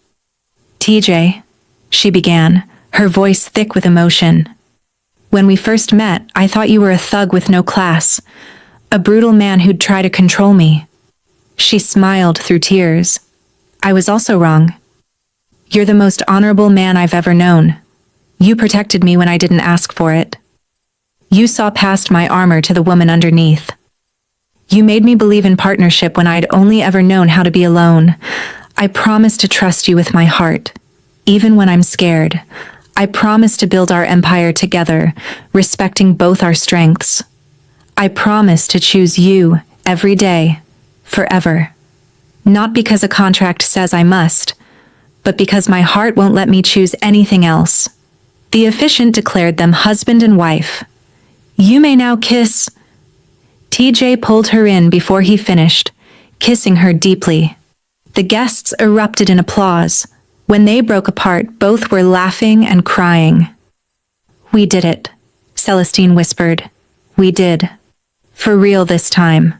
TJ, she began, her voice thick with emotion. When we first met, I thought you were a thug with no class, a brutal man who'd try to control me. She smiled through tears. I was also wrong. You're the most honorable man I've ever known. You protected me when I didn't ask for it. You saw past my armor to the woman underneath. You made me believe in partnership when I'd only ever known how to be alone. I promise to trust you with my heart, even when I'm scared. I promise to build our empire together, respecting both our strengths. I promise to choose you every day, forever. Not because a contract says I must, but because my heart won't let me choose anything else. The officiant declared them husband and wife. You may now kiss. TJ pulled her in before he finished, kissing her deeply. The guests erupted in applause. When they broke apart, both were laughing and crying. We did it, Celestine whispered. We did. For real this time.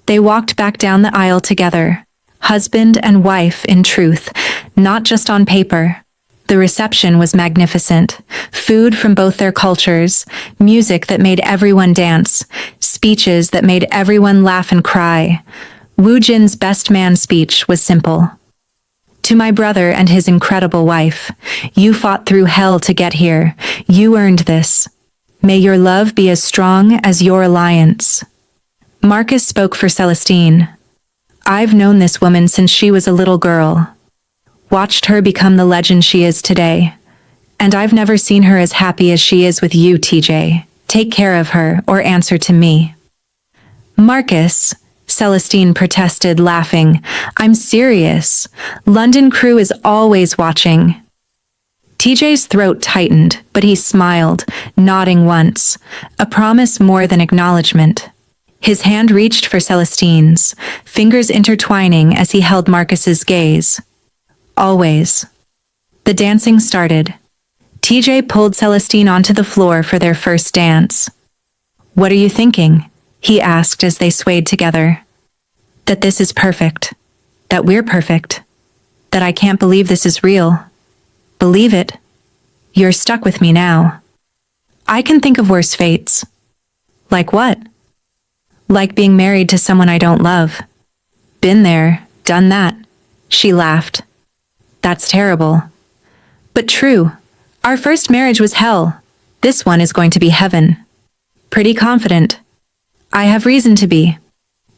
They walked back down the aisle together, husband and wife in truth, not just on paper. The reception was magnificent. Food from both their cultures, music that made everyone dance, speeches that made everyone laugh and cry. Woo Jin's best man speech was simple. To my brother and his incredible wife, you fought through hell to get here. You earned this. May your love be as strong as your alliance. Marcus spoke for Celestine. I've known this woman since she was a little girl. Watched her become the legend she is today. And I've never seen her as happy as she is with you, TJ. Take care of her or answer to me. Marcus, Celestine protested, laughing. I'm serious. London crew is always watching. TJ's throat tightened, but he smiled, nodding once, a promise more than acknowledgement. His hand reached for Celestine's, fingers intertwining as he held Marcus's gaze. Always. The dancing started. TJ pulled Celestine onto the floor for their first dance. What are you thinking? He asked as they swayed together. That this is perfect. That we're perfect. That I can't believe this is real. Believe it. You're stuck with me now. I can think of worse fates. Like what? Like being married to someone I don't love. Been there, done that. She laughed. That's terrible. But true. Our first marriage was hell. This one is going to be heaven. Pretty confident. I have reason to be.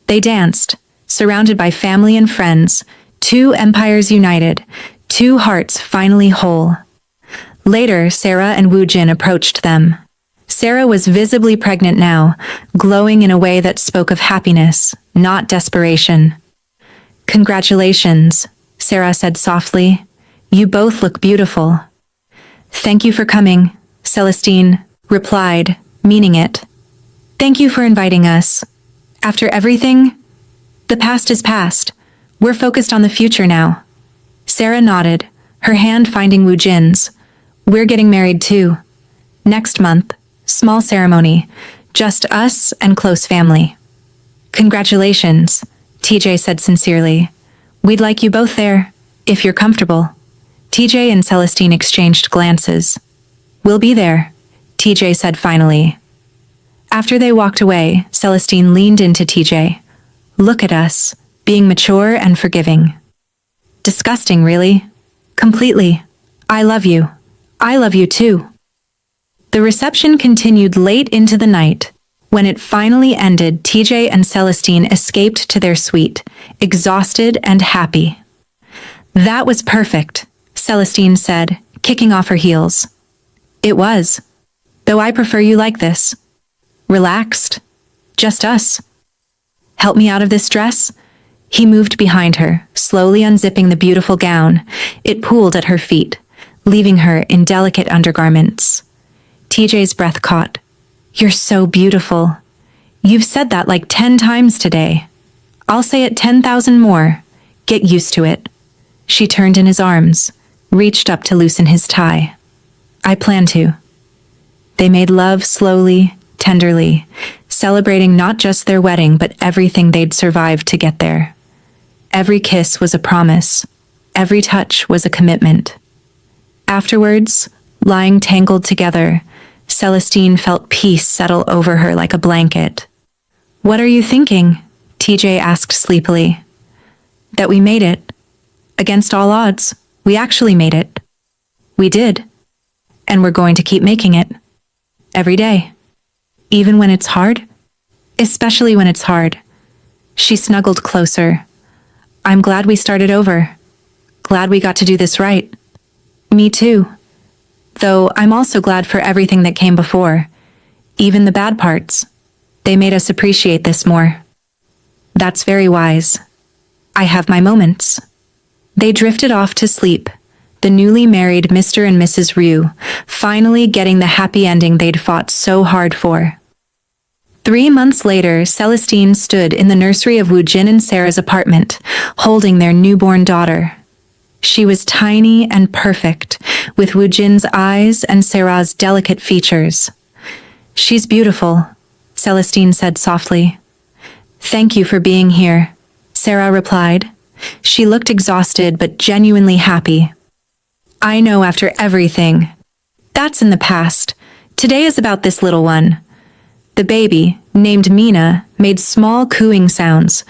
They danced, surrounded by family and friends, two empires united, two hearts finally whole. Later, Sarah and Woo Jin approached them. Sarah was visibly pregnant now, glowing in a way that spoke of happiness, not desperation. Congratulations, Sarah said softly. You both look beautiful. Thank you for coming, Celestine replied, meaning it. Thank you for inviting us. After everything, the past is past. We're focused on the future now. Sarah nodded, her hand finding Woo Jin's. We're getting married too. Next month, small ceremony, just us and close family. Congratulations, TJ said sincerely. We'd like you both there, if you're comfortable. TJ and Celestine exchanged glances. We'll be there, TJ said finally. After they walked away, Celestine leaned into TJ. Look at us, being mature and forgiving. Disgusting, really? Completely. I love you. I love you too. The reception continued late into the night. When it finally ended, TJ and Celestine escaped to their suite, exhausted and happy. That was perfect, Celestine said, kicking off her heels. It was. Though I prefer you like this. Relaxed. Just us. Help me out of this dress? He moved behind her, slowly unzipping the beautiful gown. It pooled at her feet, leaving her in delicate undergarments. TJ's breath caught. You're so beautiful. You've said that like 10 times today. I'll say it 10,000 more. Get used to it. She turned in his arms, reached up to loosen his tie. I plan to. They made love slowly, tenderly, celebrating not just their wedding but everything they'd survived to get there. Every kiss was a promise. Every touch was a commitment. Afterwards, lying tangled together, Celestine felt peace settle over her like a blanket. "What are you thinking?" TJ asked sleepily. "That we made it. Against all odds, we actually made it. We did. And we're going to keep making it. Every day. Even when it's hard? Especially when it's hard." She snuggled closer. "I'm glad we started over. Glad we got to do this right." "Me too. Though I'm also glad for everything that came before. Even the bad parts. They made us appreciate this more." "That's very wise. I have my moments." They drifted off to sleep, the newly married Mr. and Mrs. Ryu, finally getting the happy ending they'd fought so hard for. 3 months later, Celestine stood in the nursery of Woojin and Sarah's apartment, holding their newborn daughter. She was tiny and perfect, with Woojin's eyes and Sarah's delicate features. "She's beautiful," Celestine said softly. "Thank you for being here," Sarah replied. She looked exhausted but genuinely happy. "I know after everything. That's in the past. Today is about this little one." The baby, named Mina, made small cooing sounds.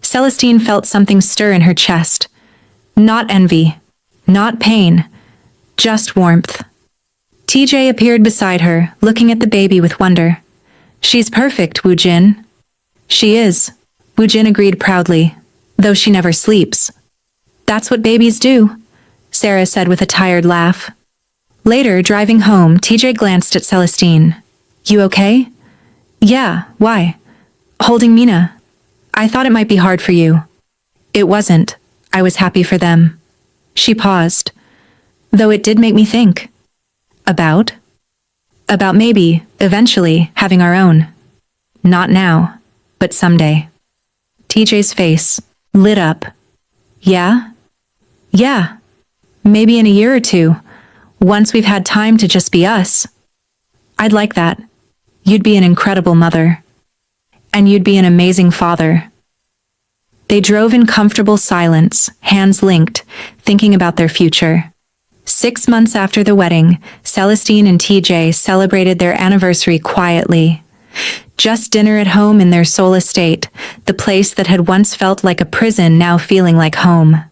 Celestine felt something stir in her chest. Not envy, not pain, just warmth. TJ appeared beside her, looking at the baby with wonder. "She's perfect, Woojin." "She is," Woojin agreed proudly, "though she never sleeps." "That's what babies do," Sarah said with a tired laugh. Later, driving home, TJ glanced at Celestine. "You okay?" "Yeah, why?" "Holding Mina. I thought it might be hard for you." "It wasn't. I was happy for them." She paused. "Though it did make me think." About? "About maybe, eventually, having our own. Not now, but someday." TJ's face lit up. "Yeah? Yeah. Maybe in a year or two, once we've had time to just be us." "I'd like that. You'd be an incredible mother. And you'd be an amazing father." They drove in comfortable silence, hands linked, thinking about their future. 6 months after the wedding, Celestine and TJ celebrated their anniversary quietly. Just dinner at home in their Seoul estate, the place that had once felt like a prison now feeling like home.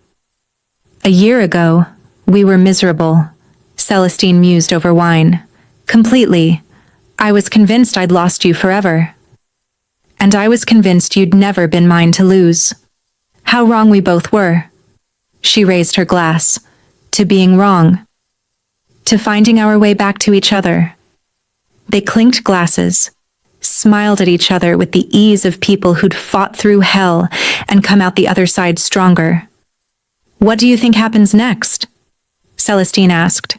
"A year ago, we were miserable," Celestine mused over wine. "Completely. I was convinced I'd lost you forever. And I was convinced you'd never been mine to lose. How wrong we both were." She raised her glass. "To being wrong. To finding our way back to each other." They clinked glasses, smiled at each other with the ease of people who'd fought through hell and come out the other side stronger. "What do you think happens next?" Celestine asked.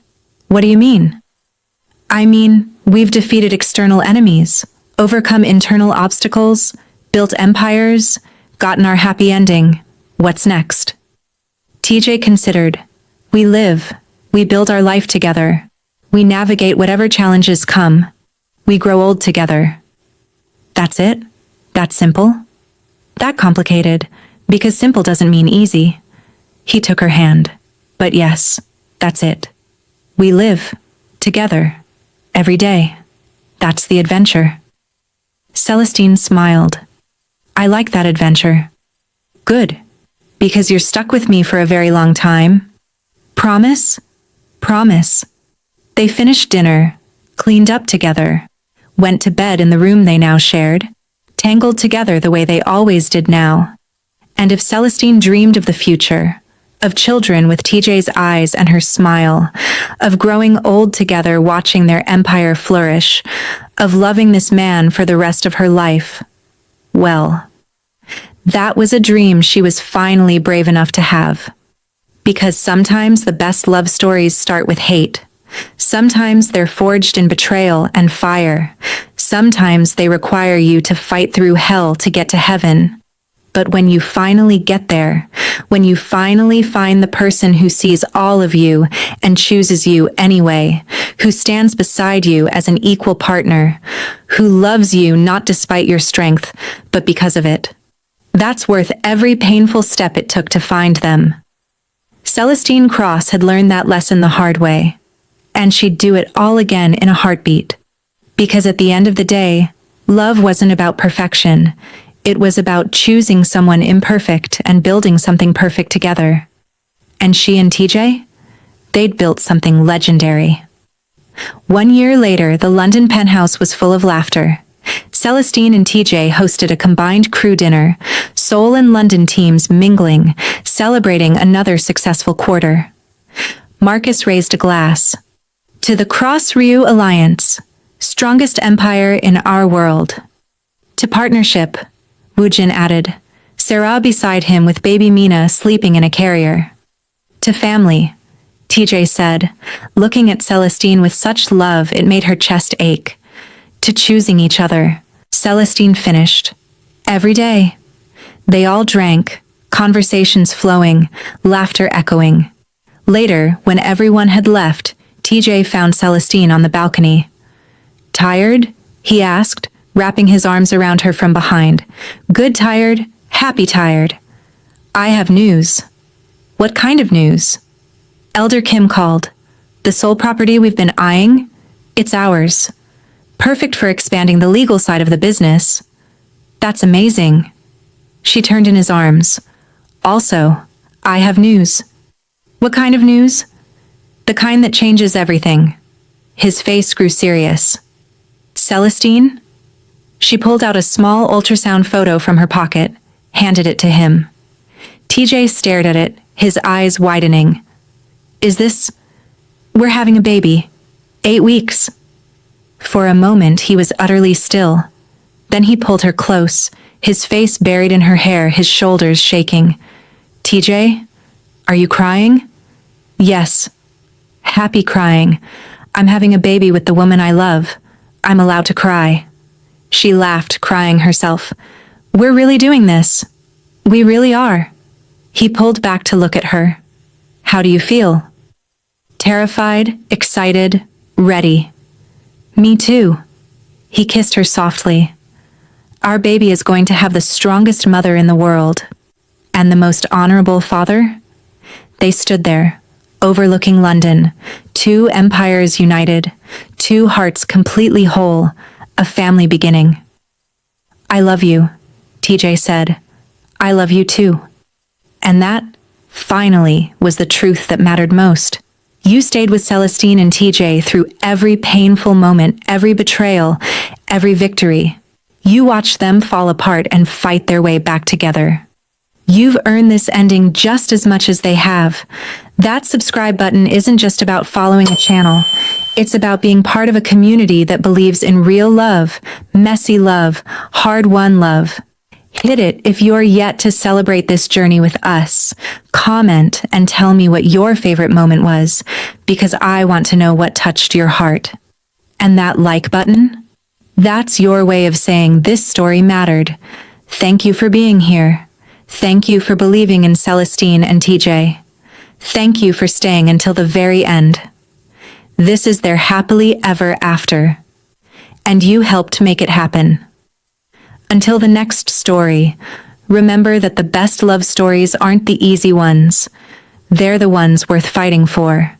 "What do you mean?" "I mean, we've defeated external enemies, overcome internal obstacles, built empires, gotten our happy ending. What's next?" TJ considered. "We live. We build our life together. We navigate whatever challenges come. We grow old together." "That's it? That simple?" "That complicated, because simple doesn't mean easy." He took her hand. "But yes, that's it. We live. Together. Every day. That's the adventure." Celestine smiled. "I like that adventure." "Good. Because you're stuck with me for a very long time." "Promise?" "Promise." They finished dinner, cleaned up together, went to bed in the room they now shared, tangled together the way they always did now. And if Celestine dreamed of the future, of children with TJ's eyes and her smile, of growing old together watching their empire flourish, of loving this man for the rest of her life, well, that was a dream she was finally brave enough to have. Because sometimes the best love stories start with hate. Sometimes they're forged in betrayal and fire. Sometimes they require you to fight through hell to get to heaven. But when you finally get there, when you finally find the person who sees all of you and chooses you anyway, who stands beside you as an equal partner, who loves you not despite your strength, but because of it. That's worth every painful step it took to find them. Celestine Cross had learned that lesson the hard way, and she'd do it all again in a heartbeat. Because at the end of the day, love wasn't about perfection. It was about choosing someone imperfect and building something perfect together. And she and TJ? They'd built something legendary. 1 year later, the London penthouse was full of laughter. Celestine and TJ hosted a combined crew dinner, Seoul and London teams mingling, celebrating another successful quarter. Marcus raised a glass. To the Cross-Ryu Alliance, strongest empire in our world. To partnership, Woojin added, Sarah beside him with baby Mina sleeping in a carrier. To family, TJ said, looking at Celestine with such love it made her chest ache. To choosing each other, Celestine finished. Every day. They all drank, conversations flowing, laughter echoing. Later, when everyone had left, TJ found Celestine on the balcony. Tired? He asked, wrapping his arms around her from behind. Good tired, happy tired. I have news. What kind of news? Elder Kim called. The Seoul property we've been eyeing? It's ours. Perfect for expanding the legal side of the business. That's amazing. She turned in his arms. Also, I have news. What kind of news? The kind that changes everything. His face grew serious. Celestine? She pulled out a small ultrasound photo from her pocket, handed it to him. TJ stared at it, his eyes widening. Is this? We're having a baby. 8 weeks. For a moment he was utterly still. Then he pulled her close, his face buried in her hair, his shoulders shaking. TJ? Are you crying? Yes. Happy crying. I'm having a baby with the woman I love. I'm allowed to cry. She laughed, crying herself. We're really doing this. We really are. He pulled back to look at her. How do you feel? Terrified, excited, ready. Me too. He kissed her softly. Our baby is going to have the strongest mother in the world. And the most honorable father? They stood there, overlooking London, 2 empires united, 2 hearts completely whole, a family beginning. I love you, TJ said. I love you too. And that, finally, was the truth that mattered most. You stayed with Celestine and TJ through every painful moment, every betrayal, every victory. You watched them fall apart and fight their way back together. You've earned this ending just as much as they have. That subscribe button isn't just about following a channel. It's about being part of a community that believes in real love, messy love, hard-won love. Hit it if you're yet to celebrate this journey with us. Comment and tell me what your favorite moment was, because I want to know what touched your heart. And that like button? That's your way of saying this story mattered. Thank you for being here. Thank you for believing in Celestine and TJ. Thank you for staying until the very end. This is their happily ever after. And you helped make it happen. Until the next story, remember that the best love stories aren't the easy ones. They're the ones worth fighting for.